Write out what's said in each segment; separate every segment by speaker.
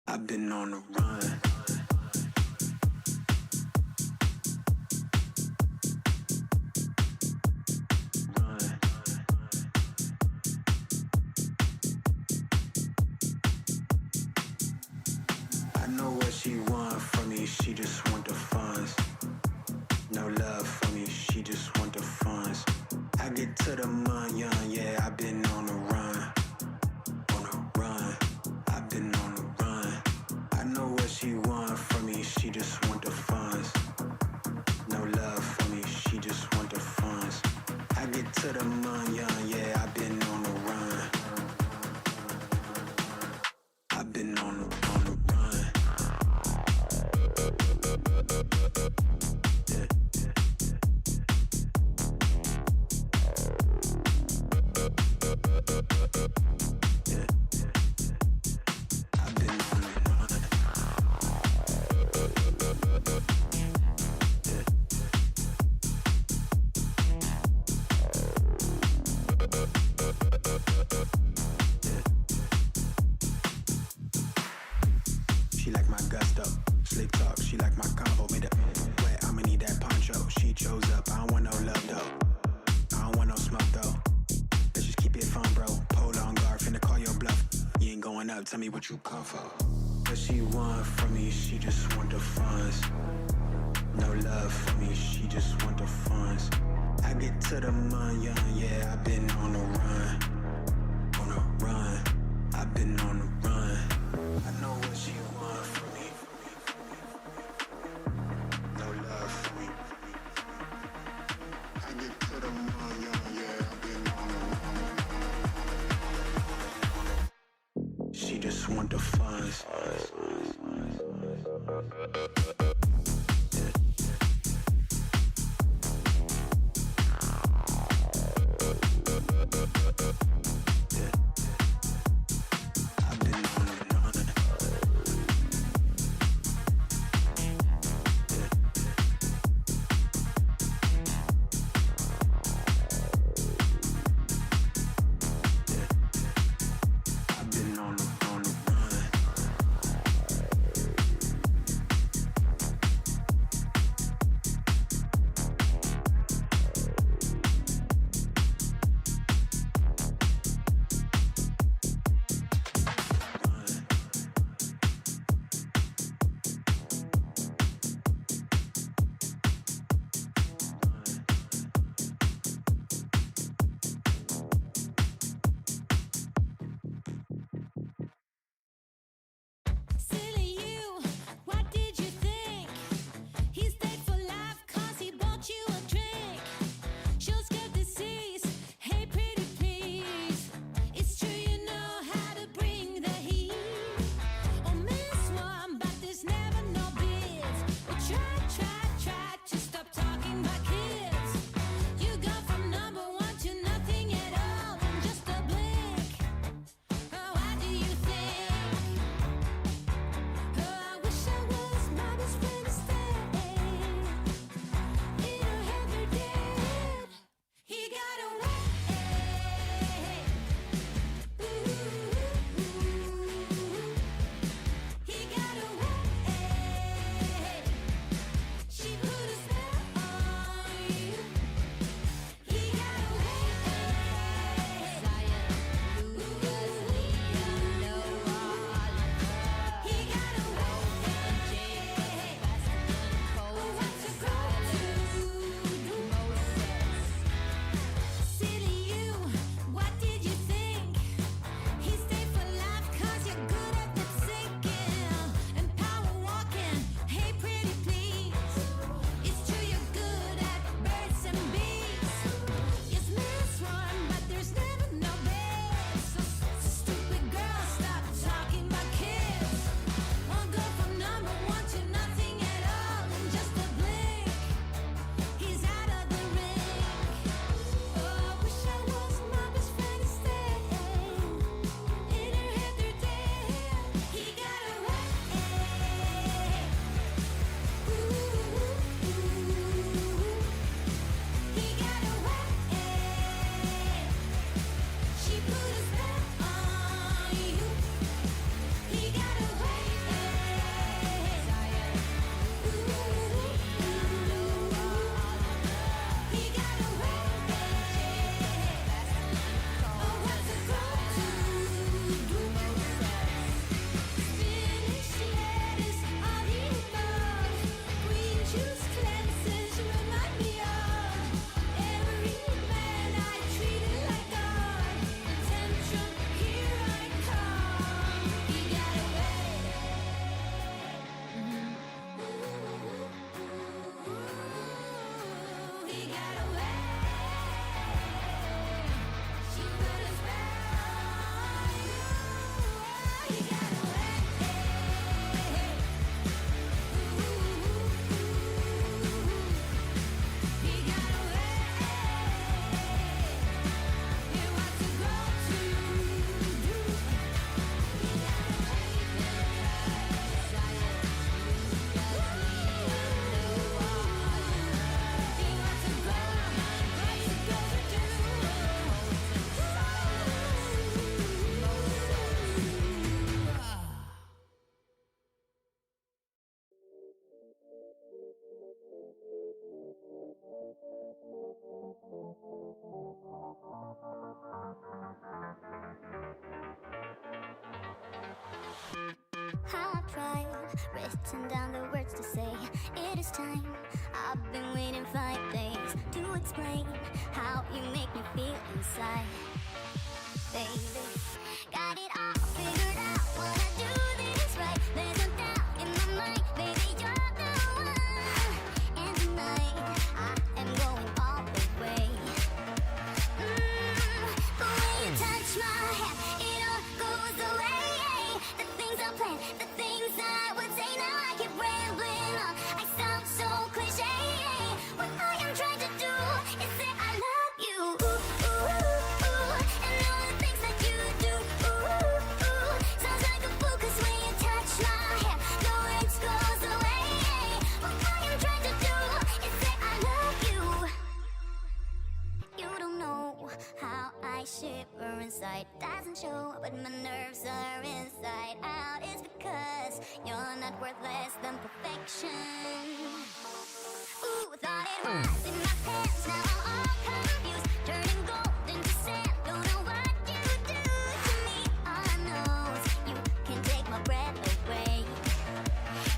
Speaker 1: I've been on the run. I know what she want from me, she just want the funds. No love for me, she just want the funds. I get to the money, yeah, I've been on the run. On the run, I've been on the run. I know what she want from me, she just want the funds. No love for me, she just want the funds. I get to the money, yeah, I've been on the run. I've been on the run. She like my gusto, slick talk, she like my combo. Made it wet, I'ma need that poncho. She chose up, I don't want no love though. I don't want no smoke though. Let's just keep it fun, bro. Pole on guard, finna call your bluff. You ain't going up, tell me what you come for. What she want from me, she just want the funds. No love for me, she just want the funds. I get to the money, yeah, I've been on the run. On the run, I've been on the run. I know what she want from me. No love for me. I get to the money, yeah, I've been on the run. She just want the funds. Yeah.
Speaker 2: written down the words to say. It is time. I've been waiting 5 days to explain how you make me feel inside. Baby, got it all figured out. Wanna do this right. There's no doubt in my mind. Baby, you're the one. And tonight I am going all the way. The way you touch my hand, it all goes away. The things I plan, the things I would say. Now I keep rambling on. I sound so cliche. What I am trying to do is say I love you. And all the things that you do. Sounds like a fool 'cause when you touch my hand, the words goes away. What I am trying to do is say I love you. You don't know how I shiver inside. Doesn't show, but my nerves are inside out. It's because you're not worth less than perfection. Ooh, thought it was in my pants. Now I'm all confused, turning gold into sand. Don't know what you do to me. All I know is you can take my breath away.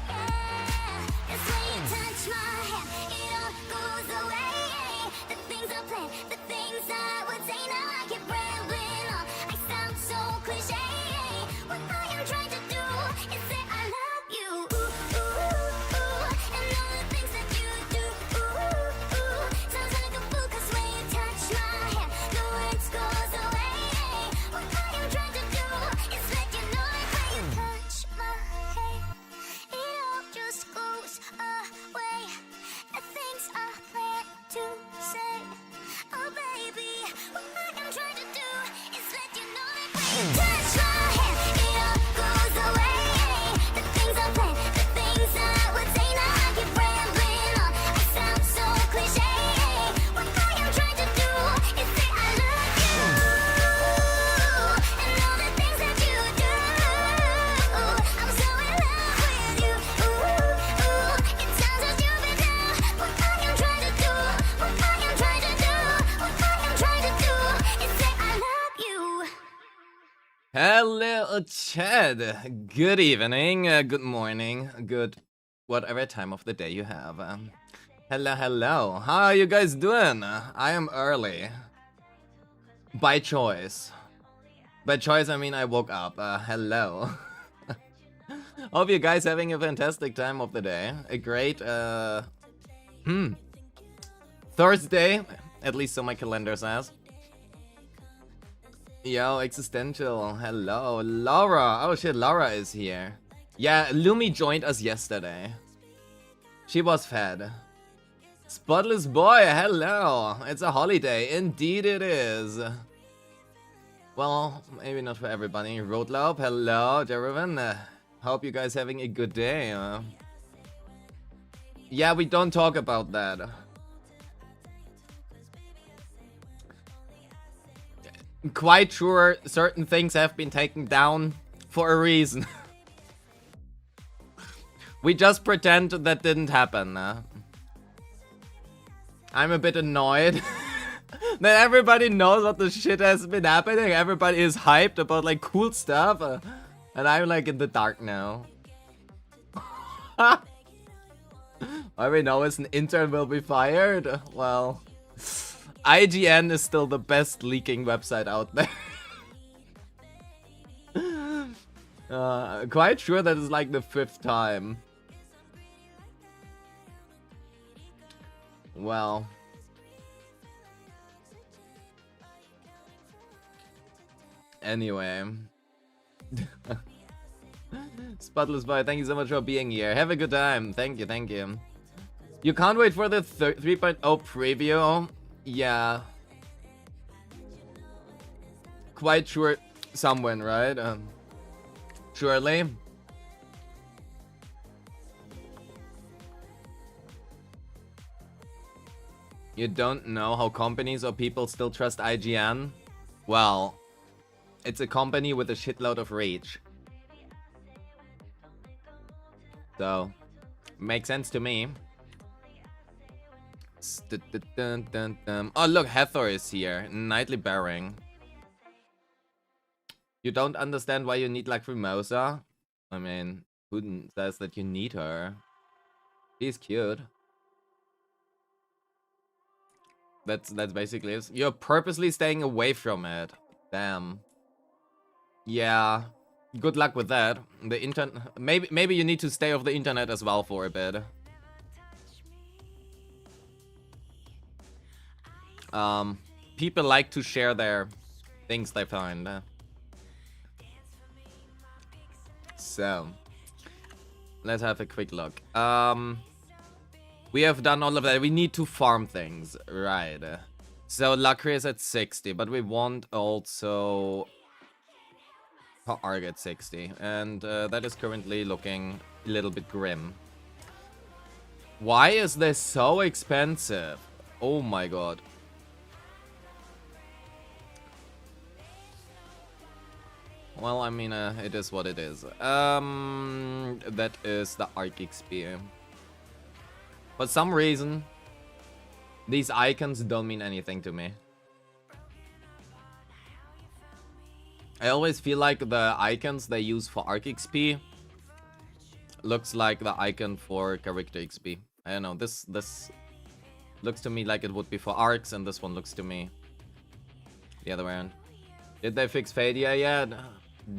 Speaker 2: Yeah, it's when you touch my hand, it all goes away. The things I plan, the things I would say. Now I keep rambling on. I sound so cliche. What I am trying to do is say I love you. And all the things that you do. Sounds like a fool 'cause when you touch my hand, the words goes away. What I am trying to do is let you know that when you touch my hand, it all just goes away. The things I plan to say. Oh baby, what I am trying to do is let you know that when you touch my hand, it all goes away. The things I plan, the things I would say. Now I keep rambling on. I sound so cliche. What I am trying to do is say I love you. And all the things that you do. I'm so in love with you. It sounds so stupid now. What I am trying to do, what I am trying to do, what I am trying to do is say I love you.
Speaker 3: Hello, Chad. Good evening, good morning, good whatever time of the day you have. Hello. How are you guys doing? I am early. By choice. By choice, I mean I woke up. Hello. Hope you guys having a fantastic time of the day. A great, Thursday. At least so my calendar says. Yo, Existential. Hello. Laura. Oh shit, Laura is here. Yeah, Lumi joined us yesterday. She was fed. Spotless Boy, hello. It's a holiday. Indeed it is. Well, maybe not for everybody. Roadlope, hello. Jerovan, hope you guys having a good day. Yeah, we don't talk about that. Quite sure certain things have been taken down for a reason. We just pretend that didn't happen. I'm a bit annoyed that everybody knows what the shit has been happening. Everybody is hyped about like cool stuff, and I'm like in the dark now. All we know is an intern will be fired. Well, IGN is still the best leaking website out there. Quite sure that is like the 5th time. Well. Anyway. Spotless Boy, thank you so much for being here. Have a good time. Thank you. You can't wait for the 3.0 preview? Yeah. Quite sure someone, right? Surely. You don't know how companies or people still trust IGN? Well, it's a company with a shitload of reach. So, makes sense to me. Oh look, Hathor is here. Nightly Bearing. You don't understand why you need like Lacrimosa? I mean, Who says that you need her? She's cute. That's basically it. You're purposely staying away from it. Damn. Yeah. Good luck with that. The internet. Maybe you need to stay off the internet as well for a bit. People like to share their things they find. So, let's have a quick look. We have done all of that. We need to farm things, right? So Lacri is at 60, but we want also Arg at 60, and that is currently looking a little bit grim. Why is this so expensive? Oh my god. Well, I mean, it is what it is. That is the Arc XP. For some reason, these icons don't mean anything to me. I always feel like the icons they use for Arc XP looks like the icon for character XP. I don't know, this looks to me like it would be for arcs, and this one looks to me the other way around. Did they fix Fadia yet?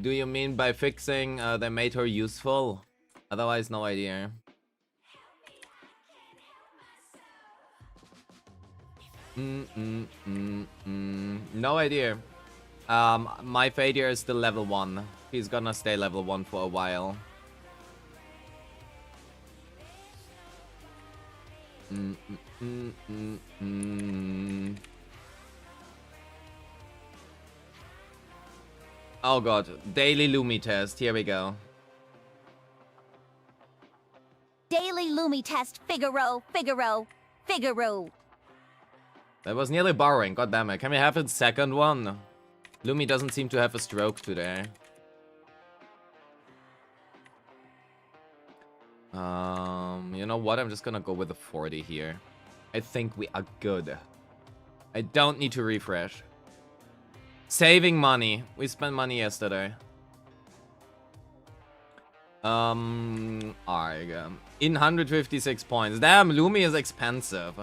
Speaker 3: Do you mean by fixing they made her useful? Otherwise, no idea. No idea. My Fadia is still level 1. He's gonna stay level 1 for a while. Oh god, daily Lumi test, here we go.
Speaker 2: Daily Lumi test, Figaro, Figaro, Figaro.
Speaker 3: That was nearly borrowing, god damn it. Can we have a second one? Lumi doesn't seem to have a stroke today. You know what? I'm just gonna go with a 40 here. I think we are good. I don't need to refresh. Saving money. We spent money yesterday. Alright. In 156 points. Damn, Lumi is expensive.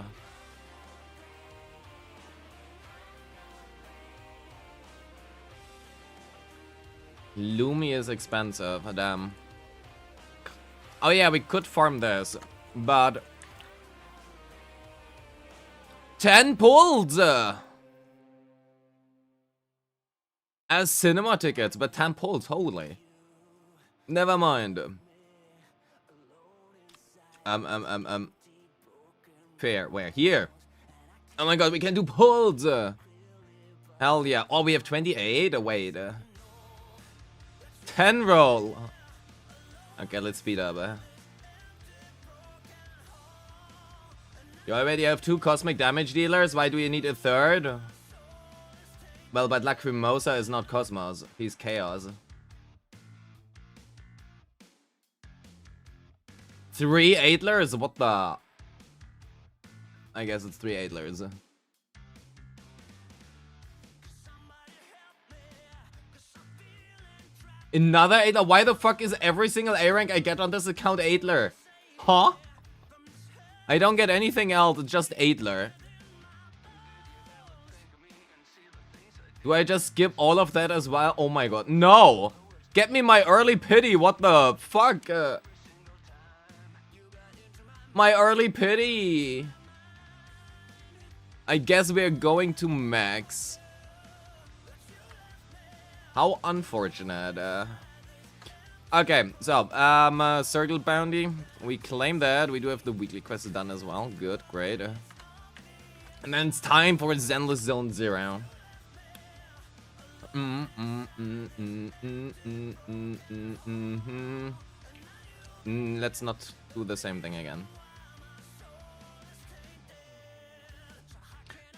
Speaker 3: Lumi is expensive. Damn. Oh yeah, we could farm this, but 10 pulls as cinema tickets, but 10 pulls, holy. Never mind. Fair, where? Here. Oh my god, we can do pulls. Hell yeah. Oh, we have 28. Wait. 10 roll. Okay, let's speed up. You already have 2 cosmic damage dealers. Why do you need a third? Well, but Lacrimosa is not Cosmos. He's Chaos. 3 Adlers? What the? I guess it's 3 Adlers. Another Adler? Why the fuck is every single A rank I get on this account Adler? Huh? I don't get anything else, just Adler. Do I just skip all of that as well? Oh my god, no! Get me my early pity, what the fuck? My early pity! I guess we're going to max. How unfortunate. Okay, so, Circle Bounty. We claim that. We do have the weekly quests done as well. Good, great. And then it's time for Zenless Zone 0. Let's not do the same thing again.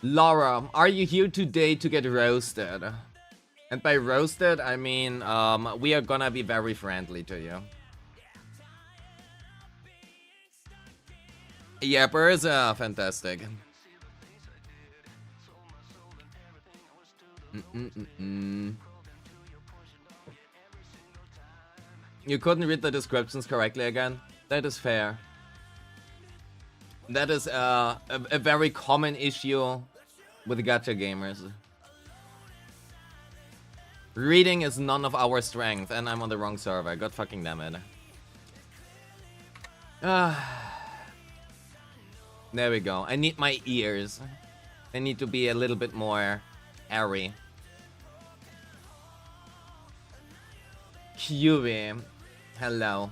Speaker 3: Laura, are you here today to get roasted? And by roasted, I mean, we are gonna be very friendly to you. Yappers, fantastic. You couldn't read the descriptions correctly again. That is fair. That is a very common issue with gacha gamers. Reading is none of our strength, and I'm on the wrong server. God fucking damn it. There we go. I need my ears. I need to be a little bit more airy. QB. Hello.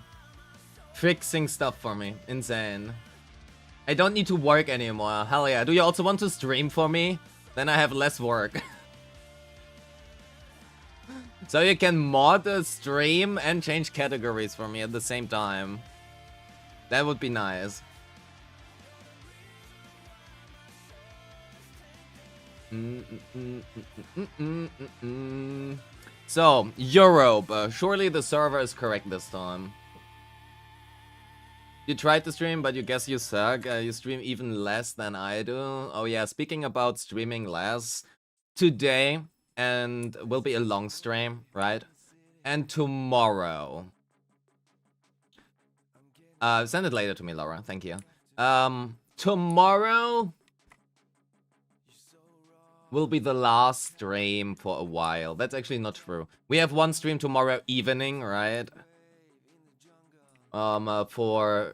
Speaker 3: Fixing stuff for me. Insane. I don't need to work anymore. Hell yeah. Do you also want to stream for me? Then I have less work. So you can mod a stream and change categories for me at the same time. That would be nice. So, Europe. Surely the server is correct this time. You tried to stream, but you guess you suck. You stream even less than I do. Oh yeah, speaking about streaming less, today, and will be a long stream, right? And tomorrow. Send it later to me, Laura. Thank you. Tomorrow will be the last stream for a while. That's actually not true. We have one stream tomorrow evening, right? For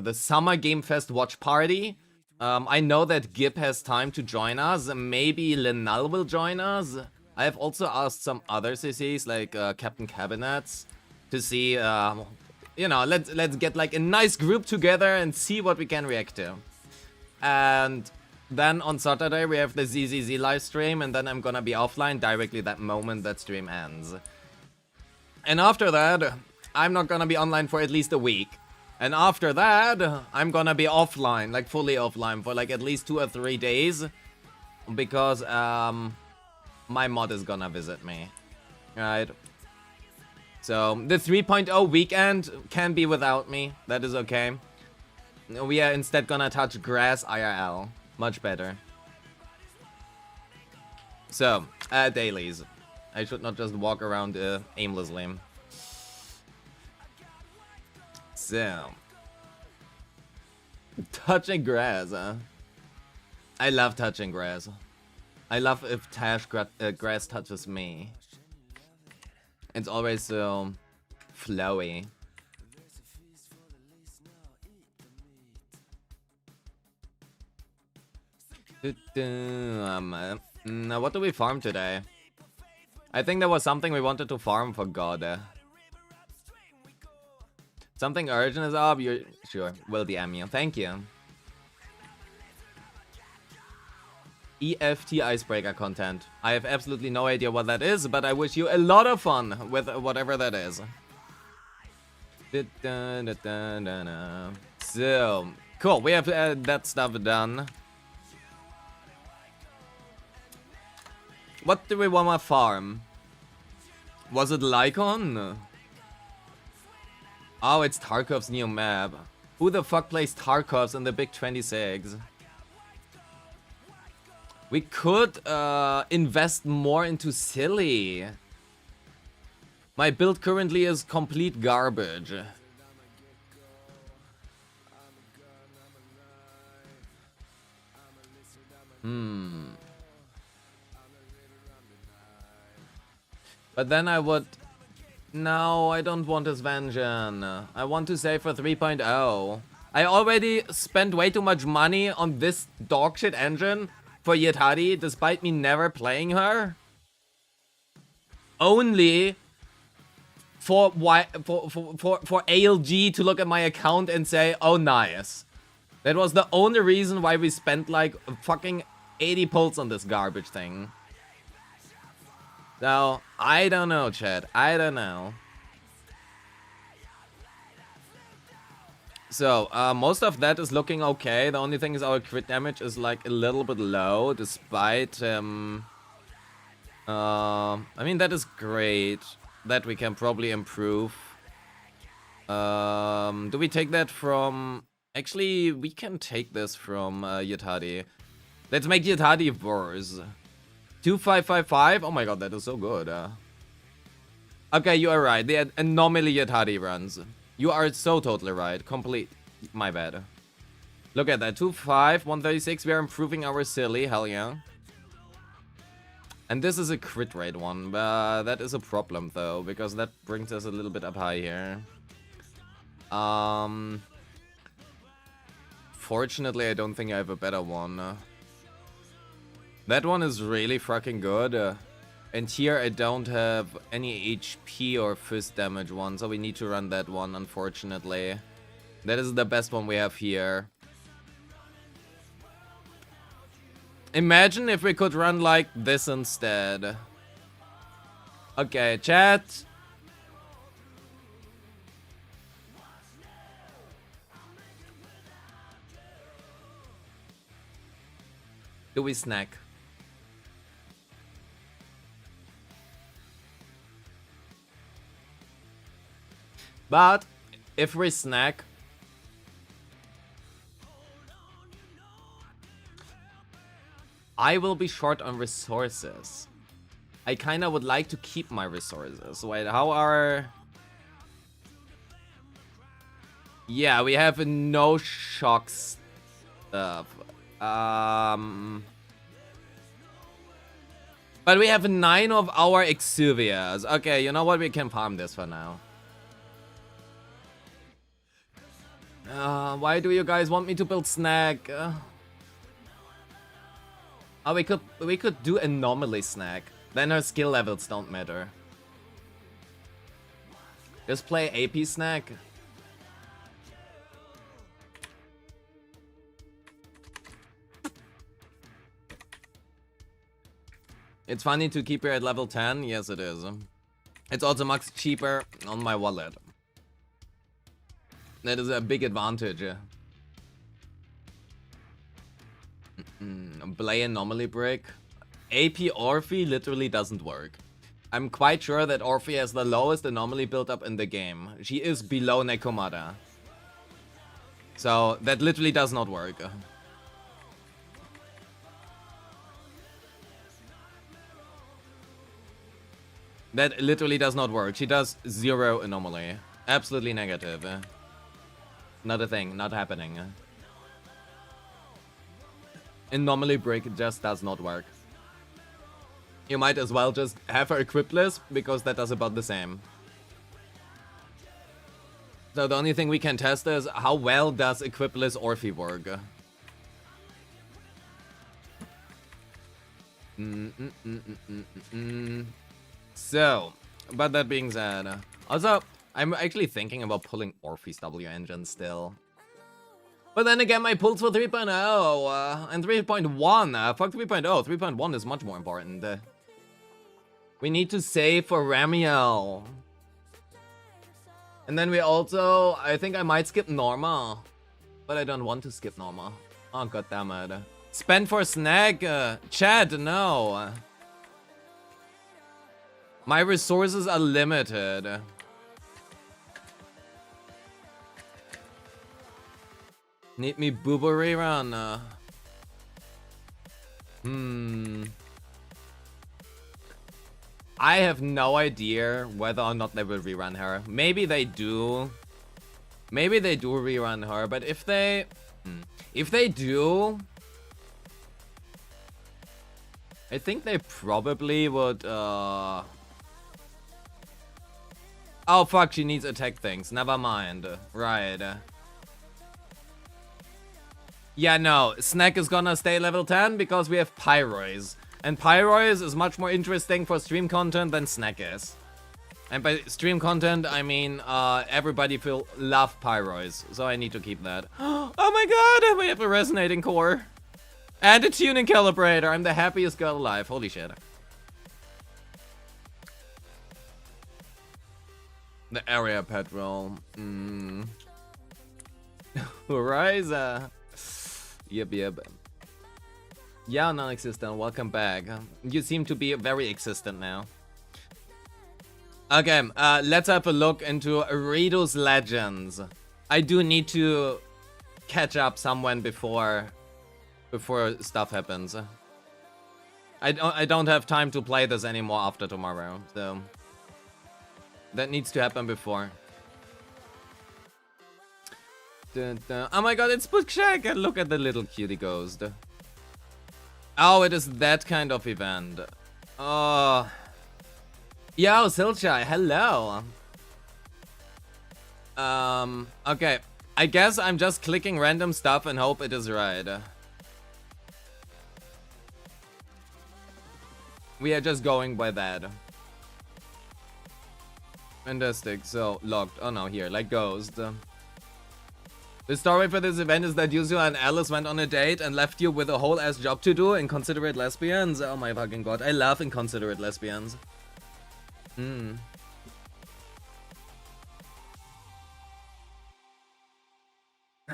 Speaker 3: the Summer Game Fest watch party. I know that Gib has time to join us. Maybe Lenal will join us. I have also asked some other CCs like Captain Cabinets to see, you know, let's get like a nice group together and see what we can react to. And then on Saturday we have the ZZZ live stream, and then I'm gonna be offline directly that moment that stream ends. And after that, I'm not gonna be online for at least a week. And after that, I'm gonna be offline, like fully offline for like at least 2 or 3 days. Because my mod is gonna visit me. Right? So the 3.0 weekend can be without me. That is okay. We are instead gonna touch grass IRL. Much better. So, dailies. I should not just walk around aimlessly. So, touching grass, huh? I love touching grass. I love if grass touches me. It's always so flowy. What do we farm today? I think there was something we wanted to farm for God. Something urgent is up? You're sure. Will DM you. Thank you. EFT icebreaker content. I have absolutely no idea what that is, but I wish you a lot of fun with whatever that is. So, cool. We have that stuff done. What do we want to farm? Was it Lycon? Oh, it's Tarkov's new map. Who the fuck plays Tarkov's in the Big 26? We could invest more into Silly. My build currently is complete garbage. But then I would... No, I don't want his Vengeance. I want to save for 3.0. I already spent way too much money on this dogshit engine for Yetari, despite me never playing her. Only for ALG to look at my account and say, oh nice. That was the only reason why we spent like fucking 80 pulls on this garbage thing. So, I don't know, chat. I don't know. So, most of that is looking okay. The only thing is our crit damage is like a little bit low, despite... I mean, that is great. That we can probably improve. Do we take that from... Actually, we can take this from Yetari. Let's make Yetari worse. 2555? Oh my god, that is so good. Okay, you are right. The anomaly Yatari runs. You are so totally right. Complete. My bad. Look at that. 2-5, 136. We are improving our silly. Hell yeah. And this is a crit rate one. But that is a problem though. Because that brings us a little bit up high here. Fortunately, I don't think I have a better one. That one is really fucking good. And here I don't have any HP or fist damage one, so we need to run that one, unfortunately. That is the best one we have here. Imagine if we could run like this instead. Okay, chat. Do we snack? But if we snack, I will be short on resources. I kinda would like to keep my resources. Wait, how are... Yeah, we have no shock stuff. But we have 9 of our Exuvias. Okay, you know what? We can farm this for now. Why do you guys want me to build snack? Oh, we could do anomaly snack. Then her skill levels don't matter. Just play AP snack. It's funny to keep her at level 10. Yes, it is. It's also much cheaper on my wallet. That is a big advantage. Play anomaly break. AP Orphe literally doesn't work. I'm quite sure that Orphe has the lowest anomaly build up in the game. She is below Nekomata. So that literally does not work. That literally does not work. She does 0 anomaly. Absolutely negative. Not a thing, not happening. Anomaly break just does not work. You might as well just have her equipless, because that does about the same. So the only thing we can test is how well does equipless Orphe work. So, but that being said, also, I'm actually thinking about pulling Orphe's W engine still. But then again, my pulls for 3.0 and 3.1. Fuck 3.0. 3.1 is much more important. We need to save for Ramiel. And then we also, I think I might skip Norma. But I don't want to skip Norma. Oh, goddammit. Spend for snag. Chad, no. My resources are limited. Need me Booba rerun? I have no idea whether or not they will rerun her. Maybe they do. Maybe they do rerun her, but if they do, I think they probably would, Oh fuck, she needs attack things. Never mind. Right. Yeah, no. Snack is gonna stay level 10 because we have Pyroise. And Pyroise is much more interesting for stream content than Snack is. And by stream content, I mean everybody will love Pyroise. So I need to keep that. Oh my god, we have a resonating core. And a tuning calibrator. I'm the happiest girl alive. Holy shit. The area patrol. Ryza. Yep. Yeah, non-existent. Welcome back. You seem to be very existent now. Okay, let's have a look into Redo's Legends. I do need to catch up someone before stuff happens. I don't have time to play this anymore after tomorrow, so That needs to happen before. Dun, dun. Oh my god, it's Bookshak! And look at the little cutie ghost. Oh, it is that kind of event. Oh. Yo, Silchai, hello. Okay. I guess I'm just clicking random stuff and hope it is right. We are just going by that. Fantastic. So, locked. Oh no, here, like Ghost. The story for this event is that Yuzu and Alice went on a date and left you with a whole ass job to do. Inconsiderate lesbians. Oh my fucking god. I love inconsiderate lesbians.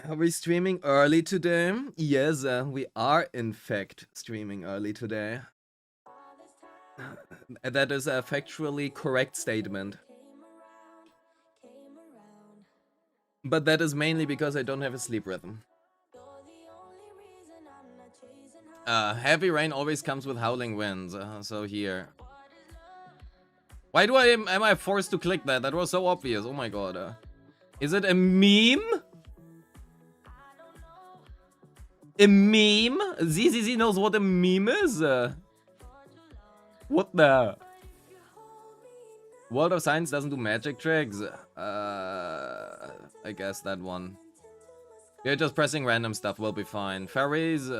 Speaker 3: Are we streaming early today? Yes, we are in fact streaming early today. That is a factually correct statement. But that is mainly because I don't have a sleep rhythm. Heavy rain always comes with howling winds, so here. Why am I forced to click that? That was so obvious, oh my god. Is it a meme? A meme? ZZZ knows what a meme is? What the? World of Science doesn't do magic tricks. I guess that one. You're just pressing random stuff, will be fine. Fairies,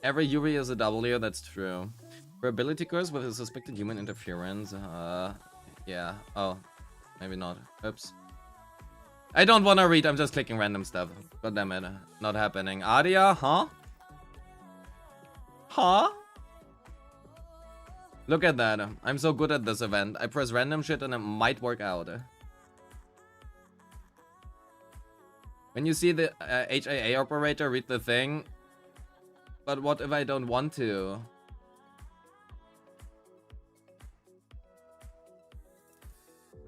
Speaker 3: every Yuri is a W, that's true. For ability curse with a suspected human interference, yeah. Oh, maybe not. Oops. I don't wanna read, I'm just clicking random stuff. God damn it, not happening. Adia, huh? Huh? Look at that. I'm so good at this event. I press random shit and it might work out. When you see the HAA operator, read the thing. But what if I don't want to?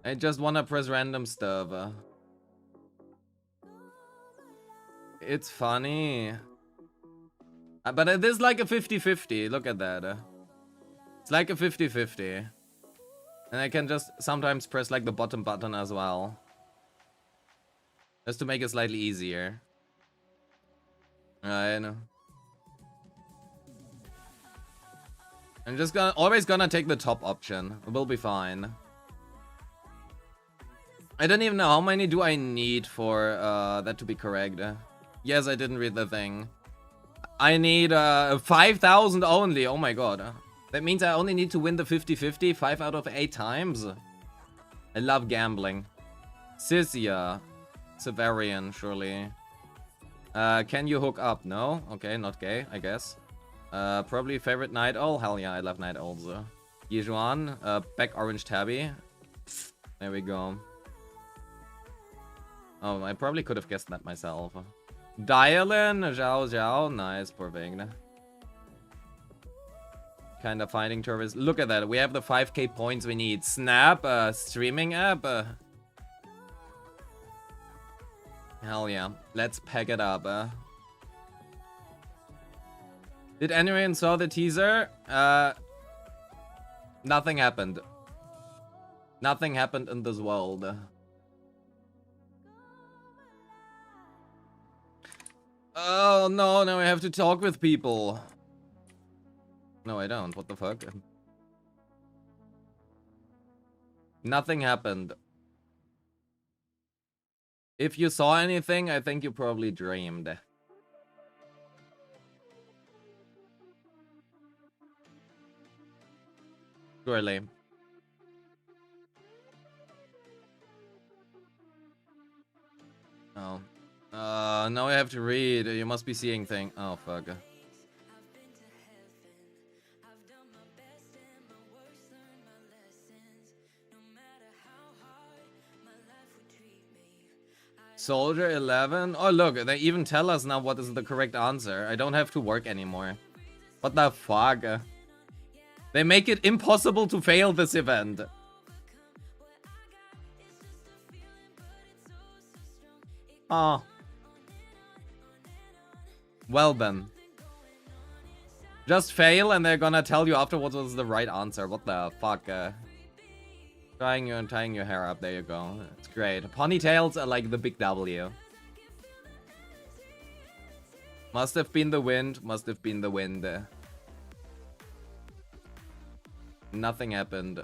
Speaker 3: I just wanna press random stuff. It's funny. But it is like a 50-50. Look at that. It's like a 50-50. And I can just sometimes press like the bottom button as well. Just to make it slightly easier. I know. I'm just always gonna take the top option. It will be fine. I don't even know how many do I need for that to be correct. Yes, I didn't read the thing. I need 5,000 only. Oh my god. That means I only need to win the 50-50 5 out of 8 times. I love gambling. Sisia. Severian, surely. Can you hook up? No? Okay, not gay, I guess. Probably favorite night owl? Hell yeah, I love night owls. Yijuan. Back orange tabby. There we go. Oh, I probably could have guessed that myself. Dialin, Zhao Zhao. Nice, poor Vigna. Kind of fighting tourists. Look at that. We have the 5k points we need. Snap, streaming app. Hell yeah. Let's pack it up. Did anyone saw the teaser? Nothing happened. Nothing happened in this world. Oh no, now I have to talk with people. No, I don't. What the fuck? Nothing happened. If you saw anything, I think you probably dreamed. Surely. Oh. Now I have to read. You must be seeing things. Oh, fuck. Soldier 11? Oh, look, they even tell us now what is the correct answer. I don't have to work anymore. What the fuck? They make it impossible to fail this event. Oh. Well then. Just fail and they're gonna tell you afterwards what was the right answer. What the fuck? Tying your hair up. There you go. It's great. Ponytails are like the big W. Must have been the wind. Must have been the wind. Nothing happened.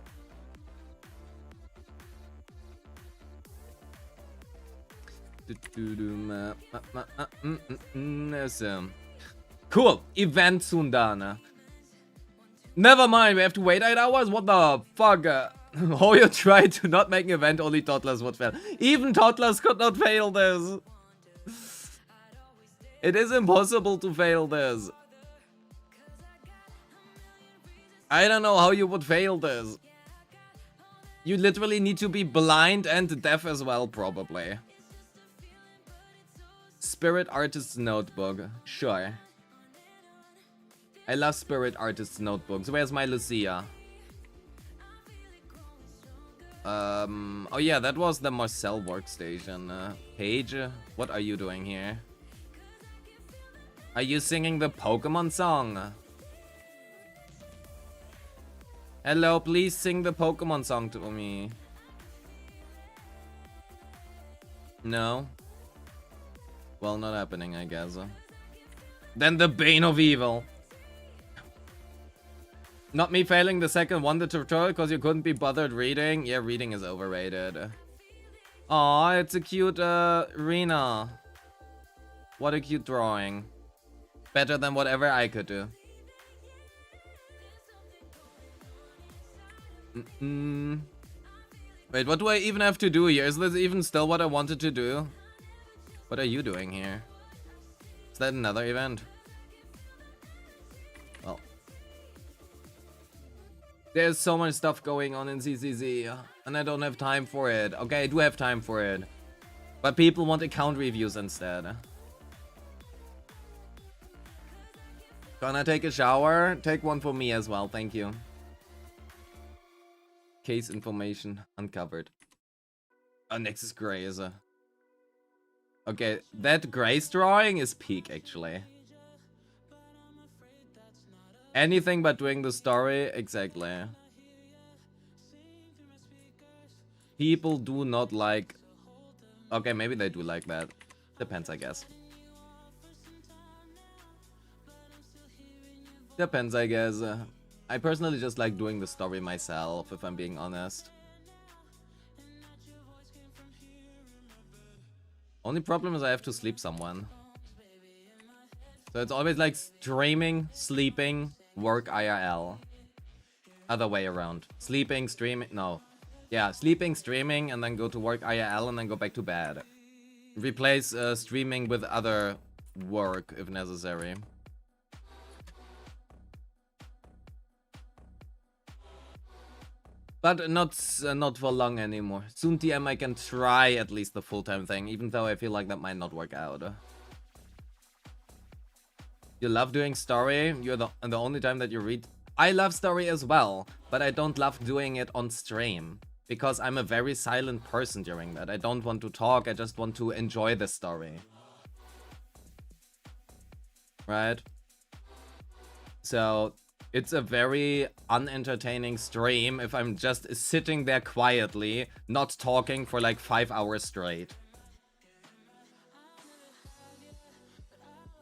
Speaker 3: Cool. Event soon done. Never mind. We have to wait 8 hours? What the fuck? Hoyo tried to not make an event. Only toddlers would fail. Even toddlers could not fail this. It is impossible to fail this. I don't know how you would fail this. You literally need to be blind and deaf as well, probably. Spirit Artist's Notebook. Sure. I love Spirit Artist's Notebooks. Where's my Lucia? Oh yeah, that was the Marcel workstation. Paige, what are you doing here? Are you singing the Pokemon song? Hello, please sing the Pokemon song to me. No? Well, not happening, I guess. Then the Bane of Evil. Not me failing the second Wonder tutorial because you couldn't be bothered reading. Yeah, reading is overrated. Aw, it's a cute Rena. What a cute drawing. Better than whatever I could do. Wait, what do I even have to do here? Is this even still what I wanted to do? What are you doing here? Is that another event? Well. There's so much stuff going on in ZZZ, and I don't have time for it. Okay, I do have time for it. But people want account reviews instead. Gonna take a shower? Take one for me as well, thank you. Case information uncovered. Oh, Nexus Gray is a... Okay, that Grace drawing is peak, actually. Anything but doing the story, exactly. People do not like... Okay, maybe they do like that. Depends, I guess. Depends, I guess. I personally just like doing the story myself, if I'm being honest. Only problem is I have to sleep someone. So it's always like streaming, sleeping, work IRL. Other way around. Sleeping, streaming, no. Yeah, sleeping, streaming, and then go to work IRL and then go back to bed. Replace streaming with other work if necessary. But not for long anymore. Soon TM I can try at least the full-time thing, even though I feel like that might not work out. You love doing story? You're the only time that you read. I love story as well, but I don't love doing it on stream. Because I'm a very silent person during that. I don't want to talk, I just want to enjoy the story. Right? So... it's a very unentertaining stream if I'm just sitting there quietly, not talking for like 5 hours straight.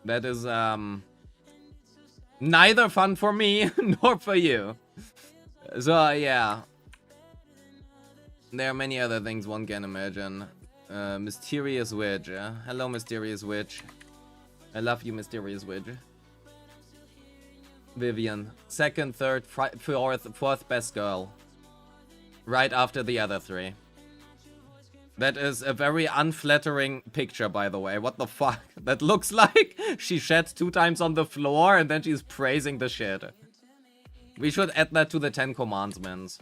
Speaker 3: That is, neither fun for me, nor for you. So, yeah. There are many other things one can imagine. Mysterious Witch. Hello, Mysterious Witch. I love you, Mysterious Witch. Vivian, second, third, fourth best girl. Right after the other three. That is a very unflattering picture, by the way. What the fuck? That looks like she shed 2 times on the floor and then she's praising the shit. We should add that to the 10 commandments.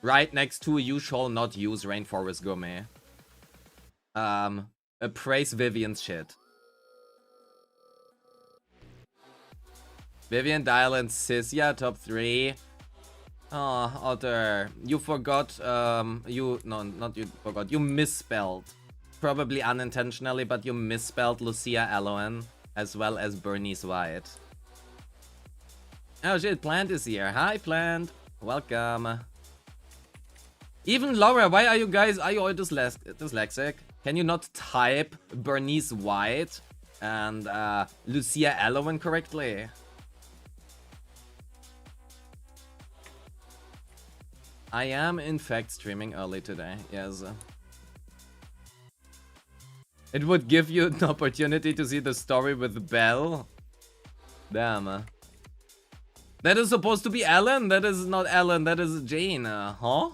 Speaker 3: Right next to you shall not use Rainforest Gourmet. Praise Vivian's shit. Vivian, Dial, and Sis, yeah, top 3. Oh, Otter, you forgot, you misspelled. Probably unintentionally, but you misspelled Lucia Alloan, as well as Bernice White. Oh shit, Plant is here. Hi, Plant. Welcome. Even Laura, why are you guys, are you all dyslexic? Can you not type Bernice White and Lucia Allowen correctly? I am in fact streaming early today, yes. It would give you an opportunity to see the story with Belle. Damn. That is supposed to be Ellen? That is not Ellen, that is Jane, huh?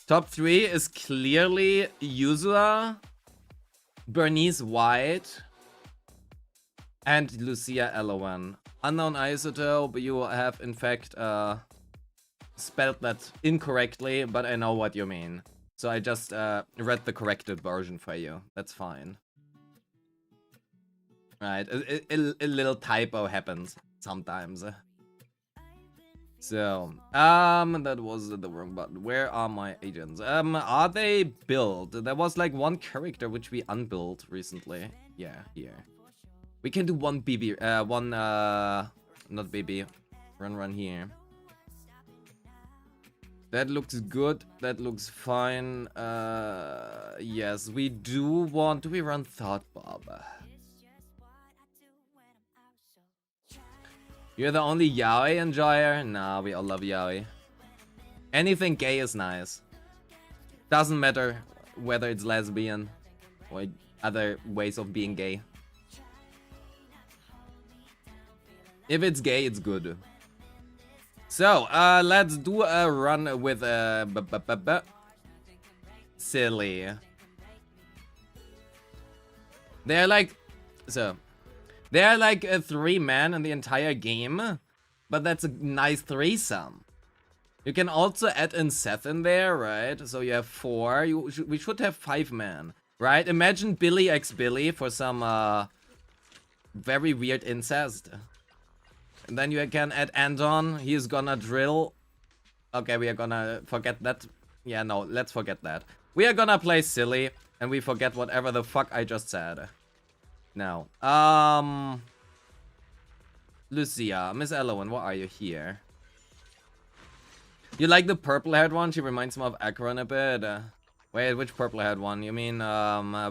Speaker 3: Top 3 is clearly Yuzua, Bernice White, and Lucia Allowen. Unknown isotope, you have in fact spelled that incorrectly, but I know what you mean. So I just read the corrected version for you. That's fine. Right, a little typo happens sometimes. So, that was the wrong button. Where are my agents? Are they built? There was like one character which we unbuilt recently. Yeah, here. We can do one BB, not BB. Run here. That looks good. That looks fine. Yes, we do want, do we run Thought Bob? You're the only yaoi enjoyer? Nah, we all love yaoi. Anything gay is nice. Doesn't matter whether it's lesbian or other ways of being gay. If it's gay, it's good. So, let's do a run with Silly. They're like, so there are like 3 men in the entire game, but that's a nice threesome. You can also add in Seth in there, right? So you have 4. We should have 5 men, right? Imagine Billy x Billy for some very weird incest. And then you can add Anton. He's gonna drill. Okay, we are gonna forget that. Yeah, no, let's forget that. We are gonna play Silly, and we forget whatever the fuck I just said. Now, Lucia, Miss Allowen, what are you here? You like the purple-haired one? She reminds me of Akron a bit. Wait, which purple-haired one? You mean,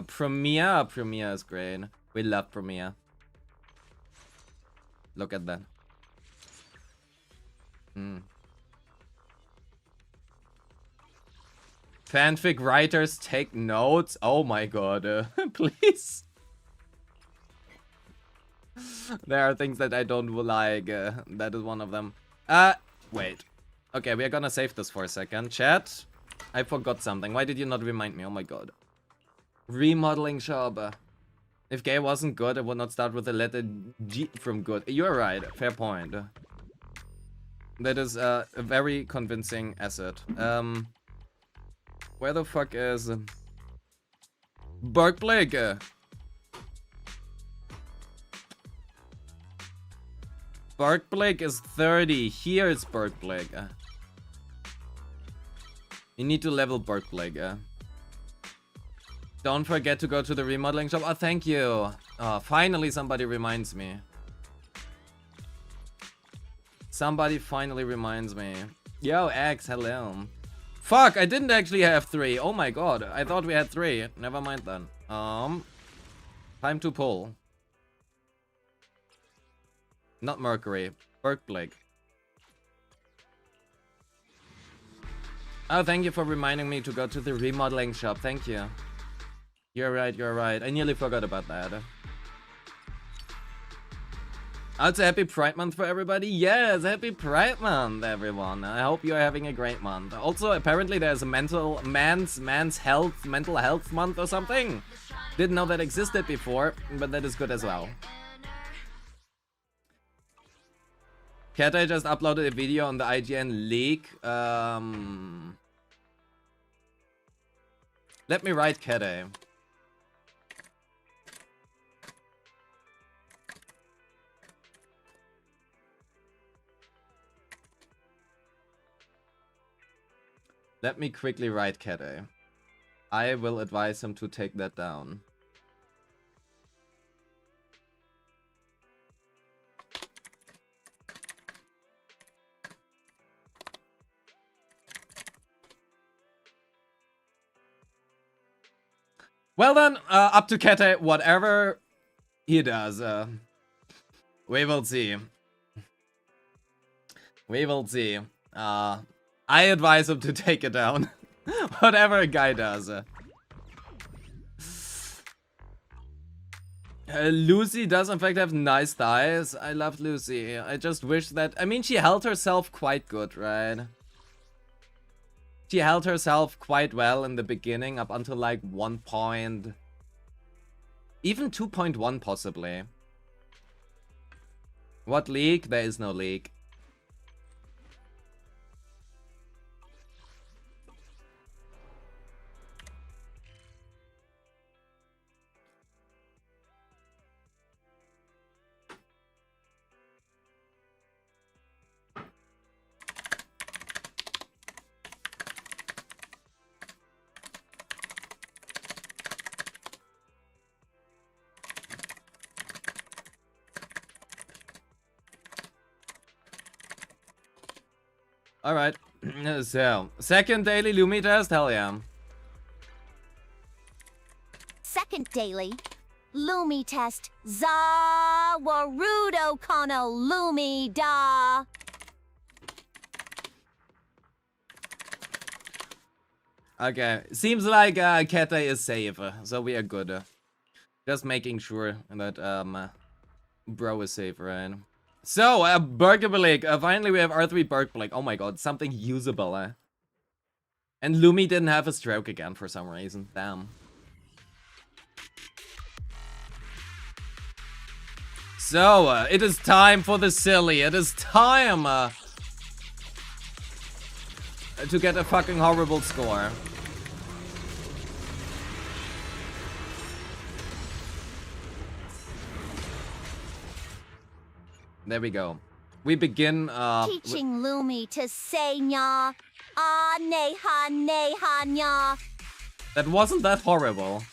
Speaker 3: Premiere? Premiere is great. We love Premiere. Look at that. Fanfic writers take notes? Oh my god, please. There are things that I don't like, that is one of them. Wait. Okay, we are gonna save this for a second. Chat, I forgot something. Why did you not remind me? Oh my god. Remodeling shop. If gay wasn't good, I would not start with the letter G from good. You're right, fair point. That is a very convincing asset. Where the fuck is Bergblake? Bergblake is 30. Here is Bergblake. You need to level Bergblake. Don't forget to go to the remodeling shop. Oh, thank you. Oh, finally somebody reminds me. Somebody finally reminds me. Yo, X, hello. Fuck, I didn't actually have 3. Oh my god, I thought we had 3. Never mind then. Time to pull. Not Mercury. Bergblake. Oh, thank you for reminding me to go to the remodeling shop. Thank you. You're right, you're right. I nearly forgot about that. Also, happy Pride Month for everybody. Yes, happy Pride Month, everyone. I hope you're having a great month. Also, apparently there's a mental health month or something. Didn't know that existed before, but that is good as well. Cat, I just uploaded a video on the IGN leak. Let me write Cat. Let me quickly write Cat. I will advise him to take that down. Well then, up to Kete, whatever he does. We will see. We will see. I advise him to take it down. Whatever a guy does. Lucy does in fact have nice thighs. I loved Lucy. I just wish that... I mean, she held herself quite good, right? She held herself quite well in the beginning up until like 1 point... Even 2.1 possibly. What leak? There is no leak. Alright, so, second daily Lumi test, hell yeah.
Speaker 2: Second daily. Lumi test. Za warudo kono Lumi da.
Speaker 3: Okay, seems like Kete is safe, so we are good. Just making sure that bro is safe, right? So, Bergabalik, finally we have R3 Bergabalik. Oh my god, something usable, And Lumi didn't have a stroke again for some reason. Damn. So, it is time for the silly. It is time to get a fucking horrible score. There we go. We begin
Speaker 2: Teaching Lumi to say nya. Ah neha neha nya.
Speaker 3: That wasn't that horrible.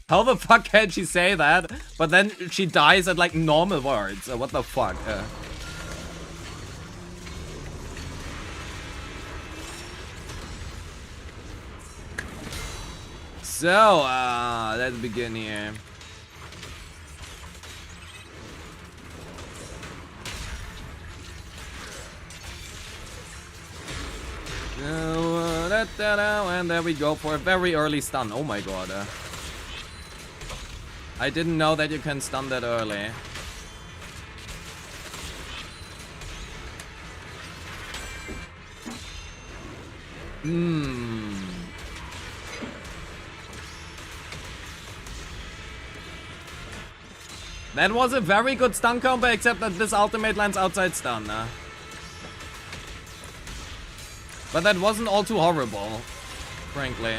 Speaker 3: How the fuck can she say that? But then she dies at like normal words. What the fuck? So, let's begin here. And there we go for a very early stun. Oh my god. I didn't know that you can stun that early. That was a very good stun combo, except that this ultimate lands outside stun. But that wasn't all too horrible, frankly.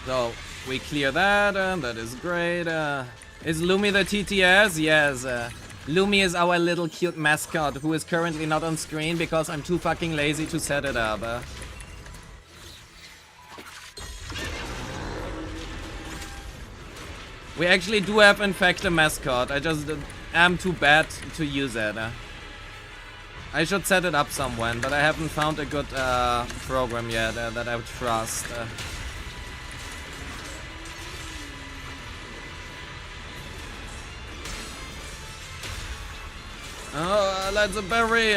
Speaker 3: So, we clear that, that is great. Is Lumi the TTS? Yes. Lumi is our little cute mascot who is currently not on screen because I'm too fucking lazy to set it up. We actually do have, in fact, a mascot. I just am too bad to use it. I should set it up somewhere, but I haven't found a good program yet that I would trust. Oh, that's a berry.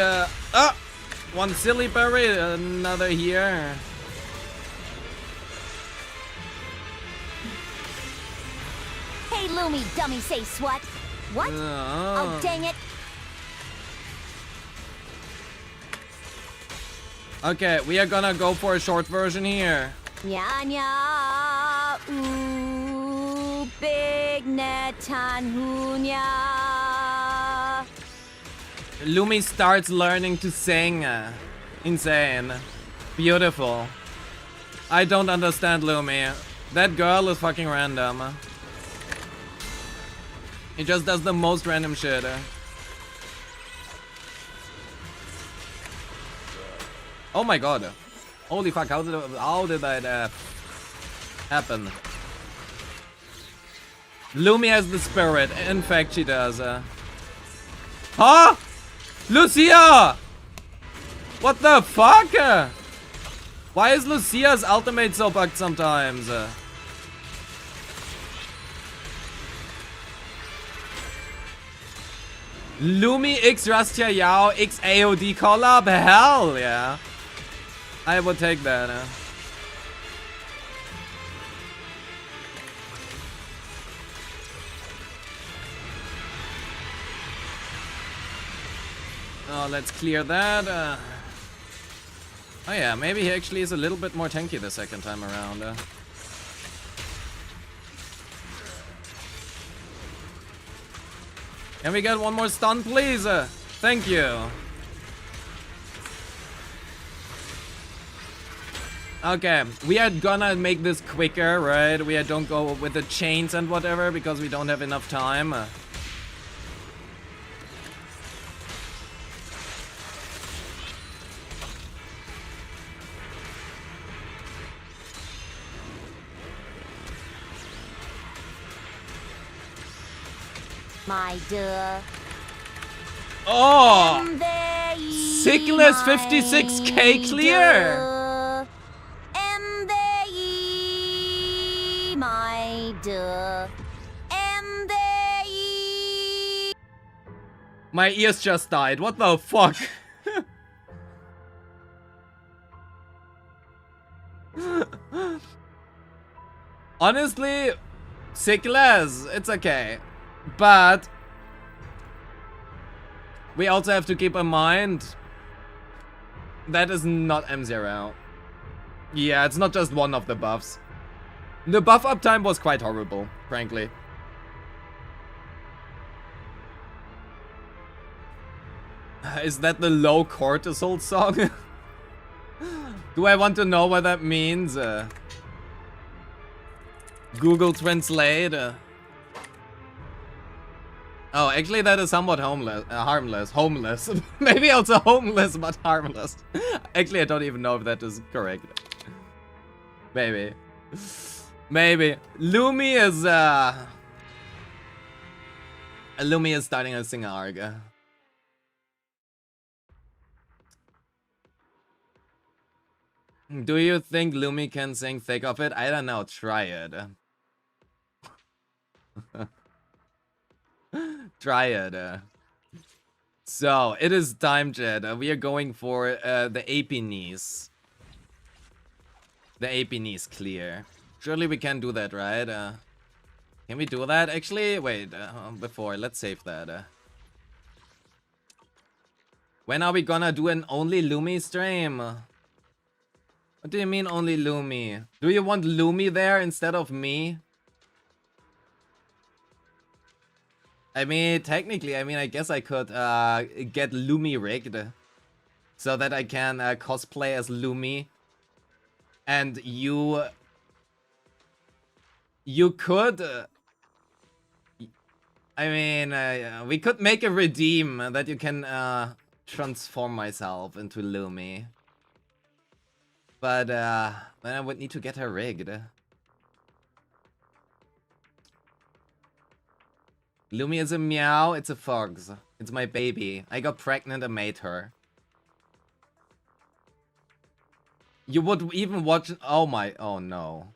Speaker 3: One silly berry, another here.
Speaker 2: Hey Lumi, dummy face what? What? Oh dang it.
Speaker 3: Okay, we are gonna go for a short version here.
Speaker 2: Nya nya ooh big netan hunya.
Speaker 3: Lumi starts learning to sing. Insane. Beautiful. I don't understand Lumi. That girl is fucking random. He just does the most random shit. Oh my god. Holy fuck, how did that happen? Lumi has the spirit. In fact, she does. Huh? Lucia! What the fuck? Why is Lucia's ultimate so bugged sometimes? Lumi X Rastia Yao X AOD collab? Hell yeah. I would take that. Oh, let's clear that. Oh yeah, maybe he actually is a little bit more tanky the second time around. Can we get one more stun, please? Thank you. Okay, we are gonna make this quicker, right? We don't go with the chains and whatever because we don't have enough time.
Speaker 2: My dear.
Speaker 3: Oh!
Speaker 2: Em there ye,
Speaker 3: Sickless
Speaker 2: my
Speaker 3: 56k clear!
Speaker 2: dear. Em there ye, my dear. Em there ye.
Speaker 3: My ears just died. What the fuck? Honestly, Sickless, it's okay. But we also have to keep in mind that is not M0. Yeah, it's not just one of the buffs. The buff uptime was quite horrible, frankly. Is that the low cortisol song? Do I want to know what that means? Google Translate. Oh, actually that is somewhat harmless. Homeless. Maybe also homeless, but harmless. Actually, I don't even know if that is correct. Maybe. Maybe. Lumi is starting a sing arc. Do you think Lumi can sing Thick of It? I don't know. Try it. Try it. So, it is time, Jed. We are going for the AP knees. The AP knees clear. Surely we can do that, right? Can we do that? Actually, wait. Before, let's save that. When are we gonna do an only Lumi stream? What do you mean only Lumi? Do you want Lumi there instead of me? I mean, technically, I guess I could get Lumi rigged so that I can cosplay as Lumi, and you could. We could make a redeem that you can transform myself into Lumi, but then I would need to get her rigged. Lumi is a meow, it's a fox. It's my baby. I got pregnant and made her. You would even watch... Oh no.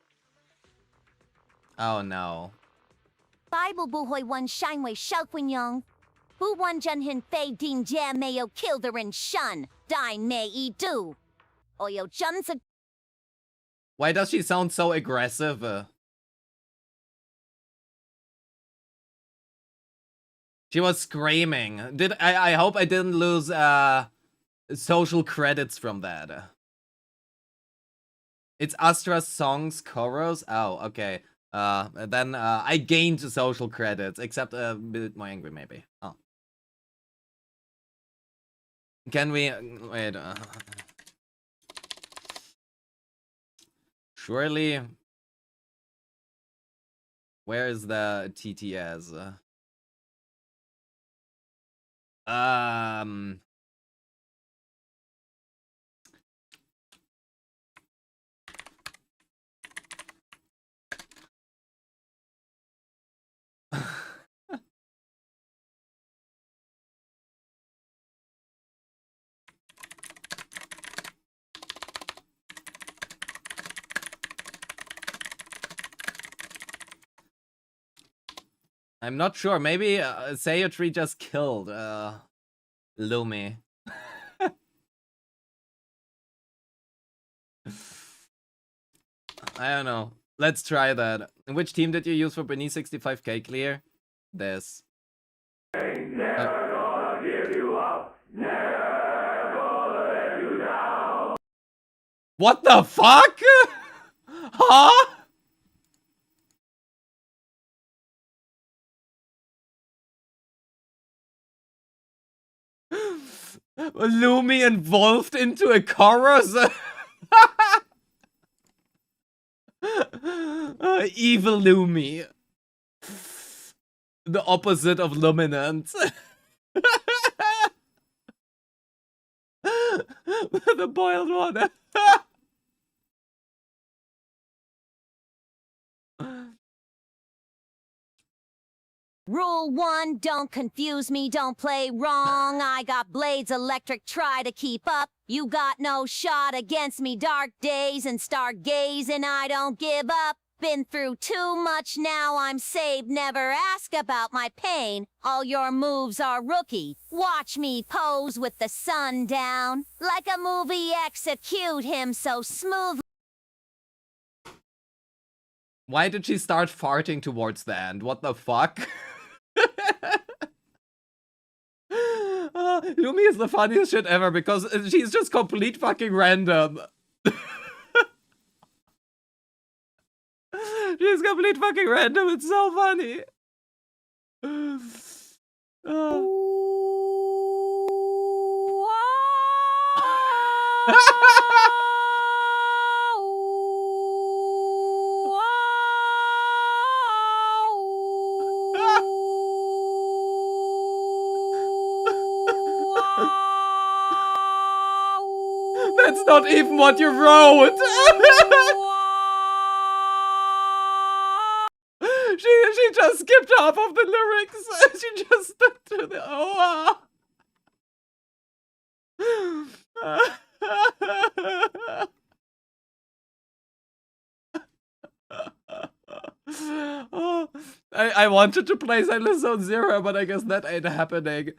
Speaker 3: Oh no.
Speaker 2: Bible buhoy one shine way shout when young. Bu one jun hin fei din jam mayo kill the rin shun. Dine may e do. Oyo juns a...
Speaker 3: Why does she sound so aggressive? She was screaming. I hope I didn't lose social credits from that. It's Astra's songs chorus. Oh, okay. Then I gained social credits, except a bit more angry maybe. Oh. Can we wait? Surely. Where is the TTS? I'm not sure. Maybe Sayotri just killed Lumi. I don't know. Let's try that. And which team did you use for Beneath 65k clear? This. What the fuck? Huh? Lumi involved into a chorus? Evil Lumi. The opposite of luminant. The boiled water.
Speaker 2: Rule 1, don't confuse me, don't play wrong. I got blades electric, try to keep up. You got no shot against me, dark days and stargazing, I don't give up. Been through too much, now I'm saved, never ask about my pain. All your moves are rookie. Watch me pose with the sun down. Like a movie, execute him so smooth.
Speaker 3: Why did she start farting towards the end? What the fuck? Lumi is the funniest shit ever because she's just complete fucking random. She's complete fucking random. It's so funny. That's not even what you wrote. She just skipped half of the lyrics. She just stuck to the oh, I wanted to play Silent Zone Zero, but I guess that ain't happening.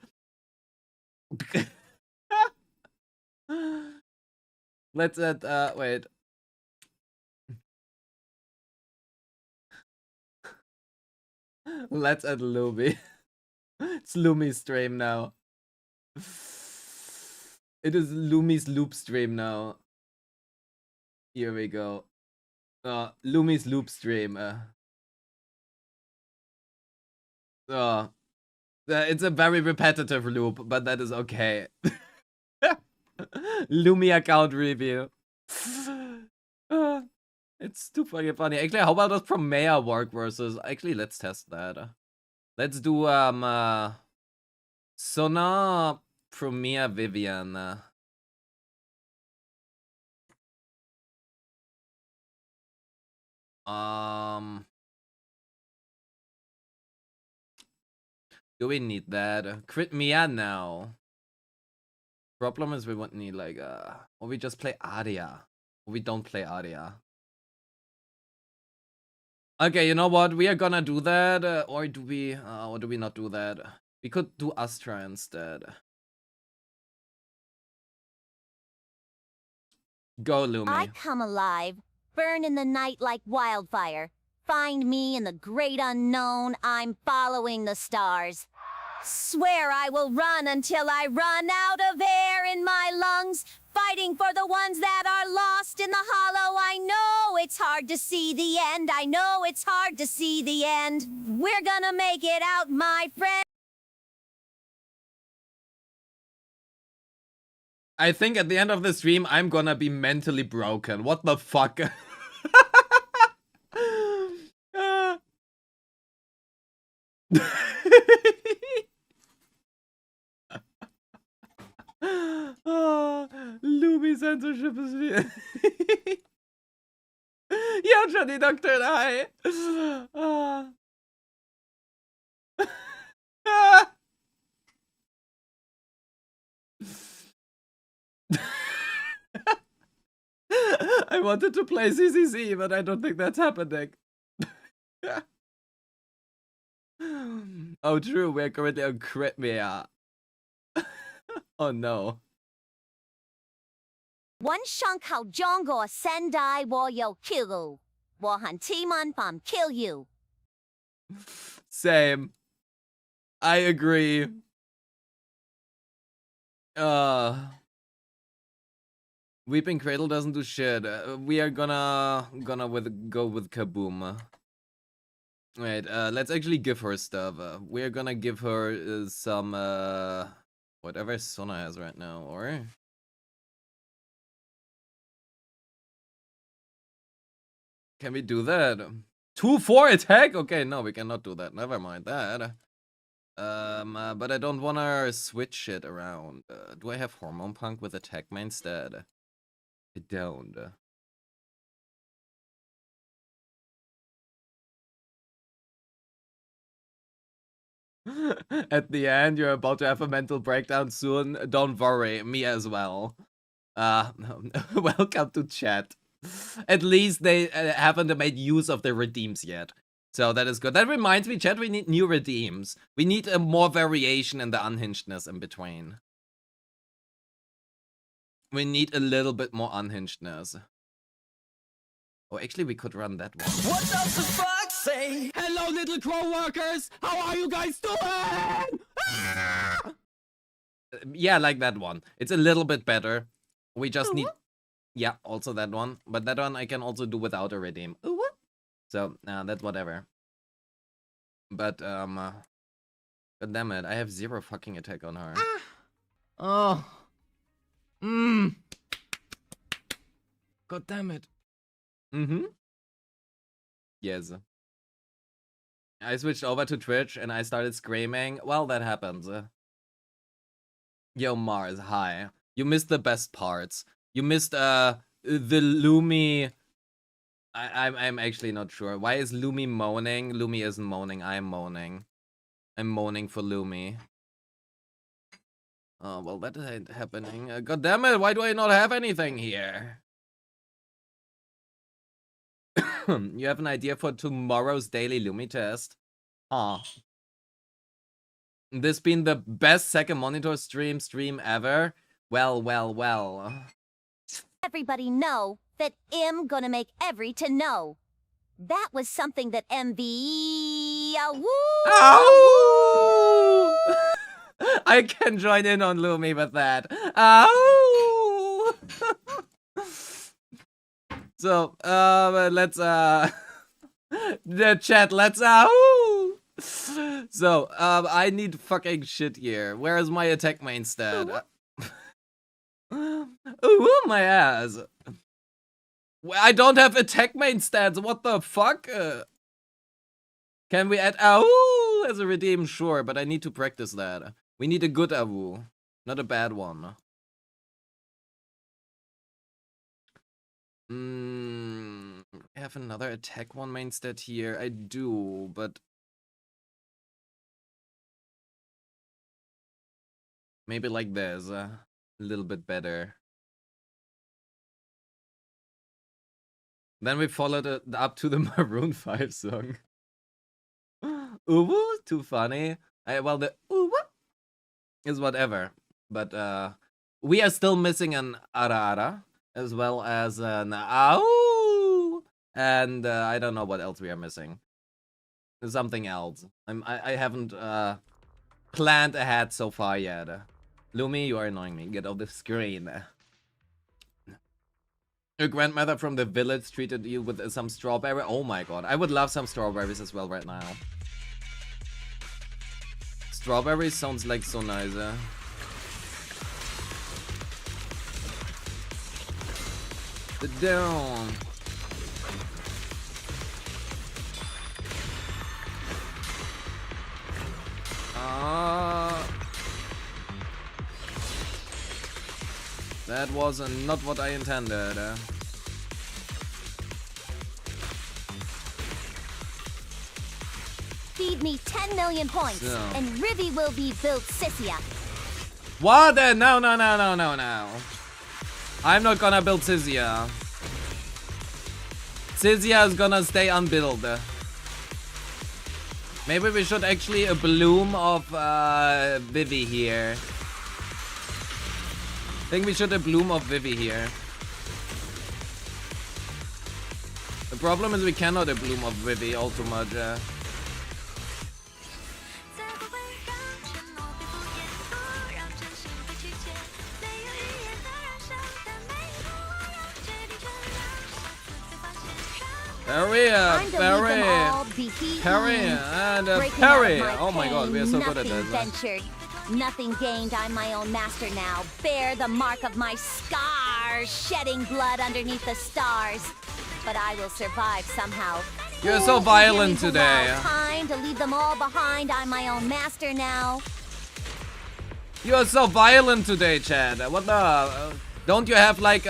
Speaker 3: Let's add, wait. Let's add Lumi. It's Lumi's stream now. It is Lumi's loop stream now. Here we go. Lumi's loop stream. It's a very repetitive loop, but that is okay. Lumi account review. It's too fucking funny. Actually, how about does Promea work versus... Actually, let's test that. Let's do, Sona Promea Vivian. Do we need that? Crit Mia now. Problem is we won't need like, or we just play Aria. Or we don't play Aria. Okay, you know what? We are gonna do that, or do we not do that? We could do Astra instead. Go, Lumi.
Speaker 2: I come alive, burn in the night like wildfire. Find me in the great unknown, I'm following the stars. Swear I will run until I run out of air in my lungs. Fighting for the ones that are lost in the hollow. I know it's hard to see the end. I know it's hard to see the end. We're gonna make it out, my friend.
Speaker 3: I think at the end of the stream, I'm gonna be mentally broken. What the fuck? Lumi censorship is real. Ja, Johnny Doctor, hi. I wanted to play ZZZ, but I don't think that's happening. Oh, true. We're currently on Crimea. Oh, no.
Speaker 2: 揾上口將個聲帶我有 kill 我恨千萬밤 kill you
Speaker 3: Same. I agree. Weeping Cradle doesn't do shit. We are gonna go with Kaboom. Wait, let's actually give her stuff. We're gonna give her some whatever Sona has right now, or can we do that? 2-4 attack? Okay, no, we cannot do that. Never mind that. But I don't wanna switch it around. Do I have Hormone Punk with attack main instead? I don't. At the end, you're about to have a mental breakdown soon. Don't worry, me as well. Welcome to chat. At least they haven't made use of the redeems yet. So that is good. That reminds me, chat, we need new redeems. We need more variation in the unhingedness in between. We need a little bit more unhingedness. Oh, actually, we could run that one.
Speaker 4: What does the fuck say?
Speaker 3: Hello, little crow workers! How are you guys doing? Yeah, like that one. It's a little bit better. We just need... Yeah, also that one. But that one I can also do without a redeem. So, that's whatever. But, God damn it, I have 0 fucking attack on her. Oh. God damn it. Yes. I switched over to Twitch and I started screaming. Well, that happens. Yo, Mars, hi. You missed the best parts. You missed, the Lumi... I'm actually not sure. Why is Lumi moaning? Lumi isn't moaning, I'm moaning. I'm moaning for Lumi. Oh, well, that ain't happening. God damn it, why do I not have anything here? You have an idea for tomorrow's daily Lumi test? Huh. This been the best second monitor stream ever? Well.
Speaker 2: everybody know that I'm gonna make every to know. That was something that MV...
Speaker 3: Ow! I can join in on Lumi with that. Ow! So, let's, the chat, let's, So, I need fucking shit here. Where is my attack main stat? Ooh, my ass. I don't have attack main stats, what the fuck? Can we add AOO as a redeem? Sure, but I need to practice that. We need a good AOO, not a bad one. I have another attack one main stat here. I do, but maybe like this, a little bit better. Then we followed it up to the Maroon 5 song. Ooh, too funny. Well, the ooh is whatever, but we are still missing an ara as well as an ow, and I don't know what else we are missing. Something else. I haven't planned ahead so far yet. Lumi, you are annoying me. Get off the screen. Your grandmother from the village treated you with some strawberry. Oh my god, I would love some strawberries as well right now. Strawberries sounds like so nice. Down. That was not what I intended.
Speaker 2: Feed me 10 million points,
Speaker 3: So.
Speaker 2: and Rivi will be built Sisia.
Speaker 3: What? No. I'm not gonna build Sizia. Sizia is gonna stay unbuilt. Maybe we should actually a bloom of Vivi here. I think we should a bloom of Vivi here. The problem is we cannot a bloom of Vivi all too much. Parry, parry, parry, and parry. Oh my god, we are so good at this.
Speaker 2: Ventured. Nothing gained, I'm my own master now. Bear the mark of my scars, shedding blood underneath the stars. But I will survive somehow.
Speaker 3: You're so violent today.
Speaker 2: Time to leave them all behind, I'm my own master now.
Speaker 3: You're so violent today, Chad. What the? Don't you have like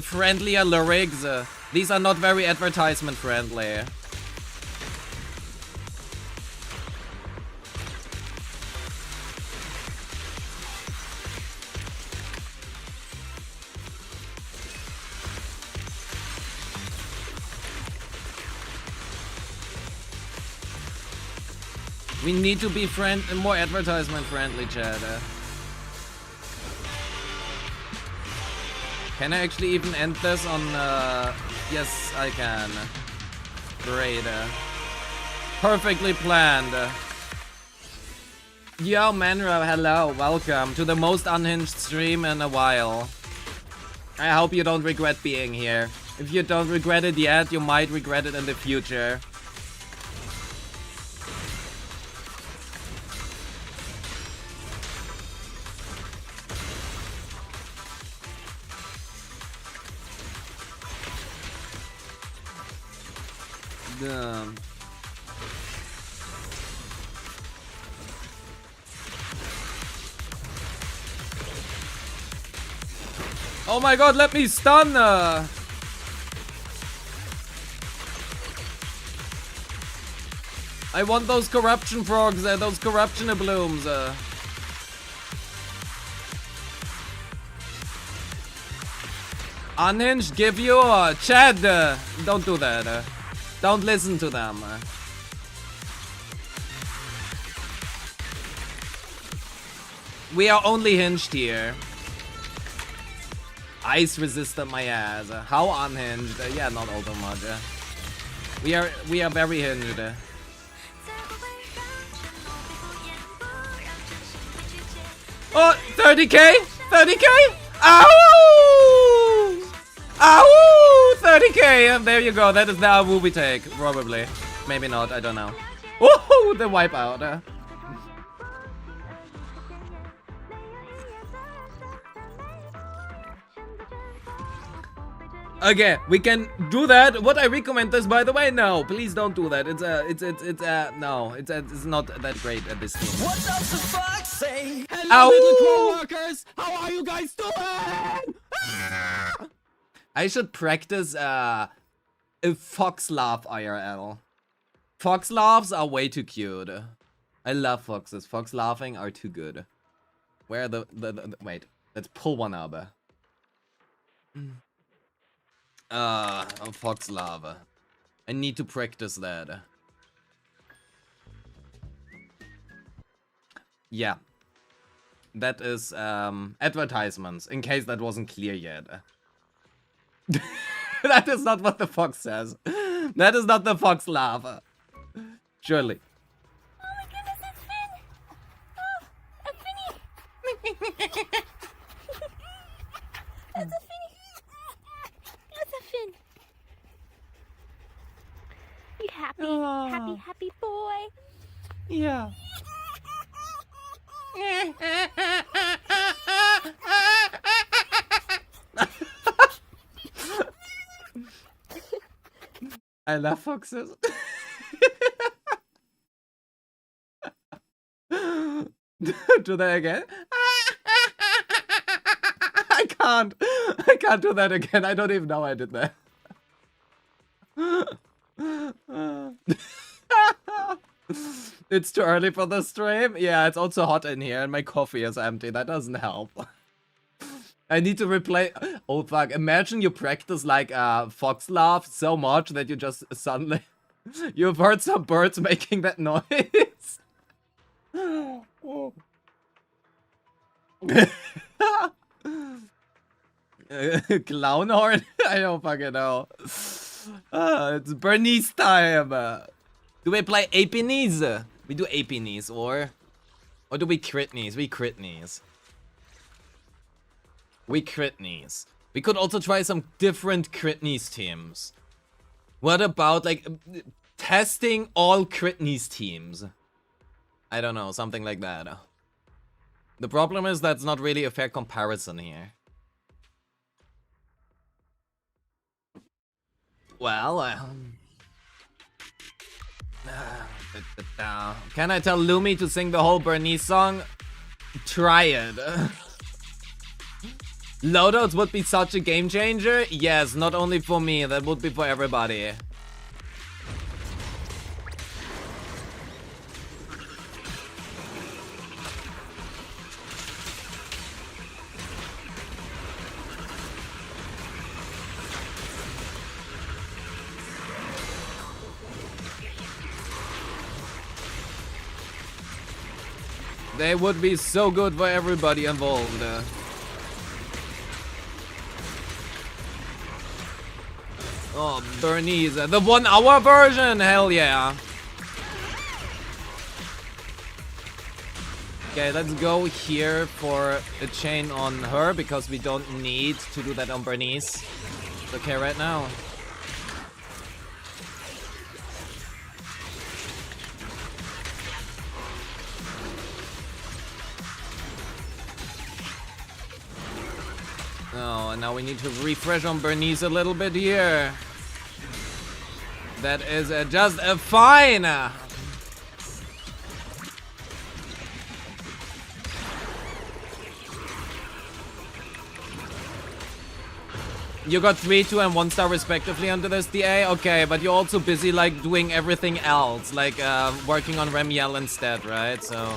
Speaker 3: friendlier lyrics? These are not very advertisement friendly. We need to be more advertisement friendly, Chad. Can I actually even end this on yes, I can. Great. Perfectly planned. Yo, Manro, hello. Welcome to the most unhinged stream in a while. I hope you don't regret being here. If you don't regret it yet, you might regret it in the future. Oh my god, let me stun! I want those corruption frogs, those corruption blooms. Unhinged, give you Chad! Don't do that. Don't listen to them. We are only hinged here. Ice resisted my ass. How unhinged? Yeah, not all too much. We are very hinged. Oh, 30k? 30k? Ow! Ow! 30k! There you go. That is the AWU we take. Probably. Maybe not. I don't know. Oh, the wipeout. Okay, we can do that. Would I recommend this, by the way? No, please don't do that. It's not that great at this game.
Speaker 4: What does the fox say?
Speaker 3: Hello, little co-workers. How are you guys doing? I should practice a fox laugh IRL. Fox laughs are way too cute. I love foxes. Fox laughing are too good. Where are the wait, let's pull one up. Fox lava. I need to practice that. Yeah. That is advertisements, in case that wasn't clear yet. That is not what the fox says. That is not the fox lava. Surely.
Speaker 2: Oh my goodness, it's Finn! Oh, a Finny! That's a Finny! That's a Finn! You happy?
Speaker 3: Oh.
Speaker 2: Happy, happy boy?
Speaker 3: Yeah. I love foxes. Do that again? I can't do that again. I don't even know I did that. It's too early for the stream. Yeah, it's also hot in here and my coffee is empty. That doesn't help. I need to replay. Oh fuck, imagine you practice like fox laugh so much that you just suddenly You've heard some birds making that noise? Clown horn? I don't fucking know. It's Bernice time. Do we play Apenies? We do Apenies, or do we Critnies? We Critnies. We Critnies. We could also try some different Critnies teams. What about, like, testing all Critnies teams? I don't know, something like that. The problem is that's not really a fair comparison here. Well, can I tell Lumi to sing the whole Bernice song? Try it. Loadouts would be such a game changer? Yes, not only for me, that would be for everybody. They would be so good for everybody involved. Oh, Bernice, the 1 hour version, hell yeah. Okay, let's go here for a chain on her, because we don't need to do that on Bernice. It's okay right now. Oh, and now we need to refresh on Bernice a little bit here. That is just fine. You got 3, 2, and 1 star respectively under this DA? Okay, but you're also busy, like, doing everything else. Like, working on Remiel instead, right? So,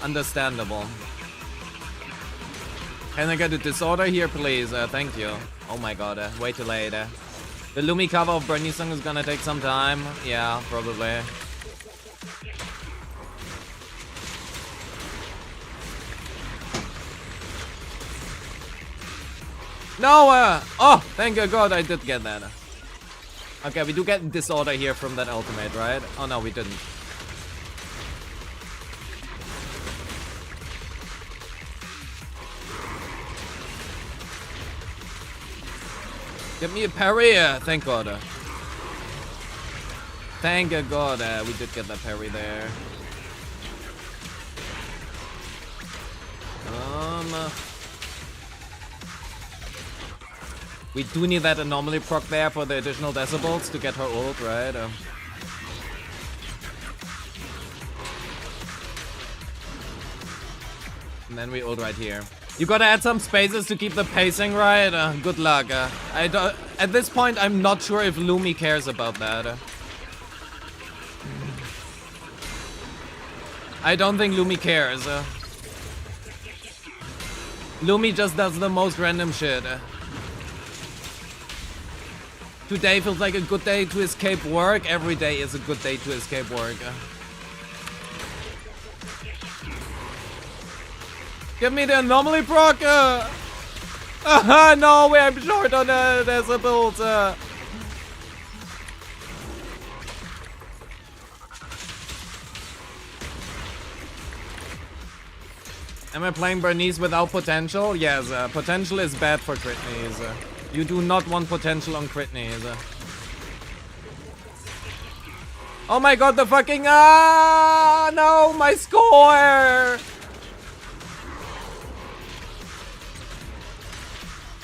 Speaker 3: understandable. Can I get a disorder here, please? Thank you. Oh my god, way too late. The Lumi cover of Bernice song is gonna take some time. Yeah, probably. No! Oh, thank God I did get that. Okay, we do get disorder here from that ultimate, right? Oh no, we didn't. Give me a parry, thank God. Thank God we did get that parry there. We do need that anomaly proc there for the additional decibels to get her ult, right? 'And then we ult right here. You gotta add some spaces to keep the pacing right. Good luck. At this point, I'm not sure if Lumi cares about that. I don't think Lumi cares. Lumi just does the most random shit. Today feels like a good day to escape work. Every day is a good day to escape work. Give me the anomaly proc! No way, I'm short on decibels. Am I playing Bernice without potential? Yes, potential is bad for Critnies. You do not want potential on Critnies. Oh my god, the fucking... no, my score!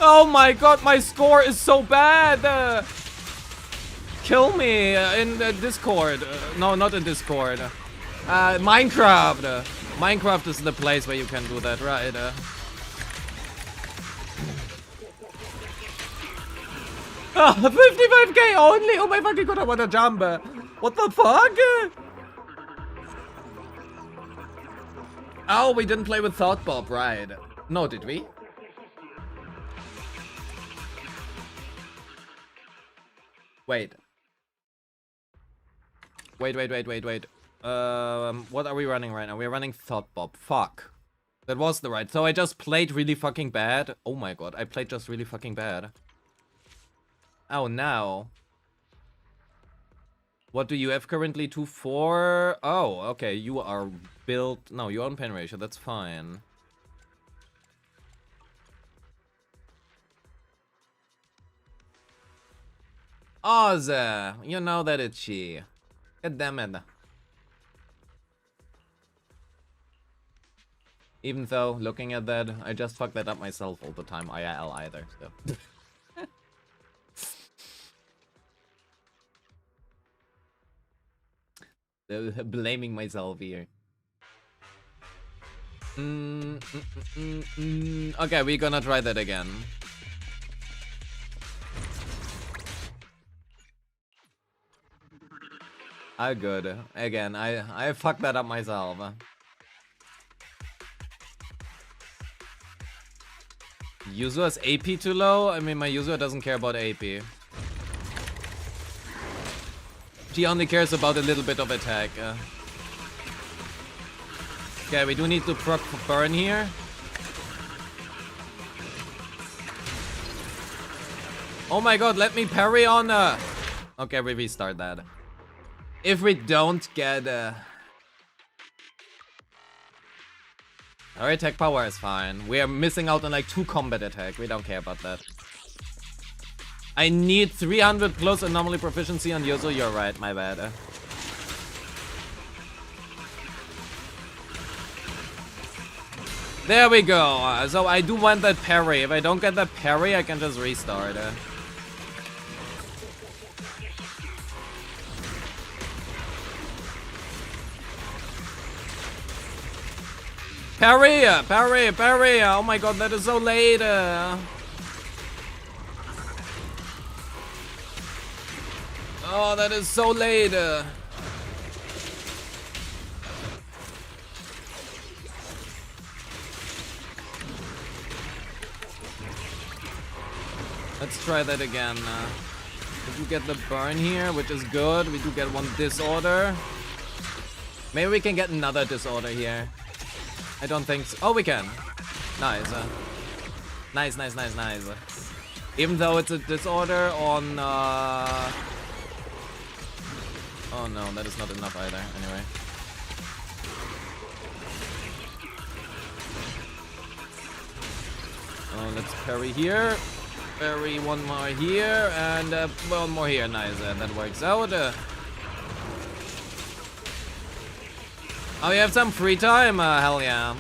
Speaker 3: Oh my god, my score is so bad! Kill me in Discord. No, not in Discord. Minecraft. Minecraft is the place where you can do that, right? 55k only! Oh my fucking god, I wanna jump! What the fuck? Oh, we didn't play with Thought Bob, right? No, did we? Wait. Wait. What are we running right now? We're running Thought Bob. Fuck. That was the right. So I just played really fucking bad. Oh my god, I played just really fucking bad. Oh, now. What do you have currently? 2-4? Oh, okay. You are built. No, you're on pen ratio. That's fine. Ozzy, you know that it's she. God damn it. Even though, looking at that, I just fuck that up myself all the time. IRL either, so. Blaming myself here. Okay, we're gonna try that again. Good. Again, I fucked that up myself. Yuzua's AP too low? I mean, my Yuzua doesn't care about AP. She only cares about a little bit of attack. Okay, we do need to proc burn here. Oh my god, let me parry on... Okay, we restart that. If we don't get... Our attack power is fine. We are missing out on like 2 combat attack. We don't care about that. I need 300 plus anomaly proficiency on Yuzu. You're right, my bad. There we go. So I do want that parry. If I don't get that parry, I can just restart. Parry! Parry! Parry! Oh my god, that is so late! Oh, that is so late! Let's try that again. We do get the burn here, which is good. We do get one disorder. Maybe we can get another disorder here. I don't think so. Oh, we can. Nice. Nice. Even though it's a disorder on... Oh no, that is not enough either. Anyway. Oh, let's parry here. Parry one more here. And one more here. Nice. That works out. Oh, you have some free time? Hell yeah.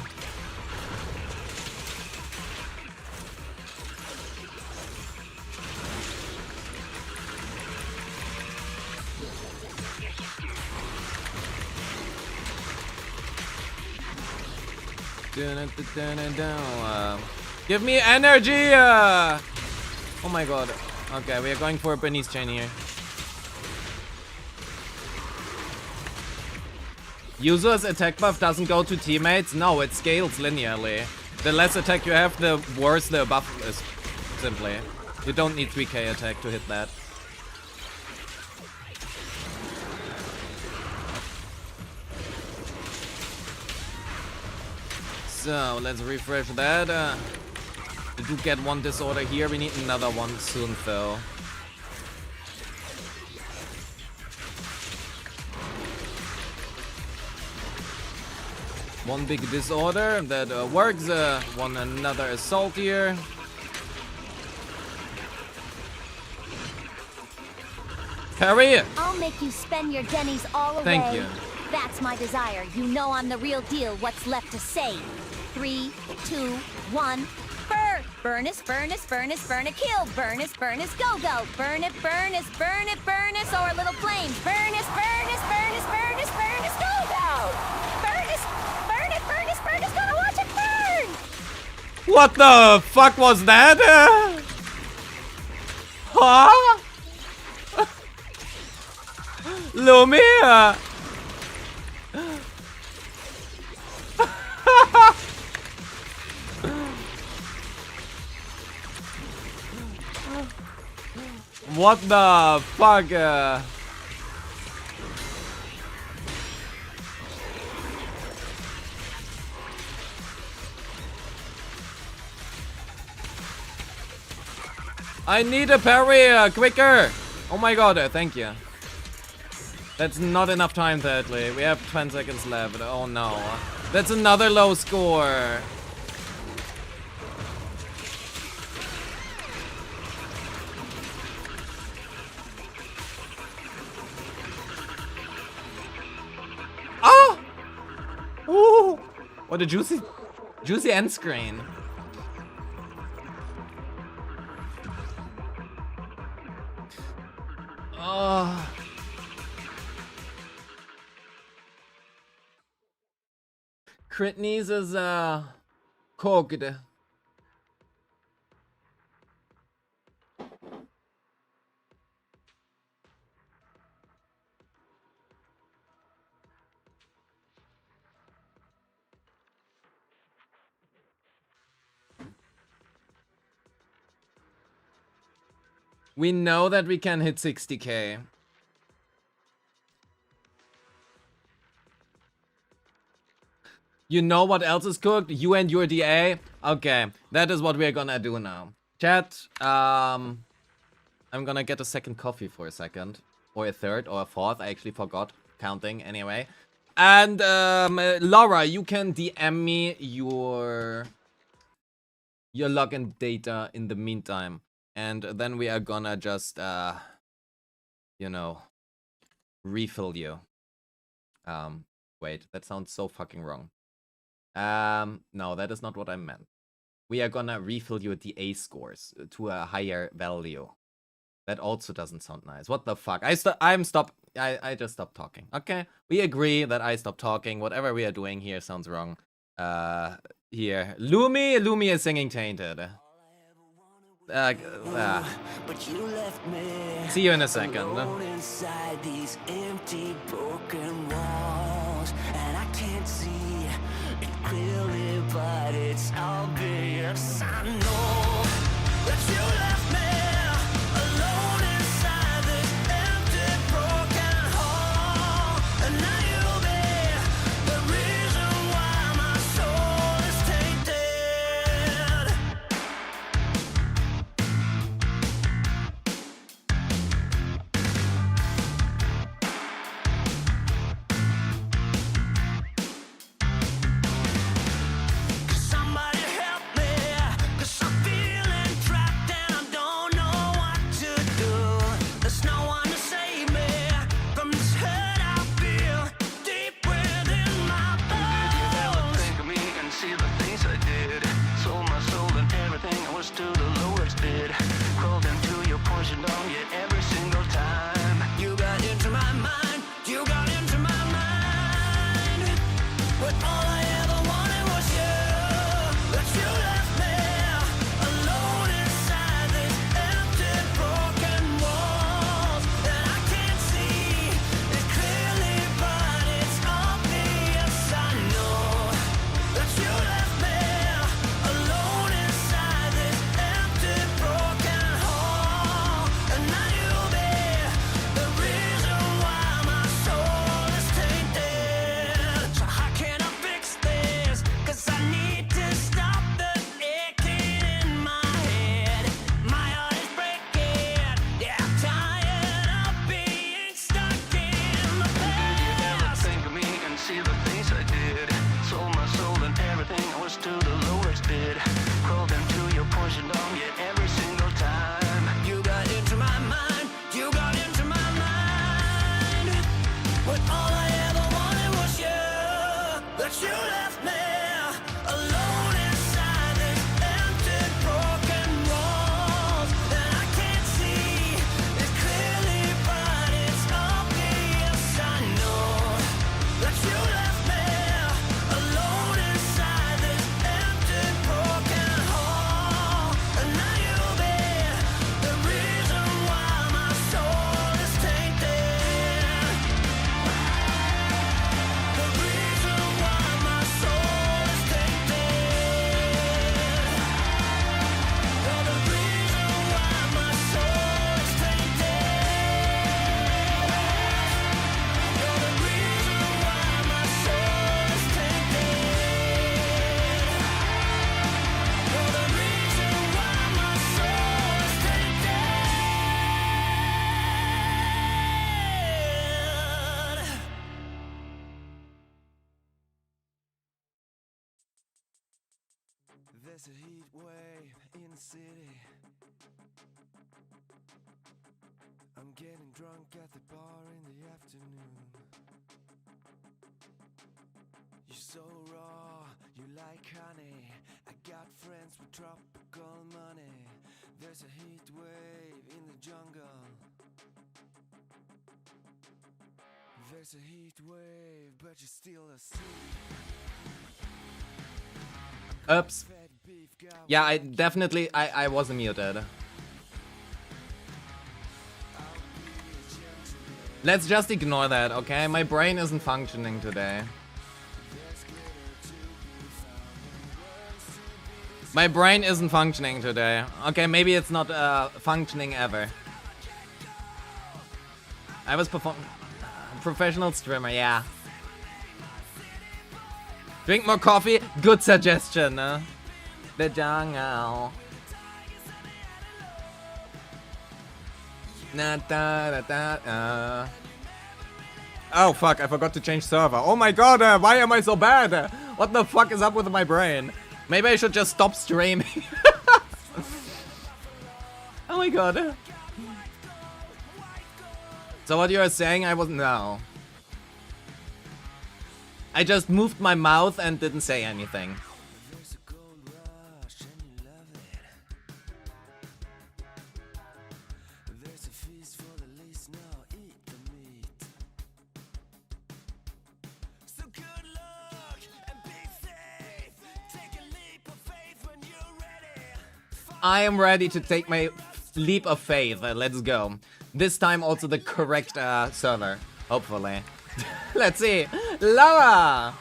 Speaker 3: Give me energy! Oh my god. Okay, we are going for a Bernice chain here. Yuzua's attack buff doesn't go to teammates. No, it scales linearly. The less attack you have, the worse the buff is. Simply. You don't need 3k attack to hit that. So, let's refresh that. We do get one disorder here. We need another one soon, though. One big disorder that works. One another assault here. Parry!
Speaker 2: I'll make you spend your Denny's all away.
Speaker 3: Thank you.
Speaker 2: That's my desire. You know I'm the real deal. What's left to say? 3, 2, 1. Burn! Furnace, furnace, furnace, burn a kill. Furnace, furnace, go, go. Burn it, furnace, burn it, furnace, or a little flame. Furnace, furnace, furnace, furnace, furnace, go, go. Furnace, burn it, furnace, furnace, gonna watch it burn.
Speaker 3: What the fuck was that? Huh? Lumia! What the fuck? I need a parry, quicker. Oh my god, thank you. That's not enough time, thirdly. We have 10 seconds left. Oh no. That's another low score. Oh! Ooh! What a juicy end screen. Oh. Critney's is cooked. We know that we can hit 60k. You know what else is cooked? You and your DA? Okay, that is what we're gonna do now. Chat, I'm gonna get a second coffee for a second. Or a third, or a fourth. I actually forgot counting anyway. And, Laura, you can DM me your login data in the meantime. And then we are gonna just, you know, refill you. Wait, that sounds so fucking wrong. No, that is not what I meant. We are gonna refill your DA scores to a higher value. That also doesn't sound nice. What the fuck? I just stopped talking. Okay, we agree that I stopped talking. Whatever we are doing here sounds wrong. Here, Lumi is singing Tainted.
Speaker 4: But you left me.
Speaker 3: See you in a second.
Speaker 4: Alone inside these empty, broken walls, and I can't see it clearly, but it's obvious. I know that you left me alone inside this empty, broken hall, and now you'll be the reason why my soul is tainted. Somebody help me, 'cause I'm feeling trapped and I don't know
Speaker 5: There's a heat wave in the city. I'm getting drunk at the bar in the afternoon. You're so raw, you like honey. I got friends with tropical money. There's a heat wave in the jungle. There's a heat wave, but you're still asleep.
Speaker 3: Oops. Yeah, I definitely, I was muted. Let's just ignore that, okay? My brain isn't functioning today. My brain isn't functioning today. Okay, maybe it's not functioning ever. I was professional streamer, yeah. Drink more coffee? Good suggestion, The jungle. Na, da, da, da, Oh fuck, I forgot to change server. Oh my god, why am I so bad? What the fuck is up with my brain? Maybe I should just stop streaming. Oh my god. So what you are saying, I wasn't... No. I just moved my mouth and didn't say anything.
Speaker 5: There's a gold rush and you love it. There's a feast for the least, now eat the meat. So good luck and be safe. Take a leap of faith when you're ready.
Speaker 3: I am ready to take my leap of faith. Let's go. This time also the correct server, hopefully. Let's see. Laura!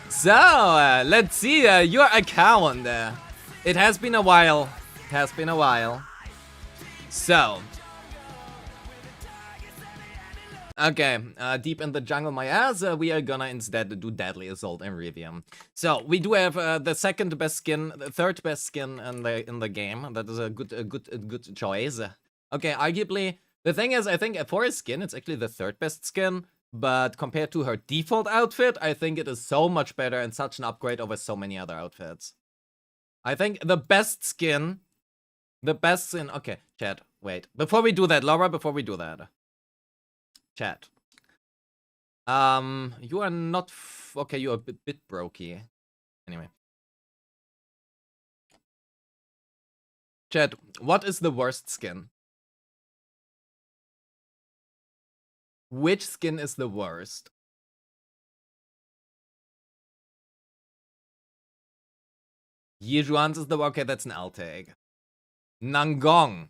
Speaker 3: So, let's see your account. It has been a while. It has been a while. So. Okay, deep in the jungle, my ass. We are gonna instead do Deadly Assault and Review. So we do have the second best skin, the third best skin in the game. That is a good choice. Okay, arguably, the thing is, I think for a skin, it's actually the third best skin. But compared to her default outfit, I think it is so much better and such an upgrade over so many other outfits. I think the best skin, okay, chat, wait. Before we do that, Laura, before we do that. Chat. You are not, okay, you're a bit brokey. Anyway. Chat, what is the worst skin? Which skin is the worst? Yijuan's is the, okay, that's an L-tag. Nangong.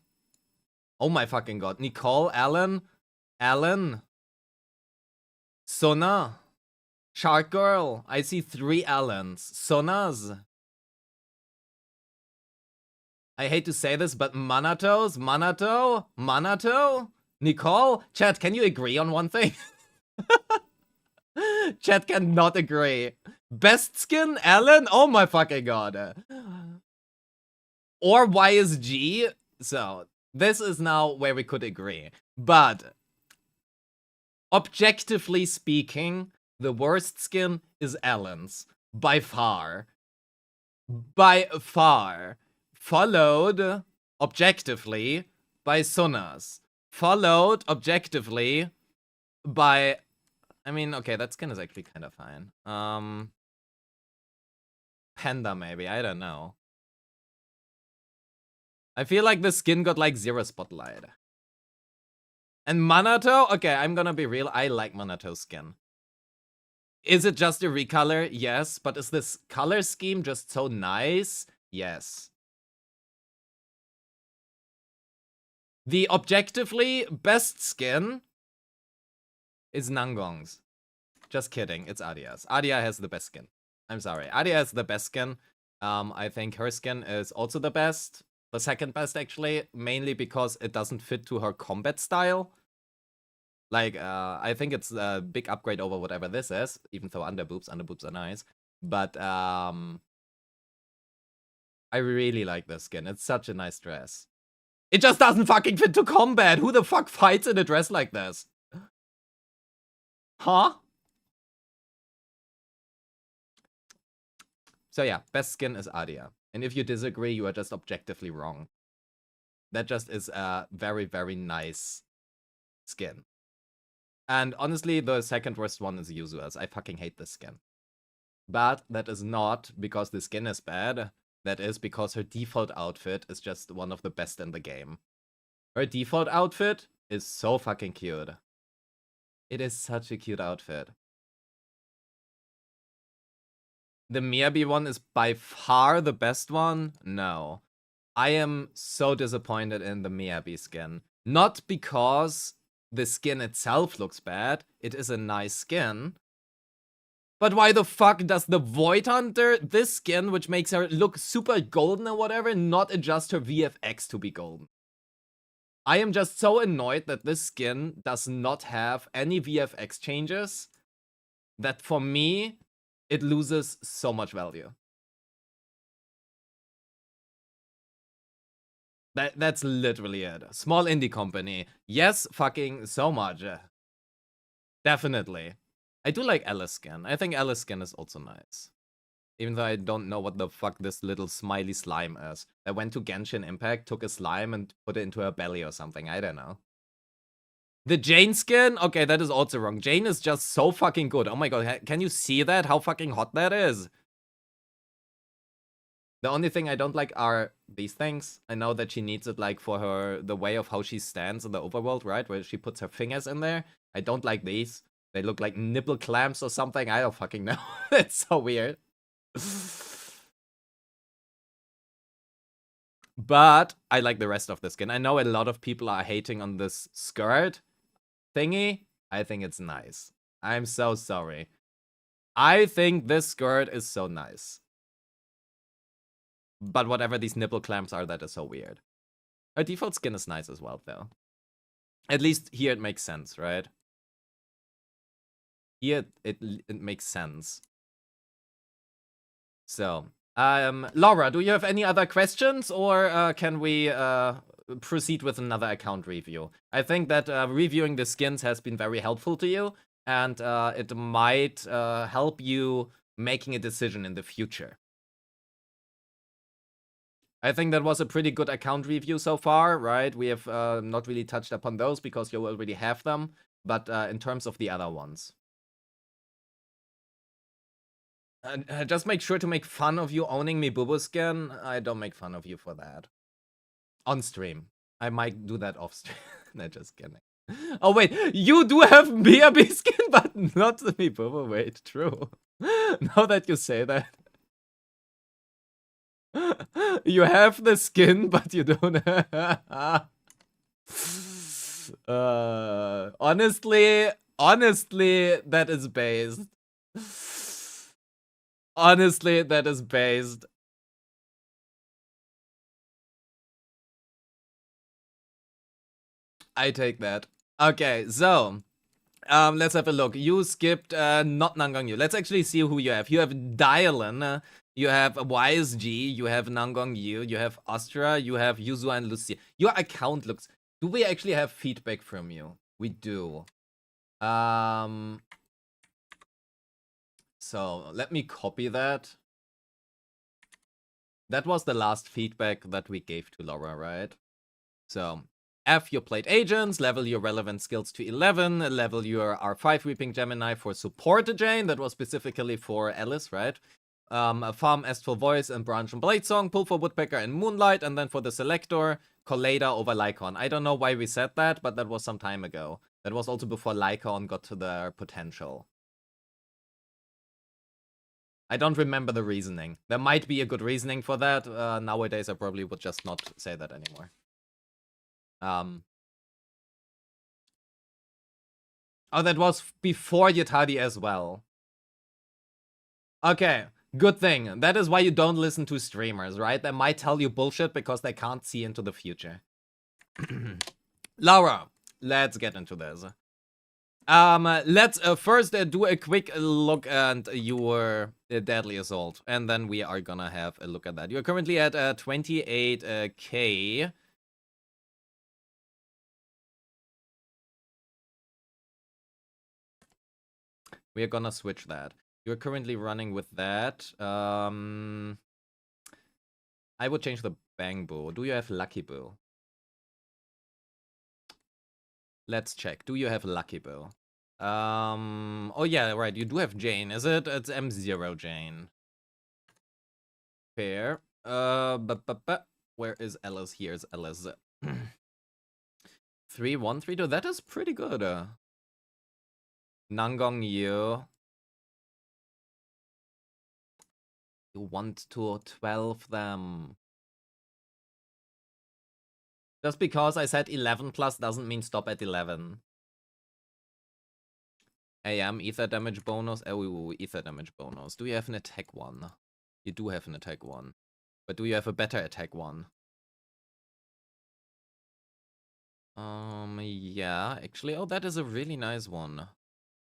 Speaker 3: Oh my fucking god. Nicole, Alan, Sona, Shark Girl. I see 3 Allens. Sonas. I hate to say this, but Manato? Nicole? Chat, can you agree on one thing? Chat cannot agree. Best skin, Alan? Oh my fucking god. Or YSG? So, this is now where we could agree. But, objectively speaking, the worst skin is Alan's. By far. By far. Followed, objectively, by Sona's. Followed, objectively, by... I mean, okay, that skin is actually kind of fine. Panda, maybe. I don't know. I feel like the skin got, like, 0 spotlight. And Manato? Okay, I'm gonna be real. I like Manato's skin. Is it just a recolor? Yes. But is this color scheme just so nice? Yes. The objectively best skin is Nangong's. Just kidding, it's Adia's. Adia has the best skin. I'm sorry, Adia has the best skin. I think her skin is also the best. The second best, actually. Mainly because it doesn't fit to her combat style. Like, I think it's a big upgrade over whatever this is. Even though underboobs are nice. But, I really like this skin. It's such a nice dress. It just doesn't fucking fit to combat. Who the fuck fights in a dress like this? Huh? So yeah, best skin is Adia. And if you disagree, you are just objectively wrong. That just is a very, very nice skin. And honestly, the second worst one is Yuzua's. I fucking hate this skin. But that is not because the skin is bad. That is because her default outfit is just one of the best in the game. Her default outfit is so fucking cute. It is such a cute outfit. The Miyabi one is by far the best one? No. I am so disappointed in the Miyabi skin. Not because the skin itself looks bad. It is a nice skin. But why the fuck does the Void Hunter, this skin, which makes her look super golden or whatever, not adjust her VFX to be golden? I am just so annoyed that this skin does not have any VFX changes that for me, it loses so much value. That's literally it. Small indie company. Yes, fucking so much. Definitely. I do like Alice skin. I think Alice skin is also nice. Even though I don't know what the fuck this little smiley slime is. I went to Genshin Impact, took a slime and put it into her belly or something. I don't know. The Jane skin? Okay, that is also wrong. Jane is just so fucking good. Oh my god, can you see that? How fucking hot that is? The only thing I don't like are these things. I know that she needs it like for her, the way of how she stands in the overworld, right? Where she puts her fingers in there. I don't like these. They look like nipple clamps or something. I don't fucking know. It's so weird. But I like the rest of the skin. I know a lot of people are hating on this skirt thingy. I think it's nice. I'm so sorry. I think this skirt is so nice. But whatever these nipple clamps are, that is so weird. Her default skin is nice as well, though. At least here it makes sense, right? Here it makes sense. So, Laura, do you have any other questions, or can we proceed with another account review? I think that reviewing the skins has been very helpful to you, and it might help you making a decision in the future. I think that was a pretty good account review so far, right? We have not really touched upon those because you already have them, but in terms of the other ones. Just make sure to make fun of you owning Mibubu skin. I don't make fun of you for that. On stream. I might do that off stream. No, just kidding. Oh wait, you do have Miyabi skin, but not the Mibubu. Wait, true. Now that you say that. You have the skin, but you don't have... honestly, that is based. Honestly, that is based. I take that. Okay, so let's have a look. You skipped not Nangang Yu. Let's actually see who you have. You have Dylan, you have YSG, you have Nangang Yu, you have Astra, you have Yuzua and Lucy. Your account looks... Do we actually have feedback from you? We do. So let me copy that. That was the last feedback that we gave to Laura, right? So F your played agents, level your relevant skills to 11, level your R5 Reaping Gemini for support Jane. That was specifically for Alice, right? Farm Astral Voice and Branch and Blade Song, pull for Woodpecker and Moonlight, and then for the Selector, Collada over Lycon. I don't know why we said that, but that was some time ago. That was also before Lycon got to their potential. I don't remember the reasoning. There might be a good reasoning for that. Nowadays, I probably would just not say that anymore. Oh, that was before Yatadi as well. Okay, good thing. That is why you don't listen to streamers, right? They might tell you bullshit because they can't see into the future. Laura, let's get into this. Let's first do a quick look at your Deadly Assault, and then we are gonna have a look at that. You're currently at 28k. We are gonna switch that. You're currently running with that. I would change the Bang Boo. Do you have Lucky Boo? Let's check. Do you have Lucky Boo? Oh yeah, right. You do have Jane, is it? It's M0 Jane. Fair. Where is Alice? Here's Alice. 3-1-3-2. That is pretty good. Nangong Yu. You want to 12 them. Just because I said 11 plus doesn't mean stop at 11. AM, ether damage bonus. Oh, ether damage bonus. Do you have an attack one? You do have an attack one. But do you have a better attack one? Yeah, actually. Oh, that is a really nice one.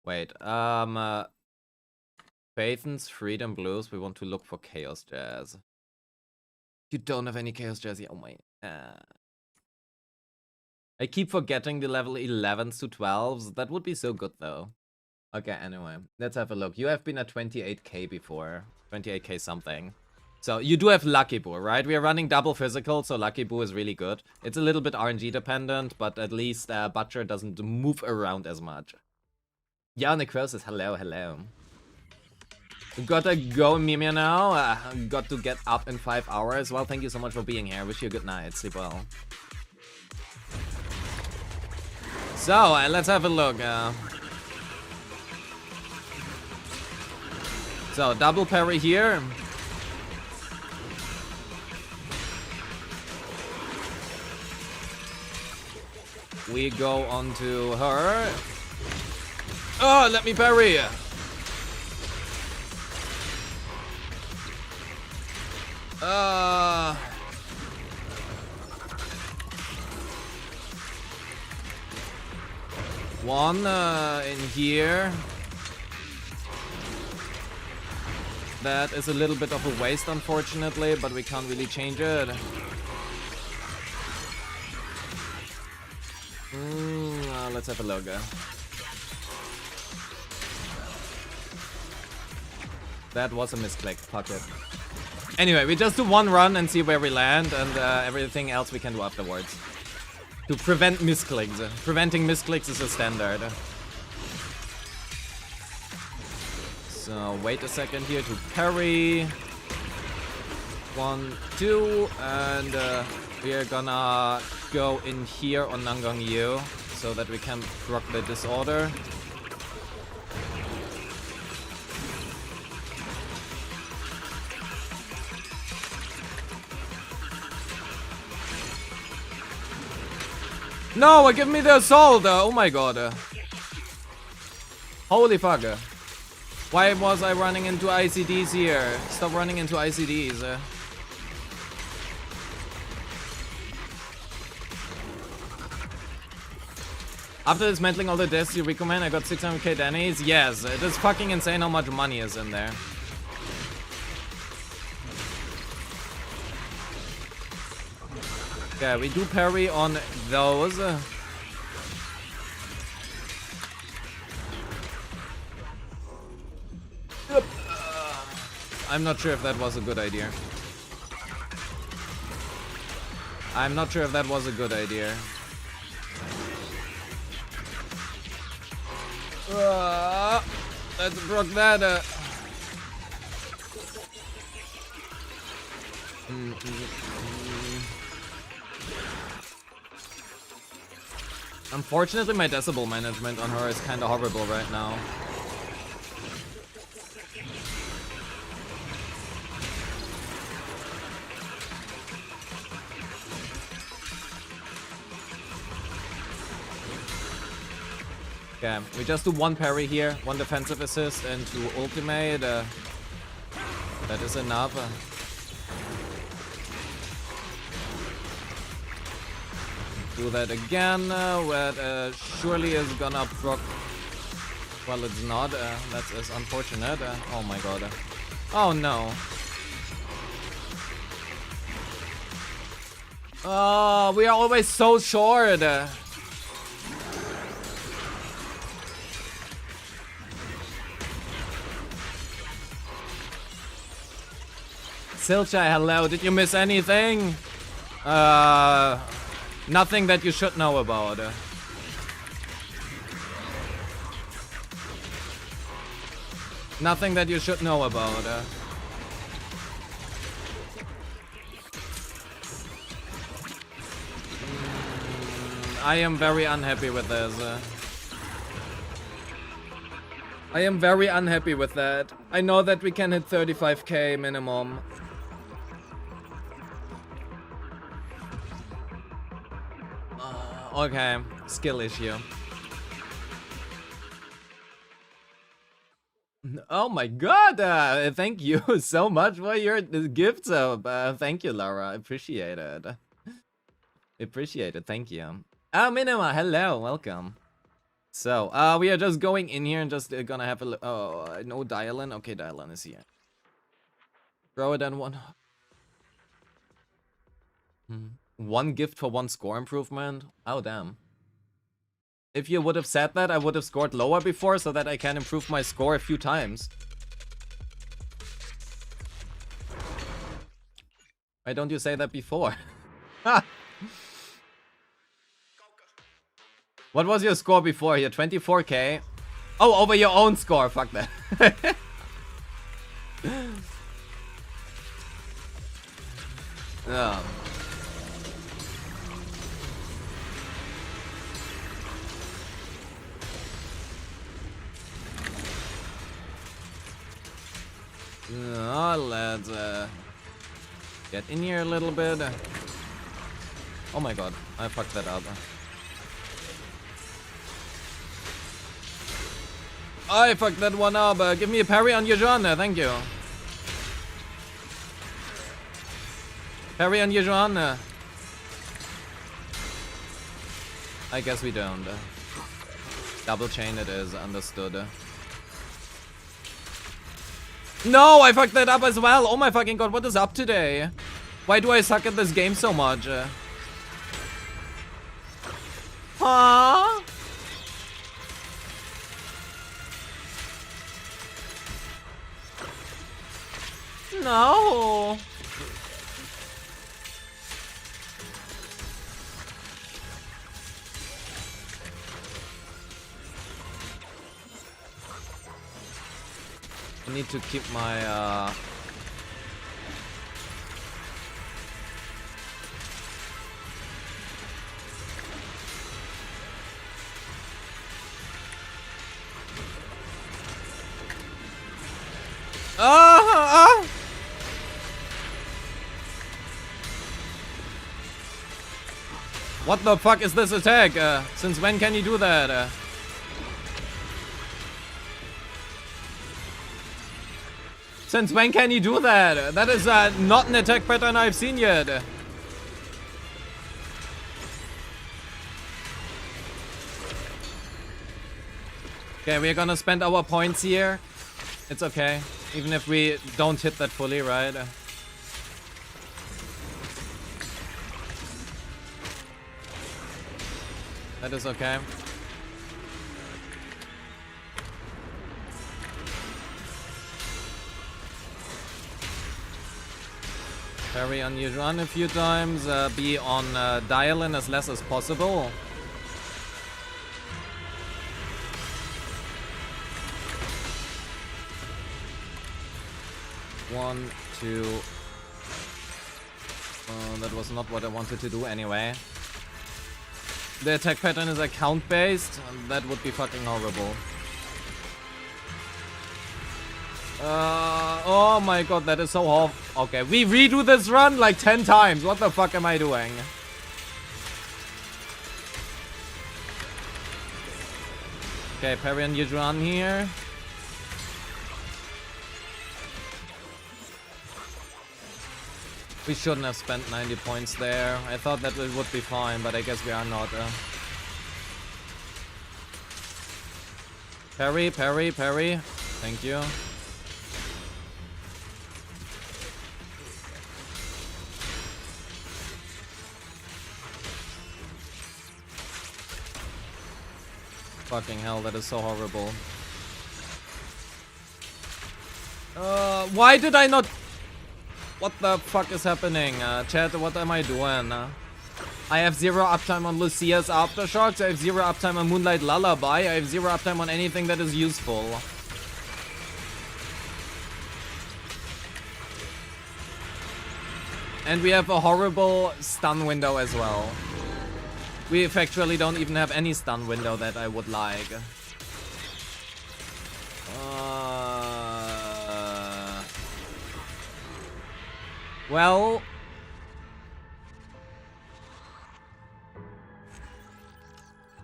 Speaker 3: Wait, Phaethon's Freedom Blues. We want to look for Chaos Jazz. You don't have any Chaos Jazz yet. Oh my. I keep forgetting the level 11s to 12s. That would be so good though. Okay, anyway, let's have a look. You have been at 28k before. 28k something. So you do have Lucky Boo, right? We are running double physical, so Lucky Boo is really good. It's a little bit RNG dependent, but at least Butcher doesn't move around as much. Yeah, Necrosis, hello, hello. Gotta go, Mimia, now. Got to get up in 5 hours. Well, thank you so much for being here. Wish you a good night. Sleep well. So, let's have a look. So, double parry here. We go on to her. Oh, let me parry. One in here. That is a little bit of a waste, unfortunately, but we can't really change it. Let's have a look. That was a misclick. Fuck it. Anyway, we just do one run and see where we land, and everything else we can do afterwards. To prevent misclicks. Preventing misclicks is a standard. So, wait a second here to parry. 1, 2, and we are gonna go in here on Nangong Yu so that we can proc the disorder. No, give me the assault! Oh my god. Holy fuck. Why was I running into ICDs here? Stop running into ICDs. After dismantling all the deaths you recommend, I got 600k Dannies? Yes, it is fucking insane how much money is in there. Yeah, we do parry on those. I'm not sure if that was a good idea. I'm not sure if that was a good idea. Let's proc that. Unfortunately, my decibel management on her is kind of horrible right now. Okay, we just do one parry here, one defensive assist, and two ultimate. That is enough. Do that again. That surely is gonna proc. Well, it's not. That is unfortunate. Oh my god. Oh no. Oh, we are always so short. Silchai, hello. Did you miss anything? Nothing that you should know about. Nothing that you should know about. I am very unhappy with this. I am very unhappy with that. I know that we can hit 35k minimum. Okay, skill issue. Oh my god, thank you so much for your gift sub. Thank you, Laura. I appreciate it. Appreciate it, thank you. Minima, hello, welcome. So, we are just going in here and just gonna have a look. Oh, no Dylan? Okay, Dylan is here. Throw it on one. One gift for one score improvement? Oh, damn. If you would have said that, I would have scored lower before so that I can improve my score a few times. Why don't you say that before? What was your score before here? 24k? Oh, over your own score. Fuck that. Oh. Let's get in here a little bit. Oh my god, I fucked that up. I fucked that one up. Give me a parry on your genre, thank you. Parry on your genre. I guess we don't. Double chain it is, understood. No, I fucked that up as well. Oh my fucking god, what is up today? Why do I suck at this game so much? Huh? No. I need to keep my What the fuck is this attack? Since when can you do that? Since when can you do that? That is not an attack pattern I've seen yet. Okay, we're gonna spend our points here. It's okay. Even if we don't hit that fully, right? That is okay. Parry on your run a few times. Be on dial-in as less as possible. One, two. That was not what I wanted to do anyway. The attack pattern is account based. That would be fucking horrible. Oh my god, that is so hard. Okay, we redo this run like 10 times. What the fuck am I doing? Okay, parry on your run here. We shouldn't have spent 90 points there. I thought that it would be fine, but I guess we are not. Parry, parry, parry. Thank you. Fucking hell, that is so horrible. Why did I not... What the fuck is happening? Chat, what am I doing? I have 0 uptime on Lucia's Aftershocks. I have 0 uptime on Moonlight Lullaby. I have 0 uptime on anything that is useful. And we have a horrible stun window as well. We factually don't even have any stun window that I would like. Well...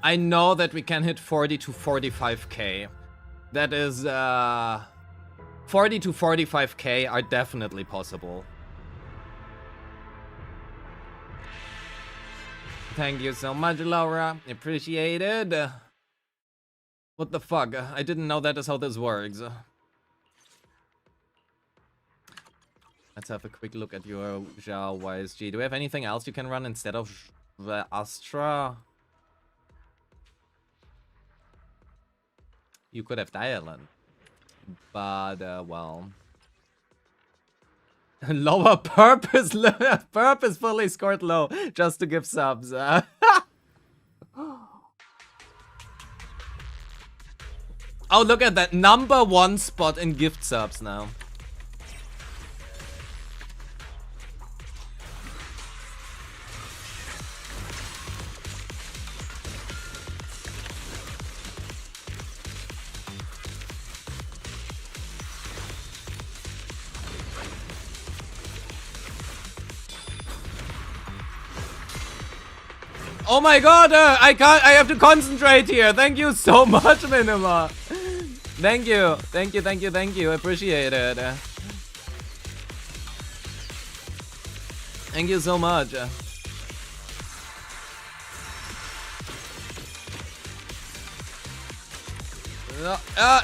Speaker 3: I know that we can hit 40 to 45k. That is, 40 to 45k are definitely possible. Thank you so much, Laura. Appreciate it. What the fuck? I didn't know that is how this works. Let's have a quick look at your Zhao YSG. Do we have anything else you can run instead of the Astra? You could have Dialan. But, well... Lower purposefully scored low just to give subs. Oh, look at that. #1 spot in gift subs now. Oh my god, I have to concentrate here. Thank you so much, Minima. Thank you. Appreciate it. Thank you so much.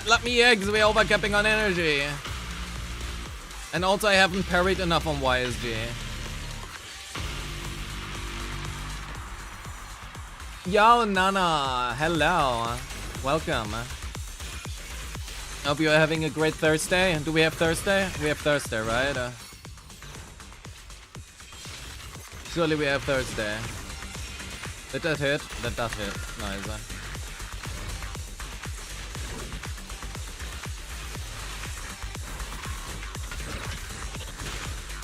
Speaker 3: Let me eggs, we're overcapping on energy. And also I haven't parried enough on YSG. Yo, Nana, hello, welcome. Hope you are having a great Thursday. Do we have Thursday? We have Thursday, right? Surely we have Thursday. Did that hit? That does hit. Nice.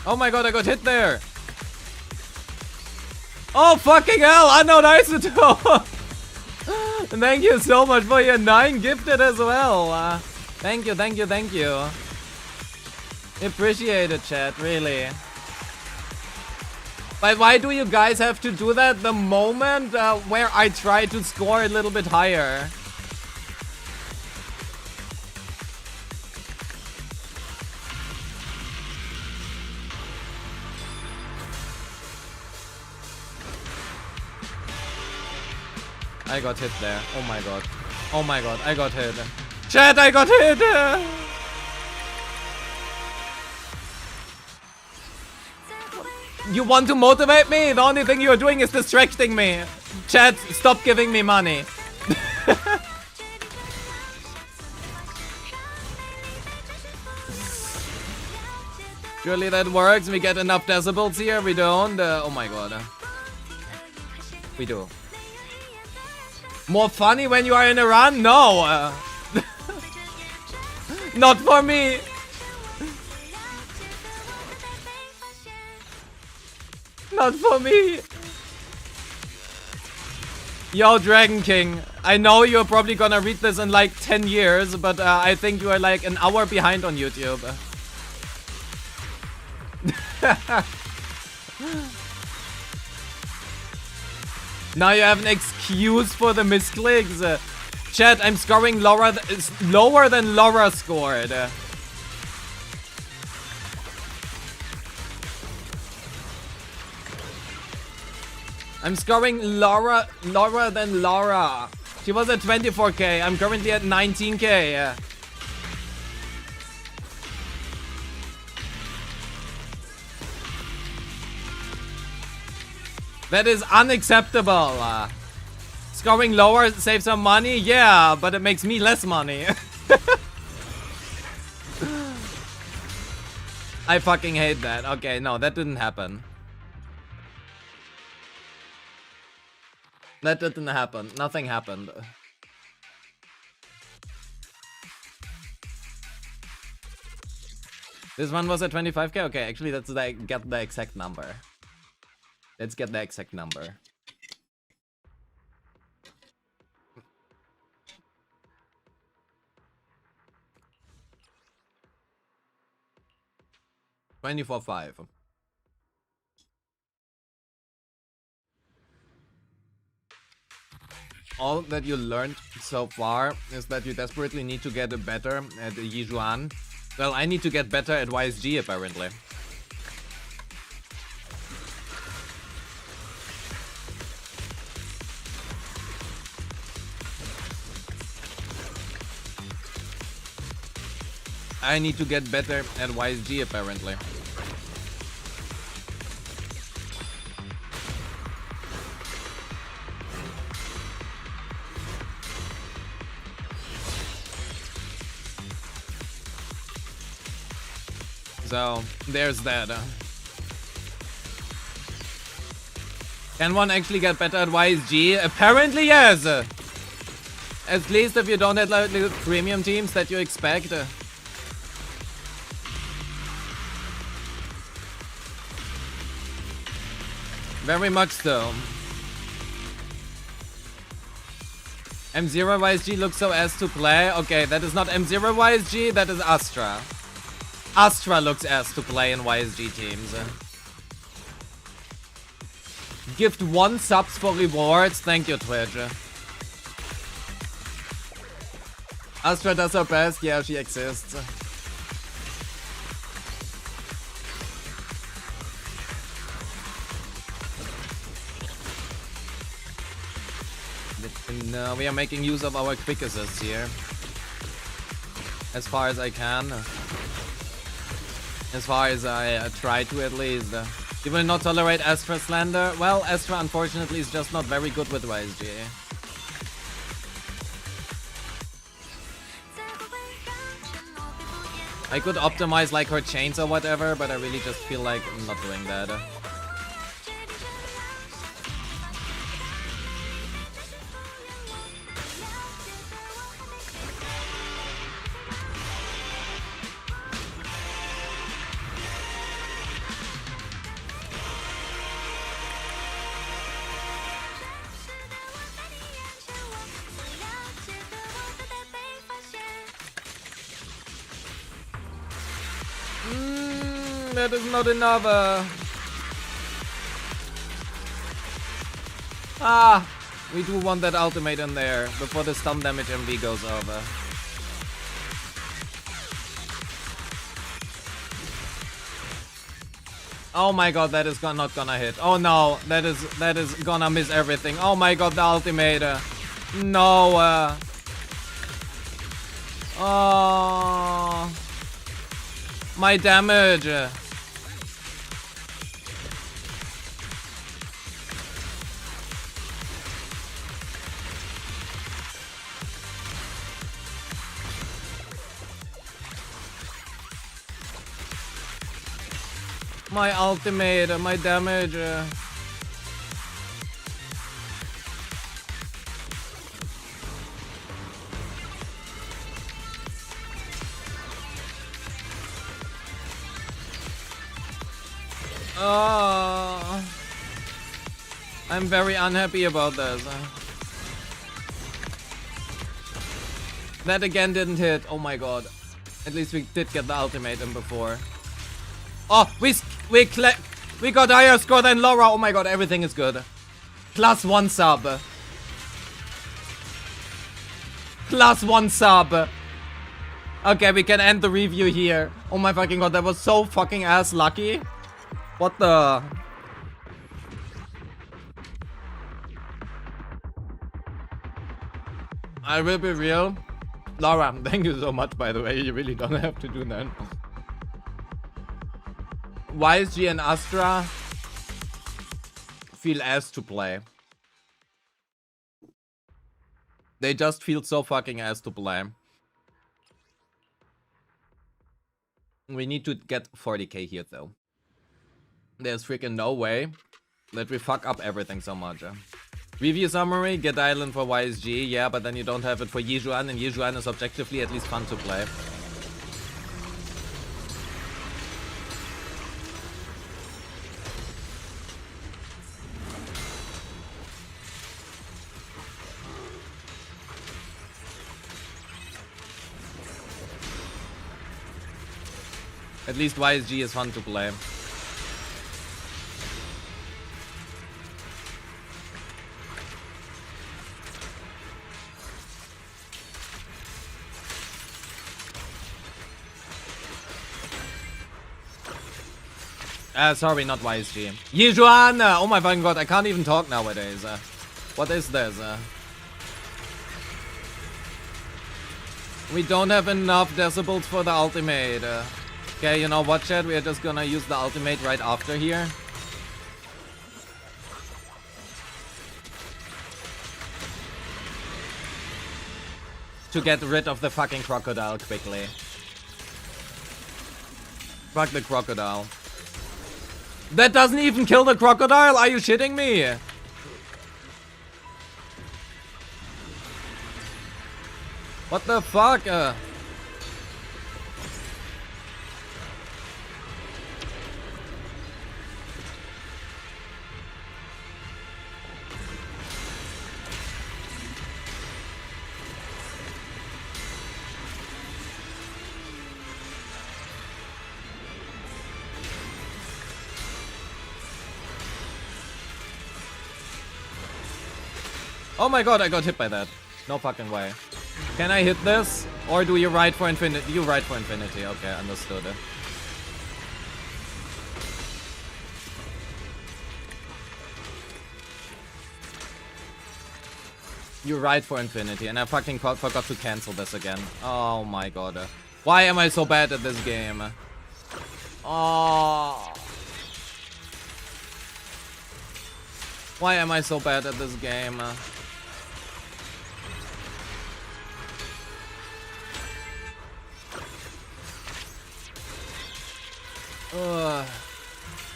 Speaker 3: Oh my god, I got hit there! Oh fucking hell, unknown isotope! Thank you so much for your 9 gifted as well. Thank you. Appreciate it, chat, really. But why do you guys have to do that the moment where I try to score a little bit higher? I got hit there. Oh my god. Oh my god, I got hit. Chat, I got hit! You want to motivate me? The only thing you're doing is distracting me. Chat, stop giving me money. Surely that works. We get enough decibels here. We don't. Oh my god. We do. More funny when you are in a run? No. Not for me. Not for me. Yo, Dragon King. I know you're probably gonna read this in like 10 years, but I think you are like an hour behind on YouTube. Now you have an excuse for the misclicks. Chat, I'm scoring lower than Laura scored. I'm scoring lower than Laura. She was at 24k. I'm currently at 19k. That is unacceptable. Scoring lower saves some money? Yeah, but it makes me less money. I fucking hate that. Okay, no, that didn't happen. That didn't happen. Nothing happened. This one was at 25k? Okay, actually, let's get the exact number. Let's get the exact number. $24.5. All that you learned so far is that you desperately need to get better at Yijuan. Well, I need to get better at YSG apparently. I need to get better at YSG apparently. So, there's that. Can one actually get better at YSG? Apparently, yes! At least if you don't have like the premium teams that you expect. Very much so. M0 YSG looks so ass to play. Okay, that is not M0 YSG, that is Astra. Astra looks ass to play in YSG teams. Gift 1 subs for rewards. Thank you, Twitch. Astra does her best. Yeah, she exists. No, we are making use of our quick assists here. As far as I can. As far as I try to, at least. You will not tolerate Astra slander? Well, Astra unfortunately is just not very good with YSG. I could optimize like her chains or whatever, but I really just feel like I'm not doing that. That is not enough. We do want that ultimate in there before the stun damage MV goes over. Oh my god, that is not gonna hit. Oh no, that is gonna miss everything. Oh my god, the ultimate. No. Oh. My damage. My ultimate, my damage. Oh, I'm very unhappy about this. That again didn't hit. Oh my god. At least we did get the ultimatum before. Oh, we got higher score than Laura. Oh my god, everything is good. +1 sub. +1 sub. Okay, we can end the review here. Oh my fucking god, that was so fucking ass lucky. What the? I will be real. Laura, thank you so much, by the way. You really don't have to do that. YSG and Astra feel ass to play. They just feel so fucking ass to play. We need to get 40k here though. There's freaking no way that we fuck up everything so much. Review summary, get island for YSG, yeah, but then you don't have it for Yijuan, and Yijuan is objectively at least fun to play. At least YSG is fun to play. Sorry, not YSG. Yijuan! Oh my fucking god, I can't even talk nowadays. What is this? We don't have enough decibels for the ultimate. Okay, you know what, chat? We are just gonna use the ultimate right after here. To get rid of the fucking crocodile quickly. Fuck the crocodile. That doesn't even kill the crocodile? Are you shitting me? What the fuck? Oh my god, I got hit by that. No fucking way. Can I hit this? Or do you ride for infinity? You ride for infinity. Okay, understood it. You ride for infinity, and I fucking forgot to cancel this again. Oh my god. Why am I so bad at this game? Oh. Why am I so bad at this game?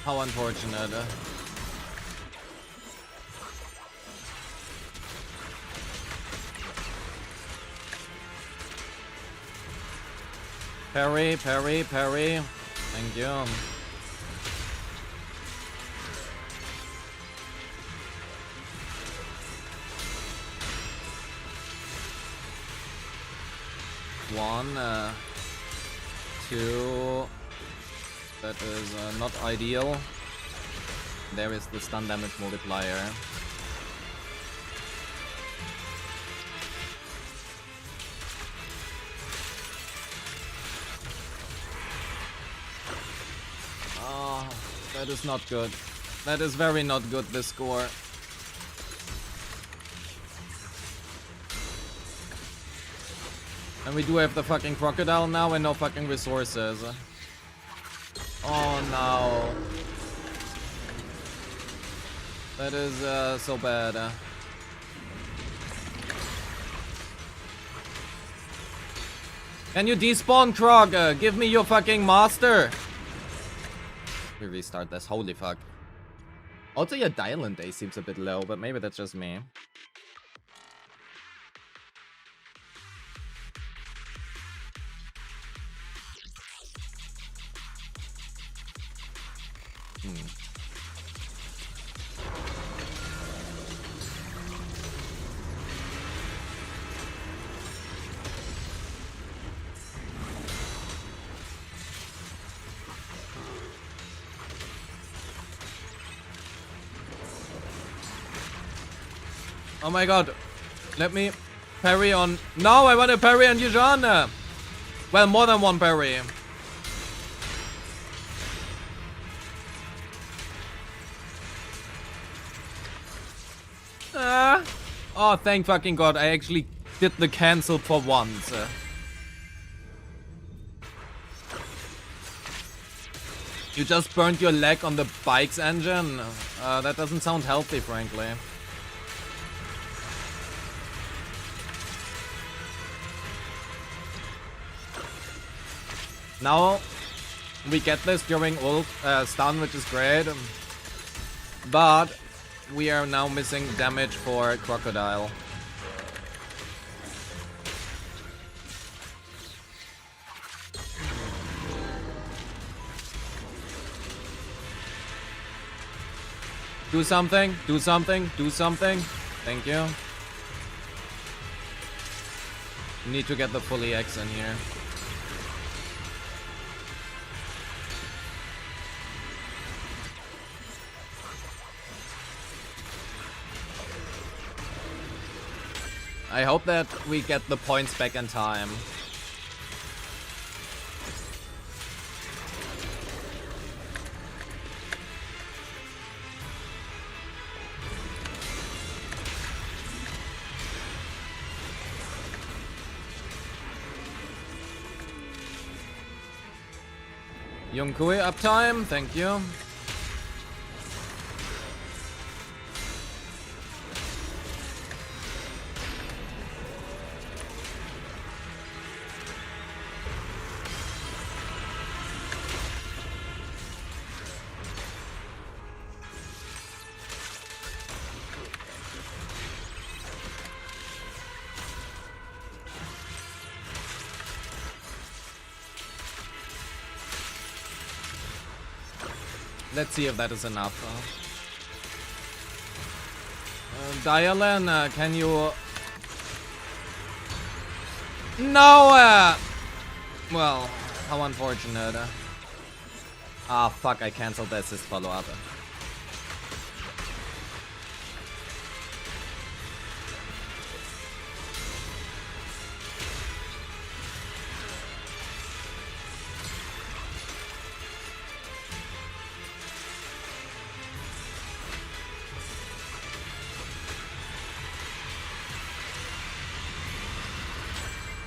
Speaker 3: How unfortunate. Parry, parry, parry. Thank you. One, two. That is not ideal. There is the stun damage multiplier. Oh, that is not good. That is very not good, this score. And we do have the fucking crocodile now and no fucking resources. Oh no. That is so bad. Can you despawn, Krog? Give me your fucking master. We restart this. Holy fuck. Also, your Dylan day seems a bit low, but maybe that's just me. Oh my god. Let me parry on... No, I want to parry on Yijuan. Well, more than one parry. Oh, thank fucking god. I actually did the cancel for once. You just burned your leg on the bike's engine? That doesn't sound healthy, frankly. Now, We get this during ult stun, which is great. But we are now missing damage for Crocodile. Do something, do something, do something. Thank you. Need to get the full EX in here. I hope that we get the points back in time. Yongkui uptime, thank you. Let's see if that is enough. Dialen, can you... No! Well, how unfortunate. Ah, fuck, I cancelled the assist follow-up.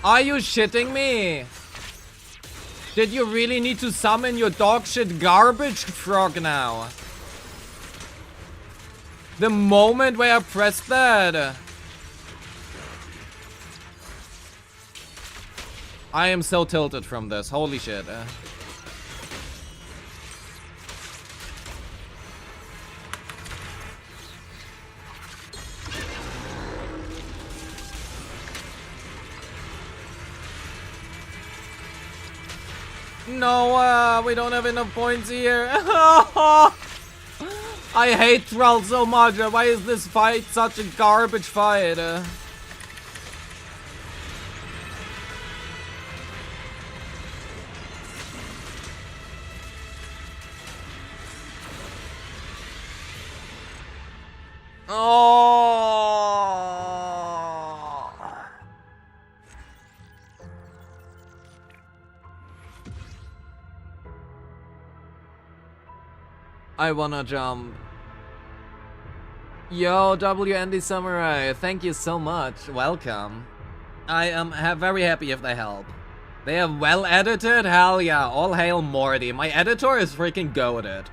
Speaker 3: Are you shitting me? Did you really need to summon your dog shit garbage frog now? The moment where I pressed that. I am so tilted from this. Holy shit. No, we don't have enough points here. I hate Thrall so much. Why is this fight such a garbage fight? Oh. I wanna jump. Yo, WND Samurai, thank you so much. Welcome. I am very happy if they help. They are well edited? Hell yeah, all hail Morty. My editor is freaking goated.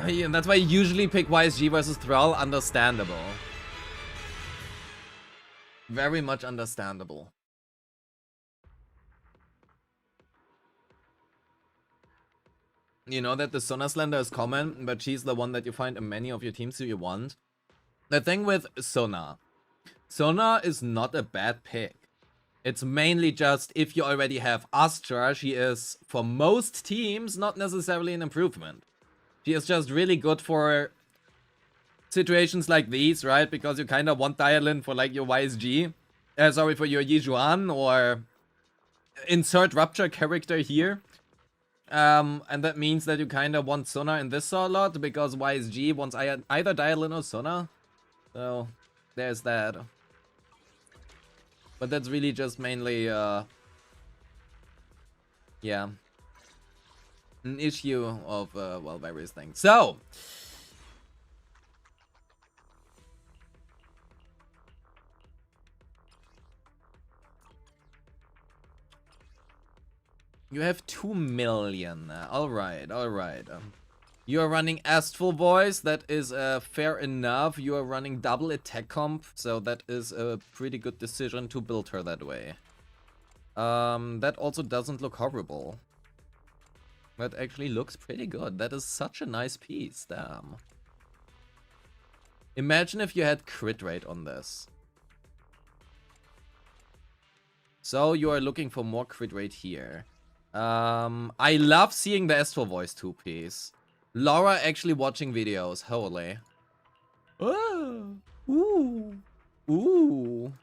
Speaker 3: Yeah, that's why I usually pick YSG versus Thrall. Understandable. Very much understandable. You know that the Sona Slender is common, but she's the one that you find in many of your teams who you want. The thing with Sona is not a bad pick. It's mainly just if you already have Astra, she is, for most teams, not necessarily an improvement. She is just really good for situations like these, right? Because you kind of want Dialin for like your YSG. Sorry, for your Yijuan, or insert Rupture character here. And that means that you kind of want Sona in this slot, because YSG wants either Dialin or Sona. So, there's that. But that's really just mainly, yeah, an issue of, well, various things. So, you have 2 million. Alright, alright. You are running Astral Voice, that is fair enough. You are running double attack comp, so that is a pretty good decision to build her that way. That also doesn't look horrible. That actually looks pretty good. That is such a nice piece, damn. Imagine if you had crit rate on this. So you are looking for more crit rate here. I love seeing the Astral Voice 2-piece. Laura actually watching videos, holy. Oh, ooh, ooh.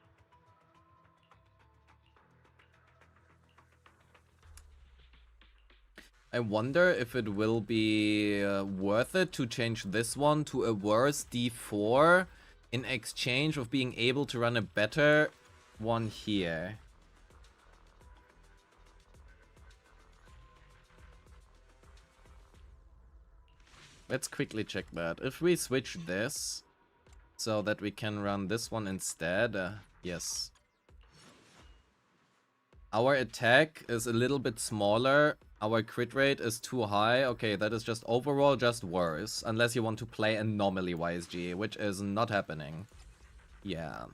Speaker 3: I wonder if it will be worth it to change this one to a worse D4 in exchange of being able to run a better one here. Let's quickly check that. If we switch this so that we can run this one instead, yes. Our attack is a little bit smaller. Our crit rate is too high. Okay, that is just overall just worse. Unless you want to play anomaly YSG, which is not happening. Yeah.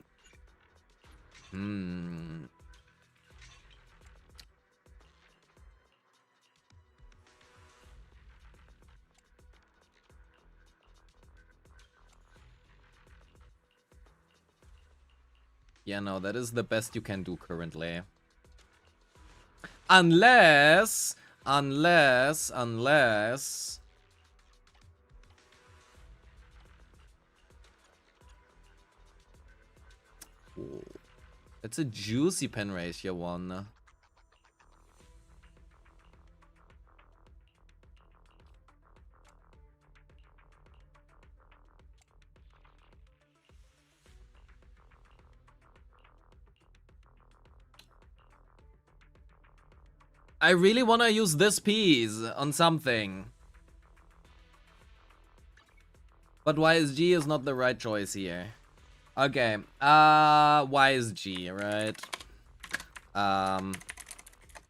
Speaker 3: Yeah, no, that is the best you can do currently. Unless... Ooh. It's a juicy pen ratio one. I really want to use this piece on something. But YSG is not the right choice here. Okay, YSG, right?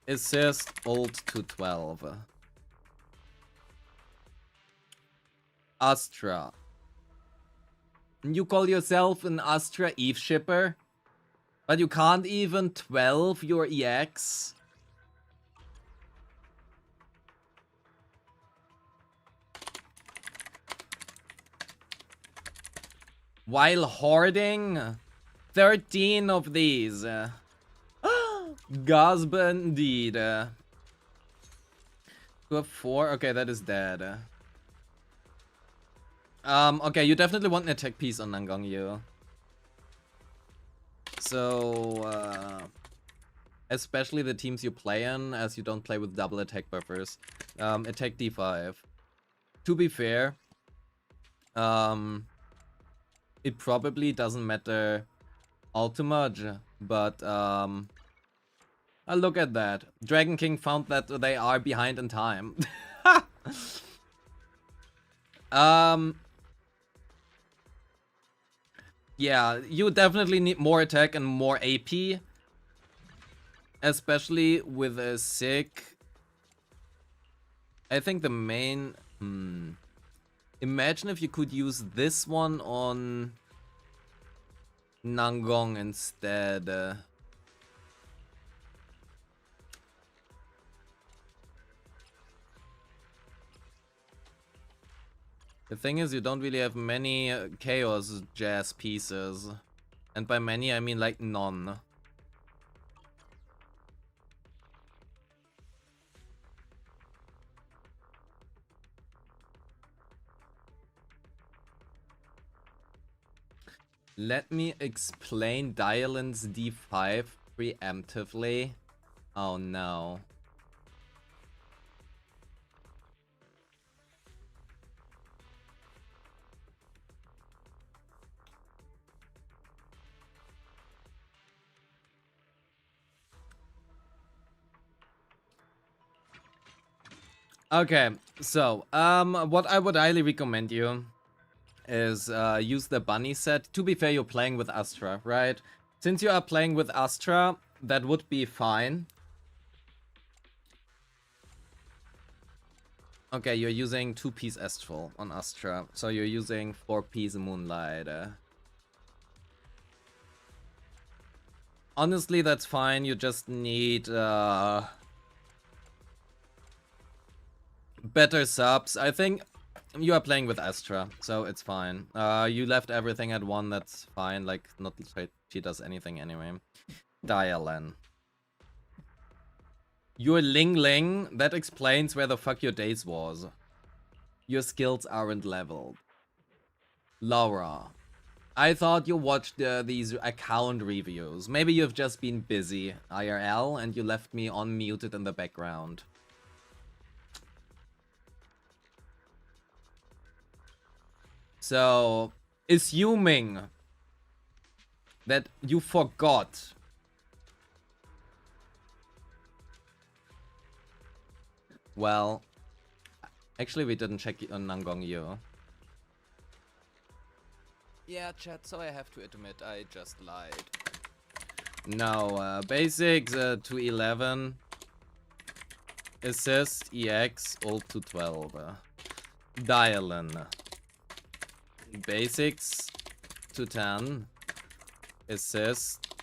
Speaker 3: Assist ult to 12. Astra. You call yourself an Astra Eve shipper? But you can't even 12 your EX? While hoarding 13 of these. Gazba indeed. To have 4. Okay, that is dead. Okay, you definitely want an attack piece on Nangong Yu. So, especially the teams you play in, as you don't play with double attack buffers. Attack D5. To be fair, it probably doesn't matter all too much, but look at that. Dragon King found that they are behind in time. Yeah, you definitely need more attack and more AP, especially with a sick. I think the main. Imagine if you could use this one on Nangong instead. The thing is, you don't really have many Chaos Jazz pieces. And by many, I mean like none. Let me explain Dialin's D5 preemptively. Oh no. Okay, so, what I would highly recommend you is use the bunny set. To be fair, you're playing with Astra, right? Since you are playing with Astra, that would be fine. Okay, you're using 2-piece Astral on Astra, so you're using 4-piece Moonlight. Honestly, that's fine. You just need better subs. I think you are playing with Astra, so it's fine. You left everything at 1, that's fine. Like, not that she does anything anyway. Dialen. You're Ling Ling. That explains where the fuck your days was. Your skills aren't leveled. Laura. I thought you watched these account reviews. Maybe you've just been busy, IRL, and you left me unmuted in the background. So, assuming that you forgot. Well, actually we didn't check on Nangong Yu. Yeah, chat, so I have to admit I just lied. No, basics 211. Assist, EX, ult to 12. Dialen. Basics to 10. Assist,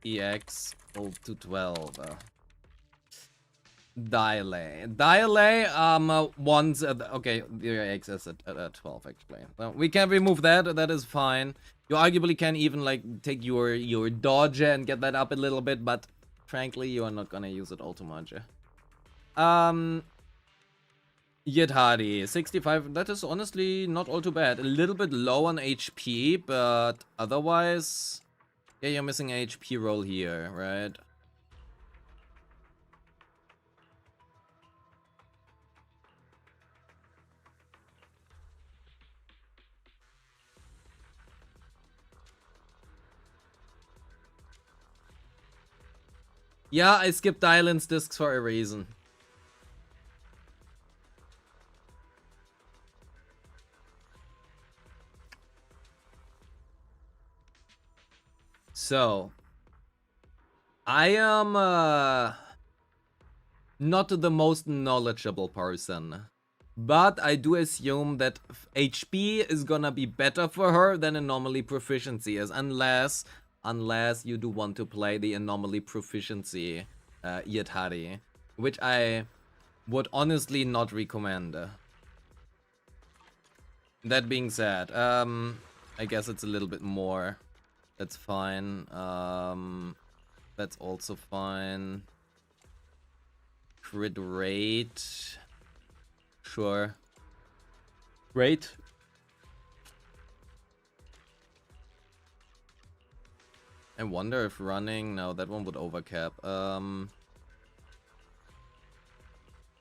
Speaker 3: EX, ult to 12. Dilay, once, okay, the EX is at 12 actually. We can remove that, that is fine. You arguably can even like take your dodge and get that up a little bit, but frankly, you are not gonna use it all too much. Yidhari, 65, that is honestly not all too bad. A little bit low on HP, but otherwise, yeah, you're missing a HP roll here, right? Yeah, I skipped Dylan's discs for a reason. So, I am not the most knowledgeable person, but I do assume that HP is gonna be better for her than anomaly proficiency is, unless you do want to play the anomaly proficiency Yidhari, which I would honestly not recommend. That being said, I guess it's a little bit more. That's fine. That's also fine. Crit rate. Sure. Rate. I wonder if running... No, that one would overcap. I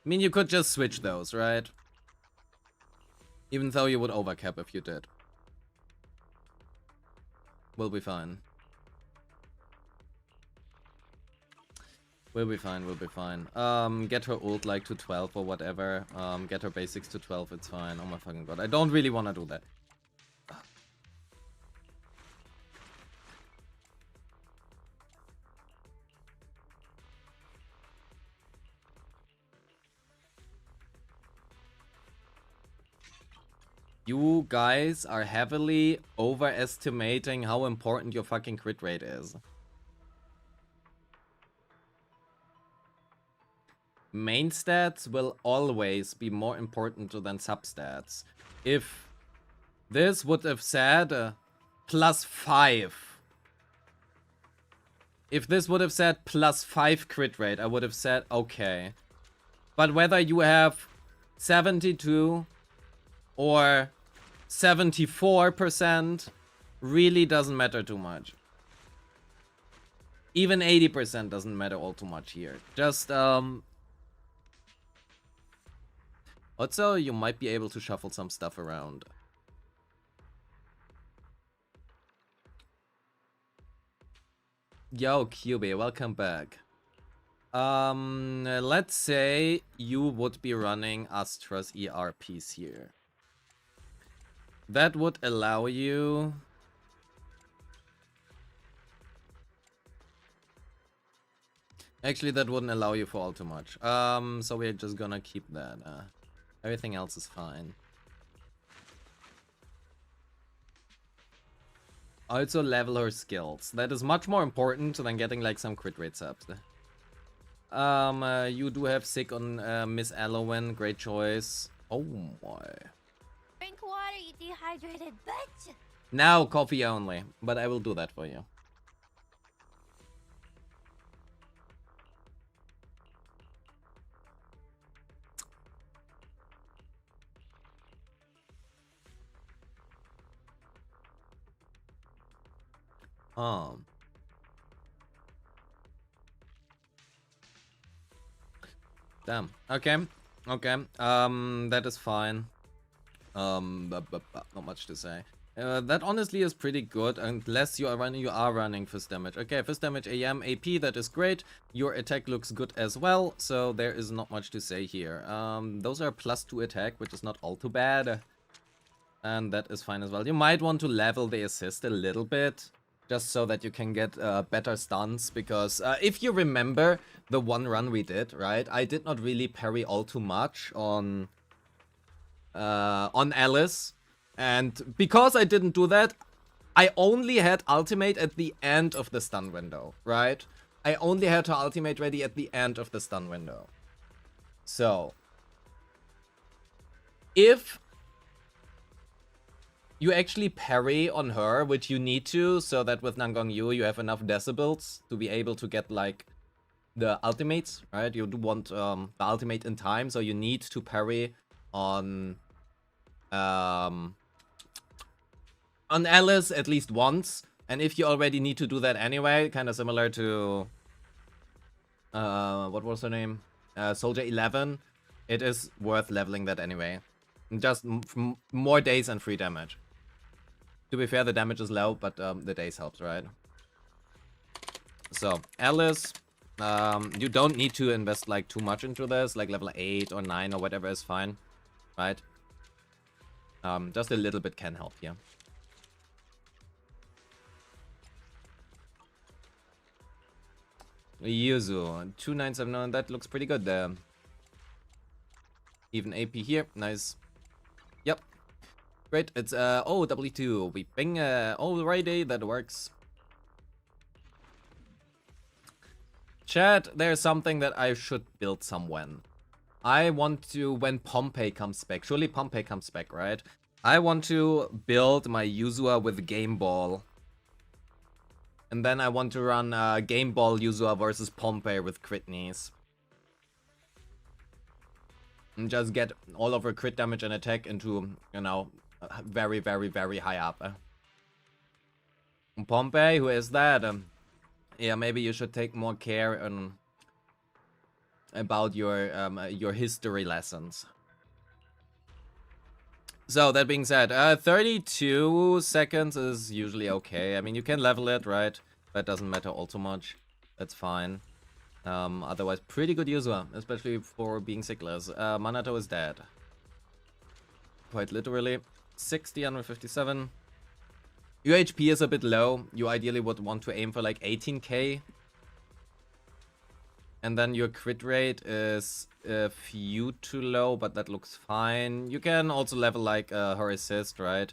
Speaker 3: mean, you could just switch those, right? Even though you would overcap if you did. We'll be fine. We'll be fine, we'll be fine. Get her ult like to 12 or whatever. Get her basics to 12, it's fine. Oh my fucking god. I don't really want to do that. You guys are heavily overestimating how important your fucking crit rate is. Main stats will always be more important than substats. If this would have said +5. If this would have said +5 crit rate, I would have said okay. But whether you have 72 or 74% really doesn't matter too much. Even 80% doesn't matter all too much here. Just also, you might be able to shuffle some stuff around. Yo, QB, welcome back. Let's say you would be running Astra's ERPs here. That would allow you... Actually, that wouldn't allow you for all too much. So we're just gonna keep that. Everything else is fine. Also level her skills. That is much more important than getting like some crit rate subs. You do have sick on Miss Allowen. Great choice. Oh my.
Speaker 2: Drink water, you dehydrated bitch.
Speaker 3: Now coffee only, but I will do that for you. Damn. Okay. Okay. That is fine. Not much to say. That honestly is pretty good, unless you are running fist damage. Okay, fist damage AM, AP, that is great. Your attack looks good as well, so there is not much to say here. Those are +2 attack, which is not all too bad. And that is fine as well. You might want to level the assist a little bit, just so that you can get better stuns, because if you remember the one run we did, right, I did not really parry all too much on Alice, and because I didn't do that, I only had ultimate at the end of the stun window, right? I only had her ultimate ready at the end of the stun window. So if you actually parry on her, which you need to, so that with Nangong Yu you have enough decibels to be able to get like the ultimates, right? You do want the ultimate in time, so you need to parry on Alice at least once. And if you already need to do that anyway, kind of similar to what was her name? Soldier 11, it is worth leveling that anyway. Just more days and free damage. To be fair, the damage is low, but the days helps, right? So, Alice, you don't need to invest like too much into this, like level 8 or 9 or whatever is fine, right? Just a little bit can help here. Yuzu, 2979, that looks pretty good there. Even AP here, nice. Yep. Great, it's oh, W2, we ping, alrighty, that works. Chat, there's something that I should build somewhen. I want to, when Pompey comes back, surely Pompey comes back, right? I want to build my Yuzua with Game Ball. And then I want to run Game Ball Yuzua versus Pompey with crit knees. And just get all of her crit damage and attack into, you know, very, very, very high up. Pompey, who is that? Yeah, maybe you should take more care about your history lessons. So, that being said, 32 seconds is usually okay. I mean, you can level it, right? That doesn't matter all too much. That's fine. Otherwise, pretty good user, especially for being sickless. Manato is dead. Quite literally. 60, 157. Your HP is a bit low. You ideally would want to aim for like 18k. And then your crit rate is a few too low, but that looks fine. You can also level like her assist, right?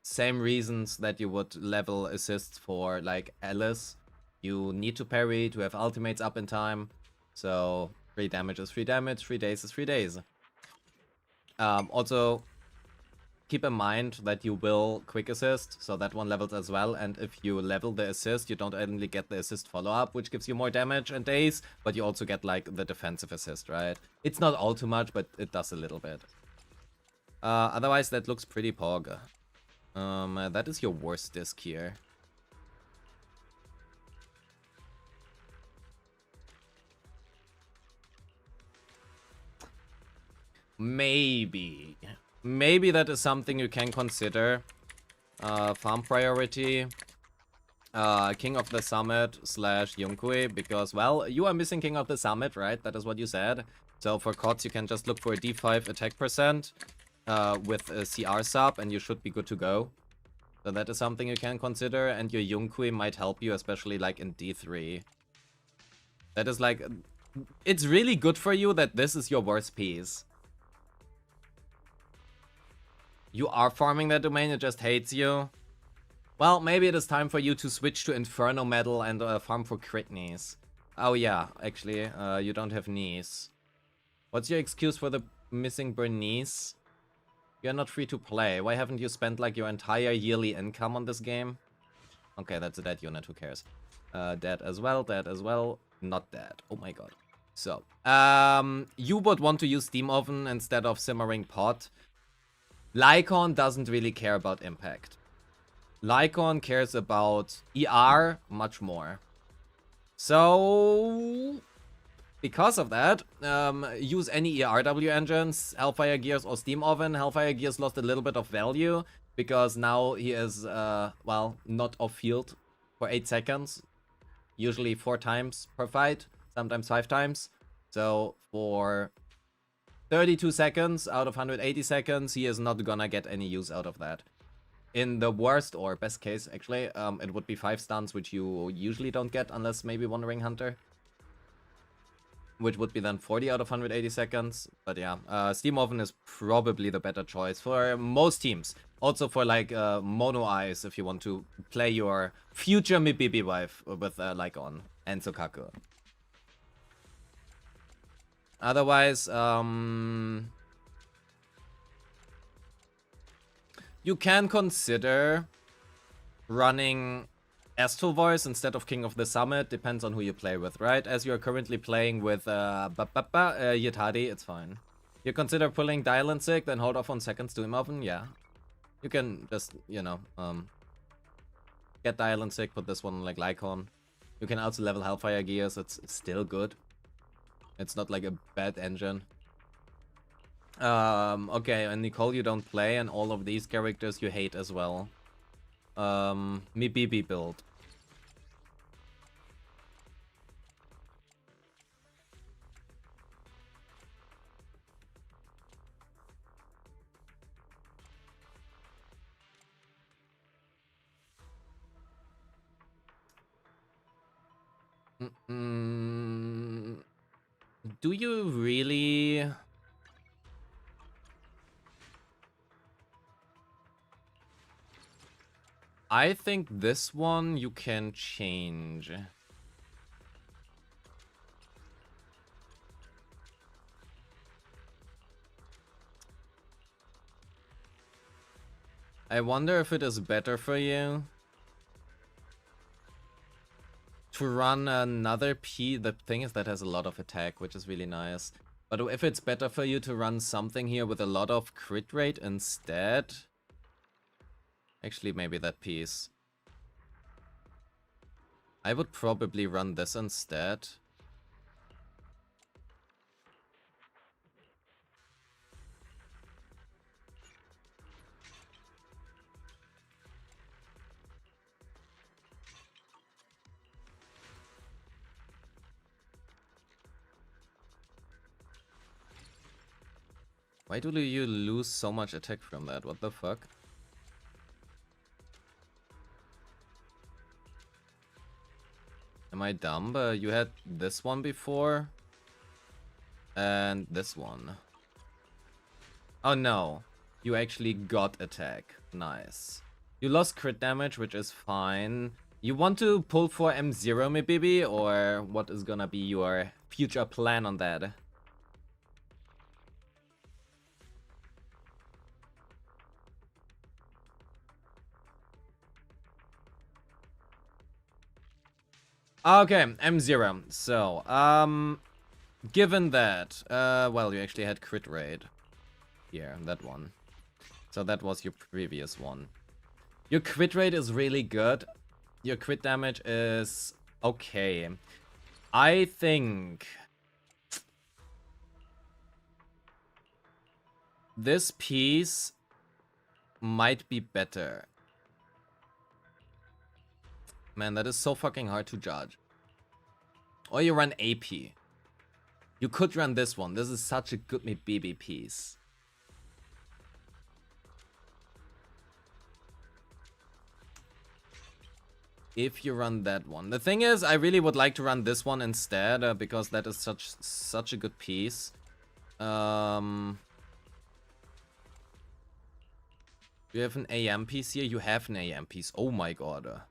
Speaker 3: Same reasons that you would level assists for like Alice. You need to parry to have ultimates up in time. So free damage is free damage, 3 days is 3 days. Also, keep in mind that you will quick assist, so that one levels as well. And if you level the assist, you don't only get the assist follow-up, which gives you more damage and days, but you also get like the defensive assist, right? It's not all too much, but it does a little bit. Otherwise, that looks pretty pog. That is your worst disc here. Maybe that is something you can consider. Farm priority. King of the Summit / Yunkui, because, well, you are missing King of the Summit, right? That is what you said. So for COTS, you can just look for a D5 attack percent with a CR sub, and you should be good to go. So that is something you can consider, and your Yunkui might help you, especially like in D3. That is like... It's really good for you that this is your worst piece. You are farming that domain, it just hates you. Well, maybe it is time for you to switch to Inferno Metal and farm for crit knees. Oh yeah, actually, you don't have knees. What's your excuse for the missing Bernice? You're not free to play. Why haven't you spent like your entire yearly income on this game? Okay, that's a dead unit, who cares? Dead as well, not dead. Oh my god. So, you would want to use Steam Oven instead of Simmering Pot. Lycon doesn't really care about impact. Lycon cares about ER much more. So, because of that, use any ERW engines, Hellfire Gears or Steam Oven. Hellfire Gears lost a little bit of value because now he is, well, not off-field for 8 seconds. Usually 4 times per fight, sometimes 5 times. So for 32 seconds out of 180 seconds, he is not gonna get any use out of that. In the worst or best case, actually, it would be 5 stuns, which you usually don't get unless maybe Wandering Hunter. Which would be then 40 out of 180 seconds. But yeah, Steam Oven is probably the better choice for most teams. Also for like Mono Eyes if you want to play your future Mibibi wife with Lycon and Sokaku. Otherwise, you can consider running Astral Voice instead of King of the Summit. Depends on who you play with, right? As you're currently playing with Yetari, it's fine. You consider pulling Dial and Sick, then hold off on seconds to him often? Yeah. You can just, you know, get Dial and Sick, put this one like Lycon. You can also level Hellfire Gears, it's still good. It's not like a bad engine. Okay, and Nicole you don't play, and all of these characters you hate as well. Mibibi build. Do you really... I think this one you can change. I wonder if it is better for you to run another P. The thing is that has a lot of attack, which is really nice. But if it's better for you to run something here with a lot of crit rate instead... Actually, maybe that piece. I would probably run this instead. Why do you lose so much attack from that? What the fuck? Am I dumb? You had this one before. And this one. Oh no. You actually got attack. Nice. You lost crit damage, which is fine. You want to pull for M0 maybe? Or what is gonna be your future plan on that? Okay, M0. So, given that, well, you actually had crit rate. Here, that one. So that was your previous one. Your crit rate is really good. Your crit damage is okay. I think this piece might be better. Man, that is so fucking hard to judge. Or you run AP. You could run this one. This is such a good BB piece. if you run that one. The thing is, I really would like to run this one instead, because that is such a good piece. Do you have an AM piece here? You have an AM piece. Oh my god.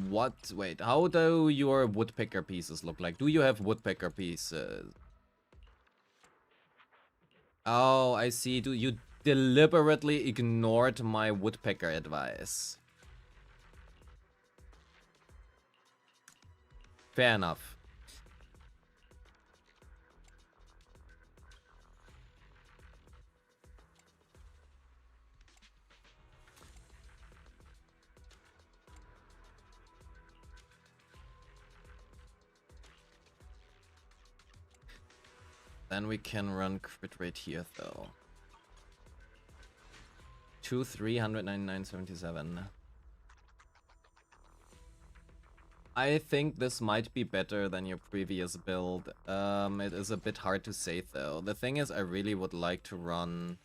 Speaker 3: What? Wait, how do your woodpecker pieces look like? Do you have woodpecker pieces? Oh, I see. Do you deliberately ignored my woodpecker advice? Fair enough. Then we can run crit rate here though. 399.77. I think this might be better than your previous build. It is a bit hard to say though. The thing is, I really would like to run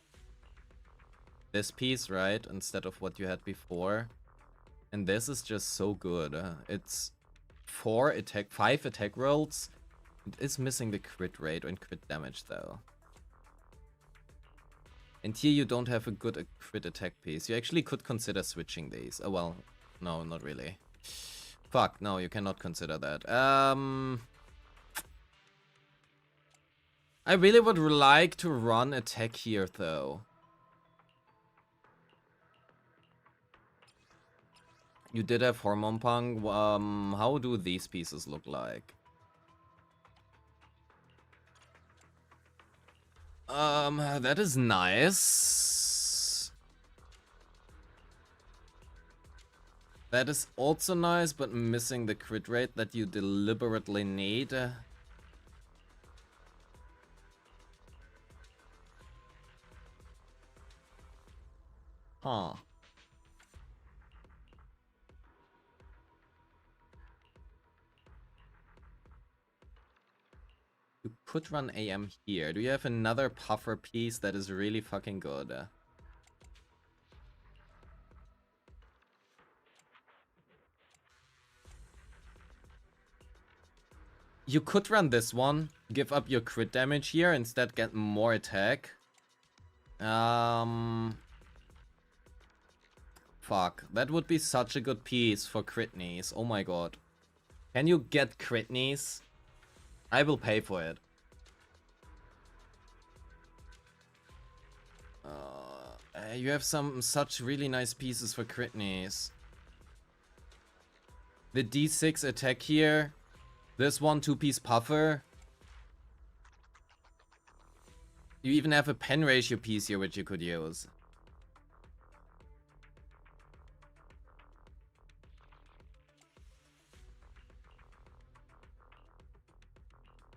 Speaker 3: this piece, right, instead of what you had before. And this is just so good. It's 5 attack rolls. It is missing the crit rate and crit damage though. And here you don't have a good crit attack piece. You actually could consider switching these. Oh well, no, not really. Fuck, no, you cannot consider that. I really would like to run attack here though. You did have Hormone Punk. How do these pieces look like? That is nice. That is also nice, but missing the crit rate that you deliberately need. Huh. You could run AM here. Do you have another puffer piece that is really fucking good? You could run this one, give up your crit damage here, instead get more attack. Fuck, that would be such a good piece for crit knees. Oh my god. Can you get crit knees? I will pay for it. You have such really nice pieces for crit knees. The D6 attack here. This one 2-piece puffer. You even have a pen ratio piece here which you could use.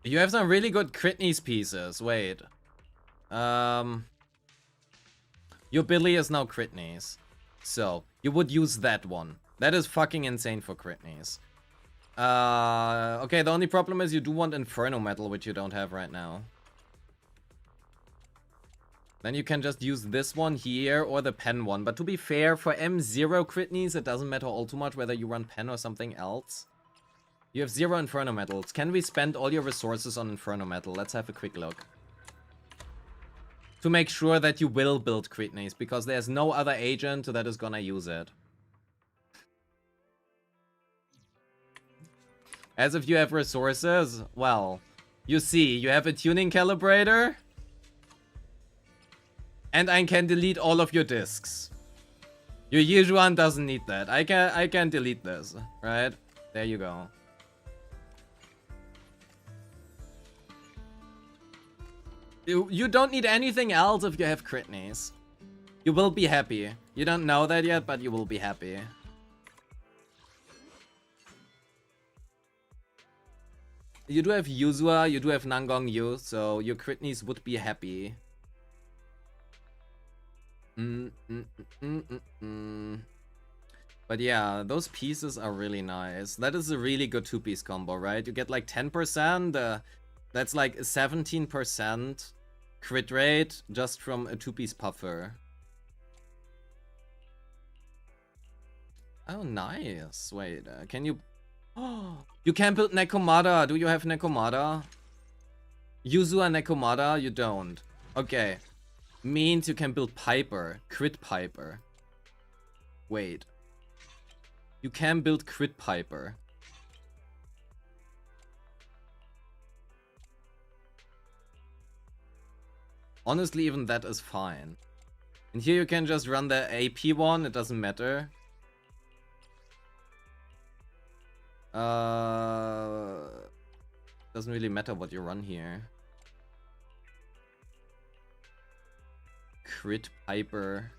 Speaker 3: You have some really good crit knees pieces. Wait. Your Billy is now crit knees. So, you would use that one. That is fucking insane for crit knees. Okay, the only problem is you do want Inferno Metal, which you don't have right now. Then you can just use this one here or the pen one. But to be fair, for M0 crit knees, it doesn't matter all too much whether you run pen or something else. You have 0 Inferno Metals. Can we spend all your resources on Inferno Metal? Let's have a quick look. To make sure that you will build crit knees, because there's no other agent that is gonna use it. As if you have resources? Well, you see, you have a tuning calibrator. And I can delete all of your discs. Your usual one doesn't need that. I can delete this, right? There you go. You don't need anything else if you have crit knees. You will be happy. You don't know that yet, but you will be happy. You do have Yuzua, you do have Nangong Yu, so your crit knees would be happy. But yeah, those pieces are really nice. That is a really good 2-piece combo, right? You get like 10%, that's like 17% crit rate just from a 2-piece puffer. Oh, nice. Wait, can you... Oh, you can build Nekomata. Do you have Nekomata? Yuzua Nekomata? You don't. Okay. Means you can build Piper. Crit Piper. Wait. You can build Crit Piper. Honestly, even that is fine. And here you can just run the AP one. It doesn't matter. Doesn't really matter what you run here. Crit Piper.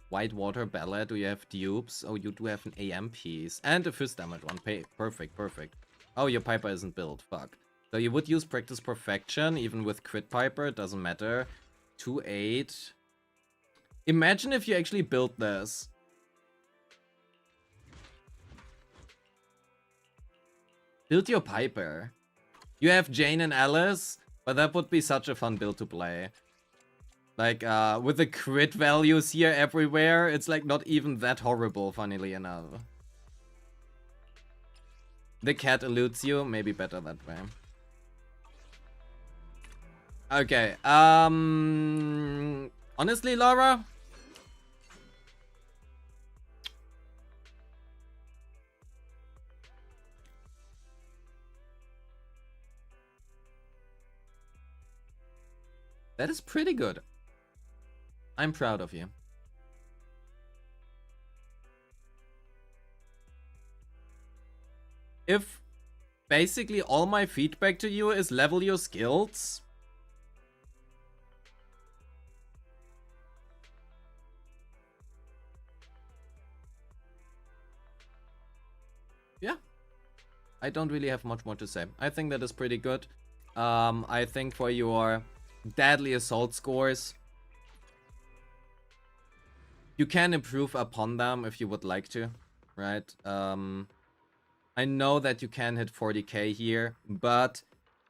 Speaker 3: Whitewater Ballet. Do you have dupes? Oh, you do have an AM piece. And a fist damage one. Perfect, perfect. Oh, your Piper isn't built. Fuck. So you would use Practice Perfection, even with Crit Piper. It doesn't matter. 2-8. Imagine if you actually built this. Build your Piper. You have Jane and Alice, but that would be such a fun build to play. Like, with the crit values here everywhere, it's like not even that horrible, funnily enough. The cat eludes you, maybe better that way. Okay, honestly, Laura? That is pretty good. I'm proud of you. If basically all my feedback to you is level your skills, yeah, I don't really have much more to say. I think that is pretty good. I think for your deadly assault scores, you can improve upon them if you would like to, right? I know that you can hit 40k here, but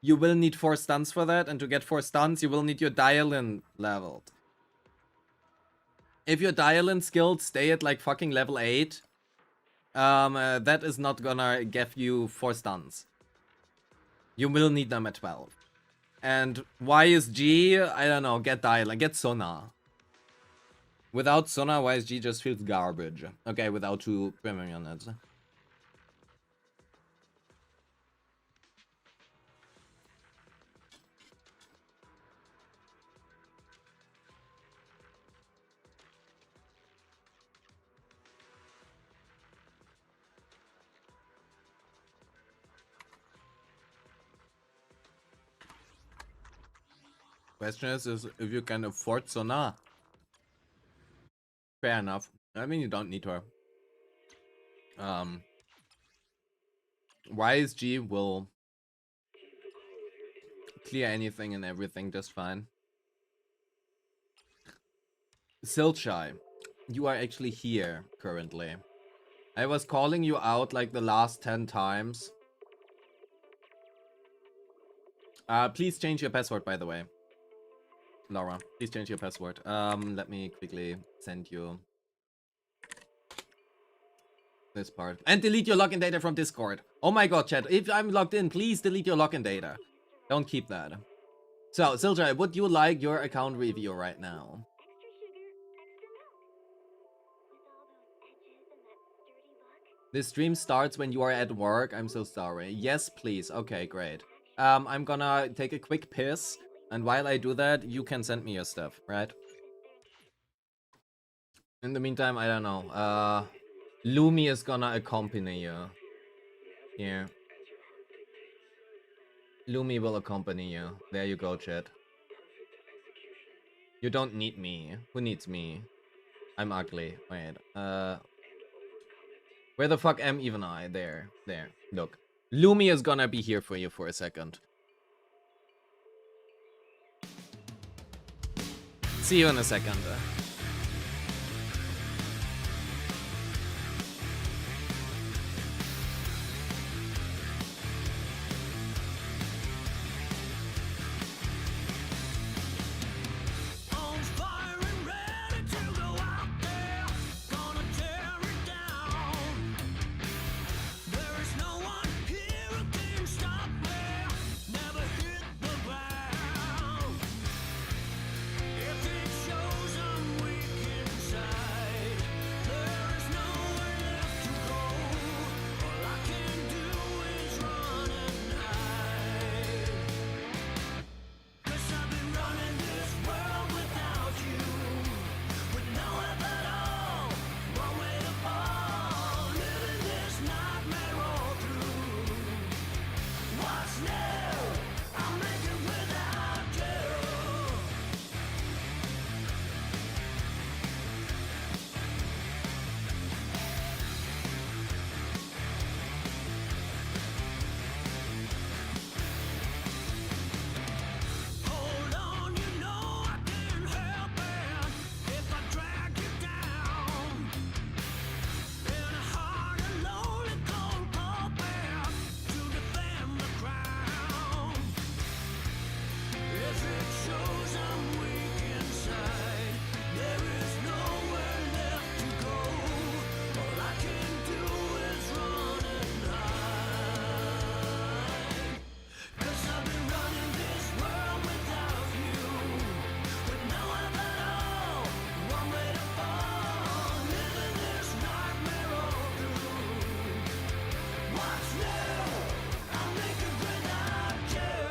Speaker 3: you will need 4 stuns for that, and to get 4 stuns, you will need your dial-in leveled. If your dial-in skills stay at like fucking level 8, that is not gonna give you 4 stuns. You will need them at 12. And YSG, I don't know, get dial-in, get Sona. Without Sona, YSG just feels garbage. Okay, without 2 premium units. Question is if you can afford Sona. Fair enough. I mean, you don't need her. YSG will clear anything and everything just fine. Silchai, you are actually here currently. I was calling you out like the last 10 times. Please change your password, by the way. Laura, please change your password. Let me quickly send you this part. And delete your login data from Discord. Oh my god, chat. If I'm logged in, please delete your login data. Don't keep that. So, Silja, would you like your account review right now? This stream starts when you are at work. I'm so sorry. Yes, please. Okay, great. I'm gonna take a quick piss. And while I do that, you can send me your stuff, right? In the meantime, I don't know. Lumi is gonna accompany you. Here. Lumi will accompany you. There you go, chat. You don't need me. Who needs me? I'm ugly. Wait. Where the fuck am even I? There. There. Look. Lumi is gonna be here for you for a second. See you in a second.
Speaker 5: Hold on, you know I can't help it if I drag you down in a hard and lonely cold pulpit to defend the crown. If it shows I'm weak inside, there is nowhere left to go. All I can do is run and hide. 'Cause I've been running this world without you, with no one at all, one way to fall, living this nightmare all through. What's new? I'll make it without you.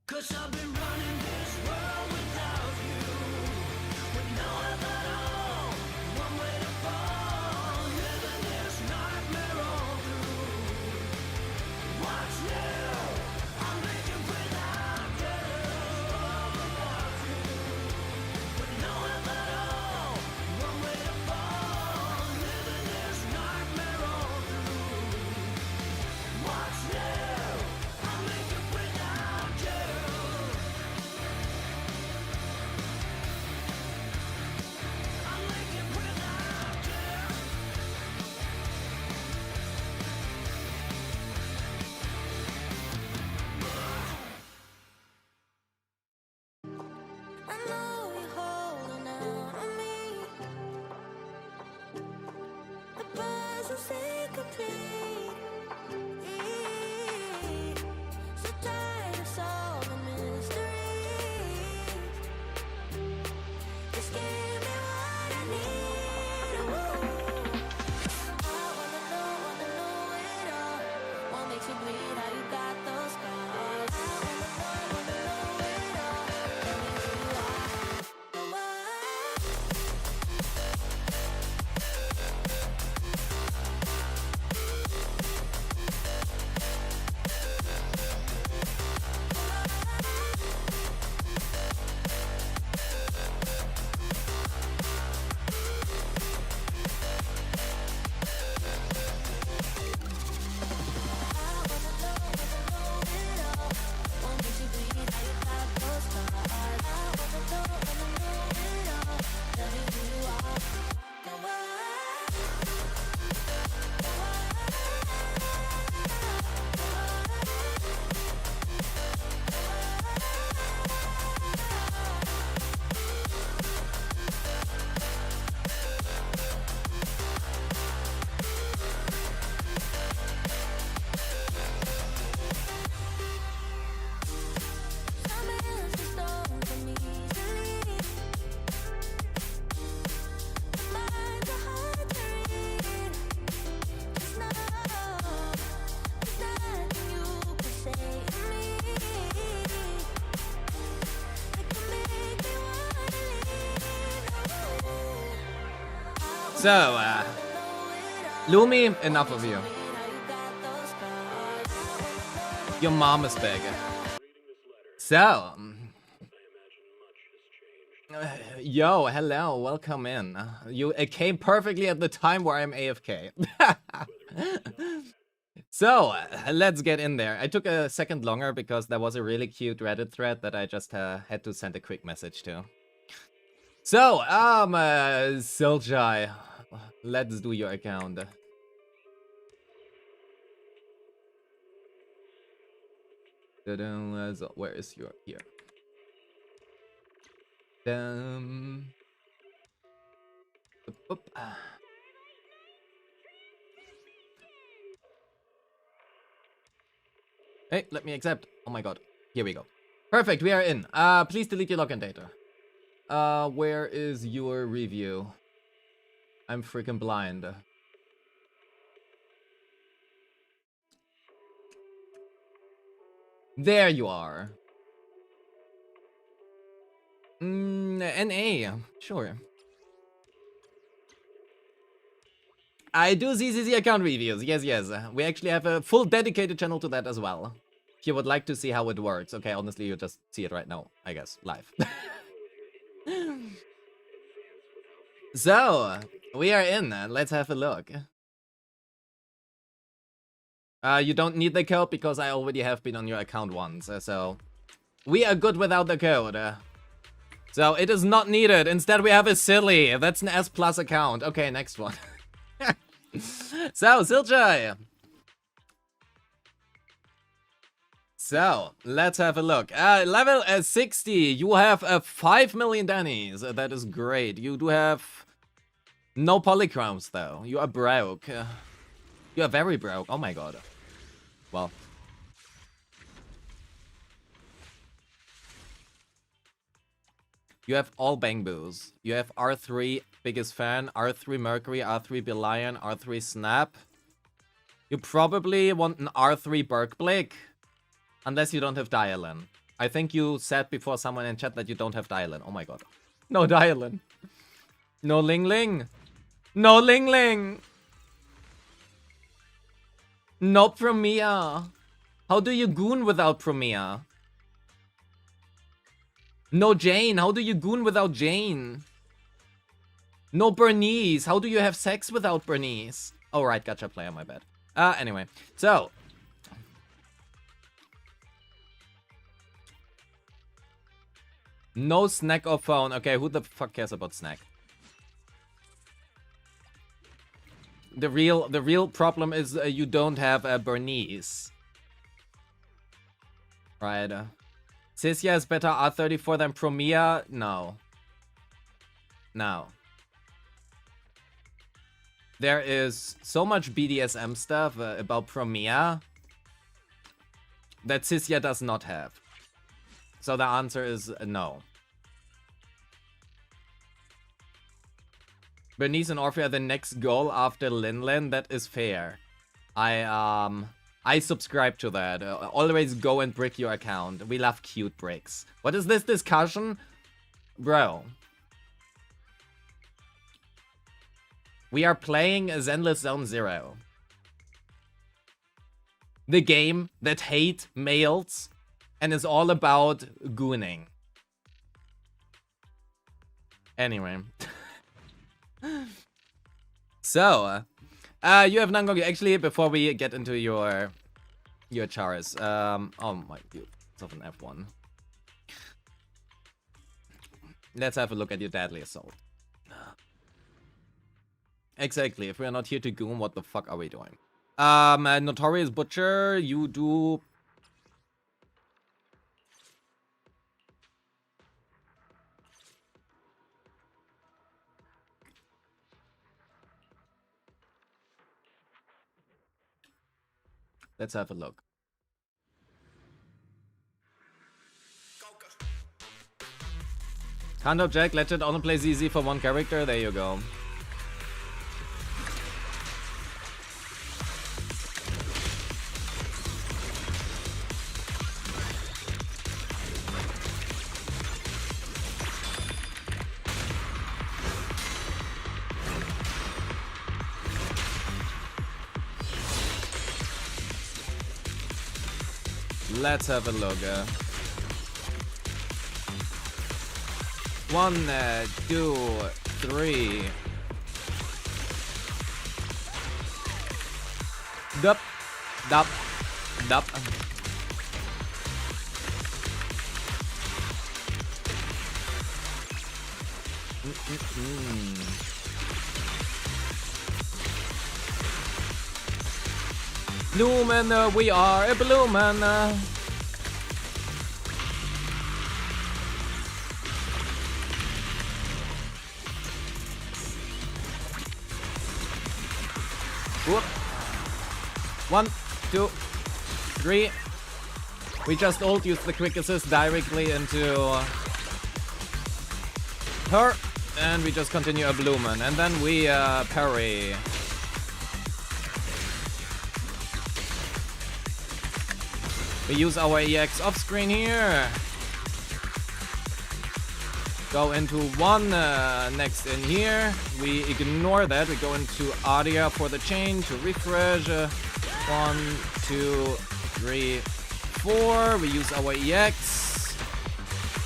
Speaker 5: 'Cause I've been running this world without you, with no help at all, one way to fall, living this nightmare all through. What's new? I'll make it without you, with no help at all, one way to fall, living this nightmare all through. What's new? I'll make it without you. I'll make it without you.
Speaker 2: I know you're holding out on me. The puzzle's incomplete. So tired of solving mysteries. Just give me what I need. I wanna know it all. What makes you bleed? How you got those scars? I wanna know it all. Tell me who you are.
Speaker 3: So, Lumi, enough of you. Your mom is back. So, yo, hello, welcome in. You came perfectly at the time where I'm AFK. So, let's get in there. I took a second longer because there was a really cute Reddit thread that I just had to send a quick message to. So, Siljai, let's do your account. So, where is your here? Hey, let me accept. Oh my god. Here we go. Perfect, we are in. Please delete your login data. Where is your review? I'm freaking blind. There you are. NA, sure. I do ZZZ account reviews, yes. We actually have a full dedicated channel to that as well. If you would like to see how it works. Okay, honestly, you just see it right now, I guess, live. So, we are in. Let's have a look. You don't need the code because I already have been on your account once, so we are good without the code. So it is not needed. Instead, we have a silly. That's an S+ account. Okay, next one. So, Silchai. So, let's have a look. Level 60. You have 5 million Dannies. That is great. You do have no polychromes, though. You are broke. You are very broke. Oh my god. Well. You have all Bangboos. You have R3 Biggest Fan, R3 Mercury, R3 Belion, R3 Snap. You probably want an R3 Berkblake. Unless you don't have Dialin. I think you said before someone in chat that you don't have Dialin. Oh my god. No Dialin. No Ling Ling. No Ling Ling. No Premier. How do you goon without Premier? No Jane. How do you goon without Jane? No Bernice. How do you have sex without Bernice? Oh right, gotcha player, my bad. Anyway. So. No snack or phone. Okay, who the fuck cares about snack? The real problem is you don't have a Bernice. Right. Cisia is better R34 than Premier? No. No. There is so much BDSM stuff about Premier that Cisia does not have. So the answer is no. Bernice and Orphe are the next goal after Linlin. That is fair. I subscribe to that. Always go and brick your account. We love cute bricks. What is this discussion? Bro. We are playing Zenless Zone Zero. The game that hates males and is all about gooning. Anyway. So, you have Nangogi. Actually, before we get into your chars, oh my god, it's of an F1. Let's have a look at your deadly assault. Exactly. If we are not here to goon, what the fuck are we doing? Notorious Butcher, you do. Let's have a look. Can't object, legend only plays ZZ for one character, there you go. Let's have a look. 1, 2, 3. Dup, dup, dup. Bloomin', we are a bloomin'. Whoop. 1, 2, 3. We just ult, use the quick assist directly into her, and we just continue a Bloomin', and then we parry. We use our EX off screen here. Go into one, next in here. We ignore that. We go into Aria for the chain to refresh. 1, 2, 3, 4. We use our EX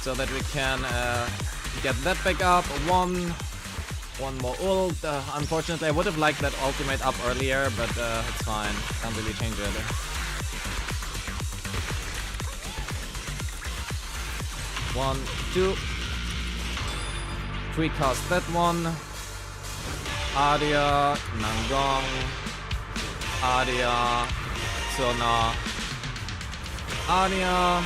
Speaker 3: so that we can get that back up. One more ult. Unfortunately, I would have liked that ultimate up earlier, but it's fine. Can't really change it. One, two. Precast that one. Aria, Nangong, Aria, Sona, Aria.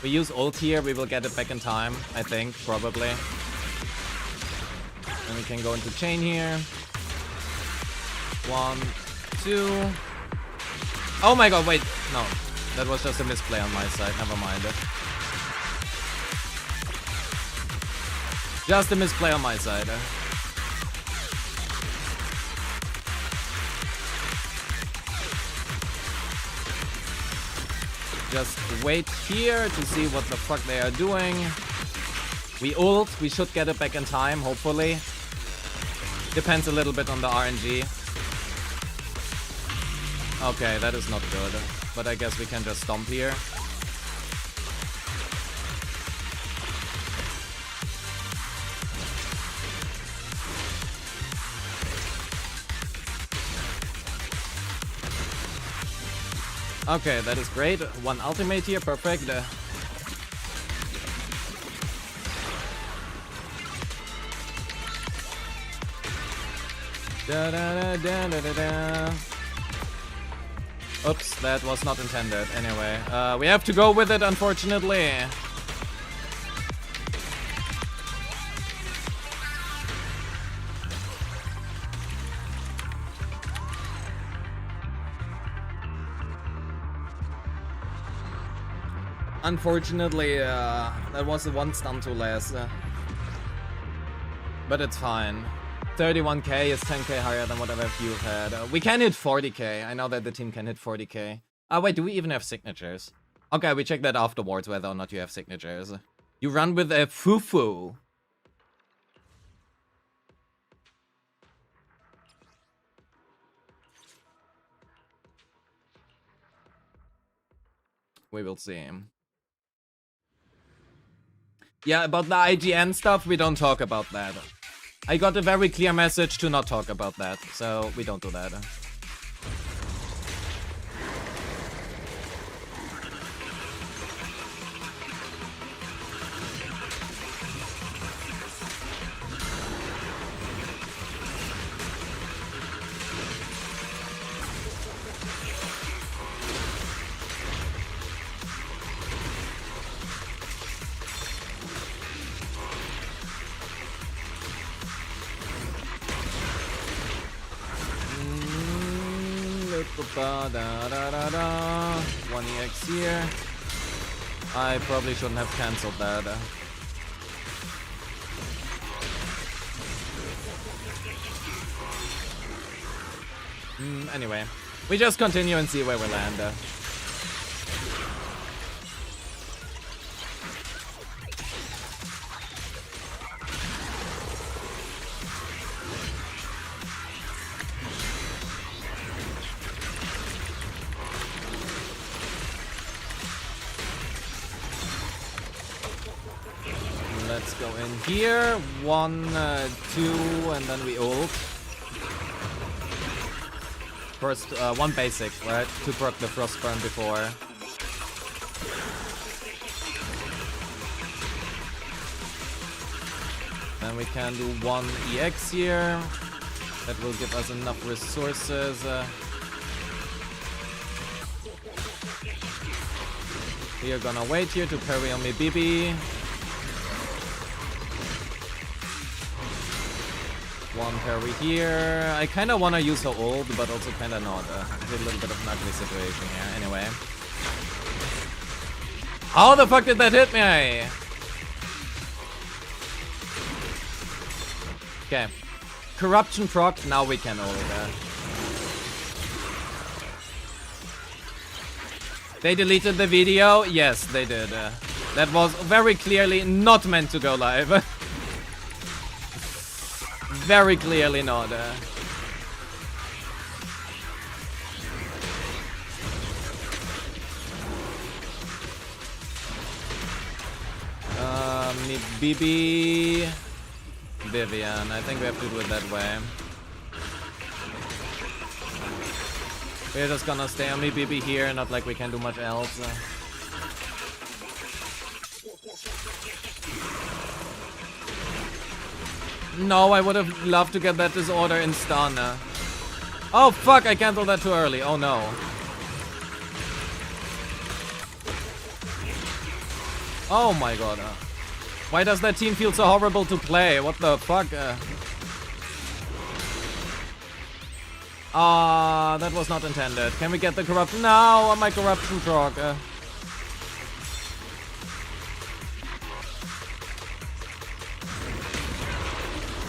Speaker 3: We use ult here, we will get it back in time, I think, probably. And we can go into chain here. 1, 2. Oh my god, wait, no. That was just a misplay on my side, never mind it. Just a misplay on my side. Just wait here to see what the fuck they are doing. We ult, we should get it back in time, hopefully. Depends a little bit on the RNG. Okay, that is not good. But I guess we can just stomp here. Okay, that is great. One ultimate here, perfect. Da, da, da, da, da, da. Oops, that was not intended. Anyway, we have to go with it, unfortunately. Unfortunately, that was the one stun too less. But it's fine. 31k is 10k higher than whatever you've had. We can hit 40k. I know that the team can hit 40k. Wait, do we even have signatures? Okay, we check that afterwards, whether or not you have signatures. You run with a fufu. We will see. Yeah, about the IGN stuff, we don't talk about that. I got a very clear message to not talk about that, so we don't do that. One EX here. I probably shouldn't have cancelled that. Anyway, we just continue and see where we land. Let's go in here. 1, 2, and then we ult. First, one basic, right? To proc the Frostburn before. Then we can do 1 EX here. That will give us enough resources. We are gonna wait here to parry on me BB. one parry here. I kind of want to use her ult, but also kind of not. It's a little bit of an ugly situation here. Anyway. How the fuck did that hit me? Okay. Corruption proc, now we can ult. They deleted the video? Yes, they did. That was very clearly not meant to go live. Very clearly not. Need BB... Vivian. I think we have to do it that way. We're just gonna stay on me BB here, not like we can do much else. No, I would have loved to get that disorder in stun. Oh fuck, I canceled that too early. Oh no. Oh my god. Why does that team feel so horrible to play? What the fuck? That was not intended. Can we get the corruption? No, my corruption proc.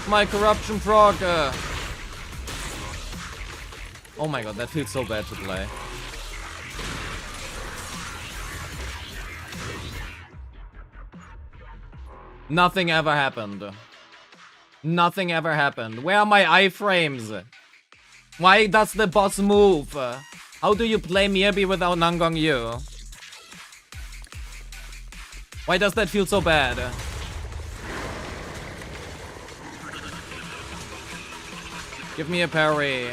Speaker 3: My corruption proc. Oh my god, that feels so bad to play. Nothing ever happened. Nothing ever happened. Where are my iframes? Why does the boss move? How do you play Miyabi without Nangong Yu? Why does that feel so bad? Give me a parry.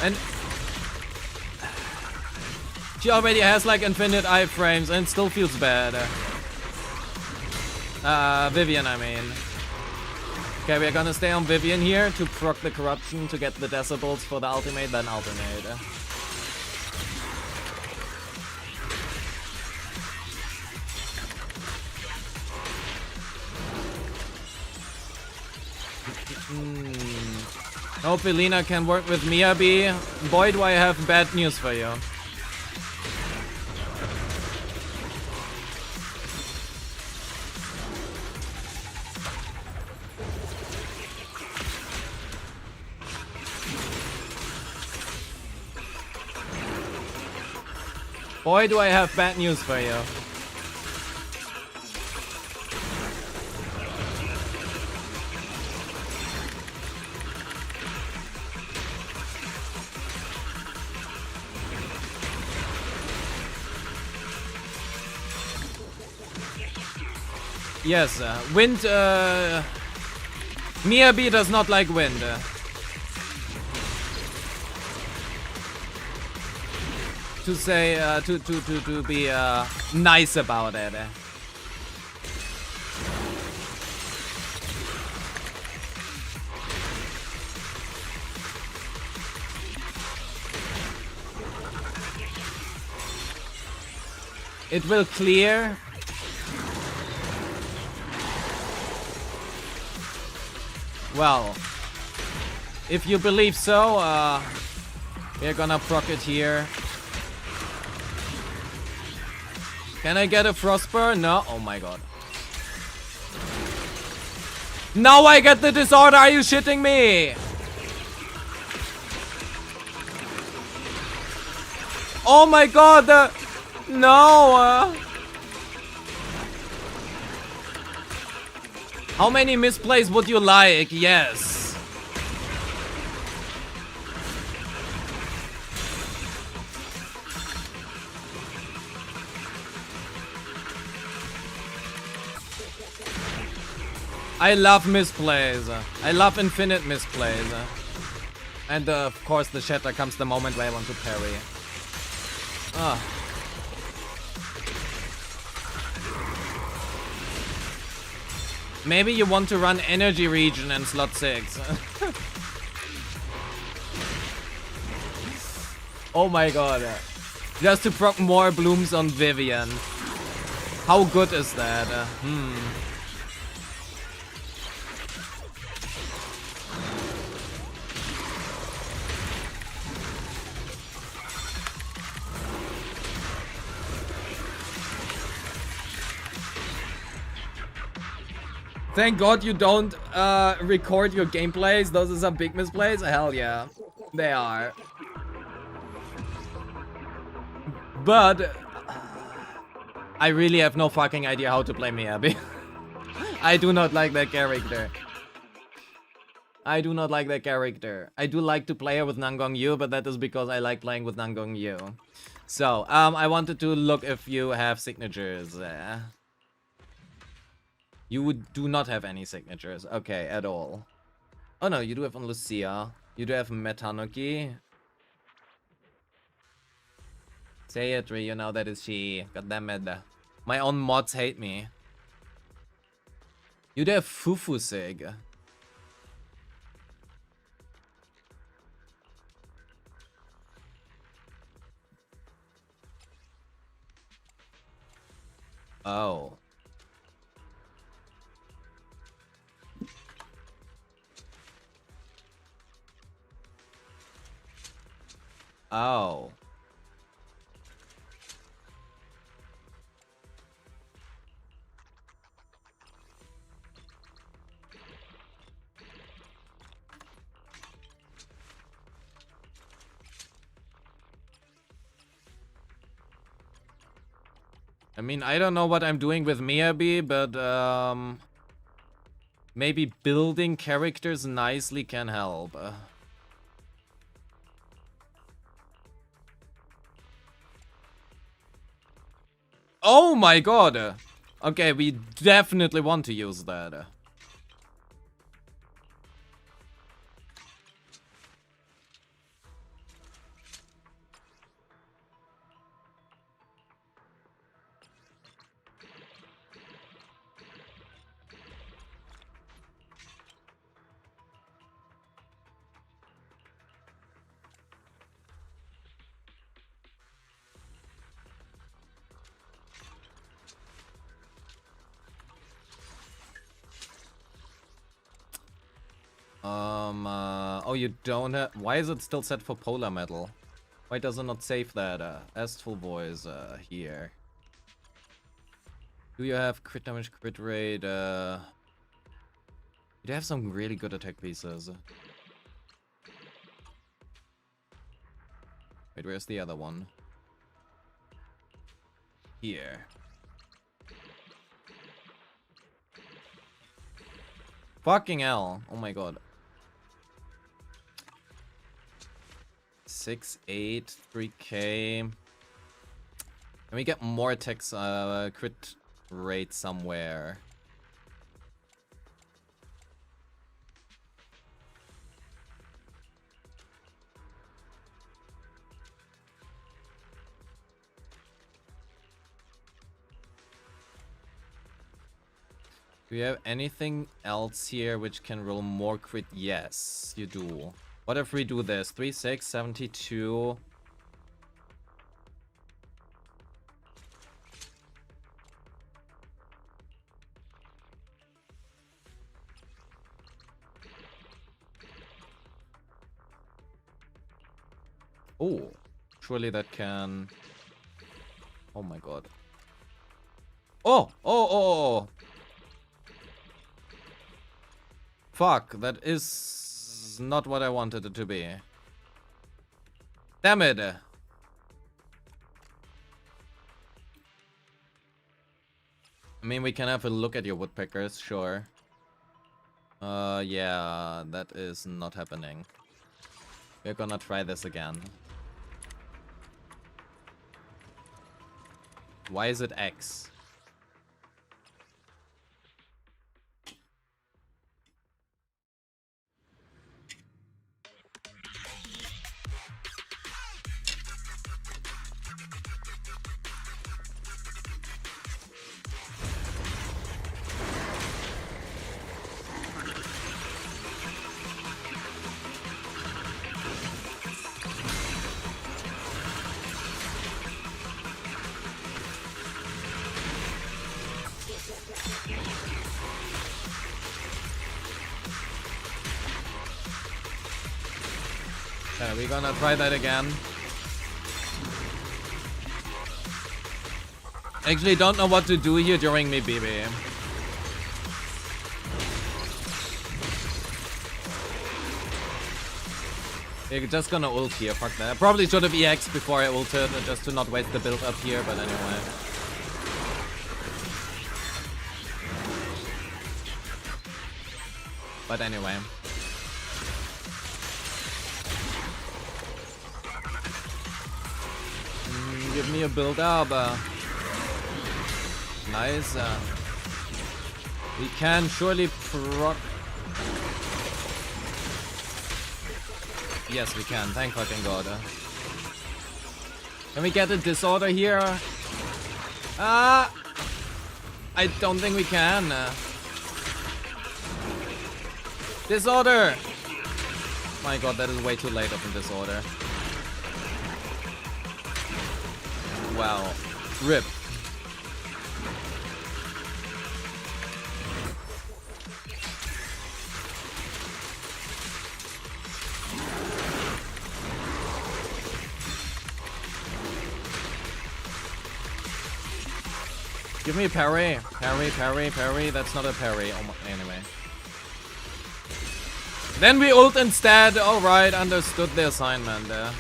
Speaker 3: And she already has like infinite iframes and still feels bad. Vivian, I mean. Okay, we're gonna stay on Vivian here to proc the corruption to get the decibels for the ultimate, then alternate. Hope Elena can work with Miyabi. Boy, do I have bad news for you. Boy, do I have bad news for you. Yes, wind, Miyabi does not like wind. To say, to be, nice about it. It will clear. Well, if you believe so, we're gonna proc it here. Can I get a Frostburn? No. Oh my god. Now I get the disorder. Are you shitting me? Oh my god. No. How many misplays would you like? Yes. I love misplays. I love infinite misplays. And of course the shatter comes the moment where I want to parry. Maybe you want to run energy region in slot 6. Oh my god. Just to proc more blooms on Vivian. How good is that? Thank God you don't record your gameplays. Those are some big misplays. Hell yeah. They are. But I really have no fucking idea how to play Miyabi. I do not like that character. I do not like that character. I do like to play her with Nangong Yu, but that is because I like playing with Nangong Yu. So, I wanted to look if you have signatures. You do not have any signatures. Okay, at all. Oh no, you do have on Lucia. You do have Metanuki. Say it, you know that is she. Goddammit. My own mods hate me. You do have Fufusig. Oh. Oh. I mean, I don't know what I'm doing with Miyabi, but maybe building characters nicely can help. Oh my god! Okay, we definitely want to use that. Oh, you don't have... Why is it still set for Polar Metal? Why does it not save that? Astral Voice, here. Do you have crit damage, crit rate, You have some really good attack pieces. Wait, where's the other one? Here. Fucking hell. Oh my god. 6, 8, 3k. Can we get more attacks, crit rate somewhere? Do you have anything else here which can roll more crit? Yes, you do. What if we do this? 3, 6, 72. Oh, surely that can... Oh my god. Oh! Fuck, that is not what I wanted it to be. Damn it! I mean, we can have a look at your woodpeckers, sure. Yeah, that is not happening. We're gonna try this again. Why is it X? Okay, we're gonna try that again. Actually, don't know what to do here during me BB. We're just gonna ult here, fuck that. I probably should have EX before I ulted, just to not waste the build up here, but anyway. But anyway. Give me a build up. Nice. We can surely proc. Yes, we can. Thank fucking God. Can we get a disorder here? I don't think we can. Disorder! My God, that is way too late of a disorder. Wow. RIP. Give me a parry. Parry, parry, parry. That's not a parry. Oh my, anyway. Then we ult instead. Alright, understood the assignment there.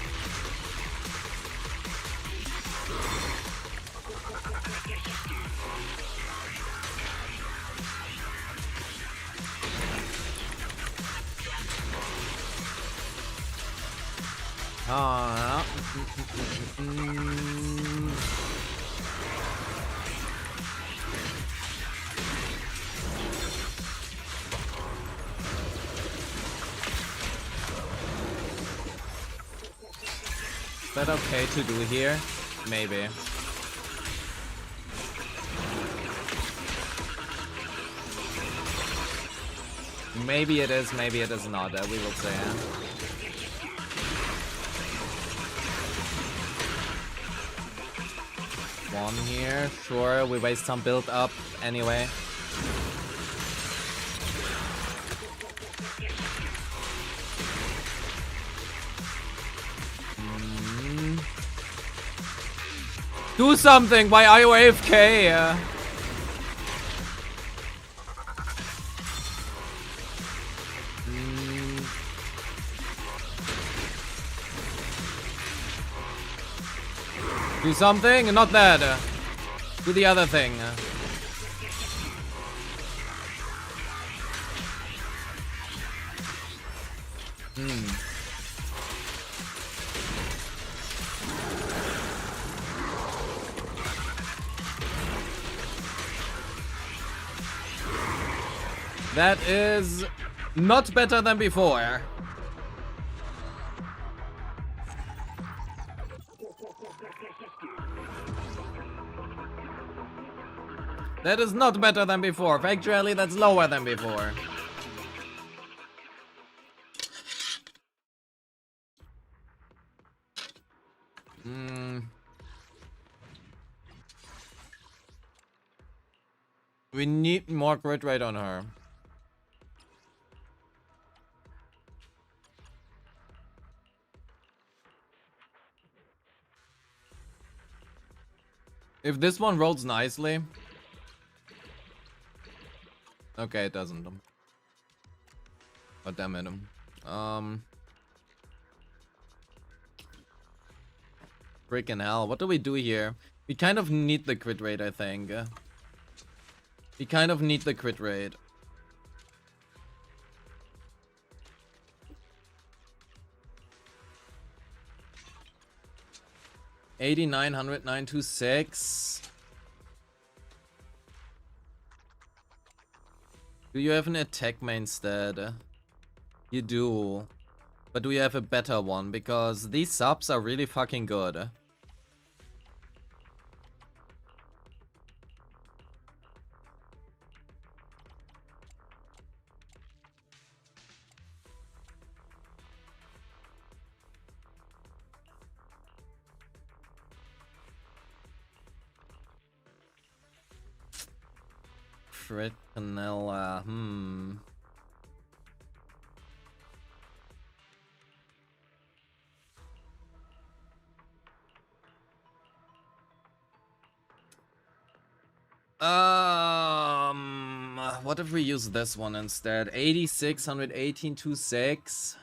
Speaker 3: Is that okay to do here? Maybe. Maybe it is, maybe it is not. We will see. One here, sure. We waste some build up anyway. Do something! Why are you AFK? Do something? Not that. Do the other thing. That is not better than before. That is not better than before. Actually, that's lower than before. We need more crit rate on her. If this one rolls nicely. Okay, it doesn't. Oh, damn it. Freaking hell. What do we do here? We kind of need the crit rate, I think. We kind of need the crit rate. $89,926. Do you have an attack main instead? You do. But do you have a better one? Because these subs are really fucking good. Crit vanilla, What if we use this one instead? 86, 118, 26.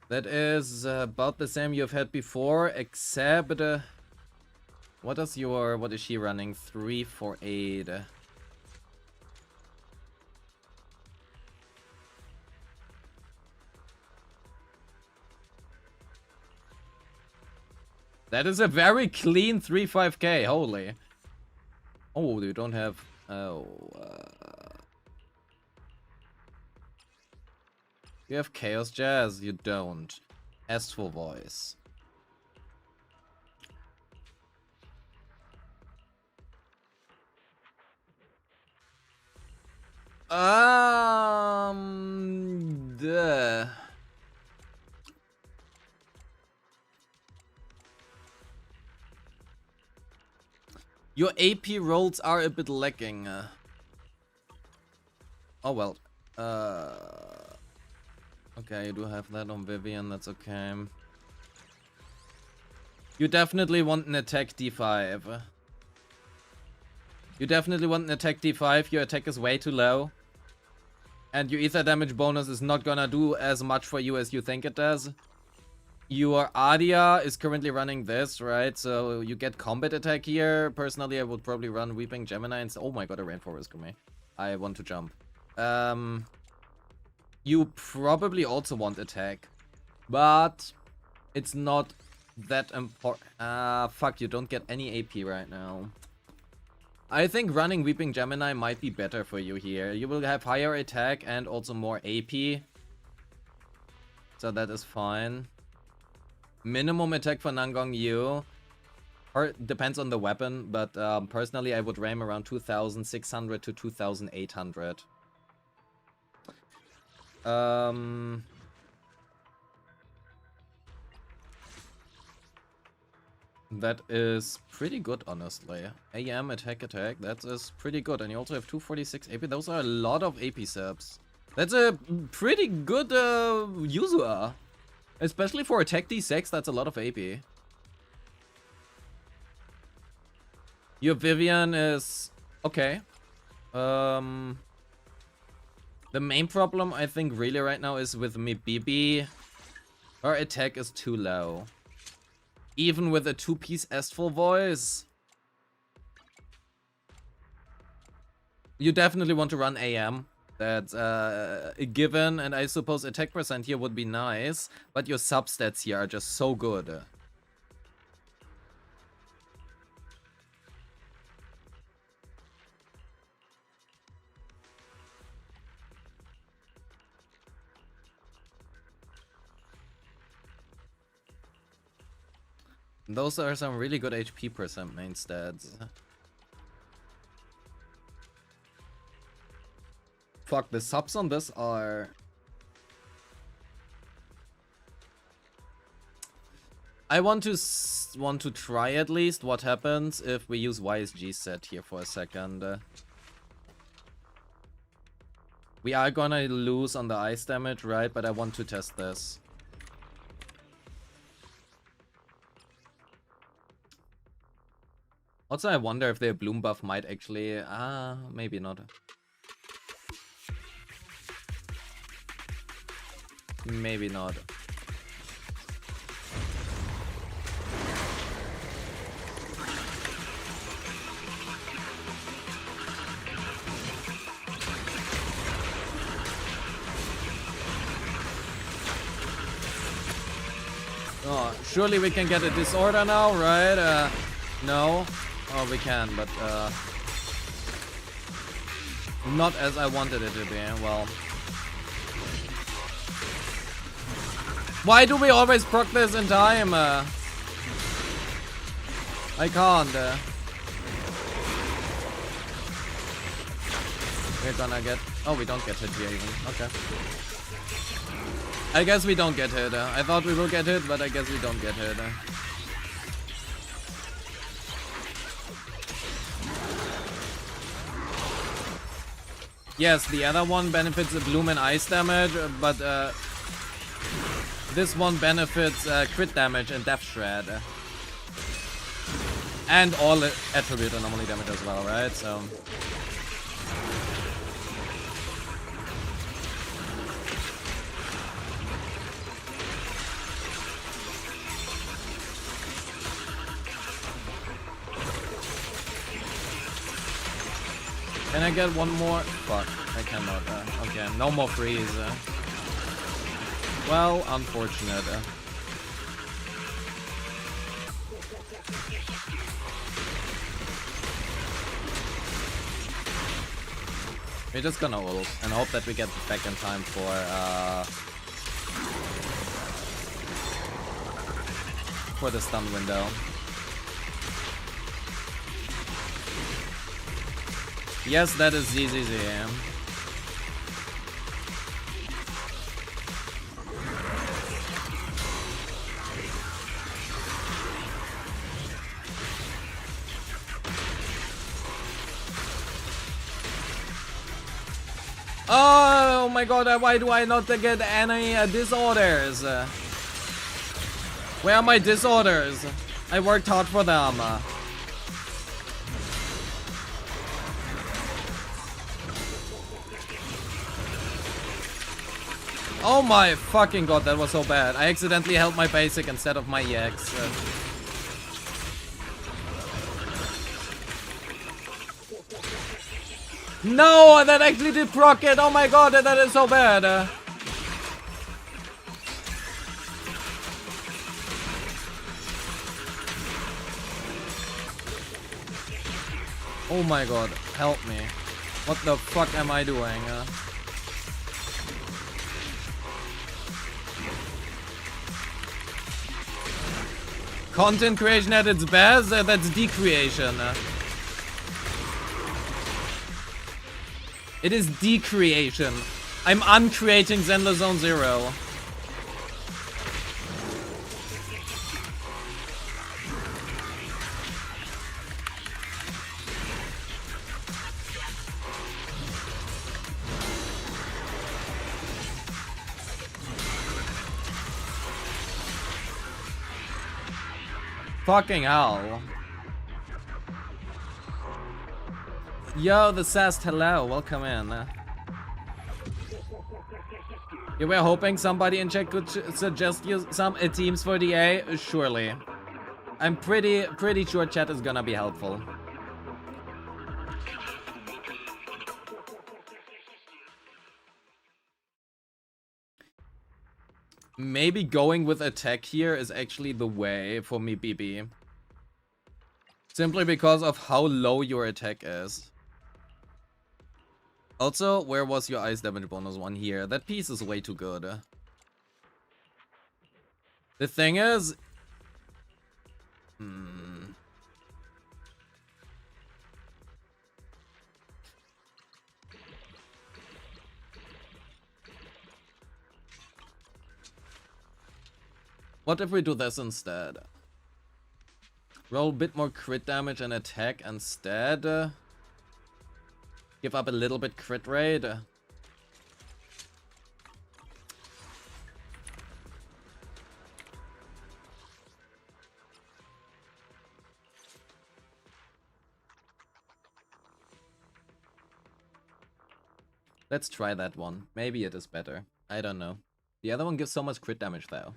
Speaker 3: That is about the same you've had before, except what is she running? 348. That is a very clean 3.5k, holy. Oh, you don't have... Oh, you have Chaos Jazz, you don't. Astral Voice. Duh. Your AP rolls are a bit lacking. Oh well. Okay, you do have that on Vivian, that's okay. You definitely want an attack D5. You definitely want an attack D5, your attack is way too low. And your ether damage bonus is not gonna do as much for you as you think it does. Your Adia is currently running this, right? So you get combat attack here. Personally, I would probably run Weeping Gemini and... Oh my god, a Rainforest Gumi. I want to jump. You probably also want attack. But it's not that important. Fuck, you don't get any AP right now. I think running Weeping Gemini might be better for you here. You will have higher attack and also more AP. So that is fine. Minimum attack for Nangong Yu. Or depends on the weapon, but personally I would ram around 2,600 to 2,800. That is pretty good, honestly. AM, attack, that is pretty good. And you also have 246 AP. Those are a lot of AP subs. That's a pretty good user. Especially for attack D6, that's a lot of AP. Your Vivian is okay. The main problem I think really right now is with Mibibi. Her attack is too low. Even with a 2-piece Astral Voice. You definitely want to run AM. That's a given, and I suppose attack percent here would be nice, but your substats here are just so good. Those are some really good HP percent main stats. Fuck, the subs on this are... I want to try at least what happens if we use YSG set here for a second. We are gonna lose on the ice damage, right? But I want to test this. Also, I wonder if their bloom buff might actually... maybe not. Maybe not. Oh, surely we can get a disorder now, right? No. Oh, we can, but not as I wanted it to be. Well, why do we always proc this in time? I can't. We're gonna get... Oh, we don't get hit here even. Okay. I guess we don't get hit. I thought we will get hit, but I guess we don't get hit. Yes, the other one benefits the bloom and ice damage, but this one benefits crit damage and death shred. And all attribute anomaly damage as well, right? So... Can I get one more? Fuck, I cannot. Okay, no more freeze. Well, unfortunate. We're just gonna ult and hope that we get back in time for the stun window. Yes, that is ZZZ. Oh my god, why do I not get any disorders? Where are my disorders? I worked hard for them. Oh my fucking god, that was so bad. I accidentally held my basic instead of my EX. No, that actually did proc it. Oh my god, that is so bad. Oh my god, help me. What the fuck am I doing? Content creation at its best? That's decreation. It is decreation. I'm uncreating Zenless Zone 0. Fucking hell. Yo, the Sast, hello, welcome in. Yeah, we're hoping somebody in chat could suggest you some teams for the A. Surely. I'm pretty sure chat is gonna be helpful. Maybe going with attack here is actually the way for me, BB. Simply because of how low your attack is. Also, where was your ice damage bonus one here? That piece is way too good. The thing is... What if we do this instead? Roll a bit more crit damage and attack instead. Give up a little bit crit rate. Let's try that one. Maybe it is better. I don't know. The other one gives so much crit damage though.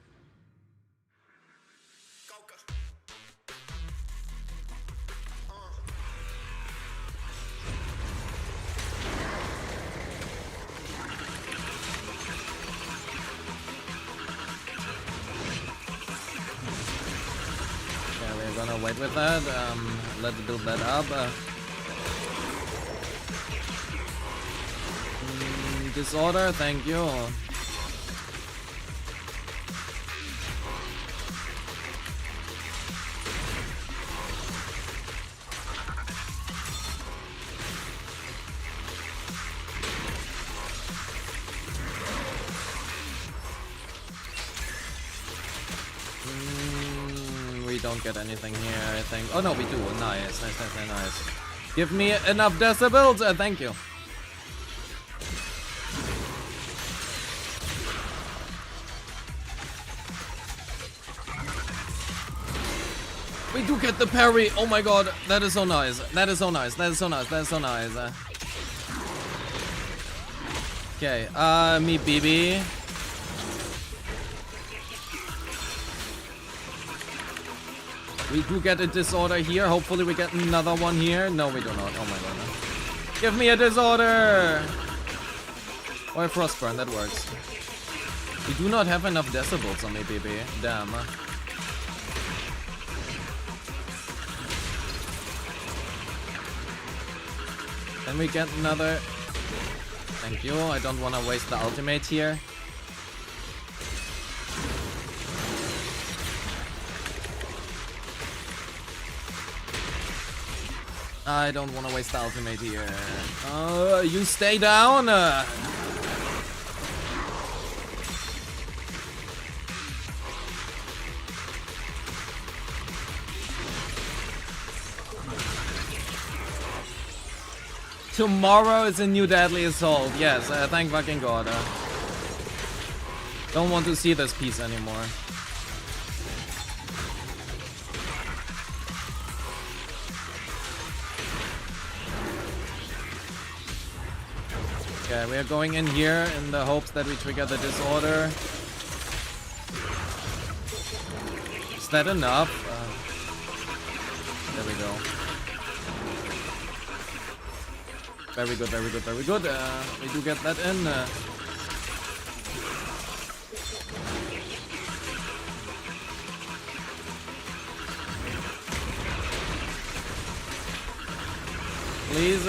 Speaker 3: Gonna wait with that. Let's build that up. Disorder, thank you. We don't get anything here, I think. Oh no, we do. Nice, nice. Give me enough decibels. Thank you. We do get the parry. Oh my god, that is so nice. That is so nice. That is so nice. That is so nice. Okay, me BB. We do get a disorder here. Hopefully we get another one here. No, we do not. Oh my god. Give me a disorder! Or a frostburn, that works. We do not have enough decibels on me, BB. Damn. Can we get another? Thank you. I don't want to waste the ultimate here. I don't want to waste the ultimate here. You stay down. Tomorrow is a new deadly assault. Yes, thank fucking god. Don't want to see this piece anymore. Okay, we are going in here in the hopes that we trigger the disorder. Is that enough? There we go. Very good, very good, very good. We do get that in. Please,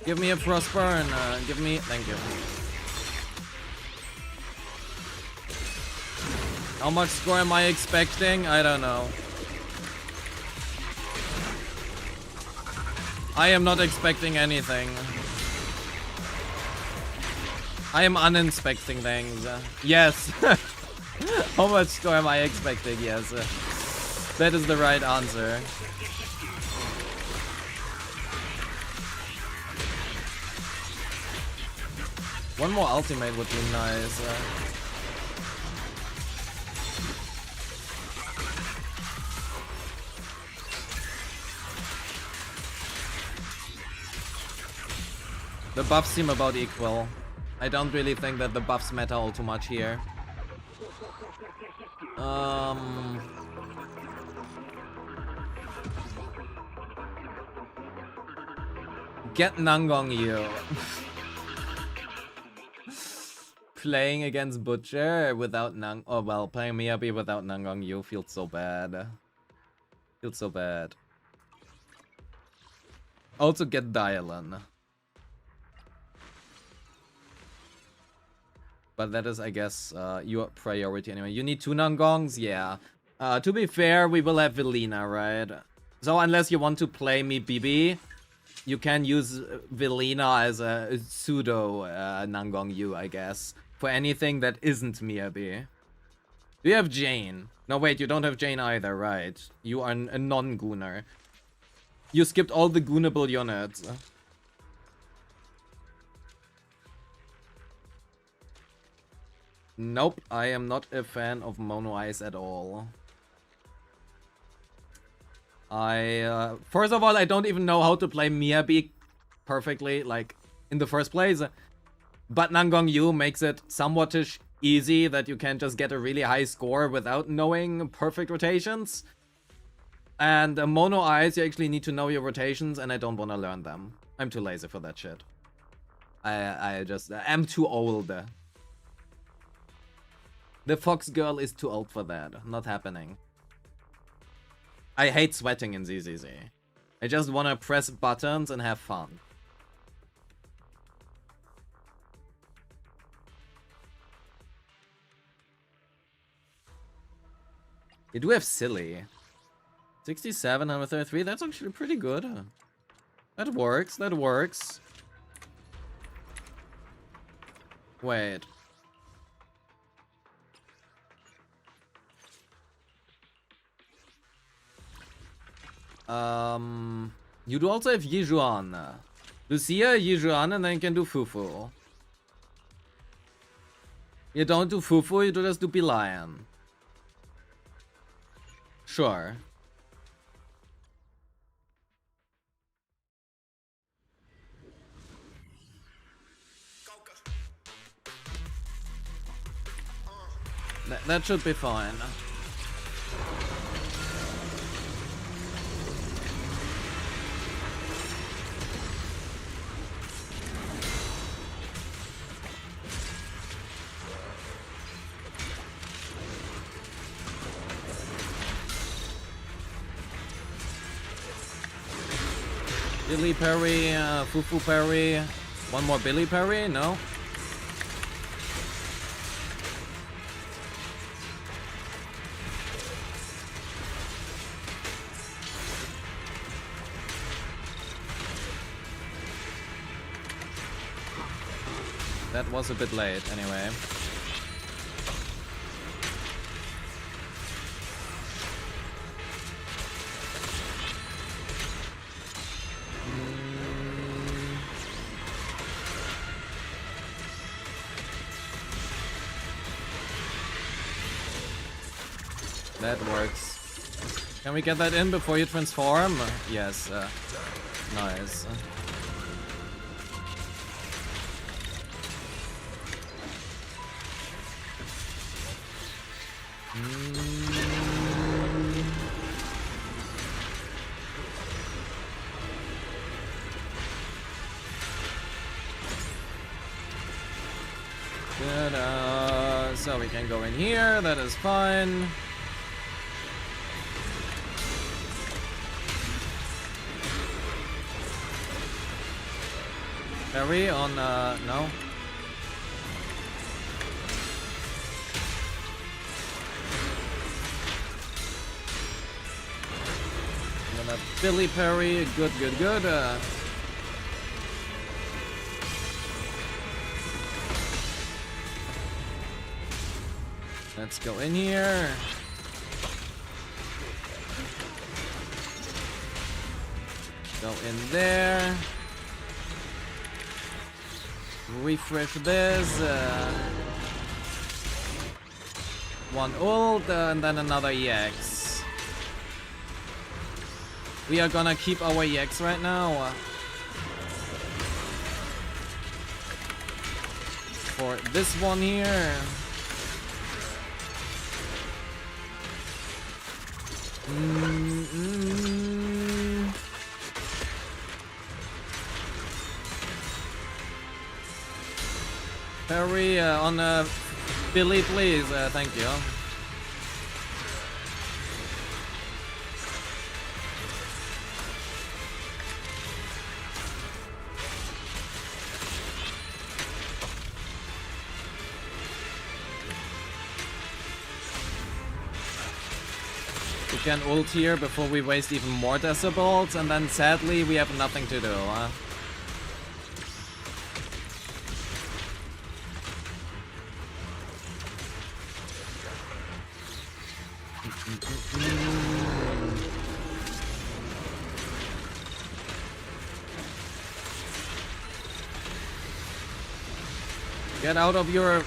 Speaker 3: give me a frostburn. Give me, thank you. How much score am I expecting? I don't know. I am not expecting anything. I am uninspecting things. Yes. How much score am I expecting? Yes. That is the right answer. One more ultimate would be nice. The buffs seem about equal. I don't really think that the buffs matter all too much here. Get Nangong Yu. Playing against Butcher without Nang. Oh well, playing Miyabi without Nangong Yu feels so bad. Feels so bad. Also get Dialon. But that is, I guess, your priority anyway. You need two Nangongs? Yeah. To be fair, we will have Velina, right? So unless you want to play me BB, you can use Velina as a pseudo Nangong Yu, I guess. For anything that isn't Miyabi. Do you have Jane? No, wait, you don't have Jane either, right? You are a non-Gooner. You skipped all the Goonable units. Nope, I am not a fan of Mono Eyes at all. First of all, I don't even know how to play Miyabi perfectly, like, in the first place. But Nangong Yu makes it somewhat easy that you can just get a really high score without knowing perfect rotations. And Mono Eyes, you actually need to know your rotations, and I don't want to learn them. I'm too lazy for that shit. I'm too old. The Fox Girl is too old for that. Not happening. I hate sweating in ZZZ. I just want to press buttons and have fun. You do have Silly. 67 out of 33. That's actually pretty good. That works. That works. Wait. You do also have Yijuan. Lucia, Yijuan, and then you can do Fufu. You don't do Fufu, you just do Belian. Sure. That should be fine. Billy parry, Fufu parry. One more Billy parry? No? That was a bit late, anyway. That works. Can we get that in before you transform? Yes. Nice. Good, so we can go in here, that is fine. Parry on, no. Gonna Billy parry, good, good, good. Let's go in here. Go in there. Refresh this. One ult and then another EX. We are gonna keep our EX right now. For this one here. Parry on Billy, please. Thank you. We can ult here before we waste even more decibels, and then sadly we have nothing to do. Get out of your...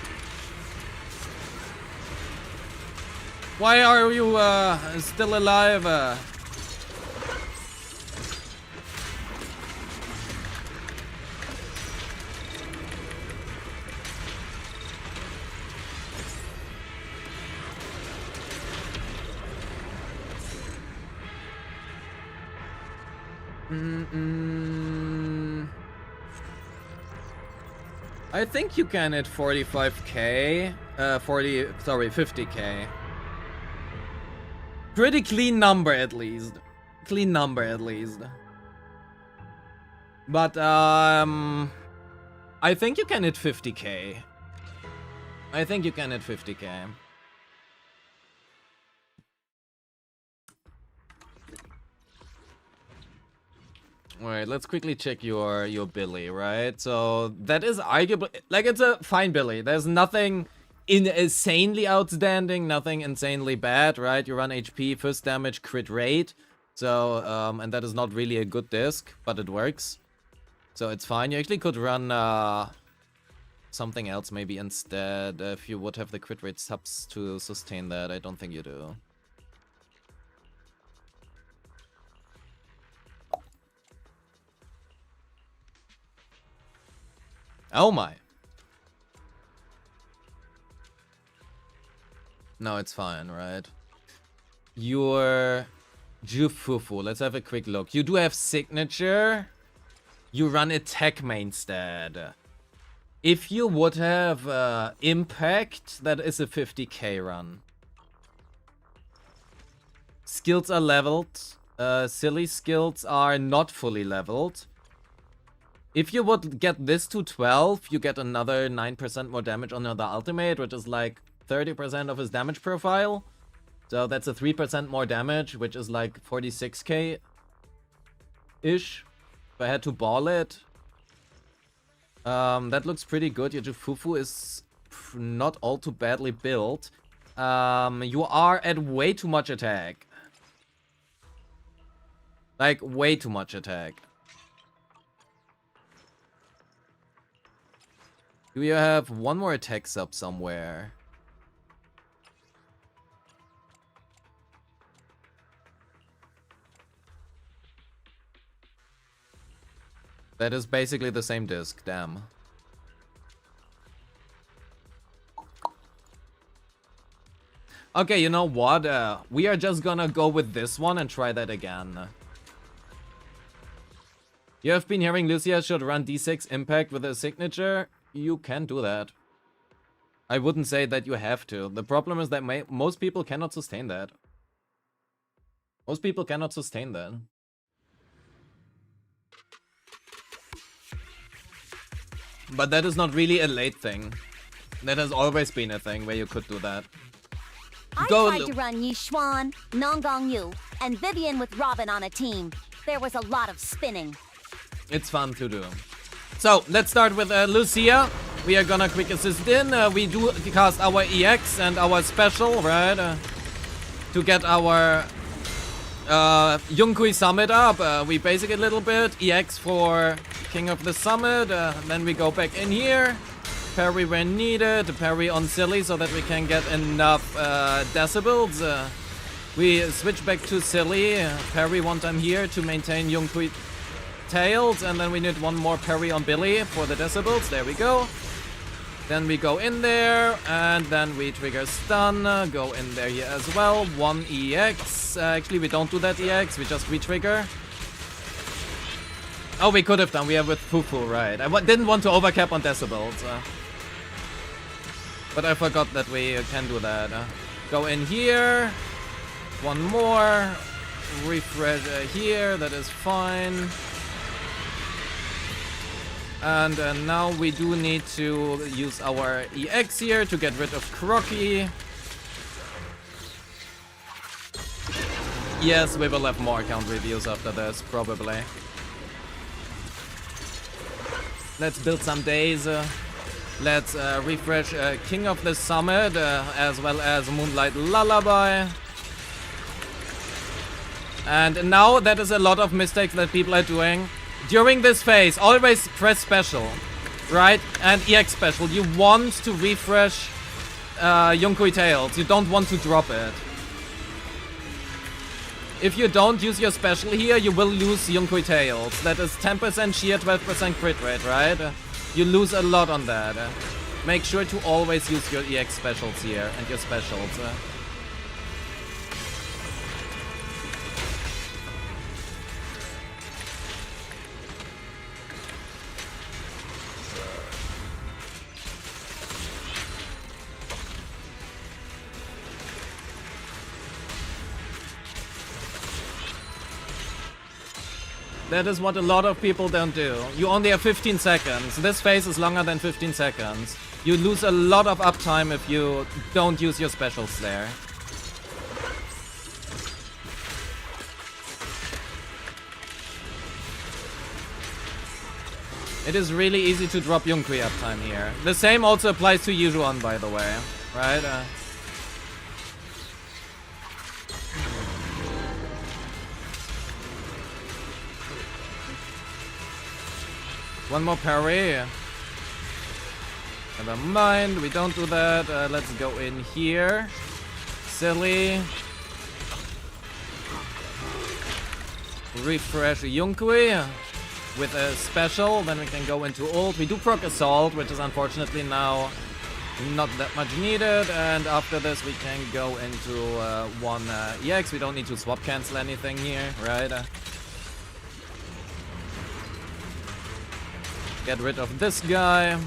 Speaker 3: Why are you still alive? I think you can hit 45k, 50k. Pretty clean number at least. Clean number at least. But I think you can hit 50k. I think you can hit 50k. Alright, let's quickly check your Billy, right? So that is arguably, like, it's a fine Billy. There's nothing insanely outstanding, nothing insanely bad, right? You run HP, first damage, crit rate. So, and that is not really a good disc, but it works. So it's fine. You actually could run something else maybe instead if you would have the crit rate subs to sustain that. I don't think you do. Oh my. No, it's fine, right? Your Jufufu. Let's have a quick look. You do have signature. You run attack main instead. If you would have impact, that is a 50k run. Skills are leveled. Silly skills are not fully leveled. If you would get this to 12, you get another 9% more damage on your ultimate, which is like 30% of his damage profile. So that's a 3% more damage, which is like 46k-ish. If I had to ball it. That looks pretty good. Your Jufufu is not all too badly built. You are at way too much attack. Like, way too much attack. Do you have one more attack sub somewhere? That is basically the same disc, damn. Okay, you know what? We are just gonna go with this one and try that again. You have been hearing Lucia should run D6 impact with her signature. You can do that. I wouldn't say that you have to. The problem is that most people cannot sustain that. Most people cannot sustain that. But that is not really a late thing. That has always been a thing where you could do that.
Speaker 2: I tried to run Yi Xuan, Nonggong Yu, and Vivian with Robin on a team. There was a lot of spinning.
Speaker 3: It's fun to do. So, let's start with Lucia. We are gonna quick assist in. We do cast our EX and our special, right? To get our Yunqui Summit up. We basic it a little bit. EX for King of the Summit. Then we go back in here. Parry when needed. Parry on Silly so that we can get enough decibels. We switch back to Silly. Parry one time here to maintain Yunqui Tails, and then we need one more parry on Billy for the decibels. There we go. Then we go in there, and then we trigger stun. Go in there here as well. One EX. Actually, we don't do that EX. We just re-trigger. Oh, we could have done. We have with Fufu, right? I didn't want to overcap on decibels. But I forgot that we can do that. Go in here. One more. Refresh here. That is fine. And now we do need to use our EX here to get rid of Crocky. Yes, we will have more account reviews after this, probably. Let's build some days. Let's refresh King of the Summit, as well as Moonlight Lullaby. And now that is a lot of mistakes that people are doing. During this phase, always press special, right? And EX special. You want to refresh Yunqui Tails. You don't want to drop it. If you don't use your special here, you will lose Yunqui Tails. That is 10% sheer, 12% crit rate, right? You lose a lot on that. Make sure to always use your EX specials here and your specials. That is what a lot of people don't do. You only have 15 seconds. This phase is longer than 15 seconds. You lose a lot of uptime if you don't use your specials there. It is really easy to drop Yunqui uptime here. The same also applies to Yuzuan, by the way. Right? One more parry. Never mind, we don't do that. Let's go in here. Silly. Refresh Yunqui. with a special, then we can go into ult. We do proc assault, which is unfortunately now not that much needed, and after this we can go into one EX. We don't need to swap cancel anything here, right? Get rid of this guy.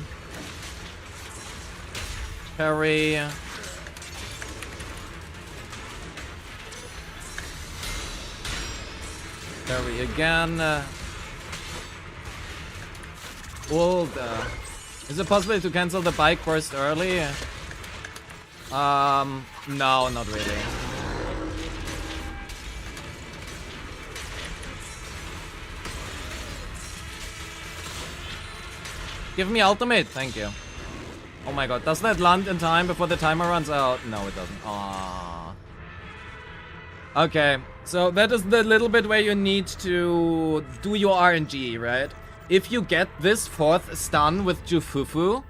Speaker 3: Parry. Parry again. Ult. Is it possible to cancel the bike burst early? No, not really. Give me ultimate, thank you. Oh my god, does that land in time before the timer runs out? No, it doesn't. Aww. Okay, so that is the little bit where you need to do your RNG, right? If you get this 4th stun with Jufufu,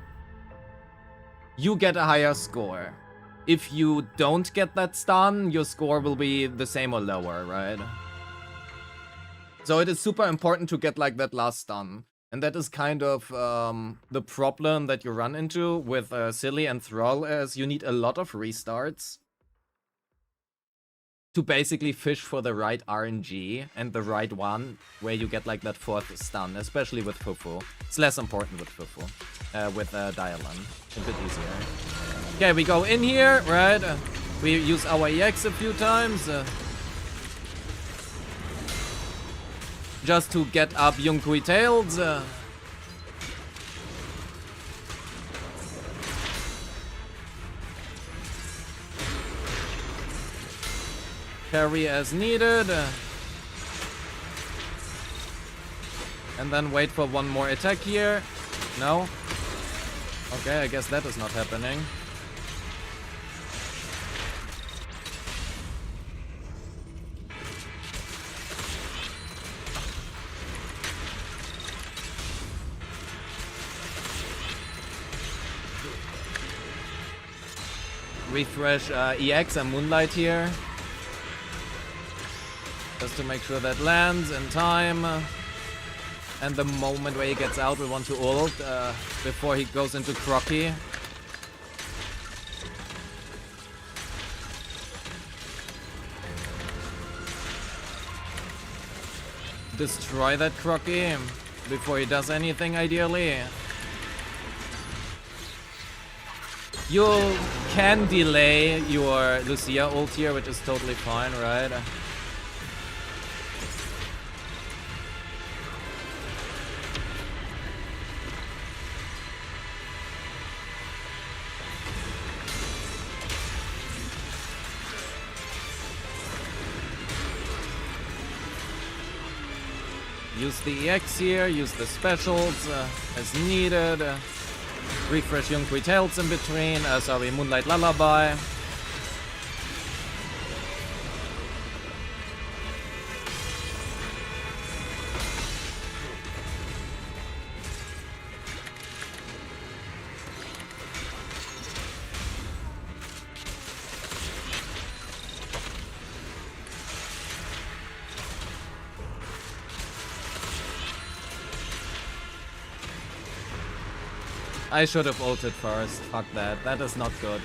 Speaker 3: you get a higher score. If you don't get that stun, your score will be the same or lower, right? So it is super important to get like that last stun. And that is kind of the problem that you run into with Silly and Thrall, as you need a lot of restarts to basically fish for the right RNG and the right one where you get like that 4th stun, especially with Fufu. It's less important with Fufu. With Dialan. A bit easier. Okay, we go in here, right? We use our EX a few times. Just to get up Yunqui Tails. Parry as needed. And then wait for one more attack here. No? Okay, I guess that is not happening. Refresh EX and Moonlight here. Just to make sure that lands in time. And the moment where he gets out, we want to ult before he goes into Crocky. Destroy that Crocky before he does anything, ideally. You can delay your Lucia ult here, which is totally fine, right? Use the EX here, use the specials as needed. Refresh Yunqui Tails in between. Sorry, Moonlight Lullaby. I should have ulted first. Fuck that. That is not good.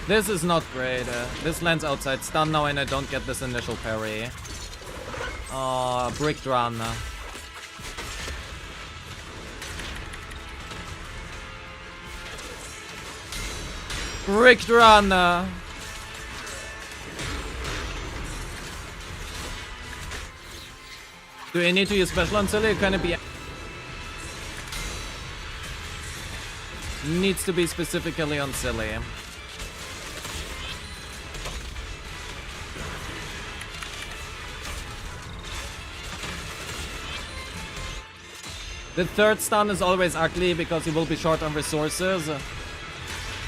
Speaker 3: This is not great. This lands outside stun now and I don't get this initial parry. Oh, bricked run. Bricked run. Do I need to use special on Silly? Can it be... Needs to be specifically on Silly. The 3rd stun is always ugly because you will be short on resources.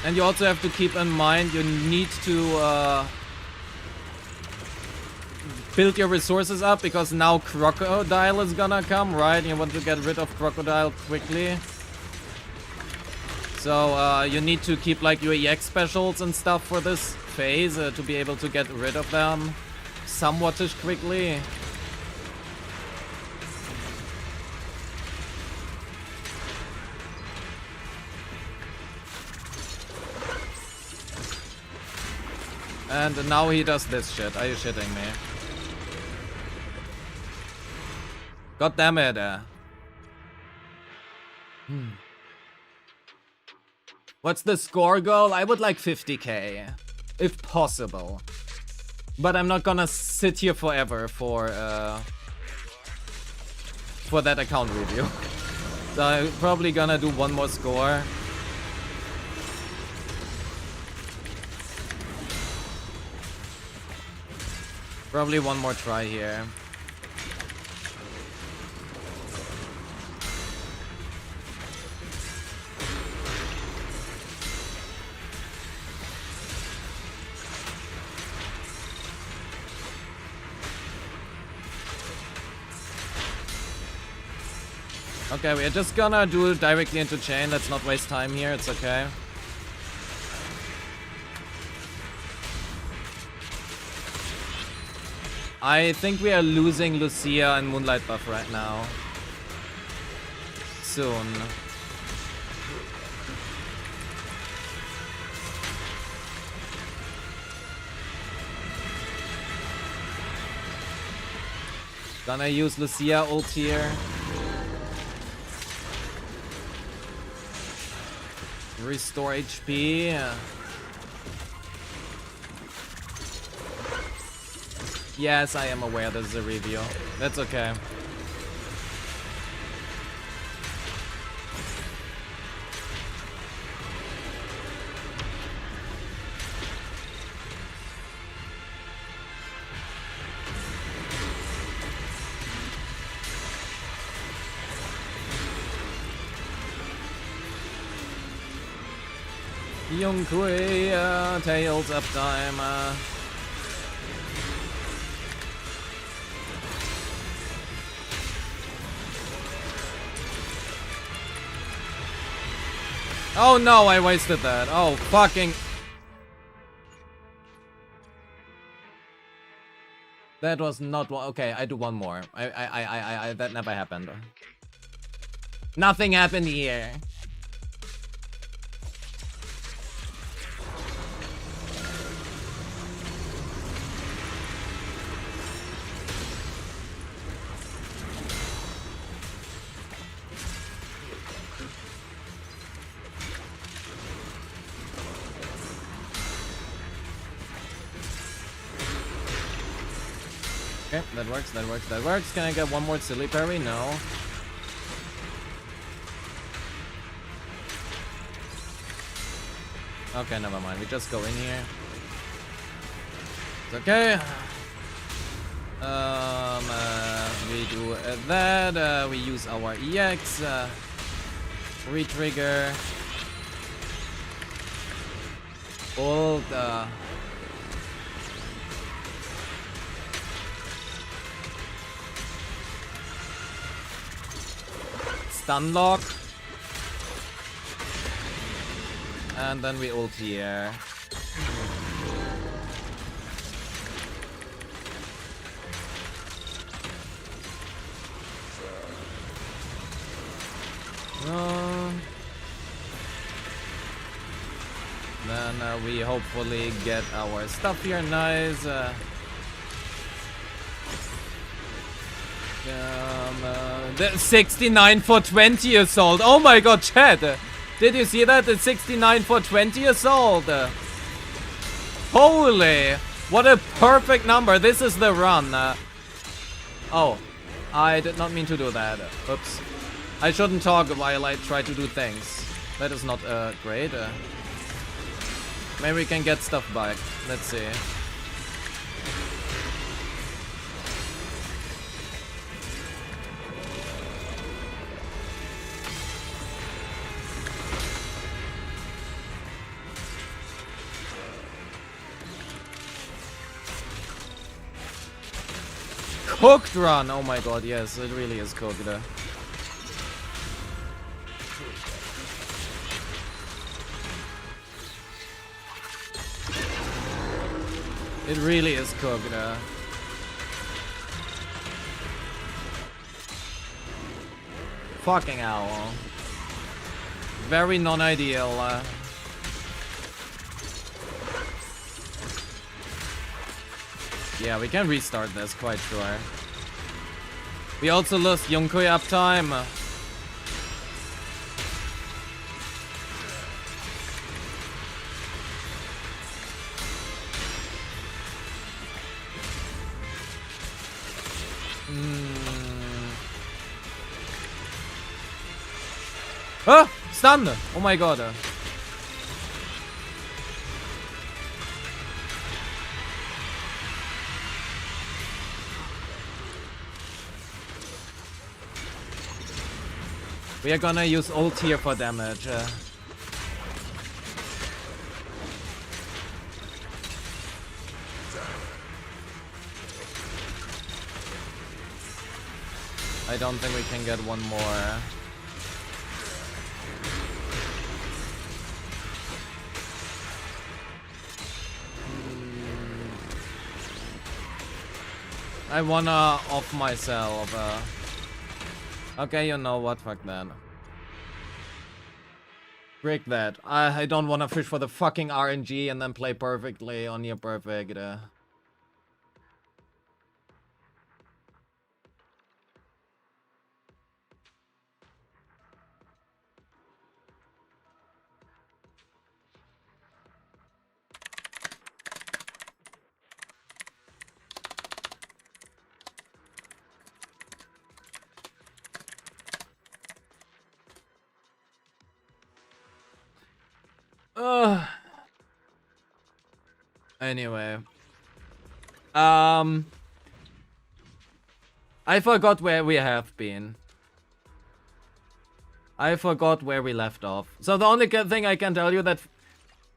Speaker 3: And you also have to keep in mind you need to build your resources up because now Crocodile is gonna come, right? You want to get rid of Crocodile quickly. So you need to keep like your EX specials and stuff for this phase to be able to get rid of them somewhat-ish quickly. And now he does this shit. Are you shitting me? God damn it. What's the score goal? I would like 50k. If possible. But I'm not gonna sit here forever for that account review. So I'm probably gonna do one more score. Probably one more try here. Okay, we're just gonna do it directly into chain. Let's not waste time here. It's okay. I think we are losing Lucia and Moonlight buff right now. Soon. Gonna use Lucia ult here. Restore HP. Yes, I am aware this is a review. That's okay. Young Kui, tails up time. Oh no, I wasted that. Oh, fucking. That was not one. Okay, I do one more. That never happened. Nothing happened here. Okay, that works, that works, that works. Can I get one more silly parry? No. Okay, never mind. We just go in here. It's okay. We do that. We use our EX. Retrigger. Ult. Stun lock. And then we ult here. Then we hopefully get our stuff here. Nice. The 69 for 20 years old. Oh my god, chat. Did you see that? It's 69 for 20 years old. Holy. What a perfect number. This is the run. Oh. I did not mean to do that. Oops. I shouldn't talk while I try to do things. That is not great. Maybe we can get stuff back. Let's see. Cooked run! Oh my god, yes, it really is cooked. It really is cooked. Fucking hell. Very non-ideal. Yeah, we can restart this, quite sure. We also lost Yonkoi uptime. Ah! Stun! Oh my god. We are gonna use ult here for damage. I don't think we can get one more. I wanna off myself. Okay, you know what? Fuck that. Break that. I don't wanna fish for the fucking RNG and then play perfectly on your perfect. Anyway. I forgot where we have been. I forgot where we left off. So the only thing I can tell you that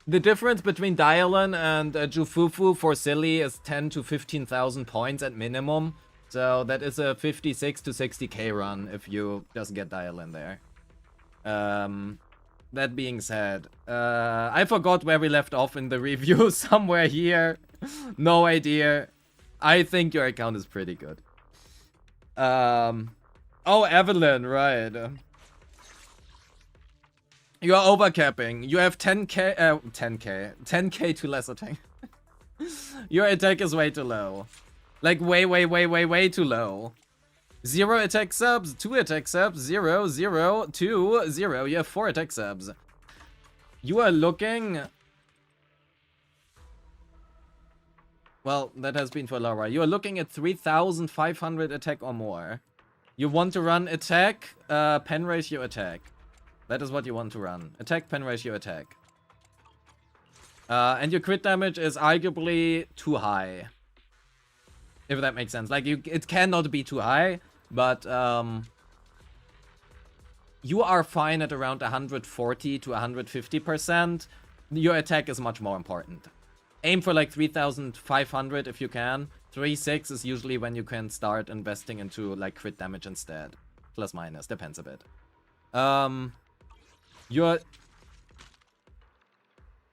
Speaker 3: the difference between Dialon and Jufufu for Silly is 10 to 15,000 points at minimum. So that is a 56 to 60k run if you just get Dialon there. That being said, I forgot where we left off in the review. Somewhere here. No idea. I think your account is pretty good. Oh, Evelyn, right. You are overcapping. You have 10k, 10k to less attack. Your attack is way too low. Like way too low. 0 attack subs, 2 attack subs, 0, 0, 2, 0. You have 4 attack subs. You are looking... Well, that has been for Laura. You are looking at 3,500 attack or more. You want to run attack, pen ratio attack. That is what you want to run. Attack, pen ratio attack. And your crit damage is arguably too high. If that makes sense. Like, it cannot be too high. But, you are fine at around 140 to 150%. Your attack is much more important. Aim for like 3,500 if you can. 3.6 is usually when you can start investing into like crit damage instead. Plus minus, depends a bit. Your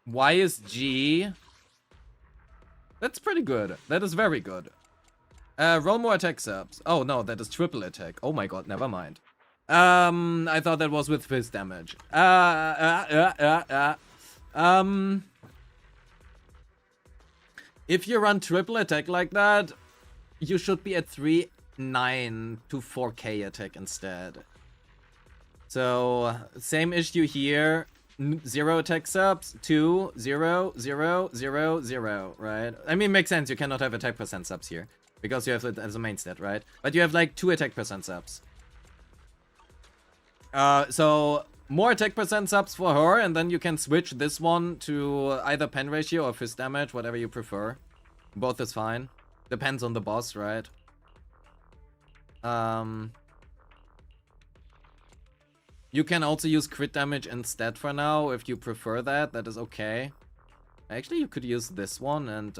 Speaker 3: Y is G. That's pretty good. That is very good. Roll more attack subs. Oh no, that is triple attack. Oh my god, never mind. I thought that was with fist damage. If you run triple attack like that, you should be at 3.9 to 4k attack instead. So, same issue here. 0 attack subs, 2, 0, 0, 0, 0, right? I mean, makes sense. You cannot have attack percent subs here. Because you have it as a main stat, right? But you have like 2 attack percent subs. So more attack percent subs for her, and then you can switch this one to either pen ratio or fist damage, whatever you prefer. Both is fine. Depends on the boss, right? You can also use crit damage instead for now, if you prefer that. That is okay. Actually, you could use this one and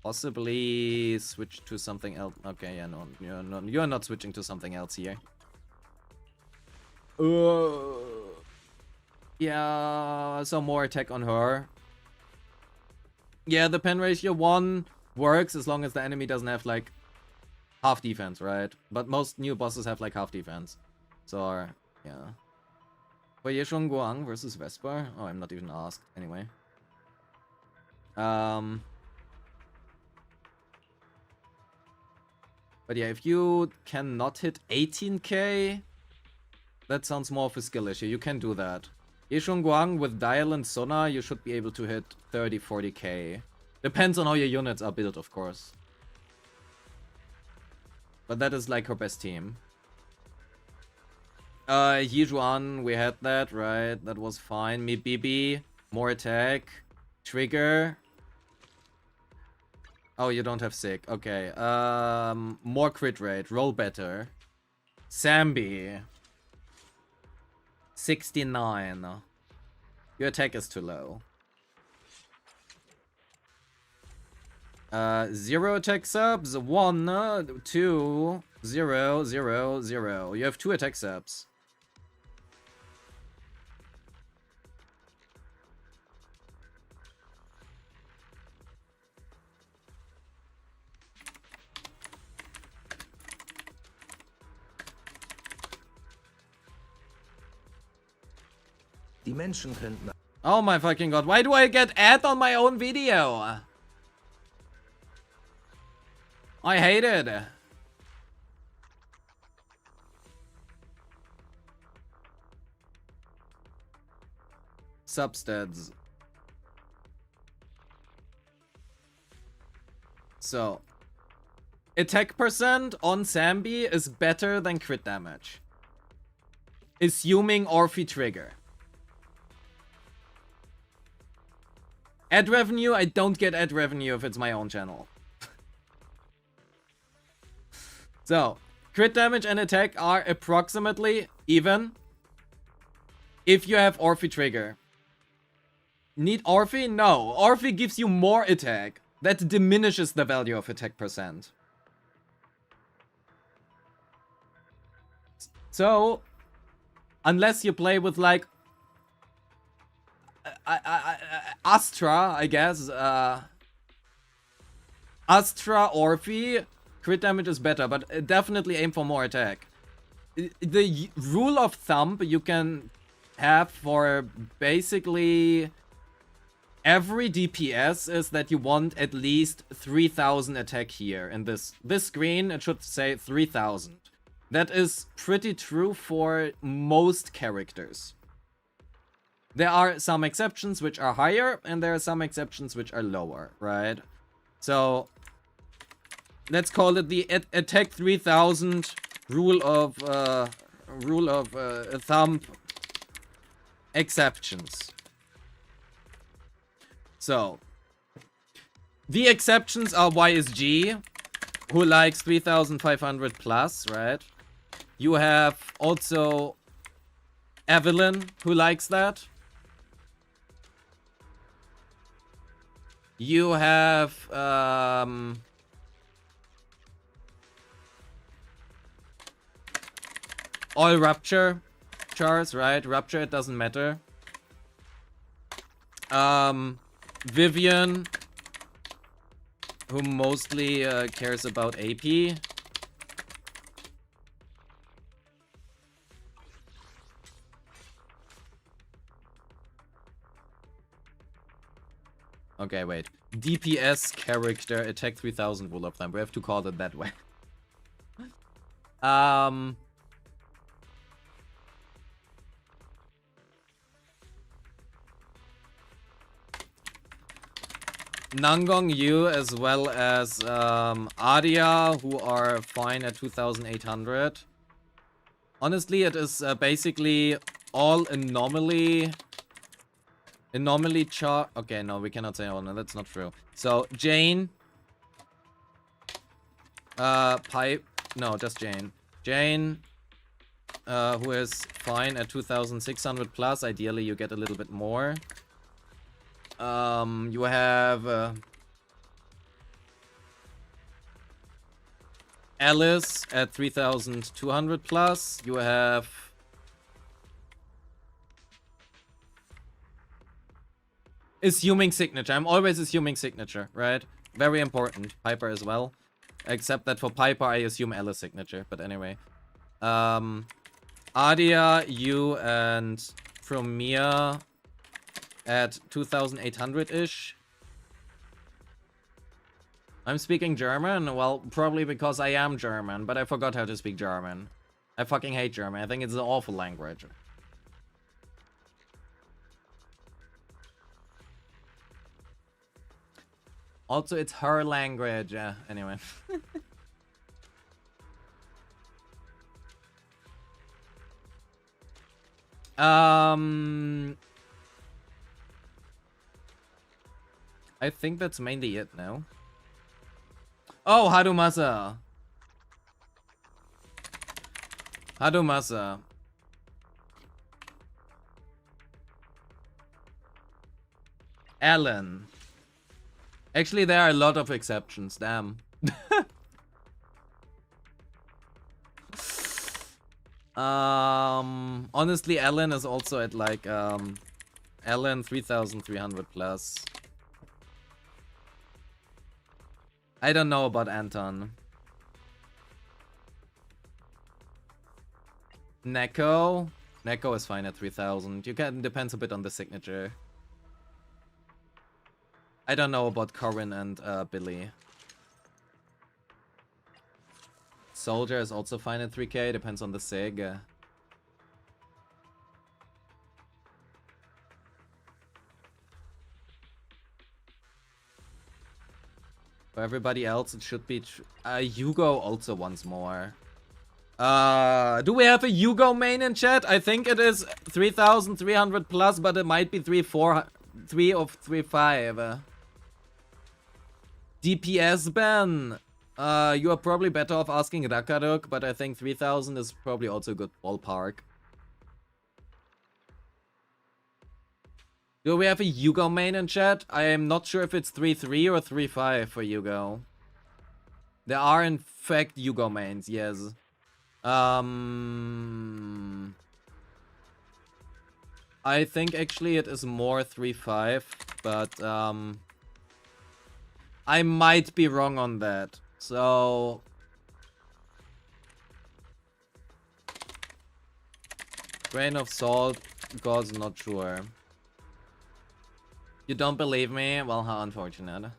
Speaker 3: possibly switch to something else. Okay, yeah, no, you're not switching to something else here. Yeah, so more attack on her. Yeah, the pen ratio 1 works as long as the enemy doesn't have like half defense, right? But most new bosses have like half defense. So, yeah. Wei Yeshong Guang versus Vesper? Oh, I'm not even asked. Anyway. But yeah, if you cannot hit 18k, that sounds more of a skill issue. You can do that. Yishun Guang with Dial and Sona, you should be able to hit 30, 40k. Depends on how your units are built, of course. But that is like her best team. Yijuan, we had that, right? That was fine. Mi Bibi, more attack. Trigger. Oh, you don't have sick. Okay. More crit rate. Roll better. Sambi. 69. Your attack is too low. 0 attack subs. 1, 2, 0, 0, 0. You have 2 attack subs.
Speaker 6: Die Menschen könnten
Speaker 3: Oh my fucking god. Why do I get ad on my own video? I hate it. Substats. So, attack percent on Sambi is better than crit damage. Assuming Orphe trigger. Ad revenue, I don't get ad revenue if it's my own channel. So, crit damage and attack are approximately even if you have Orphe trigger. Need Orphe? No. Orphe gives you more attack. That diminishes the value of attack percent. So, unless you play with like Astra, I guess. Astra, Orphe, crit damage is better, but definitely aim for more attack. The rule of thumb you can have for basically every DPS is that you want at least 3000 attack here. In this screen, it should say 3000. That is pretty true for most characters. There are some exceptions which are higher, and there are some exceptions which are lower, right? So, let's call it the attack 3000 rule of thumb exceptions. So, the exceptions are YSG, who likes 3500 plus, right? You have also Evelyn, who likes that. You have all Rupture chars, right? Rupture, it doesn't matter. Vivian, who mostly cares about AP. Okay, wait. DPS character, attack 3000 rule of thumb. We have to call it that way. Nangong Yu as well as Adia, who are fine at 2800. Honestly, it is basically all anomaly chart. Okay, no, we cannot say all. No, that's not true. So Jane, Pipe. No, just Jane. Jane, who is fine at 2600 plus. Ideally, you get a little bit more. You have Alice at 3200 plus. You have assuming signature. I'm always assuming signature, right? Very important. Piper as well. Except that for Piper, I assume Alice signature. But anyway. Adia, you, and Fromia at 2800-ish. I'm speaking German? Well, probably because I am German, but I forgot how to speak German. I fucking hate German. I think it's an awful language. Also, it's her language. Anyway. I think that's mainly it now. Oh, Hadumasa. Hadumasa. Alan. Actually, there are a lot of exceptions, damn. Honestly, Alan is also at like, Alan 3,300 plus. I don't know about Anton. Neko? Neko is fine at 3,000. You can, depends a bit on the signature. I don't know about Corin and Billy. Soldier is also fine at 3k, depends on the sig. For everybody else, it should be Hugo also once more. Do we have a Hugo main in chat? I think it is 3,300 plus, but it might be 3 or 3.5. DPS ban. You are probably better off asking Rakaruk, but I think 3,000 is probably also a good ballpark. Do we have a Hugo main in chat? I am not sure if it's 3.3 or 3.5 for Hugo. There are in fact Hugo mains, yes. I think actually it is more 3.5, but I might be wrong on that. So grain of salt, God's not sure. You don't believe me? Well, how unfortunate.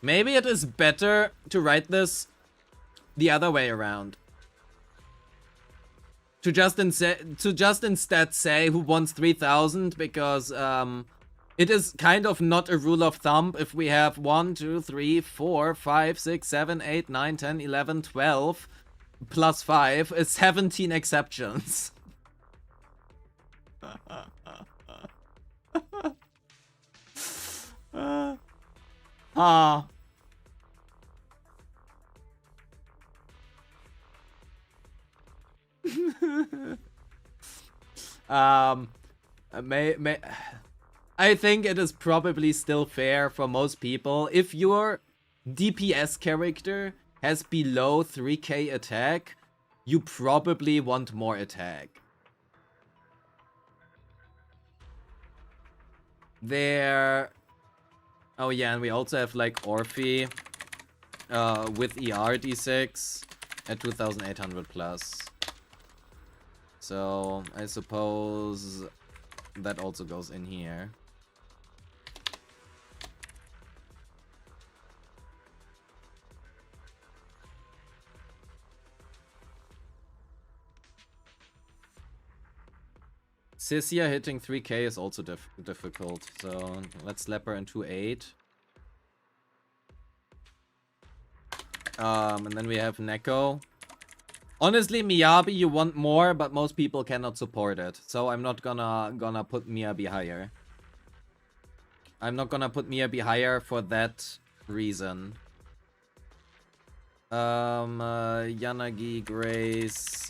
Speaker 3: Maybe it is better to write this the other way around. To just instead say who wants 3,000, because it is kind of not a rule of thumb if we have 1, 2, 3, 4, 5, 6, 7, 8, 9, 10, 11, 12 plus 5 is 17 exceptions. I think it is probably still fair for most people. If your DPS character has below 3k attack, you probably want more attack. There... Oh yeah, and we also have like Orphe with ER D6 at 2,800 plus. So I suppose that also goes in here. Sissia hitting 3k is also difficult, so let's slap her into 8. And then we have Neko. Honestly, Miyabi you want more, but most people cannot support it, so I'm not gonna put Miyabi higher. I'm not gonna put Miyabi higher for that reason. Yanagi Grace.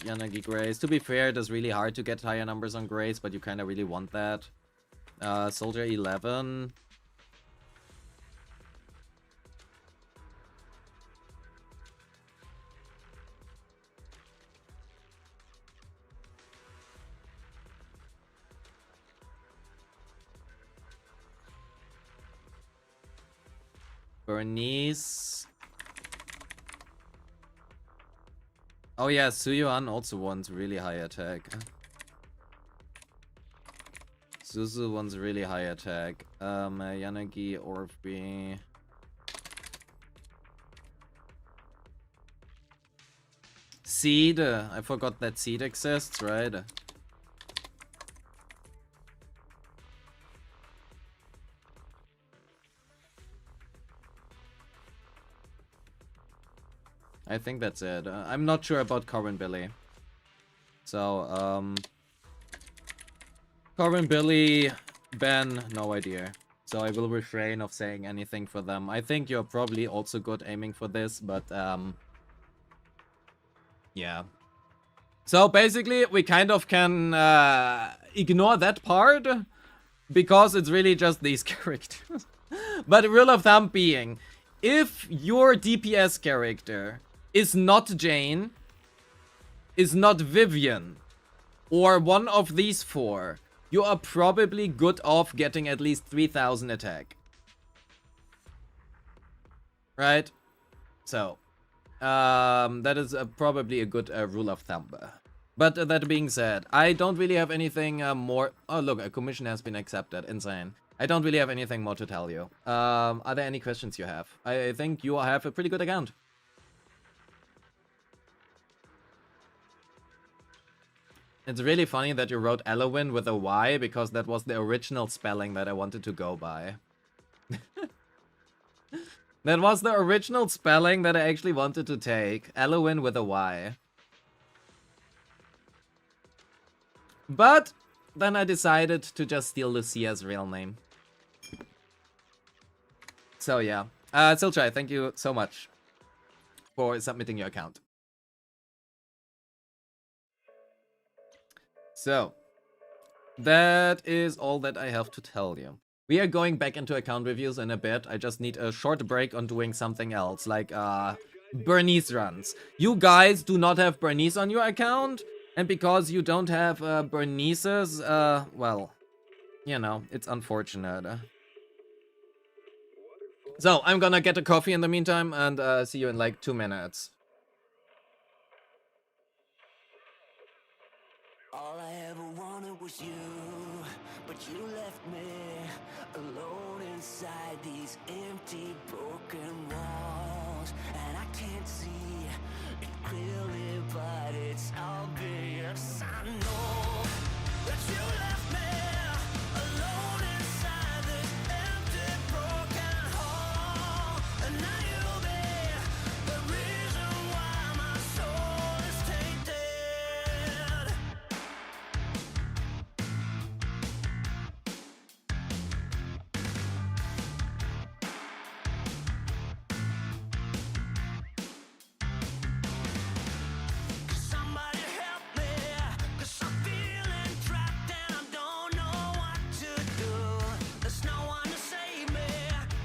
Speaker 3: To be fair, it is really hard to get higher numbers on Grace, but you kind of really want that. Soldier 11. Bernice. Oh yeah, Suyuan also wants really high attack. Suzu wants really high attack. Yanagi, Orby. Seed. I forgot that seed exists, right? I think that's it. I'm not sure about Corin Billy. So, Corin Billy, Ben, no idea. So I will refrain of saying anything for them. I think you're probably also good aiming for this, but, yeah. So basically, we kind of can ignore that part, because it's really just these characters. But rule of thumb being, if your DPS character is not Jane, is not Vivian, or one of these four, you are probably good off getting at least 3000 attack. Right? So, that is probably a good rule of thumb. But that being said, I don't really have anything more... Oh, look, a commission has been accepted. Insane. I don't really have anything more to tell you. Are there any questions you have? I think you have a pretty good account. It's really funny that you wrote Elowen with a Y, because that was the original spelling that I wanted to go by. That was the original spelling that I actually wanted to take. Elowen with a Y. But then I decided to just steal Lucia's real name. So yeah. Silchai, thank you so much for submitting your account. So, that is all that I have to tell you. We are going back into account reviews in a bit. I just need a short break on doing something else, like Bernice runs. You guys do not have Bernice on your account, and because you don't have Bernice's, well, you know, it's unfortunate. So, I'm gonna get a coffee in the meantime, and see you in like 2 minutes.
Speaker 4: All I ever wanted was you, but you left me alone inside these empty, broken walls. And I can't see it clearly, but it's obvious. I know that you left me alone inside this empty, broken hall. And now you'll be the reason why my soul is tainted. Somebody help me, 'cause I'm feeling trapped and I don't know what to do. There's no one to save me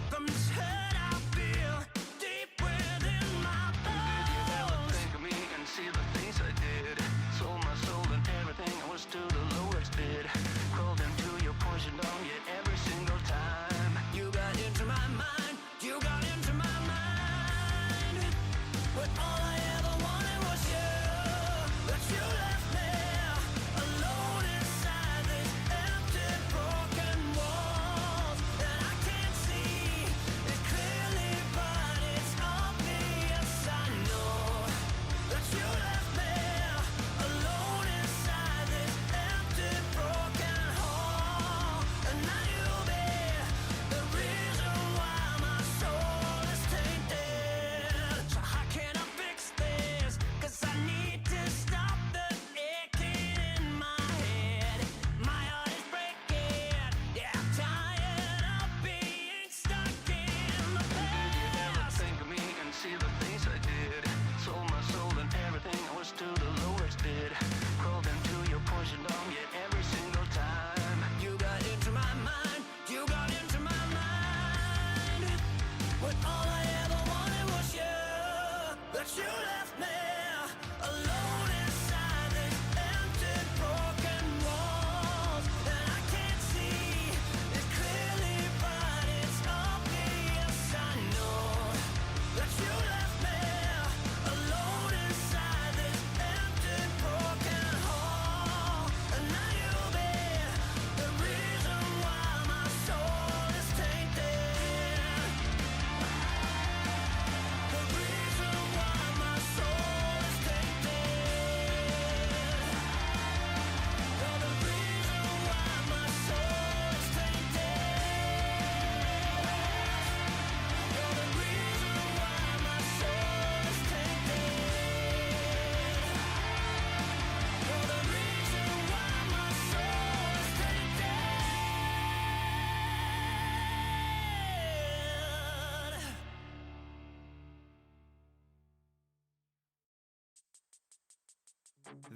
Speaker 4: from this hurt I feel deep within my bones. Think of me and see the things I did. Sold my soul and everything, I was to the lowest bid. Crawled into your poison dome, yet every single time you got into my mind, you got into my mind. But all I ever wanted was you. But you left me alone inside these empty, broken walls. And I can't see it clearly, but it's obvious. I know that you left me alone inside this empty, broken hall. And now you'll be the reason why my soul is tainted. So how can I fix this? 'Cause I need to stop the aching in my head. My heart is breaking. Yeah, I'm tired of being stuck in the past. Did you ever think of me and see the things I did? Sold my soul and everything, I was to the lowest bid. Crawled into your poison dome, yet every single time you got into my mind, you got into my mind. But all I ever wanted was you. But you left me alone inside these empty, broken walls. And I can't see it clearly, but it's obvious. I know that you left me alone inside this empty, broken hall. And now you'll be the reason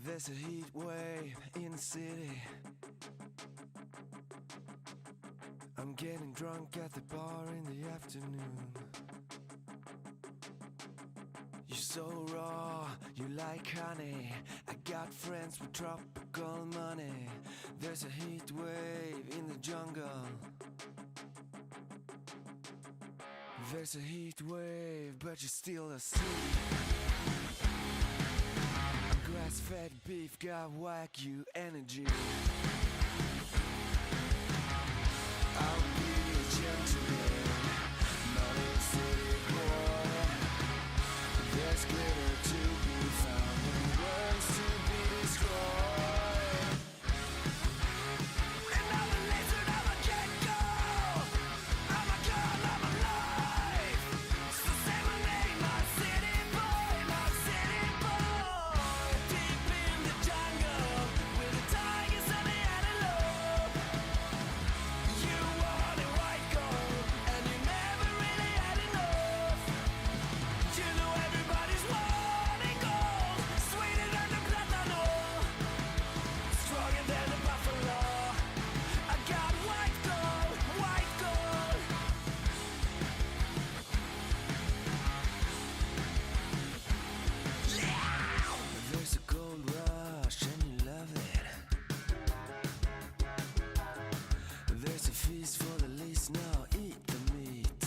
Speaker 7: There's a heat wave in the city. I'm getting drunk at the bar in the afternoon. You're so raw, you like honey. I got friends with tropical money. There's a heat wave in the jungle. There's a heat wave, but you're still asleep. Grass-fed beef got Wagyu energy. I'll be a gentleman, not a city boy. There's glitter to be found and worlds to be destroyed. And I'm a lizard, I'm a gecko. I'm a girl, I'm alive. So say my name, my city boy, my city boy. Deep in the jungle, with the tigers and the antelope. You wanted white gold, and you never really had enough. You know everybody's wanting gold, sweeter than the platano, stronger than the buffalo. I got white gold, white gold. There's a gold rush and you love it. There's a feast for the least, now eat the meat.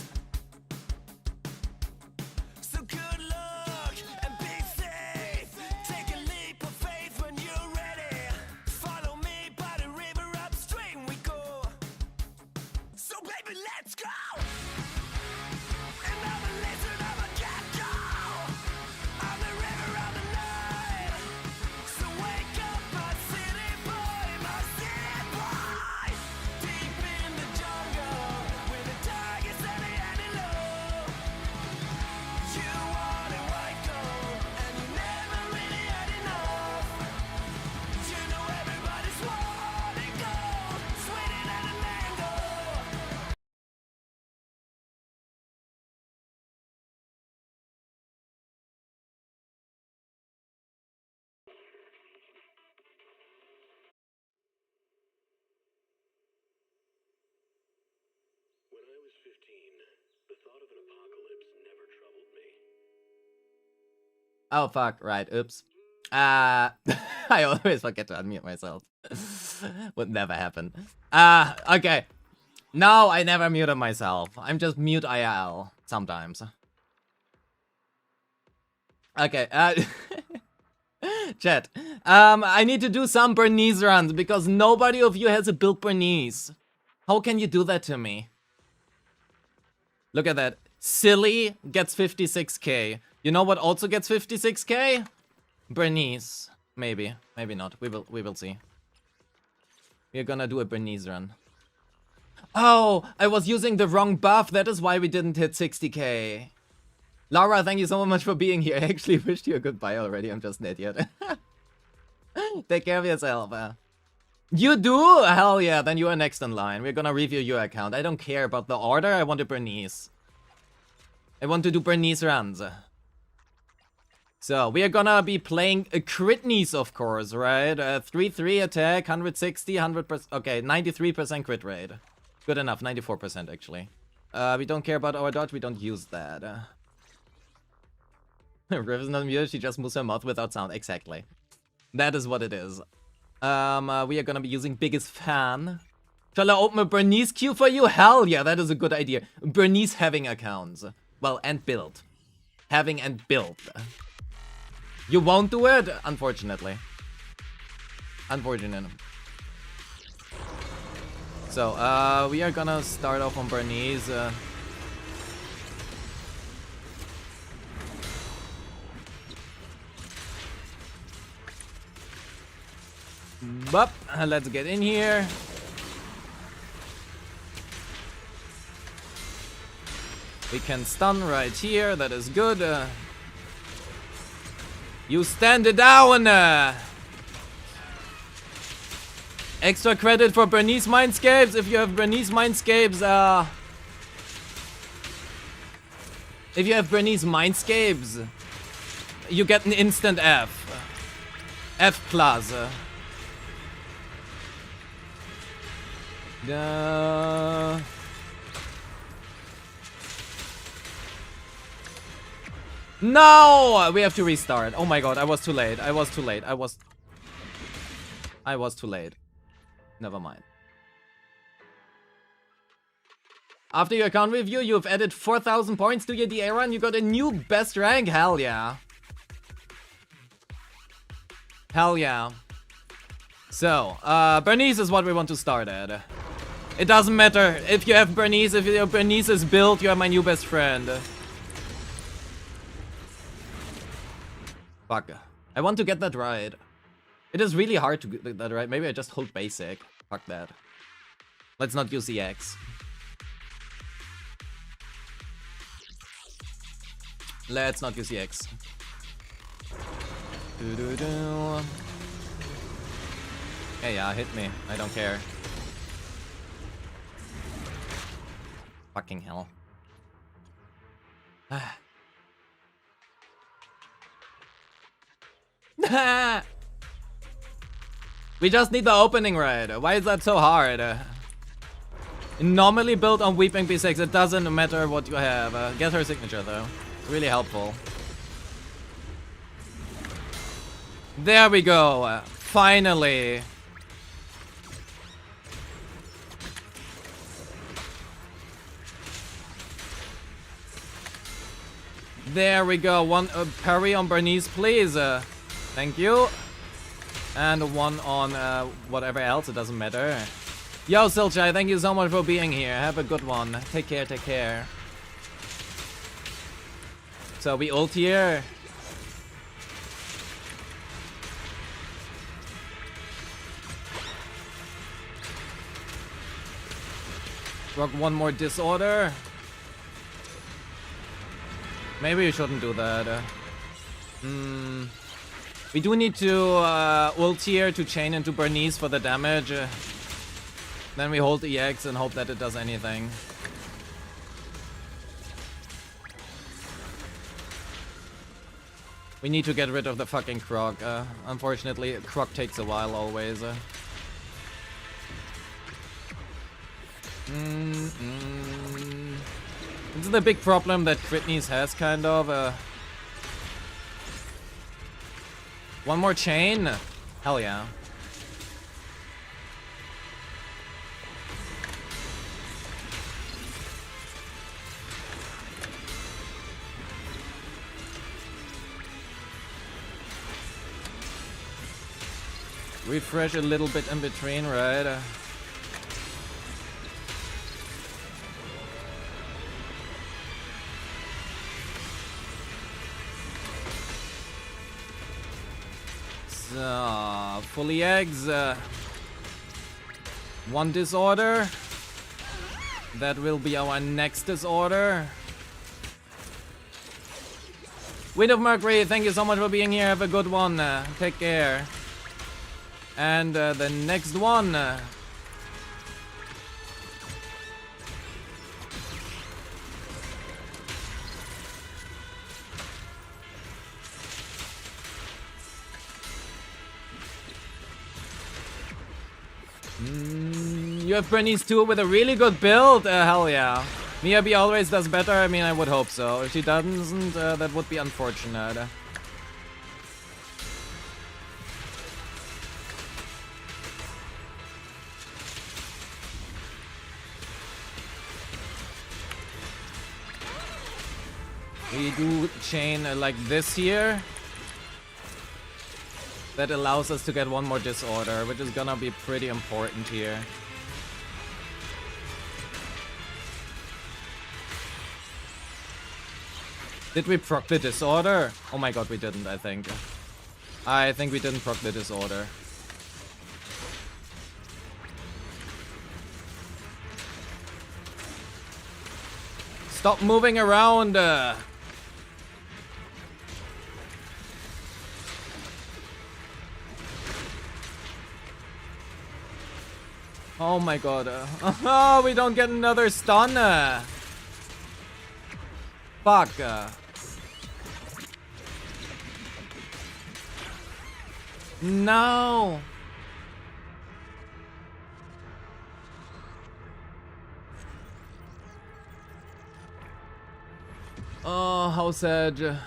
Speaker 7: So good luck and be safe. Take a leap of faith when you're ready. Follow me by the river upstream we go. So baby, let's go. And I'm a lizard, I'm a gecko. I'm the river of the night. So wake up, my city boy, my city boy. Deep in the jungle, with the tigers and the antelope. You wanted white gold, and you never really had enough. You know everybody's wanting gold, sweeter than a mango.
Speaker 8: When I was 15, the thought of an apocalypse never troubled me.
Speaker 3: Oh fuck, right, oops. I always forget to unmute myself. Would never happen. Okay. No, I never muted myself. I'm just mute IRL sometimes. Okay, chat. I need to do some Bernice runs because nobody of you has a built Bernice. How can you do that to me? Look at that. Silly gets 56k. You know what also gets 56k? Bernice. Maybe. Maybe not. We will see. We're gonna do a Bernice run. Oh, I was using the wrong buff. That is why we didn't hit 60k. Laura, thank you so much for being here. I actually wished you a goodbye already. I'm just an idiot. Take care of yourself. You do? Hell yeah, then you are next in line. We're gonna review your account. I don't care about the order. I want a Bernice. I want to do Bernice runs. So, we are gonna be playing a Critnice, of course, right? 3-3 attack, 160, 100%. Okay, 93% crit rate. Good enough, 94% actually. We don't care about our dodge, we don't use that. Riv is not muted, she just moves her mouth without sound. Exactly. That is what it is. We are gonna be using Biggest Fan. Shall I open a Bernice queue for you? Hell yeah, that is a good idea. Bernice having accounts. Well, and build. Having and build. You won't do it? Unfortunately. Unfortunate. So, we are gonna start off on Bernice. Bup, let's get in here. We can stun right here, that is good. You stand down! Extra credit for Bernice Mindscapes. If you have Bernice Mindscapes, you get an instant F. F plus. No! We have to restart. Oh my god, I was too late. I was too late. I was too late. Never mind. After your account review, you've added 4,000 points to your DA run. You got a new best rank. Hell yeah. Hell yeah. So, Bernice is what we want to start at. It doesn't matter if you have Bernice. If your Bernice is built, you are my new best friend. Fuck. I want to get that right. It is really hard to get that right. Maybe I just hold basic. Fuck that. Let's not use the X. Let's not use the X. Hey, yeah, hit me. I don't care. Fucking hell. We just need the opening right. Why is that so hard? Normally built on Weeping B6. It doesn't matter what you have. Get her signature though. Really helpful. There we go. Finally. There we go. One parry on Bernice, please. Thank you. And one on whatever else. It doesn't matter. Yo, Silchai, thank you so much for being here. Have a good one. Take care, take care. So we ult here. Rock one more disorder. Maybe we shouldn't do that. We do need to ult here to chain into Bernice for the damage. Then we hold EX and hope that it does anything. We need to get rid of the fucking Croc. Unfortunately, Croc takes a while always. This is the big problem that Britney's has, kind of. One more chain? Hell yeah. Refresh a little bit in between, right? So, fully eggs. One disorder. That will be our next disorder. Wind of Mercury, thank you so much for being here. Have a good one. Take care. And the next one. You have Bernice too with a really good build. Hell yeah. Miyabi always does better. I mean, I would hope so. If she doesn't, that would be unfortunate. We do chain like this here. That allows us to get one more disorder, which is gonna be pretty important here. Did we proc the disorder? Oh my god, we didn't, I think. I think we didn't proc the disorder. Stop moving around! Oh my god. Oh, we don't get another stun. Fuck. No! Oh, how sad.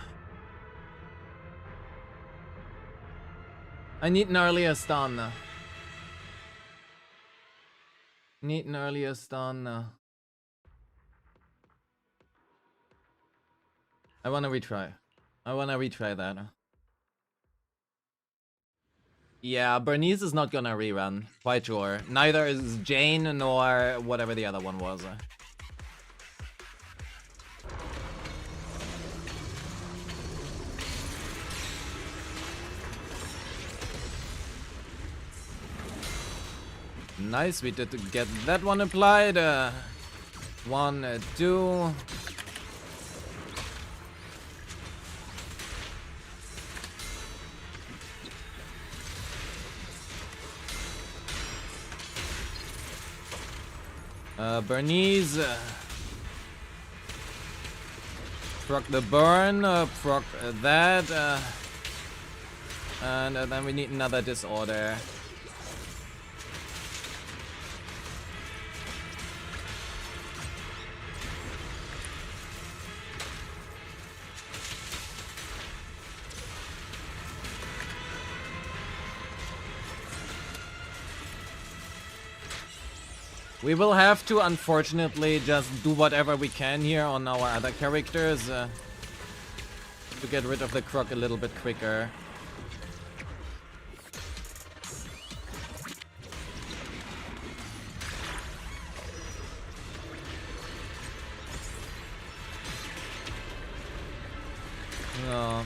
Speaker 3: I need an earlier stun. Need an earlier stun. I wanna retry. I wanna retry that. Yeah, Bernice is not gonna rerun. Quite sure. Neither is Jane nor whatever the other one was. Nice, we did get that one applied. 1, 2. Bernice. Proc the burn, proc that. And then we need another disorder. We will have to, unfortunately, just do whatever we can here on our other characters to get rid of the croc a little bit quicker. No.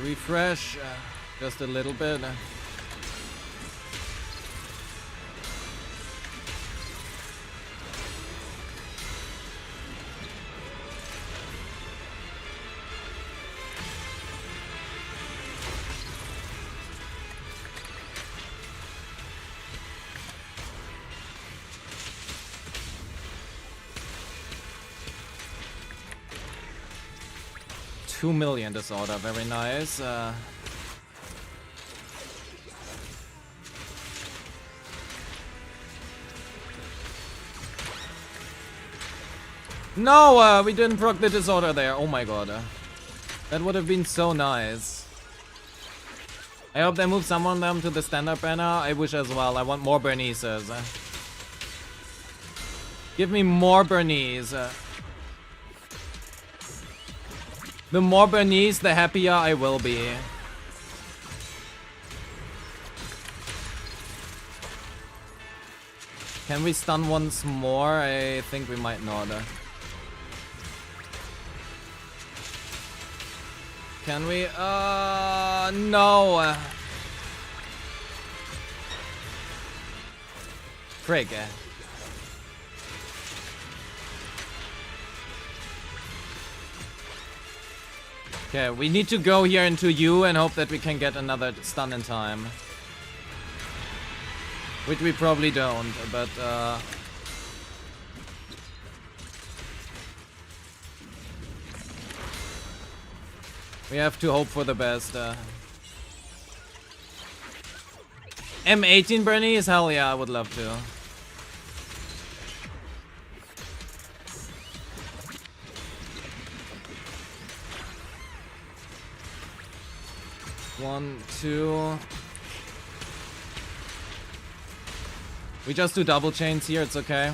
Speaker 3: Refresh just a little bit. $2 million disorder, very nice. No, we didn't proc the disorder there. Oh my god. That would have been so nice. I hope they move some of them to the standard banner. I wish as well. I want more Bernices. Give me more Bernice. The more Bernice, the happier I will be. Can we stun once more? I think we might not. Can we? No. Frick. Okay, we need to go here into you and hope that we can get another stun in time. Which we probably don't, but we have to hope for the best. M18 Bernice? Hell yeah, I would love to. One, two. We just do double chains here, it's okay.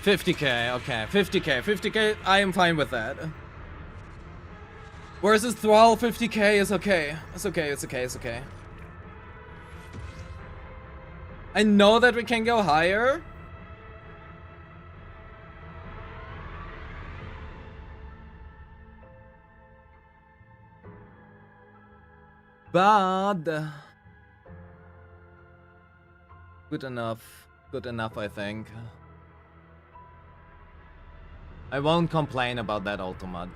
Speaker 3: $50k, okay. 50k, I am fine with that. Versus Thrall, 50k is okay. It's okay. I know that we can go higher. But good enough, I think. I won't complain about that all too much.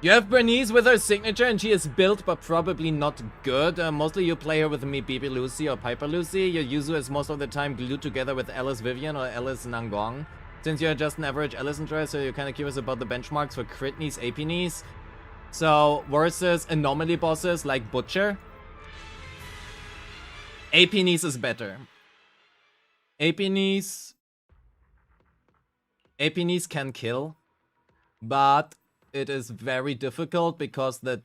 Speaker 3: You have Bernice with her signature and she is built but probably not good. Mostly you play her with me Bibi Lucy or Piper Lucy. Your Yuzu is most of the time glued together with Alice Vivian or Alice Nangong. Since you're just an average Alice enjoyer, so you're kind of curious about the benchmarks for crit knees, AP knees. So versus anomaly bosses like Butcher, AP knees is better. AP knees can kill, but it is very difficult because the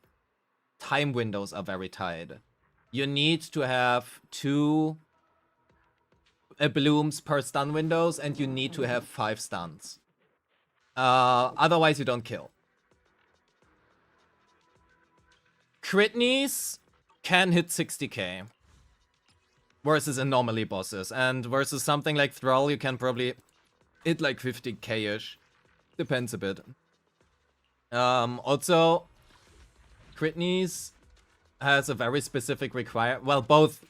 Speaker 3: time windows are very tight. You need to have 2 blooms per stun windows and you need to have 5 stuns. Otherwise you don't kill. Crit knees can hit 60k versus anomaly bosses, and versus something like Thrall you can probably hit like 50k-ish. Depends a bit. Also, crit knees has a very specific both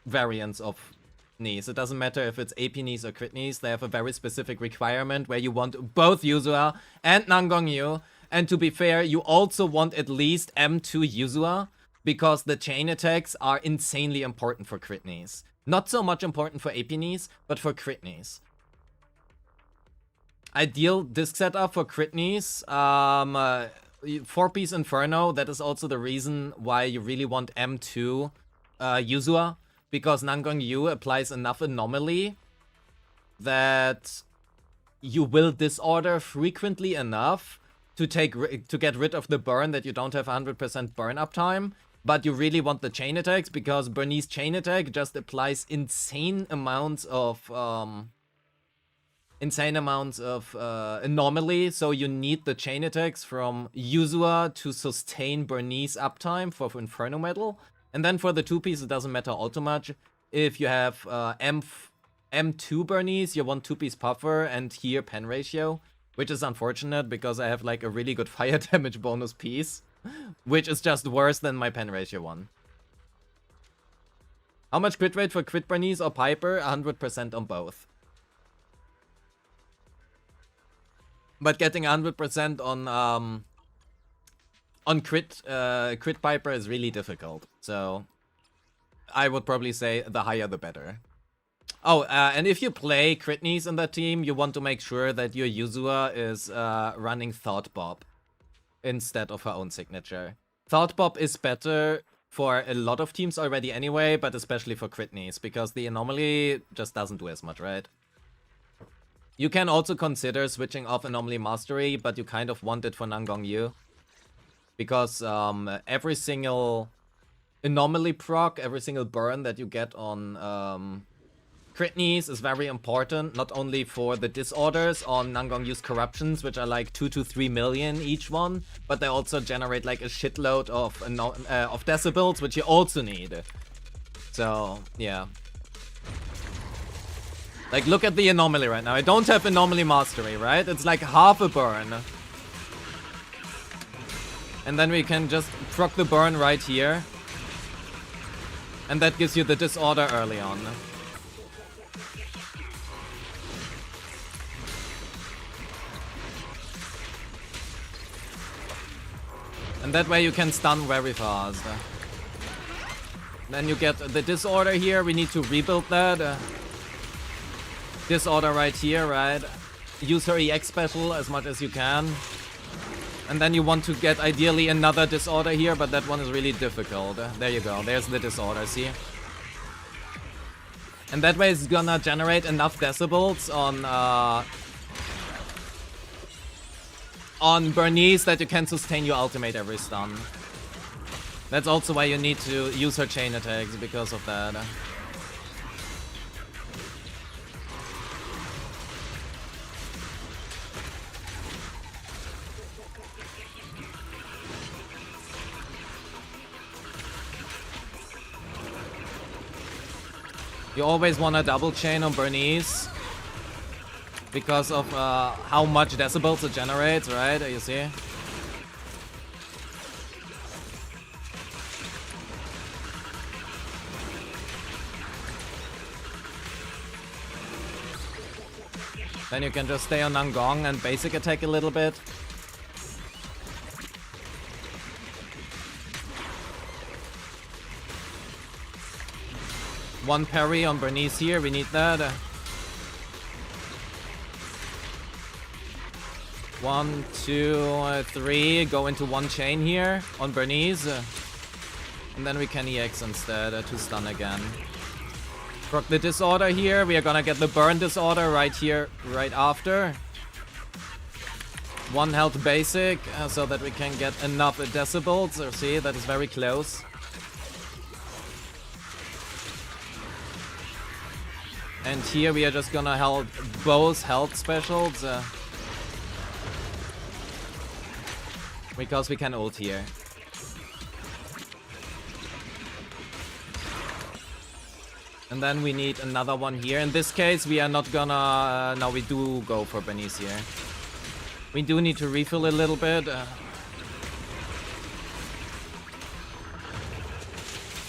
Speaker 3: variants of knees. It doesn't matter if it's AP knees or crit knees. They have a very specific requirement where you want both Yuzua and Nangongyu. And to be fair, you also want at least M2 Yuzua, because the chain attacks are insanely important for crit knees. Not so much important for AP knees, but for crit knees. Ideal disc setup for crit knees, 4-piece Inferno. That is also the reason why you really want M2 Yuzua, because Nangongyu applies enough anomaly that you will disorder frequently enough to get rid of the burn that you don't have 100% burn uptime. But you really want the chain attacks, because Bernice chain attack just applies insane amounts of anomaly, so you need the chain attacks from Yuzua to sustain Bernice uptime for Inferno Metal. And then for the 2-piece, it doesn't matter all too much. If you have M2 Bernice, you want 2-piece Puffer and here pen ratio, which is unfortunate because I have like a really good fire damage bonus piece, which is just worse than my pen ratio one. How much crit rate for crit Bernice or Piper? 100% on both. But getting 100% on crit Piper is really difficult. So I would probably say the higher the better. Oh, and if you play crit knees in that team, you want to make sure that your Yuzua is running Thought Bob instead of her own signature. Thought Bob is better for a lot of teams already anyway, but especially for crit knees, because the anomaly just doesn't do as much, right? You can also consider switching off Anomaly Mastery, but you kind of want it for Nangongyu. Because every single anomaly proc, every single burn that you get on crit knees is very important, not only for the disorders on Nangongyu's corruptions, which are like 2 to 3 million each one, but they also generate like a shitload of decibels, which you also need. So, yeah. Like, look at the anomaly right now. I don't have Anomaly Mastery, right? It's like half a burn. And then we can just proc the burn right here. And that gives you the disorder early on. And that way you can stun very fast. Then you get the disorder here. We need to rebuild that. Disorder right here, right? Use her EX special as much as you can. And then you want to get ideally another disorder here, but that one is really difficult. There you go. There's the disorder, see? And that way it's gonna generate enough decibels on Bernice that you can sustain your ultimate every stun. That's also why you need to use her chain attacks, because of that. You always want a double chain on Bernice because of how much decibels it generates, right? You see? Then you can just stay on Nangong and basic attack a little bit. One parry on Bernice here, we need that. 1, 2, 3, go into one chain here on Bernice. And then we can EX instead to stun again. Proc the disorder here, we are gonna get the burn disorder right here, right after. 1 health basic, so that we can get enough decibels. See, that is very close. And here we are just gonna hold both health specials. Because we can ult here. And then we need another one here. In this case, we are not gonna... no, we do go for Bernice here. We do need to refill a little bit.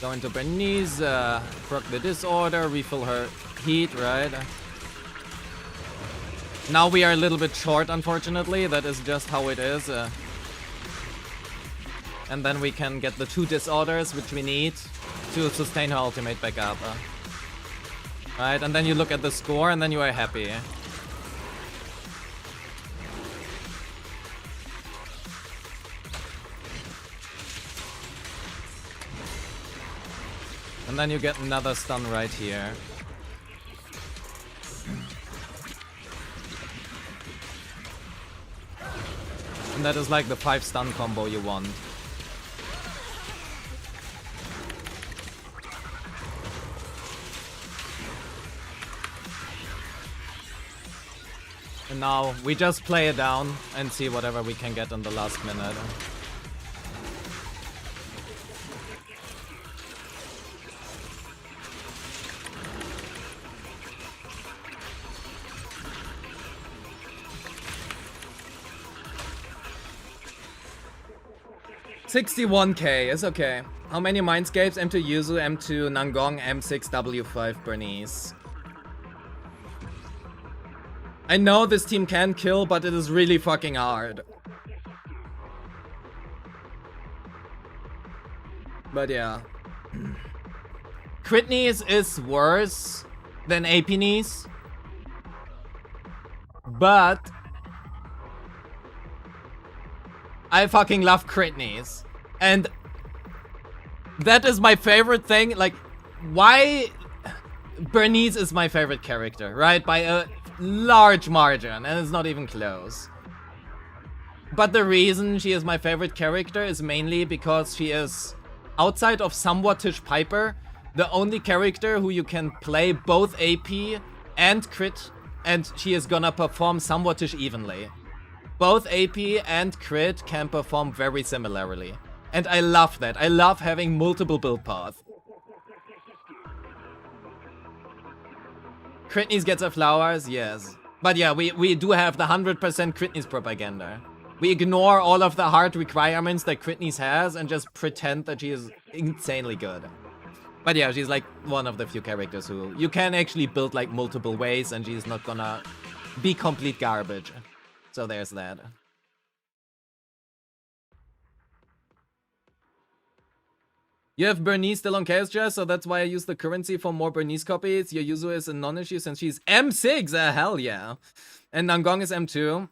Speaker 3: Go into Bernice, proc the disorder, refill her heat, right? Now we are a little bit short, unfortunately. That is just how it is. And then we can get the 2 disorders, which we need to sustain her ultimate back up. Right, and then you look at the score, and then you are happy. And then you get another stun right here. And that is like the 5 stun combo you want. And now we just play it down and see whatever we can get in the last minute. $61K is okay. How many Mindscapes? M2 Yuzu, M2 Nangong, M6 W5 Bernice. I know this team can kill, but it is really fucking hard. But yeah. Crit knees is worse than AP knees. But I fucking love crit knees. And that is my favorite thing. Like, why Bernice is my favorite character, right? By a large margin, and it's not even close. But the reason she is my favorite character is mainly because she is, outside of somewhat-ish Piper, the only character who you can play both AP and crit, and she is gonna perform somewhat-ish evenly. Both AP and crit can perform very similarly. And I love that. I love having multiple build paths. Critneys gets her flowers, yes. But yeah, we do have the 100% Critneys propaganda. We ignore all of the hard requirements that Critneys has and just pretend that she is insanely good. But yeah, she's like one of the few characters who you can actually build like multiple ways and she's not gonna be complete garbage. So there's that. You have Bernice still on Chaos Chess, so that's why I use the currency for more Bernice copies. Your Yuzu is a non-issue since she's M6, hell yeah. And Nangong is M2.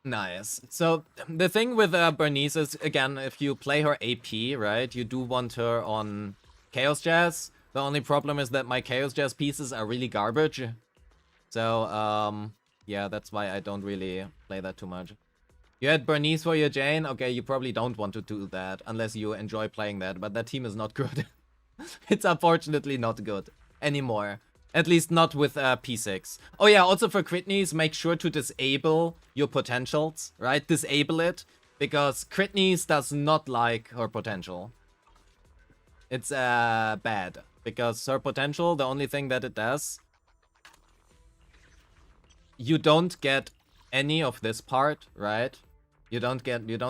Speaker 3: Nice. So the thing with Bernice is, again, if you play her AP, right, you do want her on Chaos Jazz. The only problem is that my Chaos Jazz pieces are really garbage. So, yeah, that's why I don't really play that too much. You had Bernice for your Jane? Okay, you probably don't want to do that unless you enjoy playing that, but that team is not good. It's unfortunately not good anymore. At least not with P6. Oh yeah, also for Critneys, make sure to disable your potentials, right? Disable it, because Critneys does not like her potential. It's bad, because her potential, the only thing that it does, you don't get any of this part, right? You don't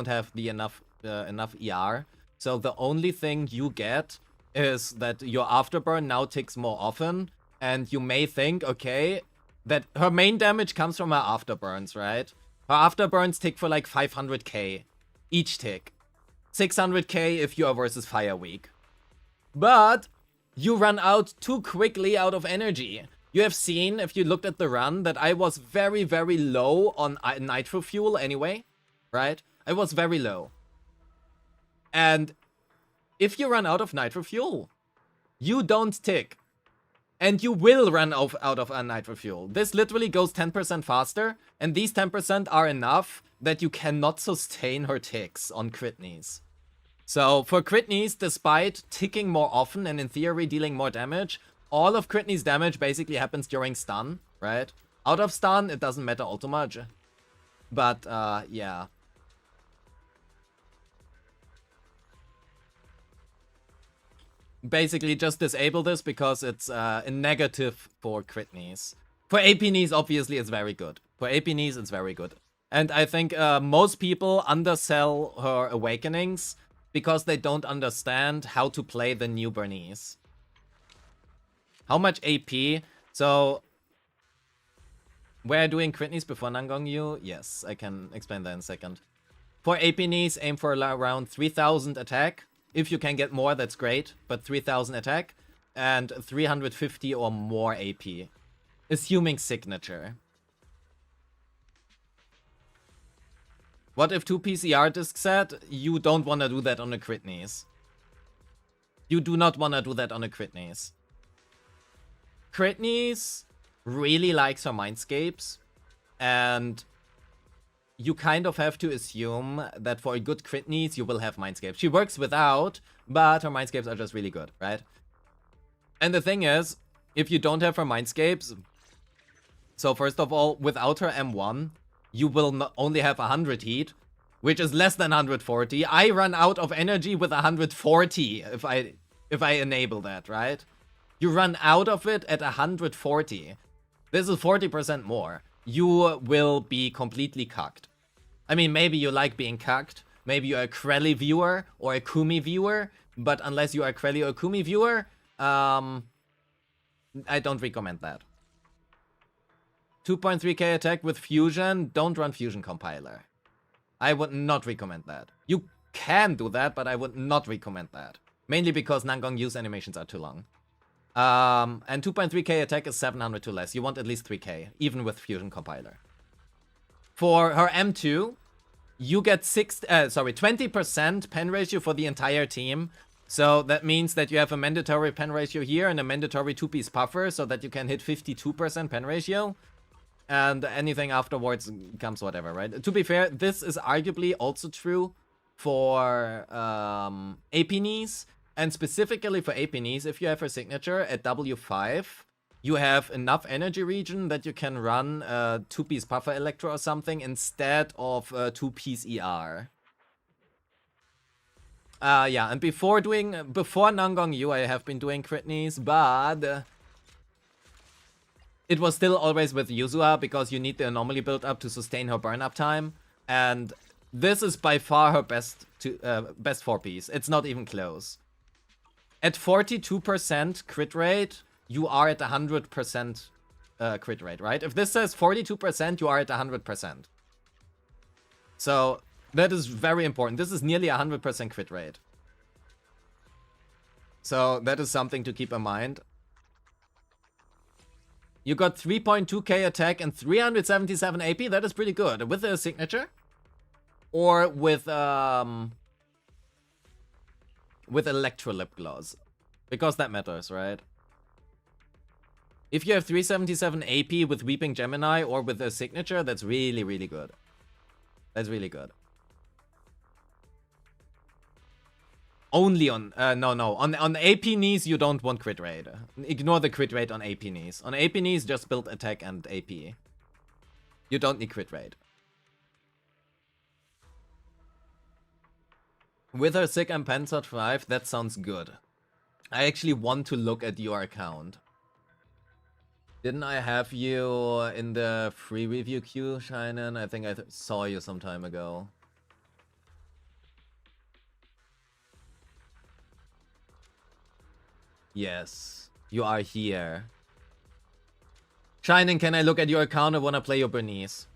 Speaker 3: have the enough ER. So the only thing you get is that your afterburn now ticks more often, and you may think, okay, that her main damage comes from her afterburns, right? Her afterburns tick for like 500k each tick. 600k if you are versus Fire Weak. But You run out too quickly out of energy. You have seen, if you looked at the run, that I was very, very low on nitro fuel anyway, right? I was very low. And if you run out of nitro fuel, you don't tick. And you will run out of nitro fuel. This literally goes 10% faster, and these 10% are enough that you cannot sustain her ticks on crit knees. So for crit knees, despite ticking more often and in theory dealing more damage, all of crit knees damage basically happens during stun, right? Out of stun, it doesn't matter all too much. But, yeah. Basically just disable this because it's a negative for crit knees. For AP knees, obviously, it's very good. For AP knees, it's very good. And I think most people undersell her awakenings because they don't understand how to play the new Bernice. How much AP? So, we're doing crit knees before Nangong Yu? Yes, I can explain that in a second. For AP knees, aim for around 3000 attack. If you can get more, that's great, but 3000 attack and 350 or more AP. Assuming signature. What if 2 PCR disc set? You don't want to do that on a crit knees. You do not want to do that on a crit knees. Crit knees really likes her mindscapes, and you kind of have to assume that for a good crit knees, you will have mindscapes. She works without, but her mindscapes are just really good, right? And the thing is, if you don't have her mindscapes, so first of all, without her M1, you will not only have 100 heat, which is less than 140. I run out of energy with 140 if I enable that, right? You run out of it at 140. This is 40% more. You will be completely cucked. I mean, maybe you like being cucked. Maybe you're a Krelly viewer or a Kumi viewer. But unless you are a Krelly or a Kumi viewer, I don't recommend that. 2.3k attack with Fusion. Don't run Fusion Compiler. I would not recommend that. You can do that, but I would not recommend that. Mainly because Nangong Yu's animations are too long. And 2.3k attack is 700 to less. You want at least 3k, even with Fusion Compiler. For her M2, you get 20% pen ratio for the entire team. So that means that you have a mandatory pen ratio here and a mandatory 2-piece puffer so that you can hit 52% pen ratio. And anything afterwards comes whatever, right? To be fair, this is arguably also true for AP knees. And specifically for AP knees, if you have her signature at W5, you have enough energy regen that you can run a 2-piece puffer electro or something instead of a 2-piece ER. Yeah, and before Nangong Yu, I have been doing crit knees, but it was still always with Yuzua because you need the anomaly build up to sustain her burn up time, and this is by far her best 4-piece. It's not even close. At 42% crit rate, you are at 100% crit rate, right? If this says 42%, you are at 100%. So that is very important. This is nearly 100% crit rate. So that is something to keep in mind. You got 3.2k attack and 377 AP. That is pretty good. With a signature? Or with Electro Lip Gloss. Because that matters, right? If you have 377 AP with Weeping Gemini or with a signature, that's really, really good. That's really good. Only on... no. On AP knees, you don't want crit rate. Ignore the crit rate on AP knees. On AP knees, just build attack and AP. You don't need crit rate. With her Sick and Panzer 5, that sounds good. I actually want to look at your account. Didn't I have you in the free review queue, Shinen? I think I saw you some time ago. Yes, you are here. Shinen, can I look at your account? I wanna play your Bernice.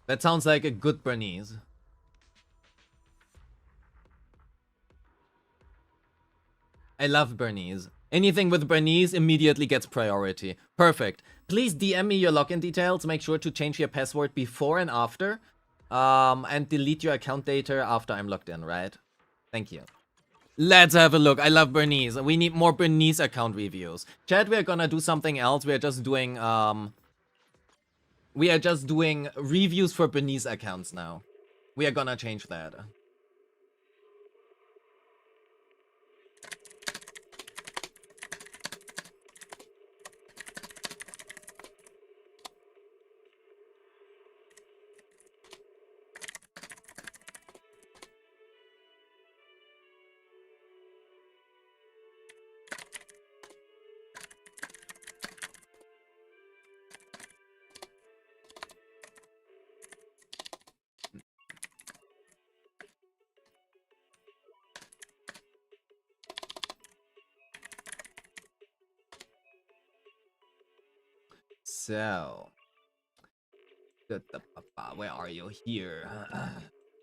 Speaker 3: That sounds like a good Bernice. I love Bernice. Anything with Bernice immediately gets priority. Perfect. Please DM me your login details. Make sure to change your password before and after. And delete your account data after I'm logged in, right? Thank you. Let's have a look. I love Bernice. We need more Bernice account reviews. Chat, we are gonna do something else. We are just doing reviews for Bernice accounts now. We are gonna change that. So, where are you? Here.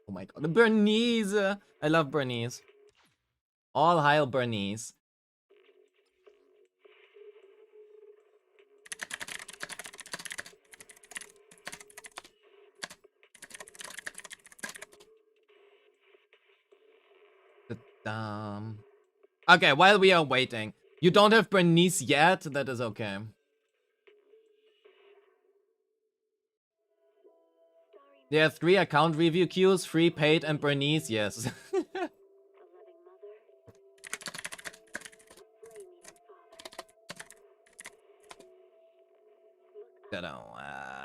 Speaker 3: Oh my god, Bernice! I love Bernice. All hail Bernice. Okay, while we are waiting, you don't have Bernice yet? That is okay. There are 3 account review queues, free, paid, and Bernice, yes.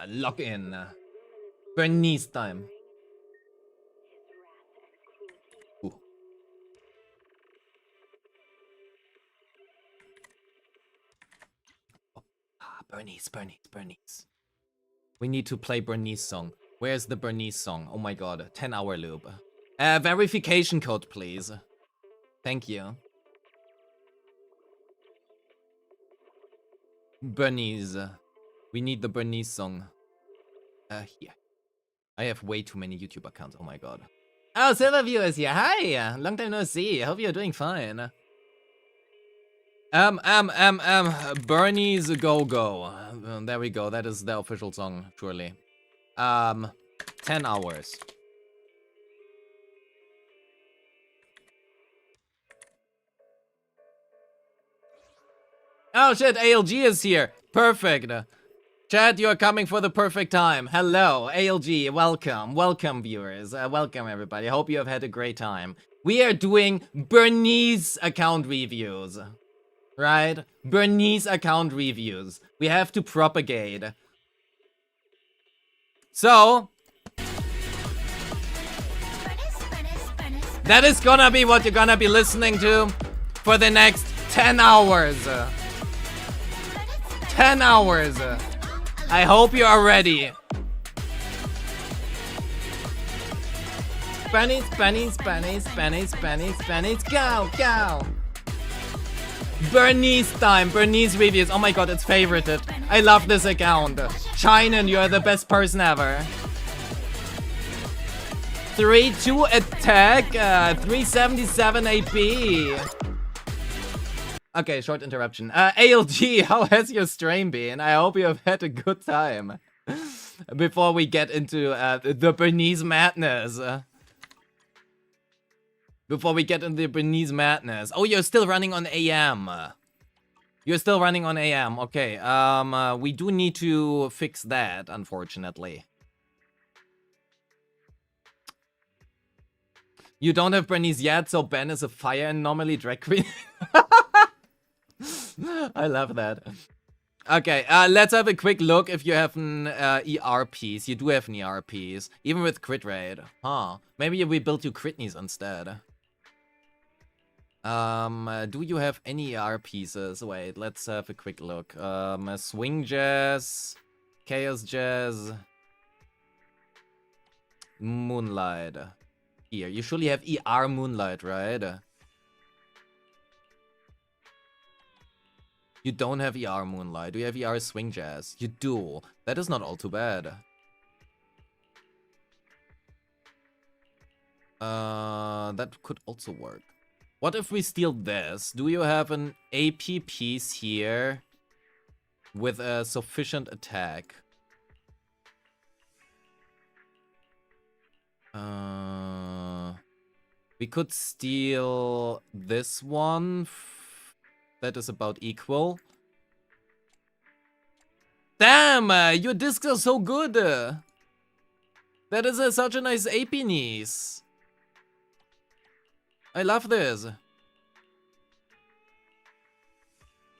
Speaker 3: Lock in. Bernice time. Ooh. Bernice. We need to play Bernice song. Where's the Bernice song? Oh my god, 10-hour loop. Verification code, please. Thank you. Bernice. We need the Bernice song. Here. I have way too many YouTube accounts, oh my god. Oh, Silverview is here. Hi! Long time no see. Hope you're doing fine. Bernie's Go. There we go. That is the official song, surely. 10 hours. Oh shit, ALG is here. Perfect. Chat, you are coming for the perfect time. Hello, ALG, welcome. Welcome, viewers. Welcome, everybody. Hope you have had a great time. We are doing Bernice account reviews. Right? Bernice account reviews. We have to propagate. So, that is gonna be what you're gonna be listening to for the next 10 hours. 10 hours. I hope you are ready. Bernice, go! Bernice time, Bernice reviews. Oh my god, it's favorited. I love this account. Shinen, you are the best person ever. 3-2 attack, 377 AP. Okay, short interruption. ALG, how has your stream been? I hope you have had a good time. Before we get into the Bernice madness. Oh, you're still running on AM. Okay, we do need to fix that, unfortunately. You don't have Bernice yet, so Ben is a fire anomaly drag queen. I love that. Okay, let's have a quick look if you have an ER piece. You do have an ER piece, even with crit rate. Huh. Maybe we built you Critneys instead. Do you have any ER pieces? Wait, let's have a quick look. Swing Jazz, Chaos Jazz, Moonlight. Here, you surely have ER Moonlight, right? You don't have ER Moonlight. Do you have ER Swing Jazz? You do. That is not all too bad. That could also work. What if we steal this? Do you have an AP piece here with a sufficient attack? We could steal this one. That is about equal. Damn, your discs are so good. That is such a nice AP piece. I love this.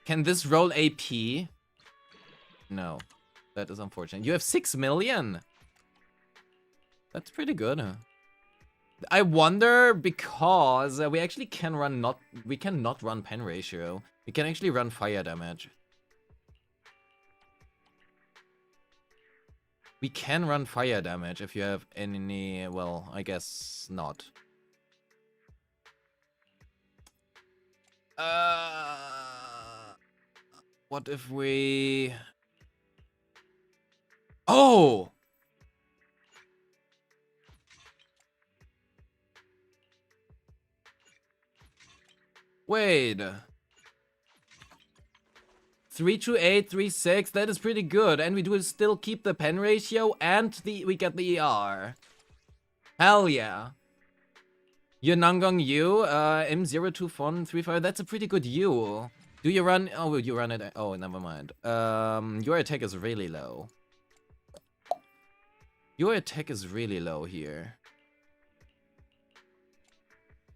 Speaker 3: Can this roll AP? No. That is unfortunate. You have 6 million? That's pretty good. I wonder because we actually can run we cannot run pen ratio. We can actually run fire damage. We can run fire damage if you have any, well, I guess not. What if we... Oh! Wait. 328, 36, that is pretty good. And we do still keep the pen ratio and we get the ER. Hell yeah. Your Nangang U, M024135, that's a pretty good U. Do you run? Oh, you run it. Oh, never mind. Your attack is really low. Your attack is really low here.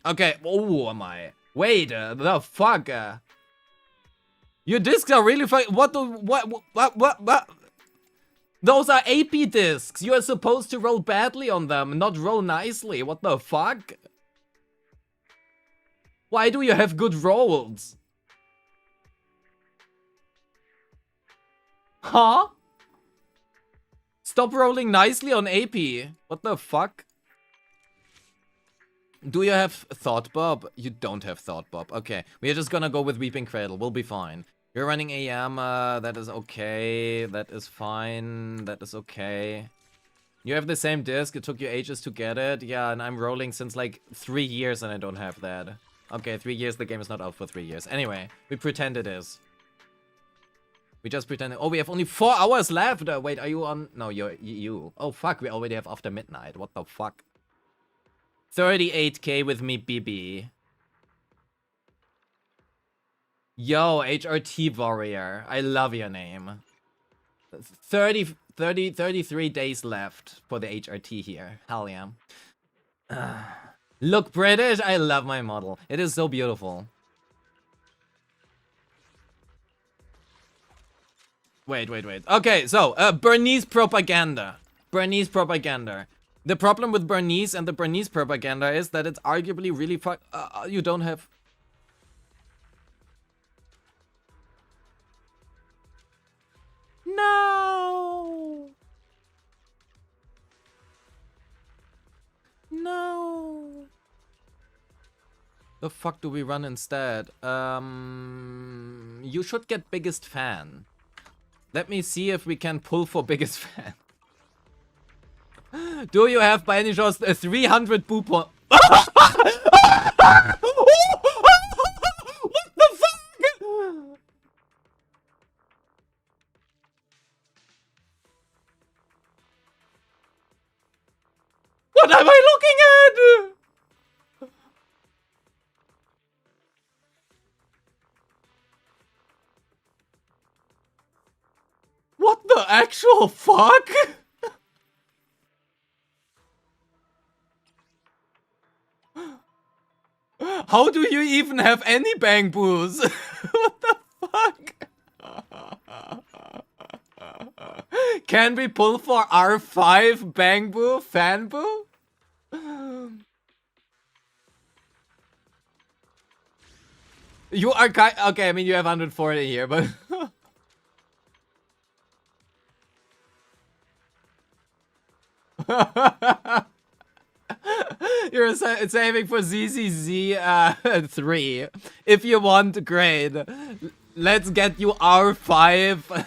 Speaker 3: Okay. Oh my. Wait. The fuck. Your discs are really fuck. What the? What? Those are AP discs. You are supposed to roll badly on them, not roll nicely. What the fuck? Why do you have good rolls? Huh? Stop rolling nicely on AP. What the fuck? Do you have Thought Bob? You don't have Thought Bob. Okay, we are just gonna go with Weeping Cradle. We'll be fine. You're running AM. That is okay. That is fine. That is okay. You have the same disc. It took you ages to get it. Yeah, and I'm rolling since like 3 years and I don't have that. Okay, 3 years. The game is not out for 3 years. Anyway, we pretend it is. We just pretend. Oh, we have only 4 hours left. Wait, are you on? No, you're you. Oh, fuck. We already have after midnight. What the fuck? 38k with me, BB. Yo, HRT Warrior. I love your name. 33 days left for the HRT here. Hell yeah. Look British. I love my model. It is so beautiful. Wait. Okay, so, Bernese propaganda. Bernese propaganda. The problem with Bernese and the Bernese propaganda is that it's arguably really you don't have... No! No! The fuck do we run instead? You should get biggest fan. Let me see if we can pull for biggest fan. Do you have by any chance a 300 boo point? What the fuck? What am I looking at? What the actual fuck? How do you even have any bang boos? What the fuck? Can we pull for R5 bang boo? Fan boo? You are okay, I mean you have 140 here, but... You're saving for ZZZ 3. If you want, great. Let's get you R5.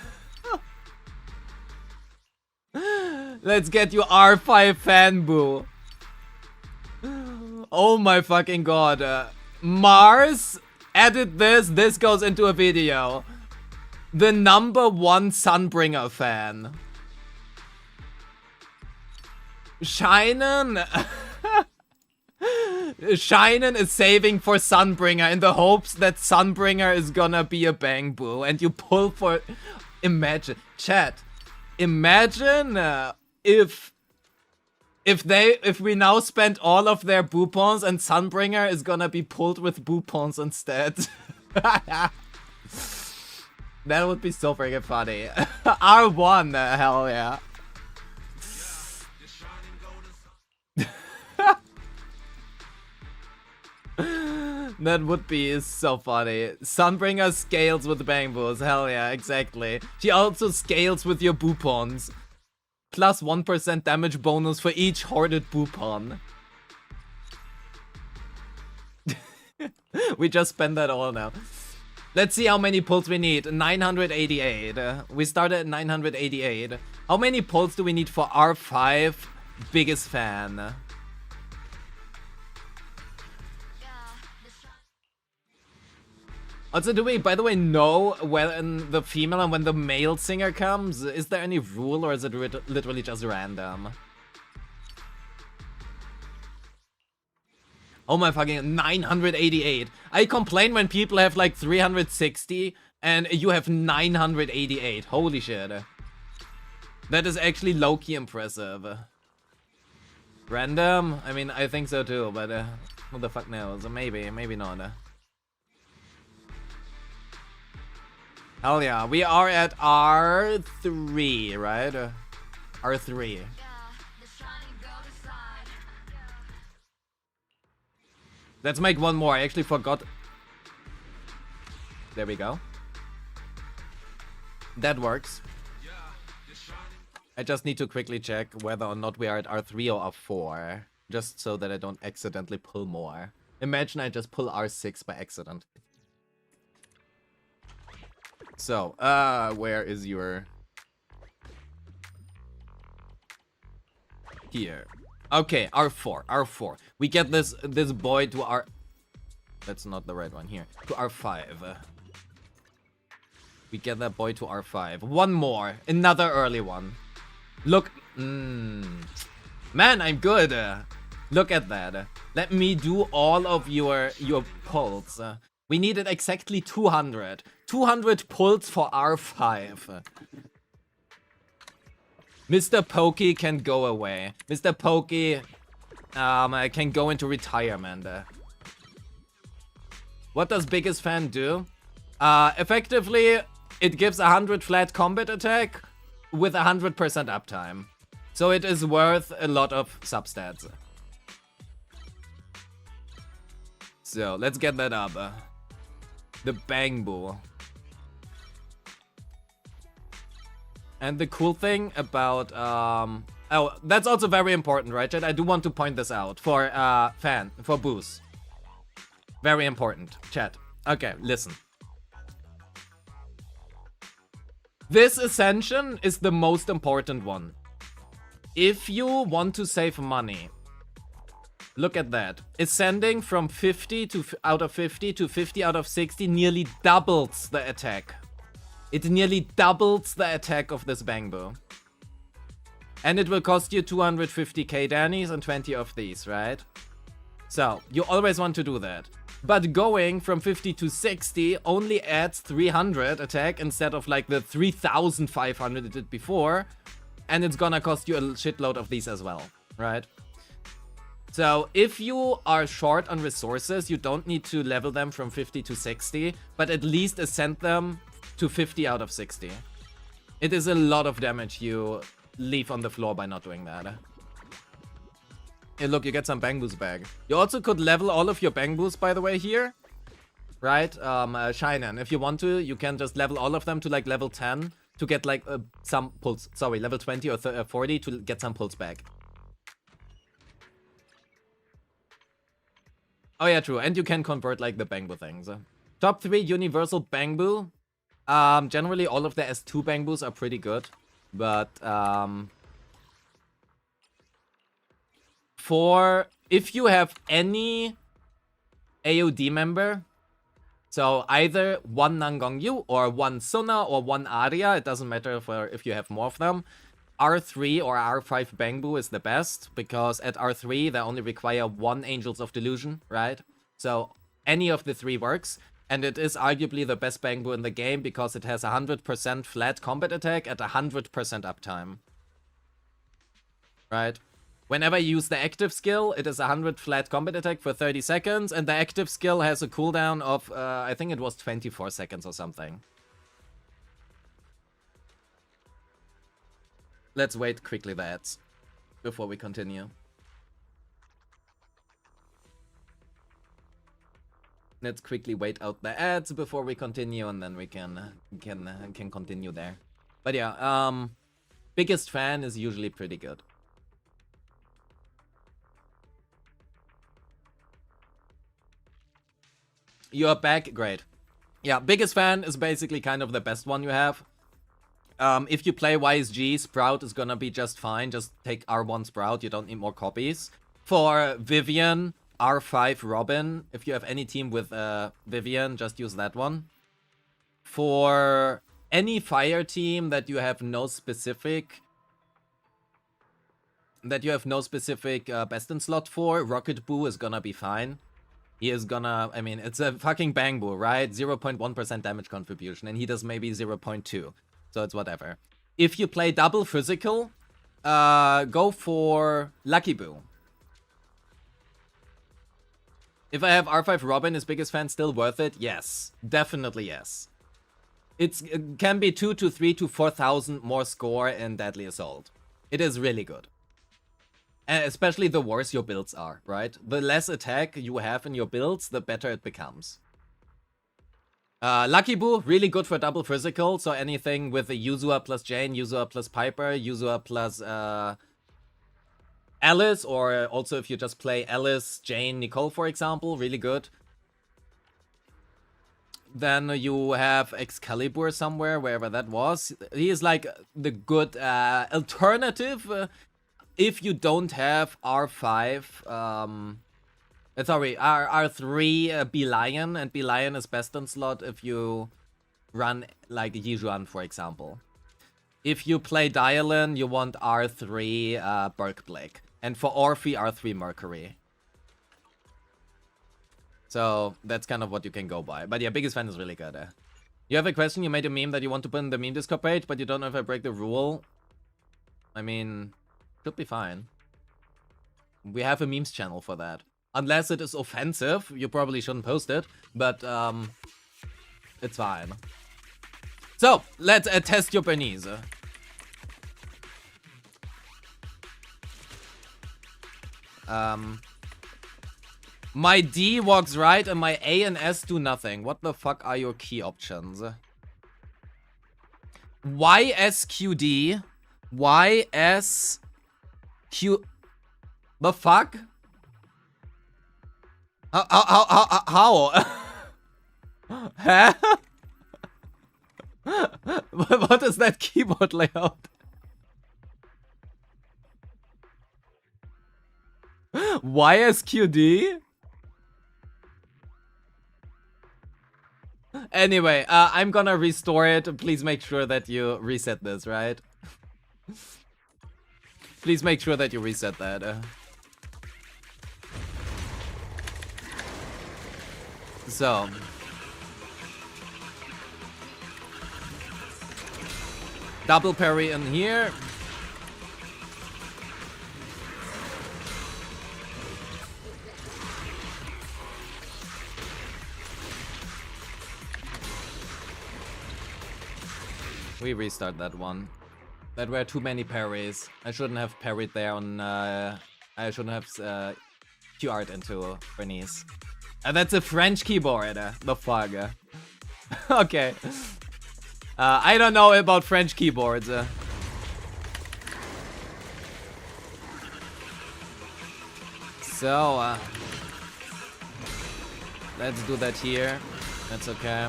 Speaker 3: Let's get you R5 fanboo. Oh my fucking god. Mars, edit this. This goes into a video. The #1 Sunbringer fan. Shinen. Shinen is saving for Sunbringer in the hopes that Sunbringer is gonna be a bang boo, and you pull for. Imagine, chat. Imagine if we now spend all of their boopons and Sunbringer is gonna be pulled with boopons instead. That would be so freaking funny. R1, hell yeah. That would be so funny. Sunbringer scales with bang boos, hell yeah, exactly. She also scales with your boopons. Plus 1% damage bonus for each hoarded boopon. We just spend that all now. Let's see how many pulls we need. 988. We started at 988. How many pulls do we need for R5 biggest fan? Also, do we, by the way, know when the female and when the male singer comes? Is there any rule, or is it literally just random? Oh my fucking 988. I complain when people have like 360 and you have 988. Holy shit. That is actually low-key impressive. Random? I mean, I think so too, but who the fuck knows? Maybe, maybe not. Hell yeah, we are at R3, right? R3. Let's make one more. I actually forgot. There we go. That works. I just need to quickly check whether or not we are at R3 or R4. Just so that I don't accidentally pull more. Imagine I just pull R6 by accident. So, where is your... Here. Okay, R4, R4. We get this boy to R... That's not the right one here. To R5. We get that boy to R5. One more. Another early one. Look. Man, I'm good. Look at that. Let me do all of your pulls. We needed exactly 200. 200 pulls for R5. Mr. Pokey can go away. Mr. Pokey can go into retirement. What does biggest fan do? Effectively, it gives 100 flat combat attack with 100% uptime. So it is worth a lot of substats. So let's get that up. The Bang Boo. And the cool thing about, oh, that's also very important, right, chat? I do want to point this out for, for boos. Very important, chat. Okay, listen. This ascension is the most important one. If you want to save money, look at that. Ascending from 50 out of 50 to 50 out of 60 nearly doubles the attack. It nearly doubles the attack of this Bang Boo. And it will cost you 250k Dannies and 20 of these, right? So, you always want to do that. But going from 50 to 60 only adds 300 attack instead of like the 3500 it did before. And it's gonna cost you a shitload of these as well, right? So, if you are short on resources, you don't need to level them from 50 to 60, but at least ascend them to 50 out of 60. It is a lot of damage you leave on the floor by not doing that. Hey, look, you get some Bang Boos back. You also could level all of your Bang Boos, by the way, here. Right? Shinen. If you want to, you can just level all of them to like level 10 to get like some pulls. Sorry, level 20 or 40 to get some pulls back. Oh yeah, true. And you can convert like the Bang Boo things. Top 3 universal Bang Boo. Generally all of the S2 Bang Boos are pretty good. But for if you have any AOD member. So either one Nangongyu or one Sona or one Arya. It doesn't matter if you have more of them. R3 or R5 Bangbu is the best, because at R3 they only require one Angels of Delusion, right? So any of the three works, and it is arguably the best Bangbu in the game because it has 100% flat combat attack at 100% uptime. Right? Whenever you use the active skill, it is 100 flat combat attack for 30 seconds, and the active skill has a cooldown of, I think it was 24 seconds or something. Let's wait quickly the ads before we continue. Let's quickly wait out the ads before we continue, and then we can continue there. But yeah, biggest fan is usually pretty good. You're back, great. Yeah, biggest fan is basically kind of the best one you have. If you play YSG, Sprout is gonna be just fine. Just take R1 Sprout, you don't need more copies. For Vivian, R5 Robin, if you have any team with Vivian, just use that one. For any fire team that you have no specific best in slot for, Rocket Boo is gonna be fine. He is gonna, I mean, it's a fucking Bangbu, right? 0.1% damage contribution, and he does maybe 0.2. So it's whatever. If you play double physical, go for Lucky Boo. If I have R5 Robin, is biggest fan still worth it? Yes. Definitely yes. It can be 2 to 3 to 4,000 more score in Deadly Assault. It is really good. And especially the worse your builds are, right? The less attack you have in your builds, the better it becomes. Lucky Boo, really good for double physical, so anything with a Yuzua plus Jane, Yuzua plus Piper, Yuzua plus Alice, or also if you just play Alice, Jane, Nicole, for example, really good. Then you have Excalibur somewhere, wherever that was. He is like the good alternative if you don't have R5, sorry, R3 B-Lion, and B-Lion is best in slot if you run like Yijuan, for example. If you play Dialin, you want R3 Burke Blake. And for Orphe, R3 Mercury. So that's kind of what you can go by. But yeah, biggest fan is really good. You have a question, you made a meme that you want to put in the meme Discord page, but you don't know if I break the rule. I mean, should be fine. We have a memes channel for that. Unless it is offensive, you probably shouldn't post it, but it's fine. So, let's test your Bernice. My D walks right and my A and S do nothing. What the fuck are your key options? YSQD, YSQ... The fuck? How? Huh? What is that keyboard layout? YSQD? Anyway, I'm gonna restore it. Please make sure that you reset this, right? Please make sure that you reset that. So. Double parry in here. We restart that one. That were too many parries. I shouldn't have parried there on... I shouldn't have QR'd into Bernice. And that's a French keyboard. The fuck. Okay. I don't know about French keyboards. So, let's do that here. That's okay.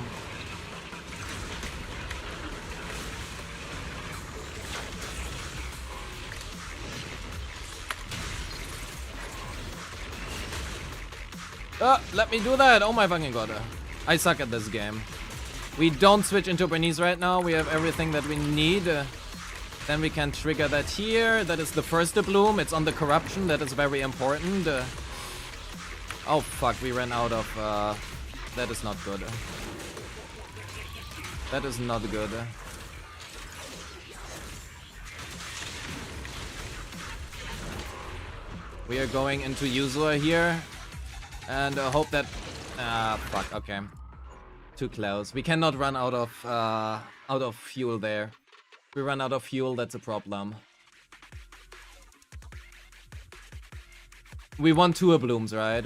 Speaker 3: Let me do that. Oh my fucking god. I suck at this game. We don't switch into Bernice right now. We have everything that we need. Then we can trigger that here. That is the first bloom. It's on the corruption. That is very important. Oh fuck, we ran out of... that is not good. That is not good. We are going into Yuzua here. And hope that... fuck, okay. Too close. We cannot run out of fuel there. If we run out of fuel, that's a problem. We want 2 blooms, right?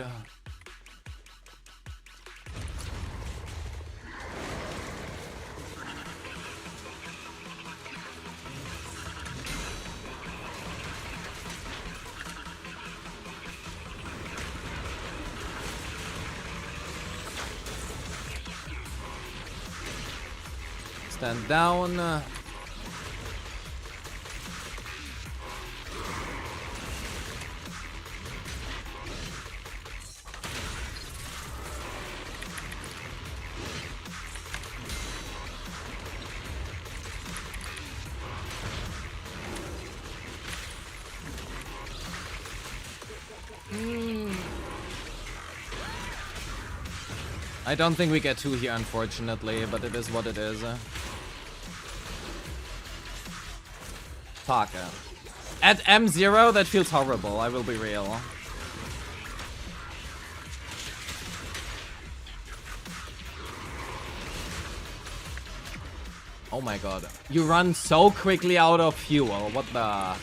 Speaker 3: Stand down. I don't think we get 2 here, unfortunately, but it is what it is. Fuck. At M0, that feels horrible, I will be real. Oh my god. You run so quickly out of fuel, what the...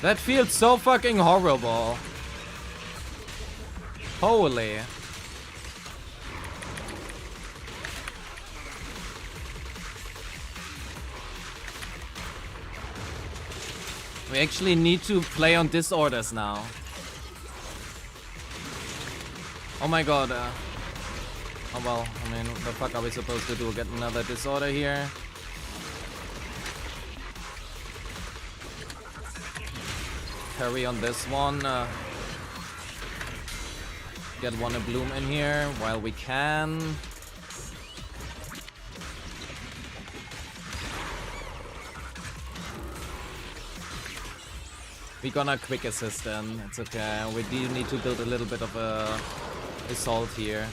Speaker 3: That feels so fucking horrible. Holy. We actually need to play on disorders now. Oh my god. Oh well, I mean, what the fuck are we supposed to do? Get another disorder here? Carry on this one. Get one a bloom in here while we can. We're gonna quick assist then. It's okay. We do need to build a little bit of a assault here.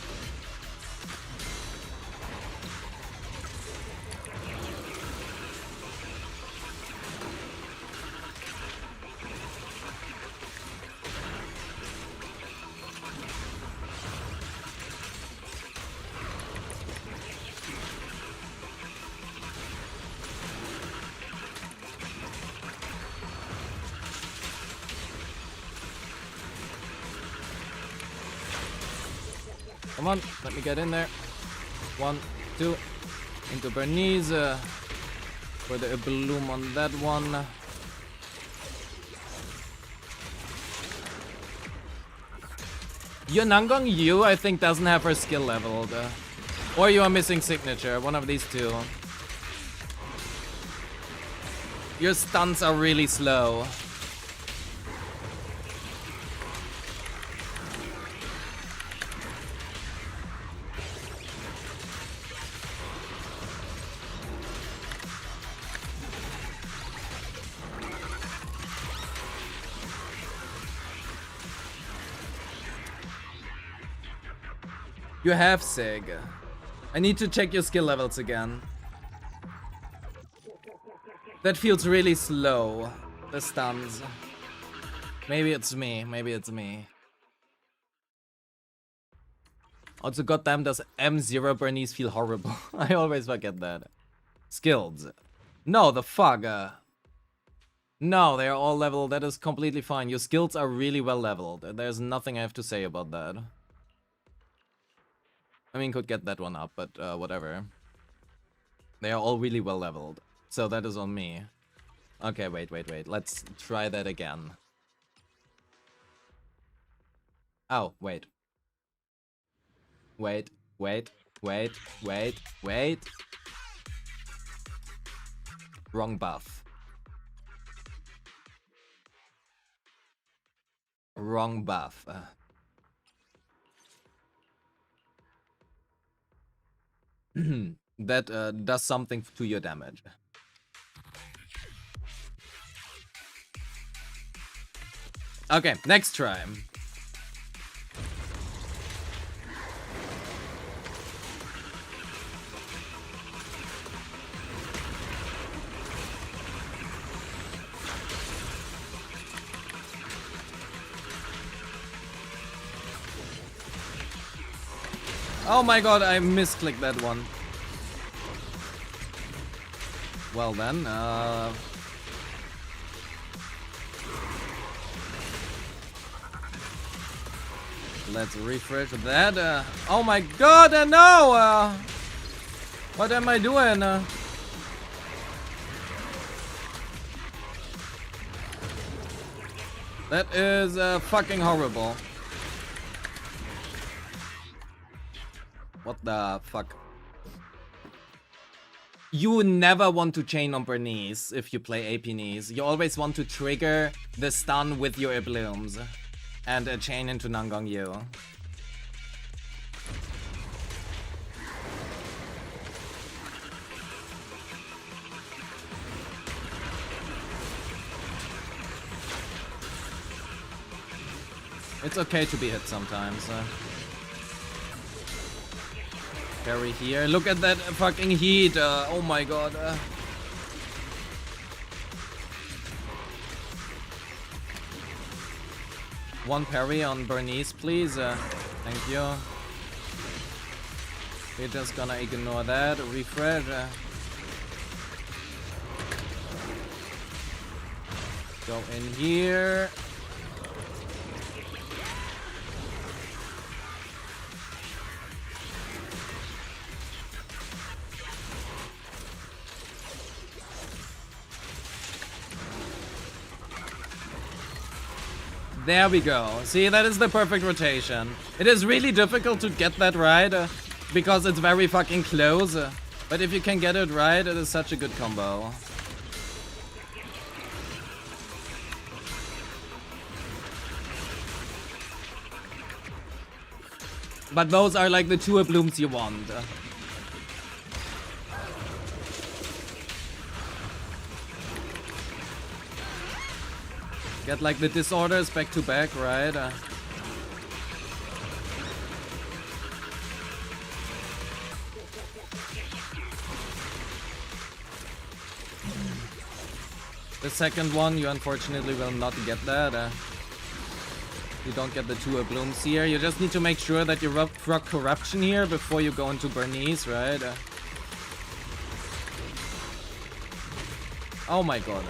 Speaker 3: Come on, let me get in there. 1, 2, into Bernice. For the bloom on that one. Your Nangong Yu, I think, doesn't have her skill leveled. Or you are missing signature, one of these two. Your stunts are really slow. You have Sig. I need to check your skill levels again. That feels really slow. The stuns. Maybe it's me. Maybe it's me. Also, goddamn, does M0 Bernice feel horrible? I always forget that. Skills. No, the fuck. No, they are all leveled. That is completely fine. Your skills are really well leveled. There's nothing I have to say about that. I mean, could get that one up, but whatever. They are all really well leveled. So that is on me. Okay, wait. Let's try that again. Oh, wait. Wait. Wrong buff. Wrong buff. That does something to your damage. Okay, next try. Oh my god, I misclicked that one. Well then, let's refresh that. Oh my god, no! What am I doing? That is fucking horrible. What the fuck? You never want to chain on Bernice if you play AP knees. You always want to trigger the stun with your blooms and chain into Nangong Yu. It's okay to be hit sometimes. Parry here. Look at that fucking heat. Oh my god. One parry on Bernice, please. Thank you. We're just gonna ignore that. Refresh. Go in here. There we go. See, that is the perfect rotation. It is really difficult to get that right because it's very fucking close. But if you can get it right, it is such a good combo. But those are like the two blooms you want. Get like the disorders back to back, right? The second one, you unfortunately will not get that. You don't get the two blooms here. You just need to make sure that you rock corruption here before you go into Bernice, right? Oh my god.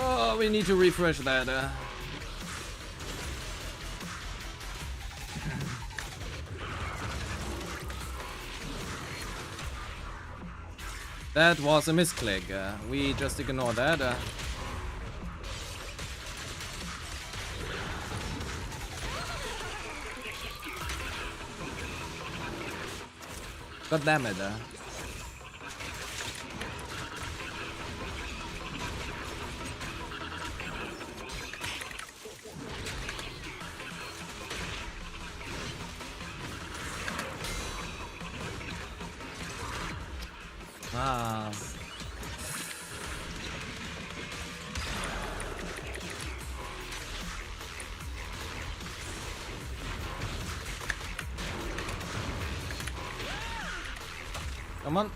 Speaker 3: Oh, we need to refresh that. That was a misclick. We just ignore that. God damn it. Ah. Come on.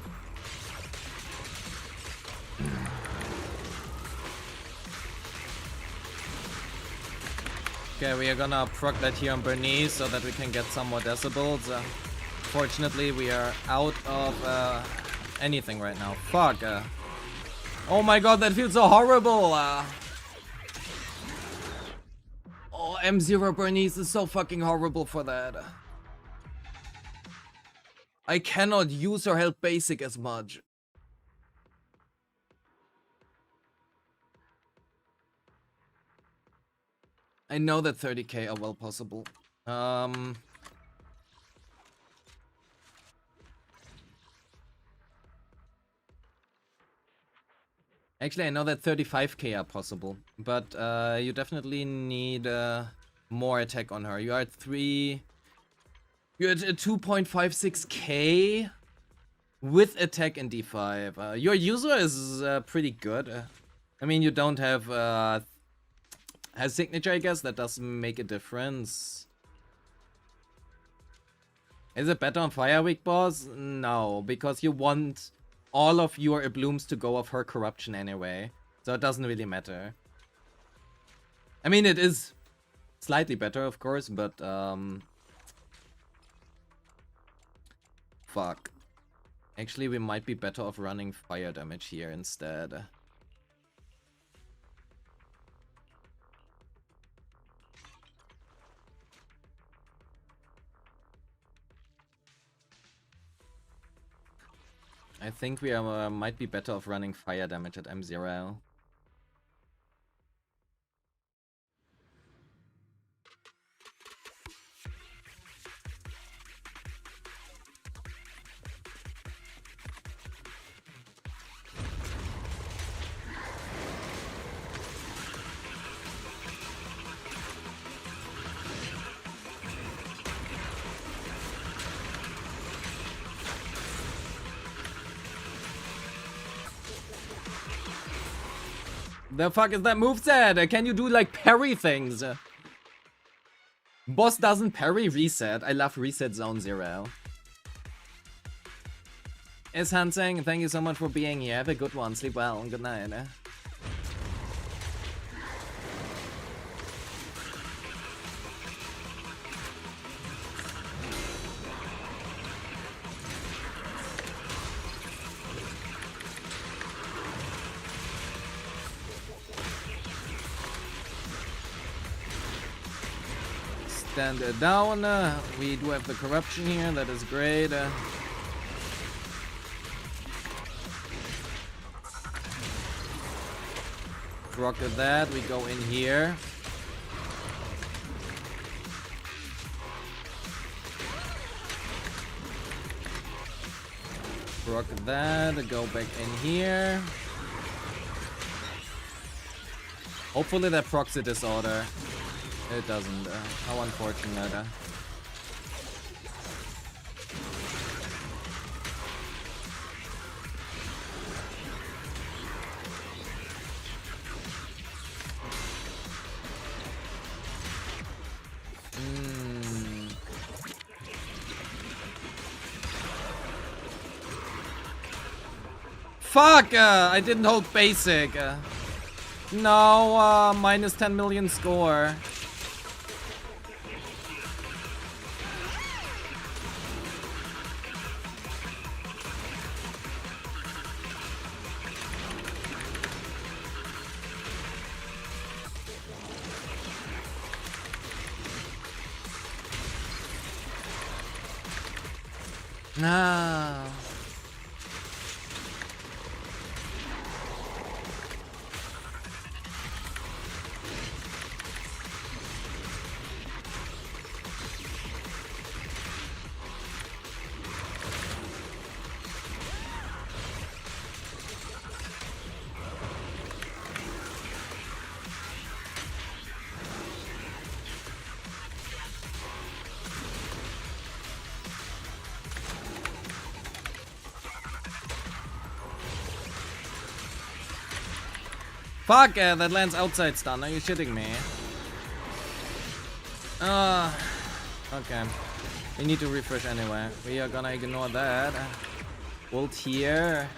Speaker 3: Okay, we are gonna proc that here on Bernice so that we can get some more decibels. Fortunately, we are out of anything right now. Fuck. Oh my god, that feels so horrible. Oh, M0 Bernice is so fucking horrible for that. I cannot use her health basic as much. I know that 30k are well possible. Actually, I know that 35k are possible, but you definitely need more attack on her. You're at 2.56k with attack in D5. Your user is pretty good. I mean, you don't have has signature, I guess. That doesn't make a difference. Is it better on Fire Week boss? No, because you want all of your Ablooms to go off her corruption anyway. So it doesn't really matter. I mean, it is slightly better, of course, but fuck. Actually, we might be better off running fire damage here instead. I think we are, might be better off running fire damage at M0. The fuck is that moveset? Can you do like parry things? Boss doesn't parry reset. I love reset zone 0. Is Hanseng, thank you so much for being here. Have a good one. Sleep well. Good night. Stand down. We do have the corruption here. That is great. Rocket that. We go in here. Rocket that. Go back in here. Hopefully that procs a disorder. It doesn't. How unfortunate. Fuck! I didn't hold basic. No, minus 10 million score. No. Fuck, that lands outside stun. Are you shitting me? Okay. We need to refresh anyway. We are gonna ignore that. Ult here.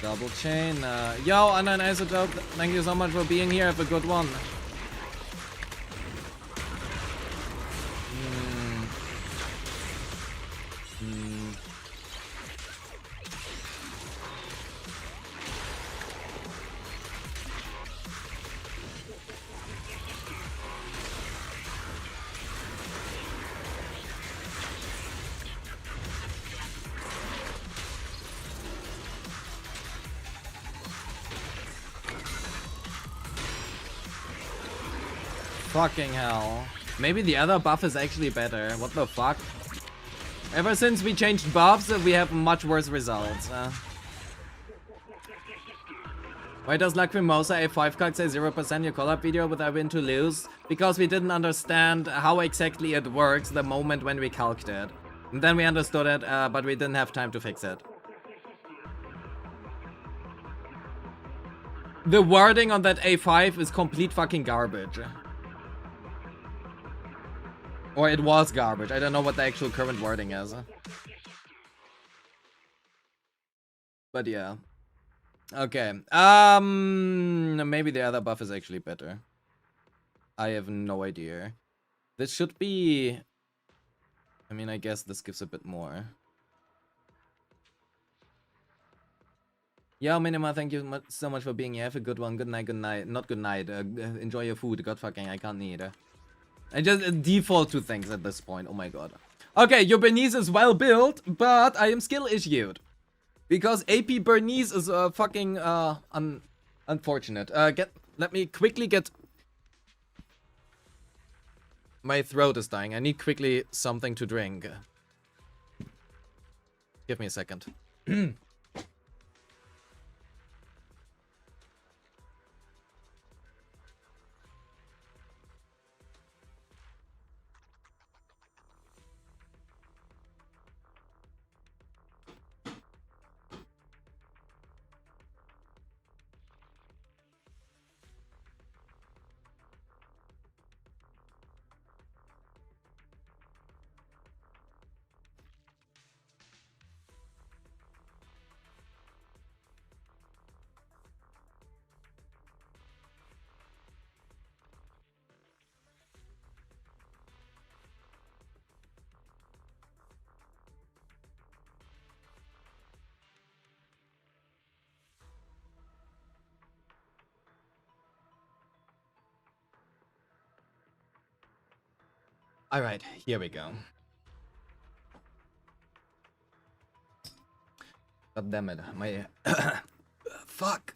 Speaker 3: Double chain. Yo, Unknown Isotope, thank you so much for being here. Have a good one. Fucking hell. Maybe the other buff is actually better. What the fuck? Ever since we changed buffs, we have much worse results. Why does Lacrimosa A5 card say 0% your collab video with I win to lose? Because we didn't understand how exactly it works the moment when we calced it. And then we understood it, but we didn't have time to fix it. The wording on that A5 is complete fucking garbage. Or it was garbage. I don't know what the actual current wording is. But yeah. Okay. Maybe the other buff is actually better. I have no idea. This should be... I mean, I guess this gives a bit more. Yo, Minima, thank you so much for being here. Have a good one. Good night, good night. Not good night. Enjoy your food. God fucking, I can't eat. I just default to things at this point. Oh my god. Okay, your Bernice is well built, but I am skill issued. Because AP Bernice is fucking unfortunate. Let me quickly get... My throat is dying. I need quickly something to drink. Give me a second. Alright, here we go. God damn it, my... Fuck!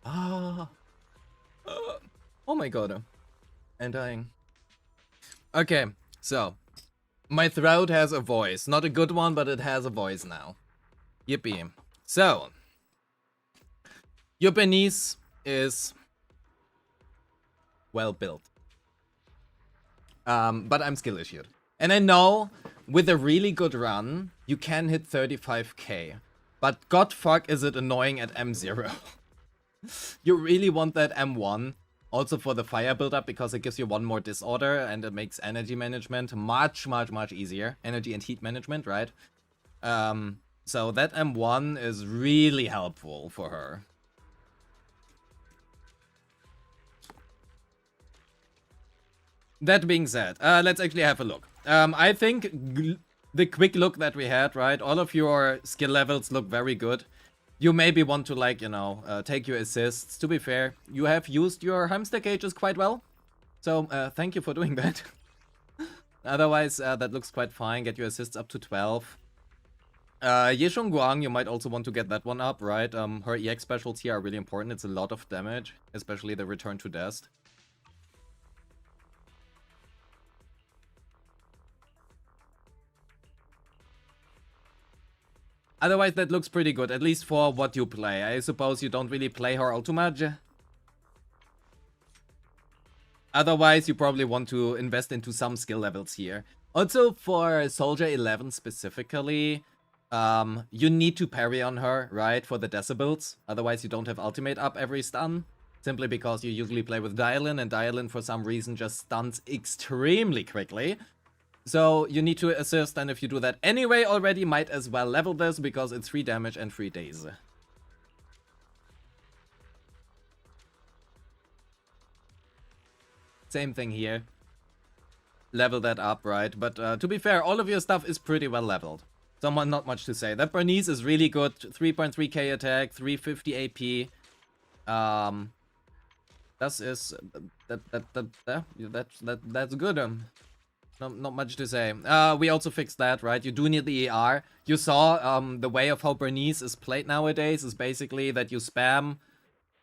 Speaker 3: Oh my god. I'm dying. Okay, so... My throat has a voice. Not a good one, but it has a voice now. Yippee. So. Your Bernice is well built. But I'm skill issued. And I know with a really good run, you can hit 35k. But god fuck is it annoying at M0. You really want that M1. Also for the fire build-up, because it gives you one more disorder and it makes energy management much easier. Energy and heat management, right? So that M1 is really helpful for her. That being said, let's actually have a look. I think the quick look that we had, right? All of your skill levels look very good. You maybe want to, like, you know, take your assists. To be fair, you have used your hamster cages quite well. So, thank you for doing that. Otherwise, that looks quite fine. Get your assists up to 12. Yeshong Guang, you might also want to get that one up, right? Her EX specials here are really important. It's a lot of damage, especially the return to dust. Otherwise, that looks pretty good, at least for what you play. I suppose you don't really play her all too much. Otherwise, you probably want to invest into some skill levels here. Also, for Soldier 11 specifically, You need to parry on her, right, for the decibels. Otherwise, you don't have ultimate up every stun. Simply because you usually play with Dialin, and Dialin, for some reason, just stuns extremely quickly. So you need to assist, and if you do that anyway already, might as well level this, because it's 3 damage and 3 days. Same thing here. Level that up, right? But to be fair, all of your stuff is pretty well leveled. So not much to say. That Bernice is really good. 3.3k attack, 350 AP. That's good. Not much to say. We also fixed that, right? You do need the ER. You saw the way of how Bernice is played nowadays is basically that you spam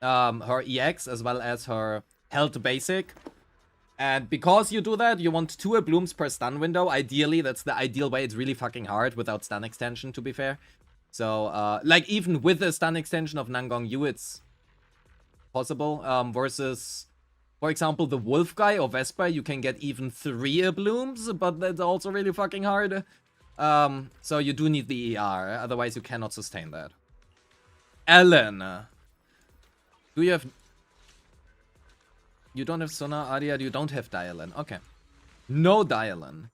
Speaker 3: her EX as well as her health basic. And because you do that, you want 2 blooms per stun window. Ideally, that's the ideal way. It's really fucking hard without stun extension, to be fair. So, like, even with the stun extension of Nangong Yu, it's possible. Versus, for example, the Wolf guy or Vesper, you can get even 3 blooms, but that's also really fucking hard. So you do need the ER, otherwise you cannot sustain that. Ellen. Do you have... You don't have Sona, Adia, you don't have Dialin. Okay. No Dialin.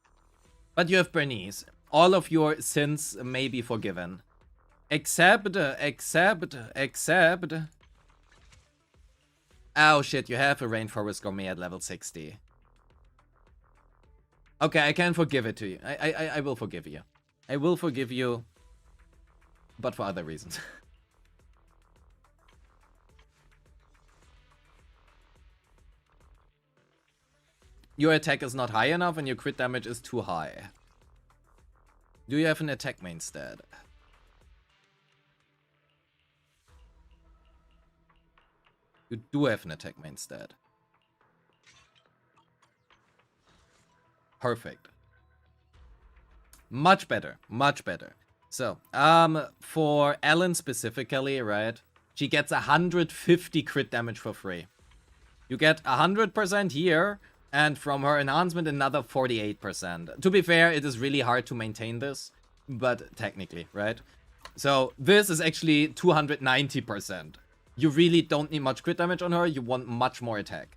Speaker 3: But you have Bernice. All of your sins may be forgiven. Except... Oh shit, you have a Rainforest Gourmet at level 60. Okay, I can forgive it to you. I will forgive you. I will forgive you. But for other reasons. Your attack is not high enough and your crit damage is too high. Do you have an attack main stat? You do have an attack main stat. Perfect. Much better. Much better. So, for Ellen specifically, right? She gets 150 crit damage for free. You get 100% here. And from her enhancement, another 48%. To be fair, it is really hard to maintain this. But technically, right? So this is actually 290%. You really don't need much crit damage on her. You want much more attack.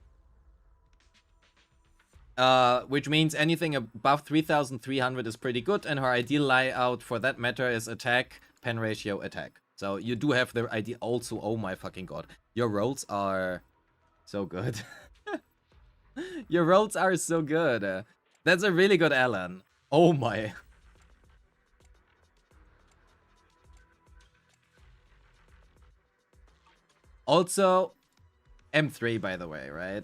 Speaker 3: Which means anything above 3,300 is pretty good. And her ideal layout for that matter is attack, pen ratio, attack. So you do have the ideal also. Oh my fucking god. Your rolls are so good. Your rolls are so good. That's a really good Ellen. Oh my. Also, M3 by the way, right?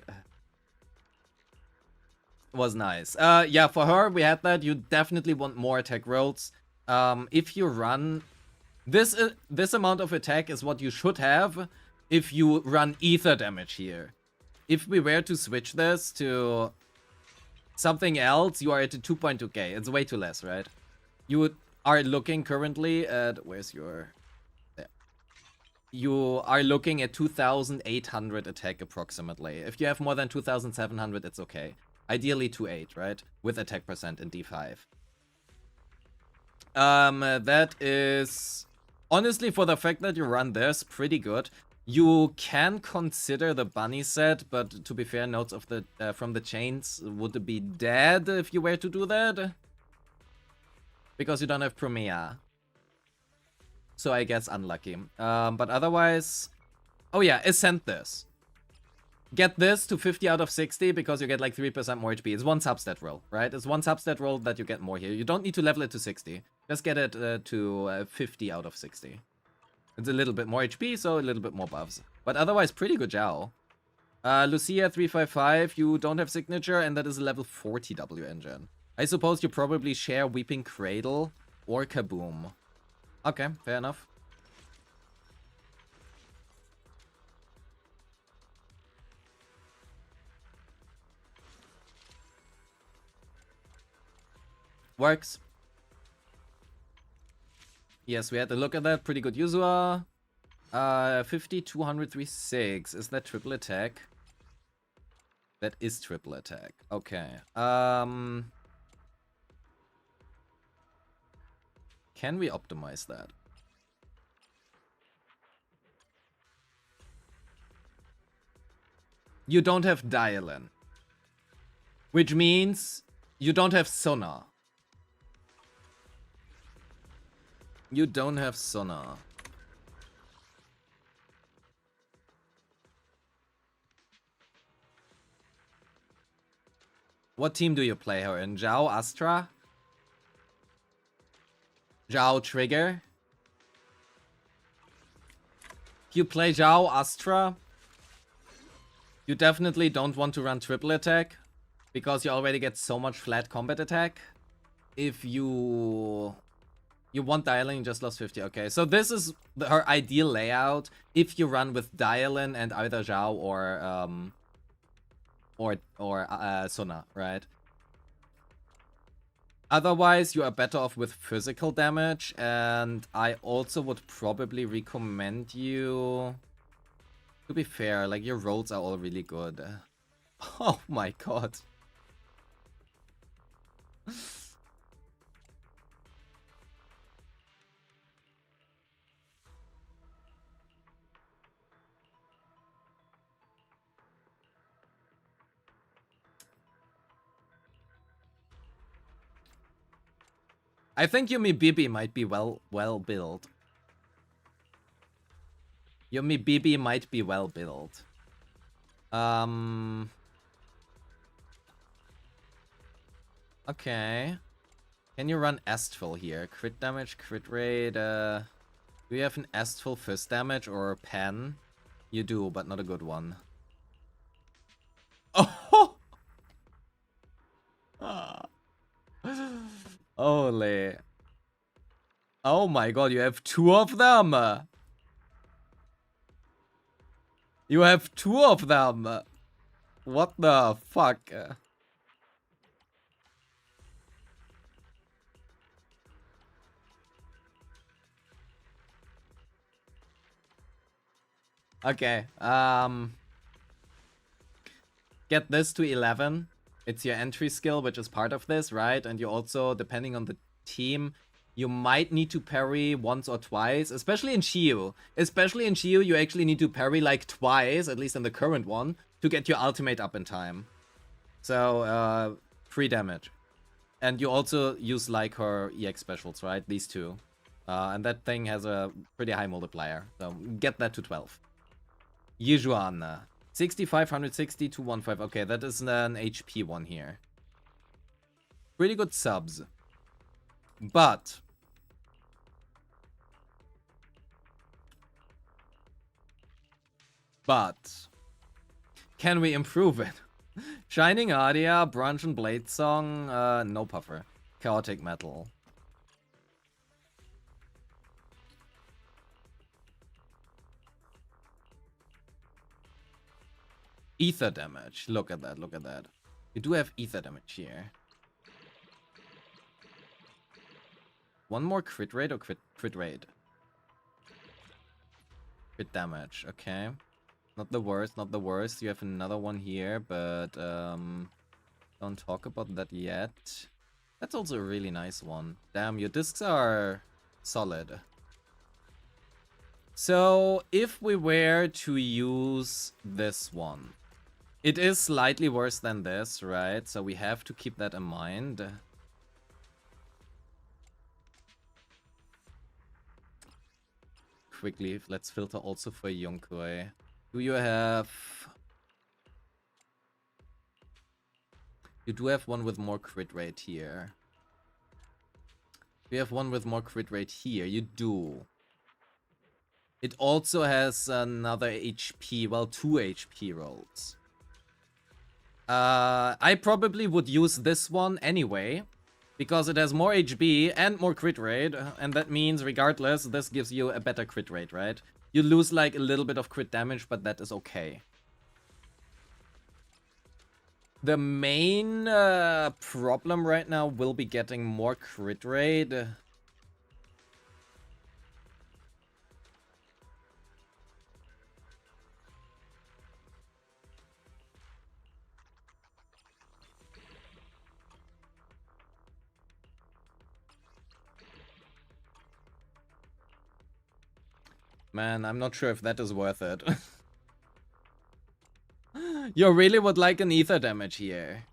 Speaker 3: Was nice. Yeah, for her, we had that. You definitely want more attack rolls. If you run... This amount of attack is what you should have if you run ether damage here. If we were to switch this to something else, you are at 2.2k. It's way too less, right? You are looking currently at... Where's your... There. You are looking at 2,800 attack approximately. If you have more than 2,700, it's okay. Ideally 2.8, right? With attack percent in D5. That is... Honestly, for the fact that you run this, pretty good. You can consider the bunny set, but to be fair, notes of the from the chains would be dead if you were to do that. Because you don't have Premier. So I guess unlucky. But otherwise... Oh yeah, ascend this. Get this to 50 out of 60 because you get like 3% more HP. It's one substat roll, right? It's one substat roll that you get more here. You don't need to level it to 60. Just get it to 50 out of 60. It's a little bit more HP, so a little bit more buffs. But otherwise, pretty good Zhao. Lucia 355, you don't have signature, and that is a level 40 W engine. I suppose you probably share Weeping Cradle or Kaboom. Okay, fair enough. Works. Yes, we had to look at that. Pretty good Yuzua. 50, 200, 36. Is that triple attack? That is triple attack. Okay. Can we optimize that? You don't have dial-in, which means you don't have sonar. You don't have sonar. What team do you play her in? Zhao Astra? Zhao Trigger? If you play Zhao Astra, you definitely don't want to run triple attack, because you already get so much flat combat attack. If you want dial-in, you just lost 50. Okay, so this is her ideal layout if you run with dial-in and either Zhao or Sona, right? Otherwise, you are better off with physical damage, and I also would probably recommend you... To be fair, like, your rolls are all really good. Oh my god. I think Yumi Bibi might be well built. Yumi Bibi might be well built. Okay. Can you run Astral here? Crit damage, crit rate. Do you have an Astral fist damage or a pen? You do, but not a good one. Oh! Holy. Oh my god, you have two of them! You have two of them! What the fuck? Okay, get this to 11. It's your entry skill, which is part of this, right? And you also, depending on the team, you might need to parry once or twice, especially in Shiyu. Especially in Shiyu, you actually need to parry like twice, at least in the current one, to get your ultimate up in time. So, free damage. And you also use like her EX specials, right? These two. And that thing has a pretty high multiplier. So, get that to 12. Yijuan. 65, 160, 215. Okay, that is an HP one here. Pretty good subs. But... can we improve it? Shining Adia, Branch and Blade Song, no puffer. Chaotic Metal. Ether damage. Look at that, look at that. You do have ether damage here. One more crit rate or crit rate? Crit damage, okay. Not the worst, not the worst. You have another one here, but don't talk about that yet. That's also a really nice one. Damn, your discs are solid. So, if we were to use this one, it is slightly worse than this, right? So we have to keep that in mind. Quickly, let's filter also for Yonkoi. Do you have... You do have one with more crit rate here. Do you have one with more crit rate here? You do. It also has another HP, well, 2 HP rolls. I probably would use this one anyway, because it has more HB and more crit rate, and that means, regardless, this gives you a better crit rate, right? You lose, like, a little bit of crit damage, but that is okay. The main problem right now will be getting more crit rate. Man, I'm not sure if that is worth it. You really would like an ether damage here.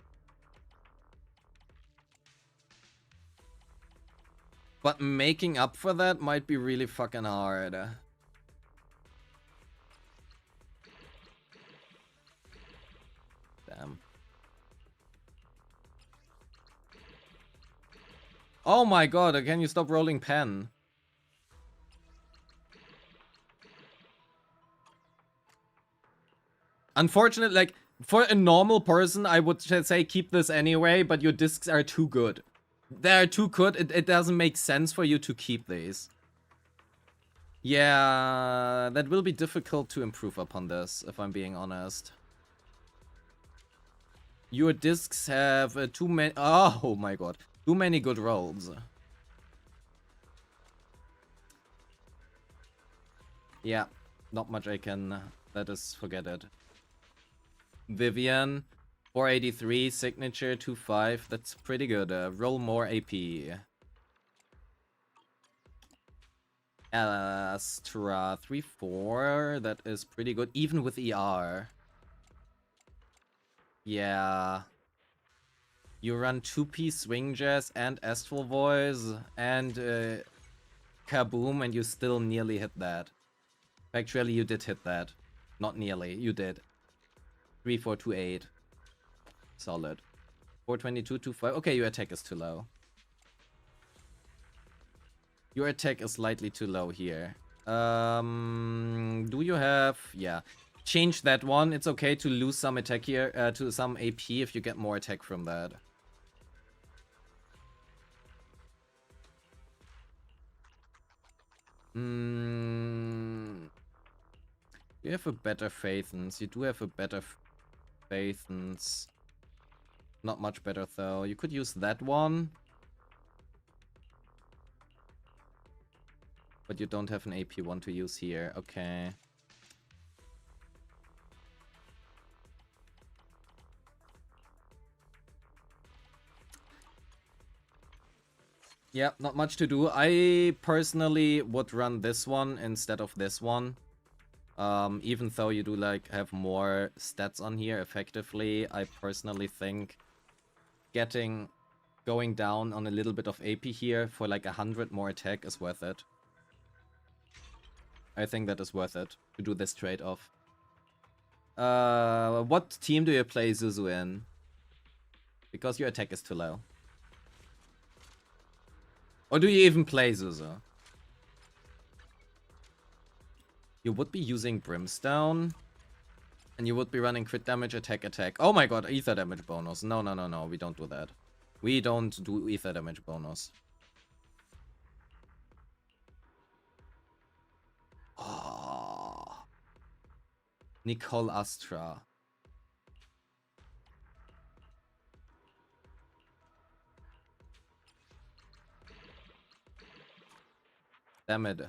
Speaker 3: But making up for that might be really fucking hard. Damn. Oh my god, can you stop rolling pen? Unfortunately, like, for a normal person, I would say keep this anyway, but your discs are too good. They're too good, it doesn't make sense for you to keep these. Yeah, that will be difficult to improve upon this, if I'm being honest. Your discs have too many... Oh my god. Too many good rolls. Yeah, not much I can... Let us forget it. Vivian, 483, signature, 25. That's pretty good. Roll more AP. Astra, 3-4. That is pretty good, even with ER. Yeah. You run 2-piece Swing Jazz and Astral Voice and Kaboom, and you still nearly hit that. Actually, you did hit that. Not nearly, you did. 3-4-2-8. Solid. 422-25. Okay, your attack is too low. Your attack is slightly too low here. Do you have... Yeah. Change that one. It's okay to lose some attack here, to some AP if you get more attack from that. You have a better Phaethons. You do have a better Phaethons. Not much better though. You could use that one. But you don't have an AP one to use here. Okay. Yeah, not much to do. I personally would run this one instead of this one. Even though you do like have more stats on here effectively, I personally think going down on a little bit of AP here for like 100 more attack is worth it. I think that is worth it to do this trade-off. What team do you play Zuzu in? Because your attack is too low. Or do you even play Zuzu? You would be using Brimstone. And you would be running crit damage, attack. Oh my god, ether damage bonus. No, no, no, no. We don't do that. We don't do ether damage bonus. Oh. Nicole Astra. Damn it.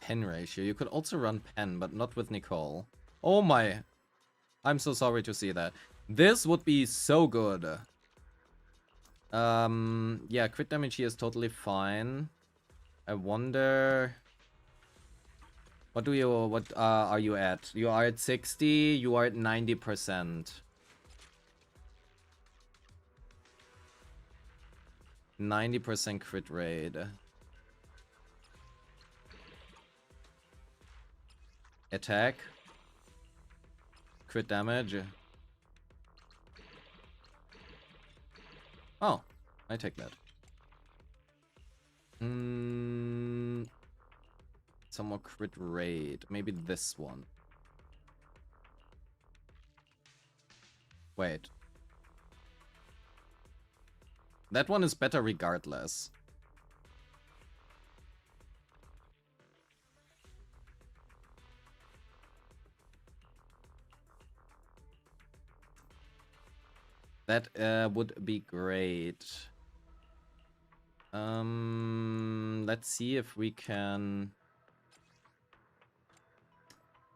Speaker 3: Pen ratio. You could also run Pen, but not with Nicole. Oh my. I'm so sorry to see that. This would be so good. Yeah, crit damage here is totally fine. I wonder... What are you at? You are at 60, you are at 90%. 90% crit rate. Attack. Crit damage. Oh, I take that. Some more crit rate. Maybe this one. Wait. That one is better regardless. That would be great. Let's see if we can...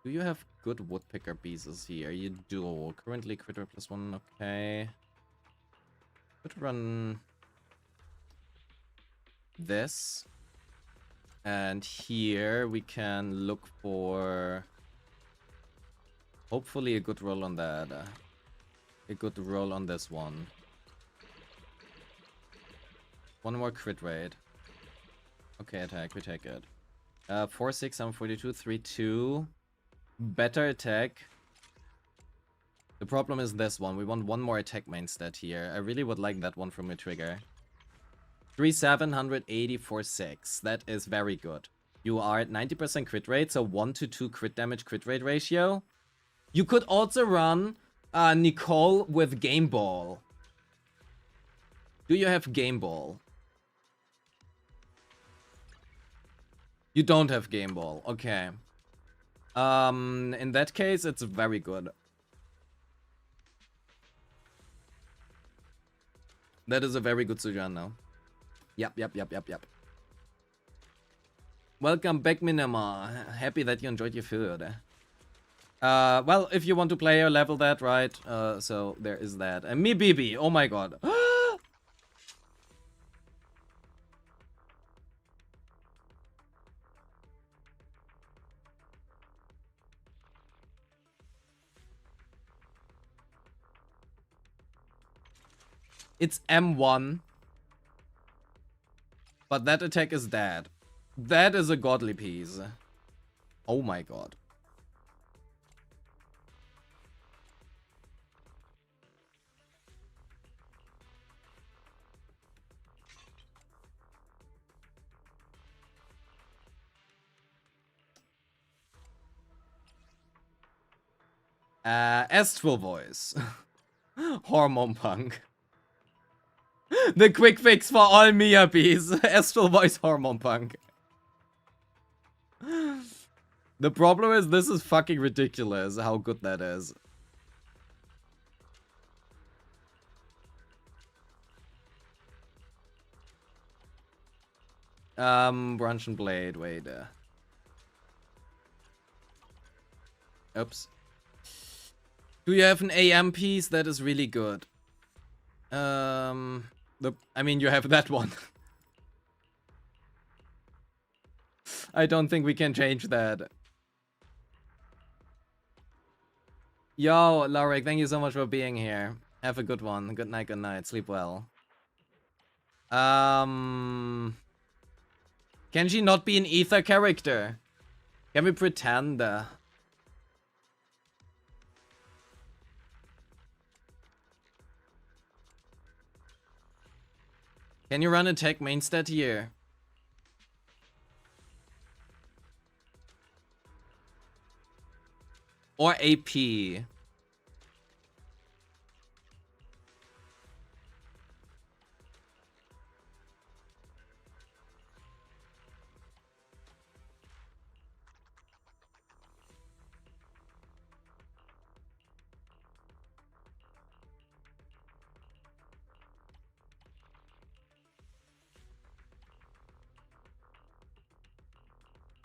Speaker 3: Do you have good woodpecker pieces here? You do. Currently critter +1, okay. Could run this. And here we can look for hopefully a good roll on that. A good roll on this one. One more crit rate. Okay, attack, we take it. 4, 6, 7, 42, 3, 2. Better attack. The problem is this one. We want one more attack main stat here. I really would like that one from a trigger. 3, 784, 6. That is very good. You are at 90% crit rate, so 1 to 2 crit damage crit rate ratio. You could also run Nicole with Game Ball. Do you have Game Ball? You don't have Game Ball. Okay. In that case, it's very good. That is a very good Sujan now. Yep. Welcome back, Minima. Happy that you enjoyed your food. Well, if you want to play or level that, right? So there is that. And me BB, oh my god. It's M1. But that attack is dead. That is a godly piece. Oh my god. Astral Voice. Hormone Punk. The quick fix for all Miyabi's. Astral Voice Hormone Punk. The problem is this is fucking ridiculous how good that is. Branch and Blade, wait. Oops. Do you have an AM piece? That is really good. I mean, you have that one. I don't think we can change that. Yo, Larek, thank you so much for being here. Have a good one. Good night, good night. Sleep well. Can she not be an ether character? Can we pretend? Can you run attack main stat here? Or AP?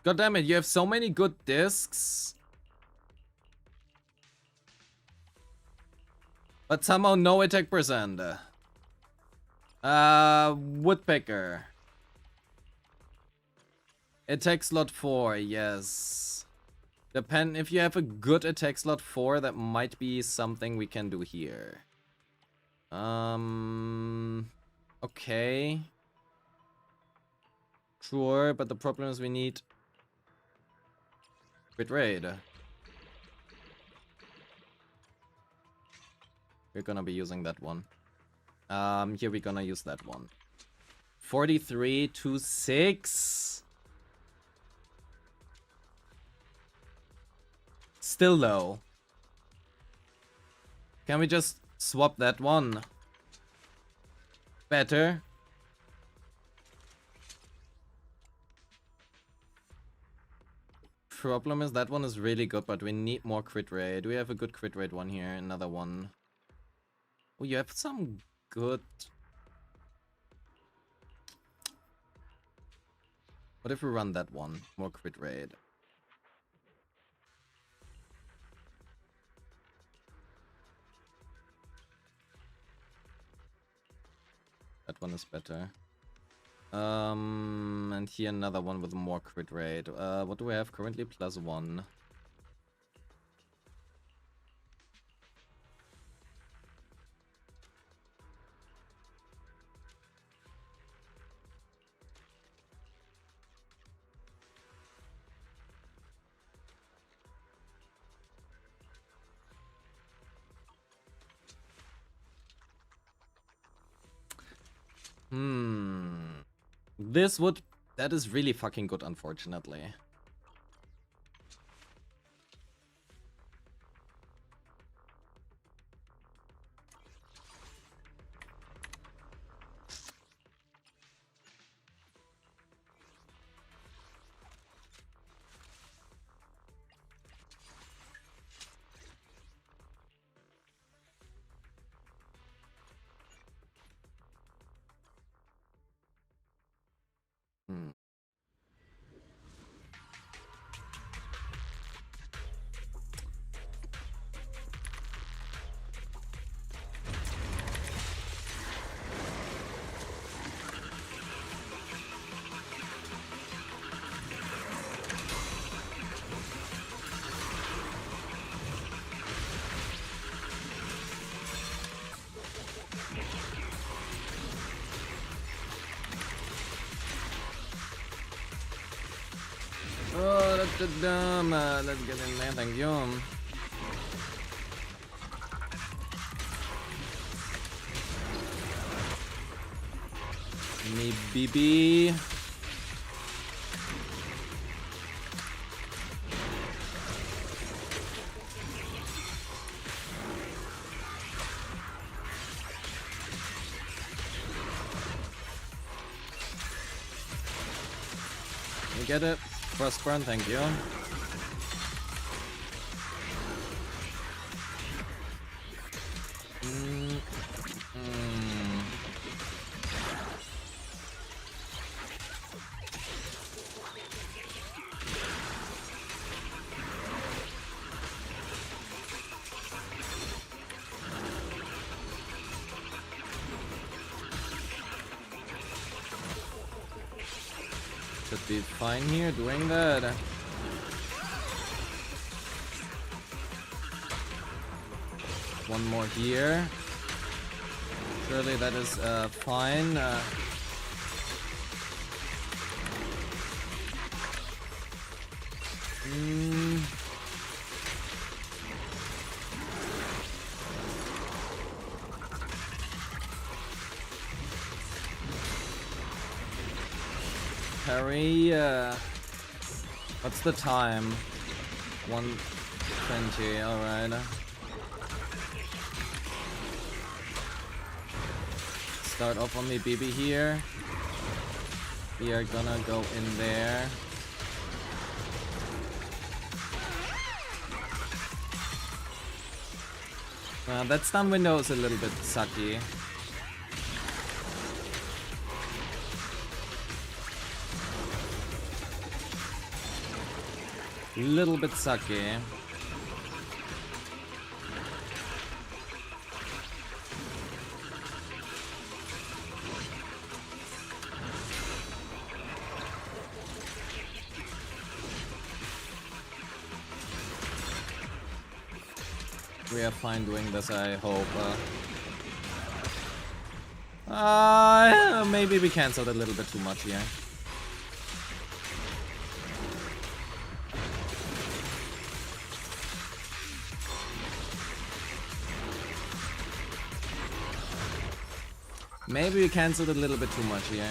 Speaker 3: God damn it, you have so many good discs. But somehow no attack percent. Woodpecker. Attack slot 4, yes. Depend if you have a good attack slot 4, that might be something we can do here. Okay. Sure, but the problem is we need crit rate. We're gonna be using that one. Here we're gonna use that one. 43 to 6. Still low. Can we just swap that one? Better. Problem is that one is really good, but we need more crit rate. Do we have a good crit rate one here? Another one. Oh, you have some good... What if we run that one? More crit rate. That one is better. And here another one with more crit rate. What do we have currently? +1. This would... That is really fucking good, unfortunately. Oh, that's the dumb. Let's get in there, thank you. Me BB. You get it? Frostburn, thank you. Should be fine here doing that. One more here. Surely that is fine. Parry, what's the time? 1:20, alright. Start off on me BB here. We are gonna go in there. That stun window is a little bit sucky. Little bit sucky. We are fine doing this, I hope. Maybe we canceled a little bit too much here. Maybe we cancelled a little bit too much here.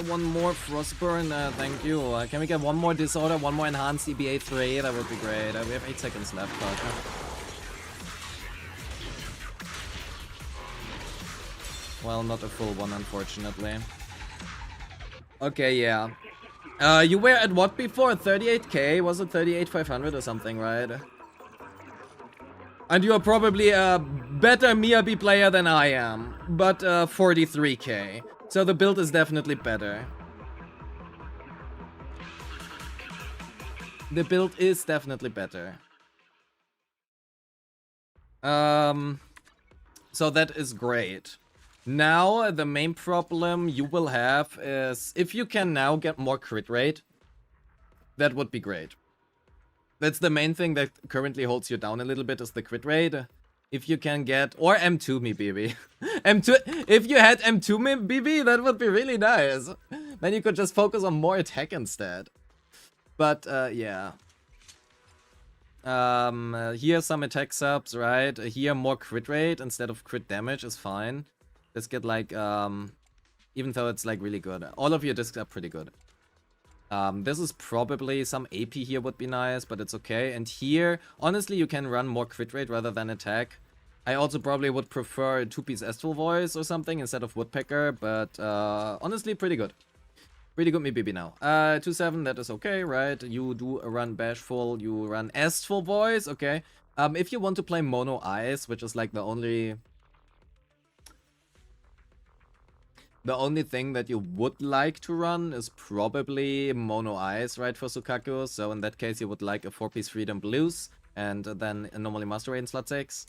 Speaker 3: One more Frostburn, thank you. Can we get one more Disorder, one more Enhanced EBA 3? That would be great. We have 8 seconds left, but... Well, not a full one, unfortunately. Okay, yeah. You were at what before? 38k? Was it 38,500 or something, right? And you are probably a better Miyabi player than I am, but 43k. So the build is definitely better. The build is definitely better. So that is great. Now, the main problem you will have is if you can now get more crit rate, that would be great. That's the main thing that currently holds you down a little bit is the crit rate. If you can get, or M2 me BB. M2, if you had M2 me BB, that would be really nice. Then you could just focus on more attack instead. But, yeah. Here some attack subs, right? Here more crit rate instead of crit damage is fine. Let's get like, even though it's like really good. All of your discs are pretty good. This is probably some AP here would be nice, but it's okay. And here, honestly, you can run more crit rate rather than attack. I also probably would prefer a 2-piece Astral Voice or something instead of Woodpecker, but honestly, pretty good. Pretty good me BB now. 2-7, that is okay, right? You do run Bashful, you run Astral Voice, okay. If you want to play Mono Eyes, which is like the only thing that you would like to run is probably Mono Eyes, right, for Sukaku. So in that case, you would like a 4-piece Freedom Blues, and then normally Master Ray in slot 6.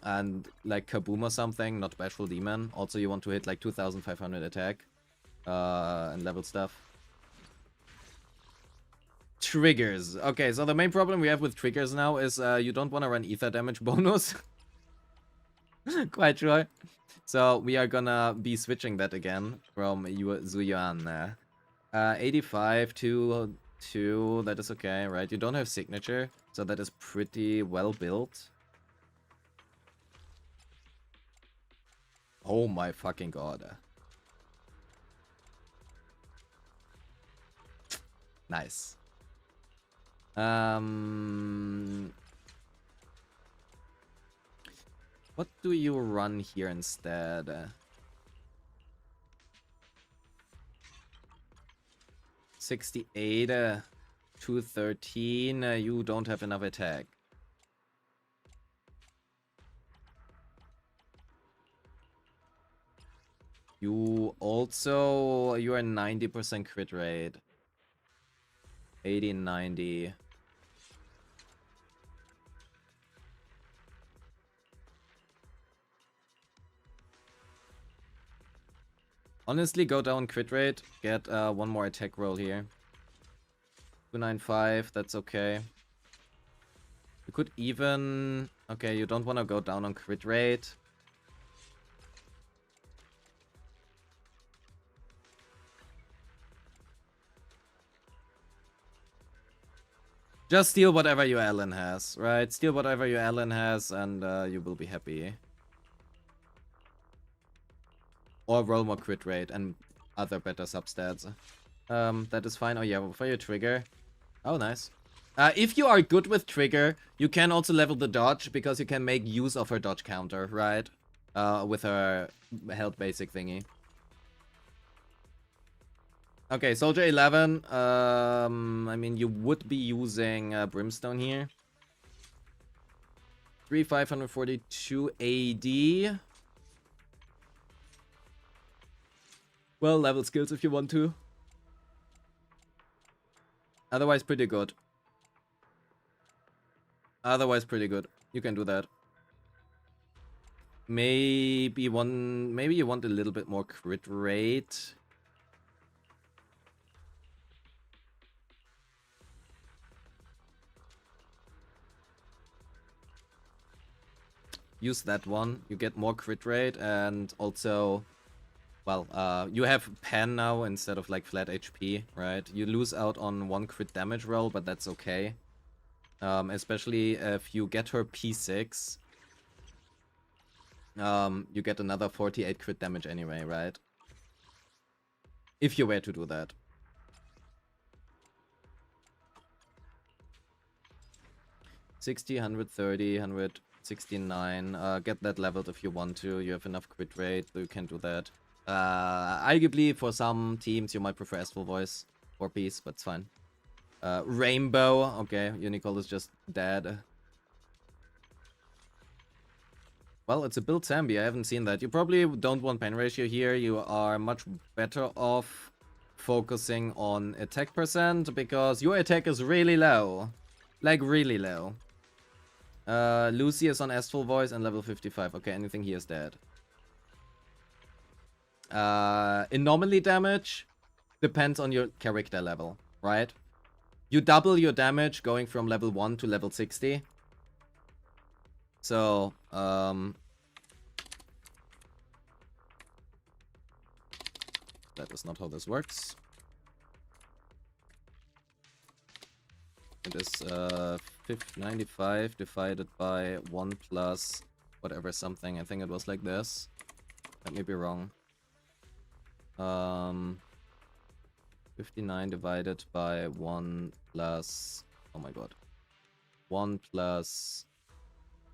Speaker 3: And like Kaboom or something, not Bashful Demon. Also, you want to hit like 2500 attack. And level stuff. Triggers. Okay, so the main problem we have with triggers now is you don't want to run ether damage bonus. Quite sure. So we are gonna be switching that again from Zuyuan. 85 to 2, that is okay, right? You don't have signature, so that is pretty well built. Oh my fucking god. Nice. What do you run here instead? 68, 213, you don't have enough attack. You are 90% crit rate. 80, 90. Honestly, go down crit rate. Get one more attack roll here. 295, that's okay. You could even... Okay, you don't want to go down on crit rate. Just steal whatever your Allen has, right? Steal whatever your Allen has and you will be happy. Or roll more crit rate and other better substats. That is fine. Oh yeah, for your trigger. Oh, nice. If you are good with trigger, you can also level the dodge because you can make use of her dodge counter, right? With her health basic thingy. Okay, Soldier 11. I mean, you would be using Brimstone here. 3542 AD. Well, level skills if you want to. Otherwise, pretty good. Otherwise, pretty good. You can do that. Maybe you want a little bit more crit rate. Use that one. You get more crit rate and also, well, you have pen now instead of like flat HP, right? You lose out on one crit damage roll, but that's okay. Especially if you get her P6. You get another 48 crit damage anyway, right? If you were to do that. $60, 130, 169. Get that leveled if you want to. You have enough crit rate, so you can do that. Arguably, for some teams, you might prefer Astral Voice 4-piece, but it's fine. Rainbow. Okay, Unicol is just dead. Well, it's a build Zambi. I haven't seen that. You probably don't want pen ratio here. You are much better off focusing on attack percent because your attack is really low. Like, really low. Lucy is on Astral Voice and level 55. Okay, anything here is dead. Anomaly damage depends on your character level, right? You double your damage going from level 1 to level 60. So, that is not how this works. It is 95 divided by 1 plus whatever something. I think it was like this. Let me be wrong. 59 divided by 1 plus... Oh my god. 1 plus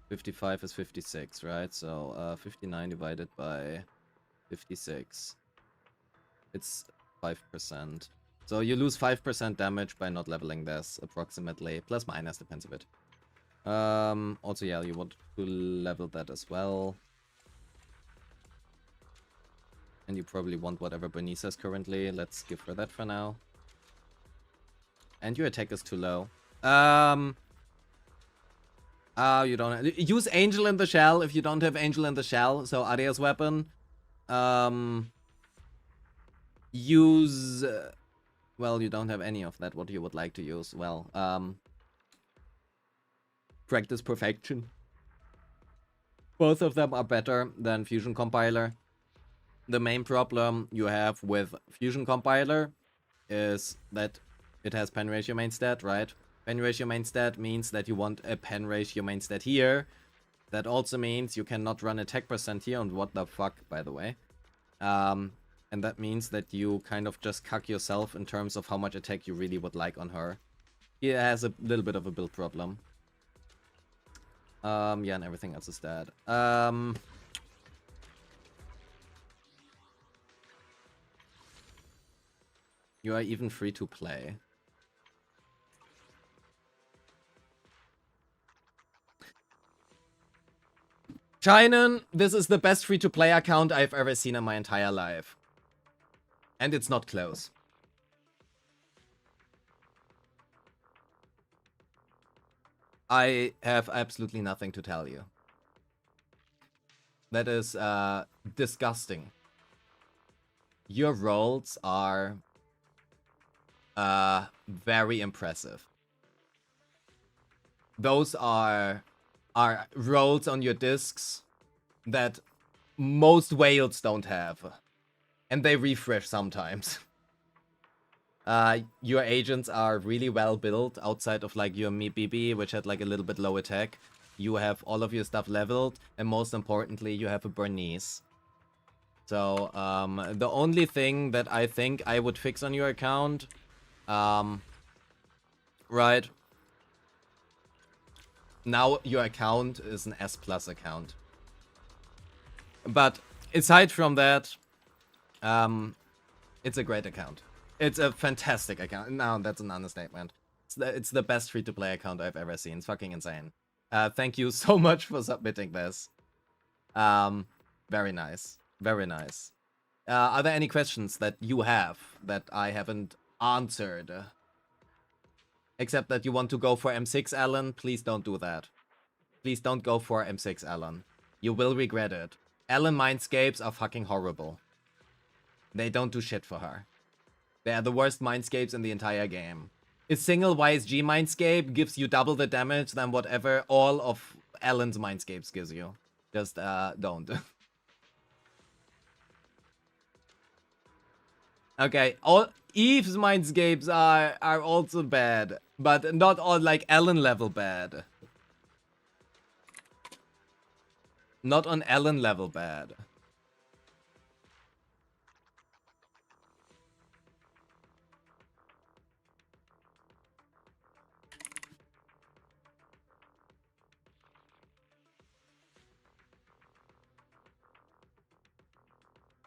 Speaker 3: 55 is 56, right? So 59 divided by 56. It's 5%. So you lose 5% damage by not leveling this, approximately. Plus minus, depends a bit. Also, yeah, you want to level that as well. And you probably want whatever Bernice has currently. Let's give her that for now. And your attack is too low. You don't use Angel in the Shell if you don't have Angel in the Shell. So Aria's weapon. Use... well, you don't have any of that. What you would like to use? Well, Practice Perfection. Both of them are better than Fusion Compiler. The main problem you have with Fusion Compiler is that it has pen ratio main stat, right? Pen ratio main stat means that you want a pen ratio main stat here. That also means you cannot run attack percent here, and what the fuck, by the way. And that means that you kind of just cuck yourself in terms of how much attack you really would like on her. He has a little bit of a build problem. Yeah, and everything else is dead. You are even free to play. Chinen, this is the best free-to-play account I've ever seen in my entire life. And it's not close. I have absolutely nothing to tell you. That is disgusting. Your rolls are very impressive. Those are rolls on your discs that most whales don't have. And they refresh sometimes. Your agents are really well built outside of like your BB, which had like a little bit low attack. You have all of your stuff leveled, and most importantly, you have a Bernice. So, the only thing that I think I would fix on your account, right? Now your account is an S+ account. But aside from that, it's a great account. It's a fantastic account. No, that's an understatement. It's the best free-to-play account I've ever seen. It's fucking insane. Thank you so much for submitting this. Very nice. Very nice. Are there any questions that you have that I haven't answered? Except that you want to go for M6, Alan? Please don't do that. Please don't go for M6, Alan. You will regret it. Alan Mindscapes are fucking horrible. They don't do shit for her. They are the worst Mindscapes in the entire game. A single YSG Mindscape gives you double the damage than whatever all of Alan's Mindscapes gives you. Just, don't. Okay, all Eve's Mindscapes are also bad, but not all like Alan level bad. Not on Alan level bad.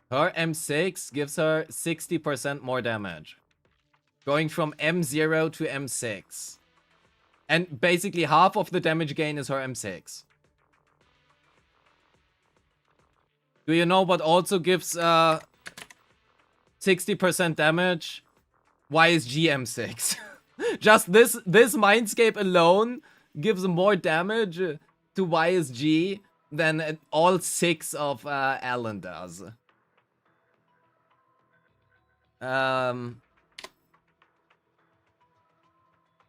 Speaker 3: Her M6 gives her 60% more damage. Going from M0 to M6. And basically half of the damage gain is her M6. Do you know what also gives 60% damage? YSG M6. Just this Mindscape alone gives more damage to YSG than all 6 of Alan does. I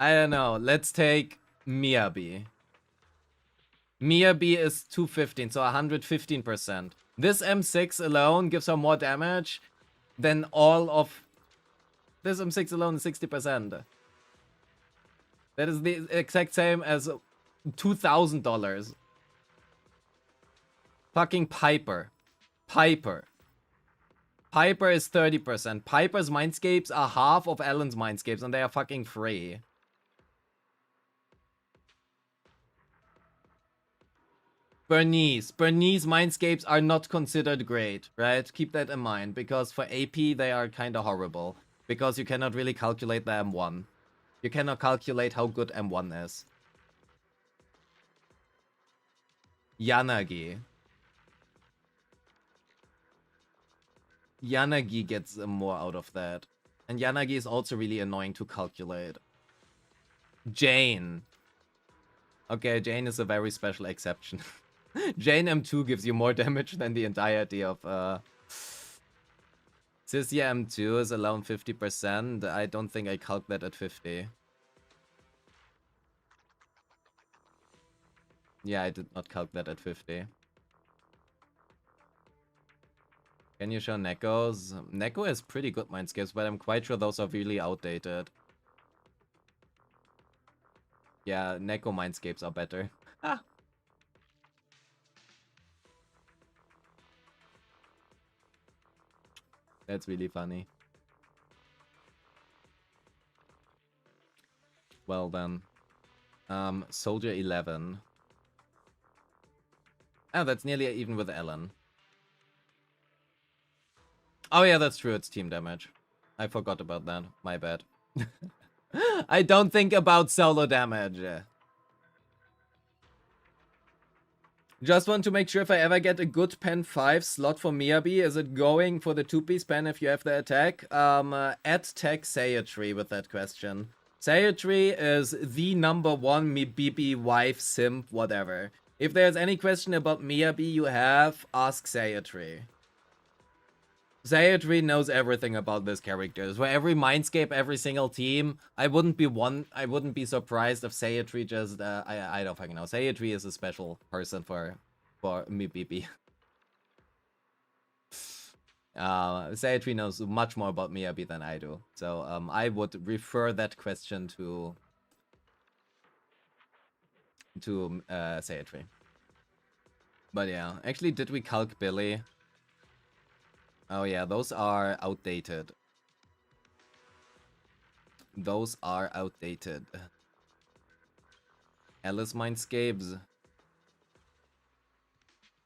Speaker 3: don't know. Let's take Miyabi. Miyabi is 215, so 115%. This M6 alone gives her more damage than all of... This M6 alone is 60%. That is the exact same as $2,000. Fucking Piper. Piper is 30%. Piper's Mindscapes are half of Alan's Mindscapes, and they are fucking free. Bernice Mindscapes are not considered great, right? Keep that in mind, because for AP they are kind of horrible. Because you cannot really calculate the M1. You cannot calculate how good M1 is. Yanagi gets more out of that. And Yanagi is also really annoying to calculate. Jane. Okay, Jane is a very special exception. Jane M2 gives you more damage than the entirety of Sisya M2 is around 50%. I don't think I calc that at 50. Yeah, I did not calc that at 50. Can you show Neko's? Neko has pretty good Mindscapes, but I'm quite sure those are really outdated. Yeah, Neko Mindscapes are better. Ah. That's really funny. Well then. Soldier 11. Oh, that's nearly even with Ellen. Oh yeah, that's true, it's team damage. I forgot about that. My bad. I don't think about solo damage. Just want to make sure if I ever get a good pen 5 slot for Miyabi, is it going for the 2-piece pen if you have the attack? Add tech Sayatri with that question. Sayatri is the #1 BB wife simp whatever. If there's any question about Miyabi you have, ask Sayatri. Sayatri knows everything about this character. For every Mindscape, every single team, I wouldn't be surprised if Sayatri just I don't fucking know. Sayatri is a special person for me BB. Sayatri knows much more about Miyabi than I do. So I would refer that question to Sayatri. But yeah, actually, did we calc Billy? Oh yeah, those are outdated. Those are outdated. Alice Mindscapes.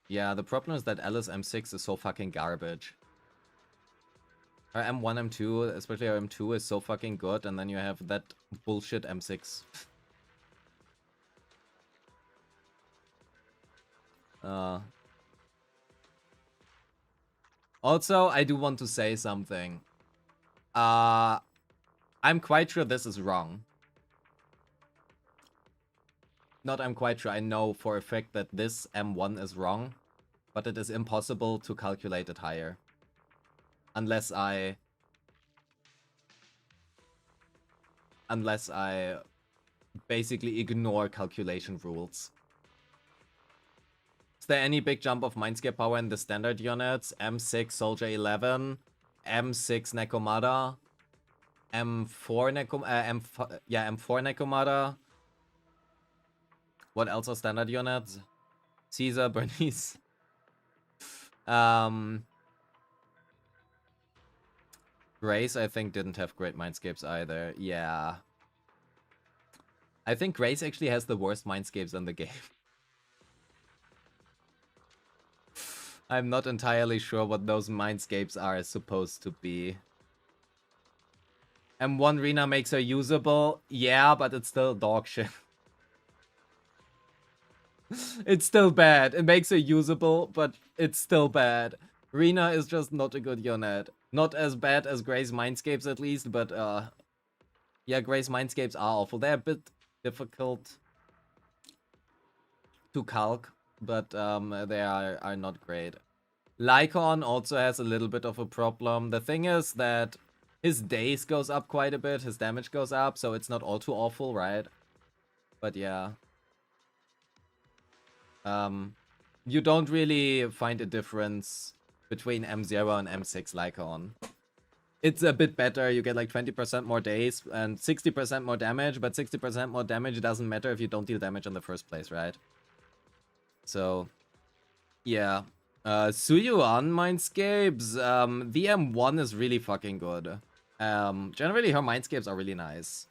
Speaker 3: Yeah, the problem is that Alice M6 is so fucking garbage. Our M1, M2, especially our M2 is so fucking good, and then you have that bullshit M6. Also, I do want to say something. I'm quite sure this is wrong. Not I'm quite sure, I know for a fact that this M1 is wrong, but it is impossible to calculate it higher. Unless I basically ignore calculation rules. Is there any big jump of Mindscape power in the standard units? M6 Soldier 11, M6 Nekomata, M4 Nekomata. What else are standard units? Caesar, Bernice. Grace, I think, didn't have great Mindscapes either. Yeah. I think Grace actually has the worst Mindscapes in the game. I'm not entirely sure what those Mindscapes are supposed to be. M1 Rina makes her usable. Yeah, but it's still dog shit. It's still bad. It makes her usable, but it's still bad. Rena is just not a good unit. Not as bad as Grey's Mindscapes at least, but yeah, Grey's Mindscapes are awful. They're a bit difficult to calc, but they are not great. Lycon also has a little bit of a problem. The thing is that his days goes up quite a bit, his damage goes up, so it's not all too awful, right? But yeah. You don't really find a difference between M0 and M6 Lycon. It's a bit better, you get like 20% more days and 60% more damage, but 60% more damage doesn't matter if you don't deal damage in the first place, right? So, yeah. Suyuan Mindscapes, the M1 is really fucking good. Generally her Mindscapes are really nice.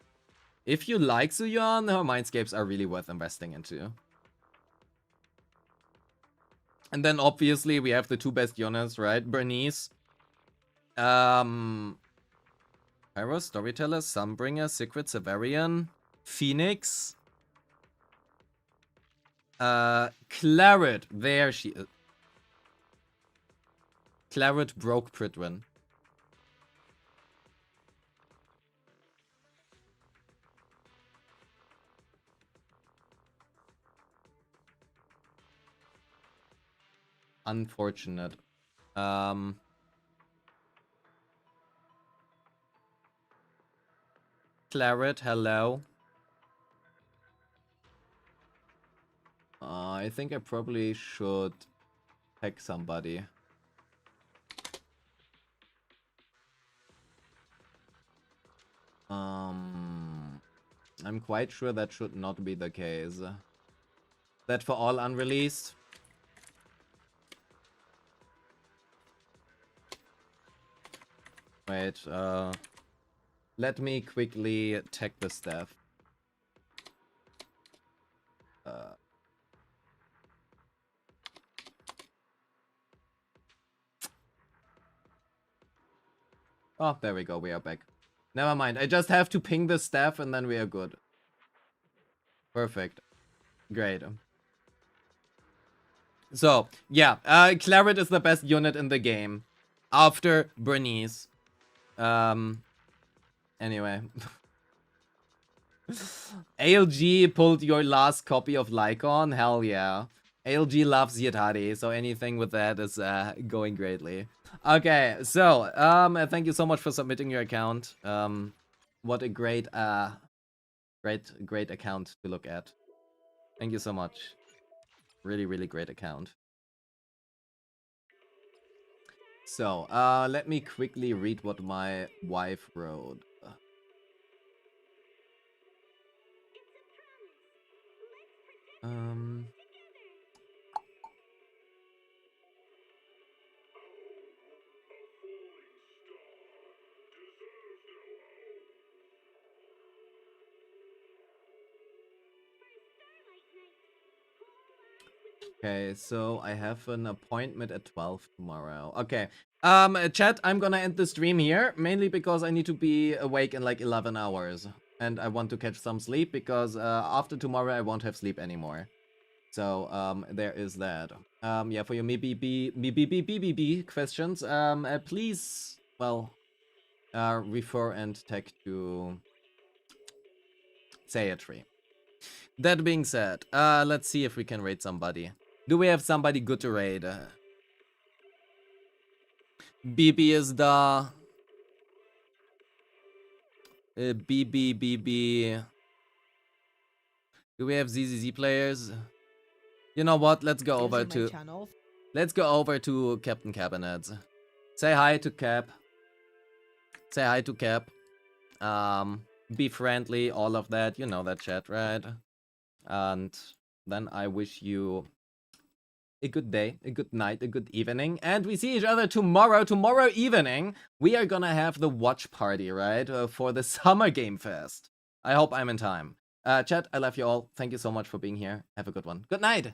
Speaker 3: If you like Suyuan, her Mindscapes are really worth investing into. And then obviously we have the two best units, right? Bernice. Pyro, Storyteller, Sunbringer, Secret Severian, Phoenix. Claret. There she is. Claret broke Pridwin. Unfortunate. Claret, hello. I think I probably should hack somebody. I'm quite sure that should not be the case. That for all unreleased? Wait, let me quickly tech the staff. Oh, there we go, we are back. Never mind, I just have to ping the staff and then we are good. Perfect. Great. So, yeah, Claret is the best unit in the game. After Bernice. Anyway. ALG pulled your last copy of Lycon? Hell yeah. ALG loves Yetari, so anything with that is going greatly. Okay, so, thank you so much for submitting your account. What a great, great account to look at. Thank you so much. Really, really great account. So, let me quickly read what my wife wrote. Okay, so I have an appointment at 12 tomorrow. Okay. Chat, I'm gonna end the stream here, mainly because I need to be awake in like 11 hours. And I want to catch some sleep, because after tomorrow I won't have sleep anymore. So, there is that. Yeah, for your me questions, please, well, refer and tag to Sayatri. That being said, let's see if we can raid somebody. Do we have somebody good to raid? BB is the... BB. Do we have ZZZ players? You know what? Let's go over to... Let's go over to Captain Cabinets. Say hi to Cap. Say hi to Cap. Be friendly, all of that. You know that chat, right? And then I wish you a good day, a good night, a good evening. And we see each other tomorrow. Tomorrow evening, we are gonna have the watch party, right? For the Summer Game Fest. I hope I'm in time. Chat, I love you all. Thank you so much for being here. Have a good one. Good night!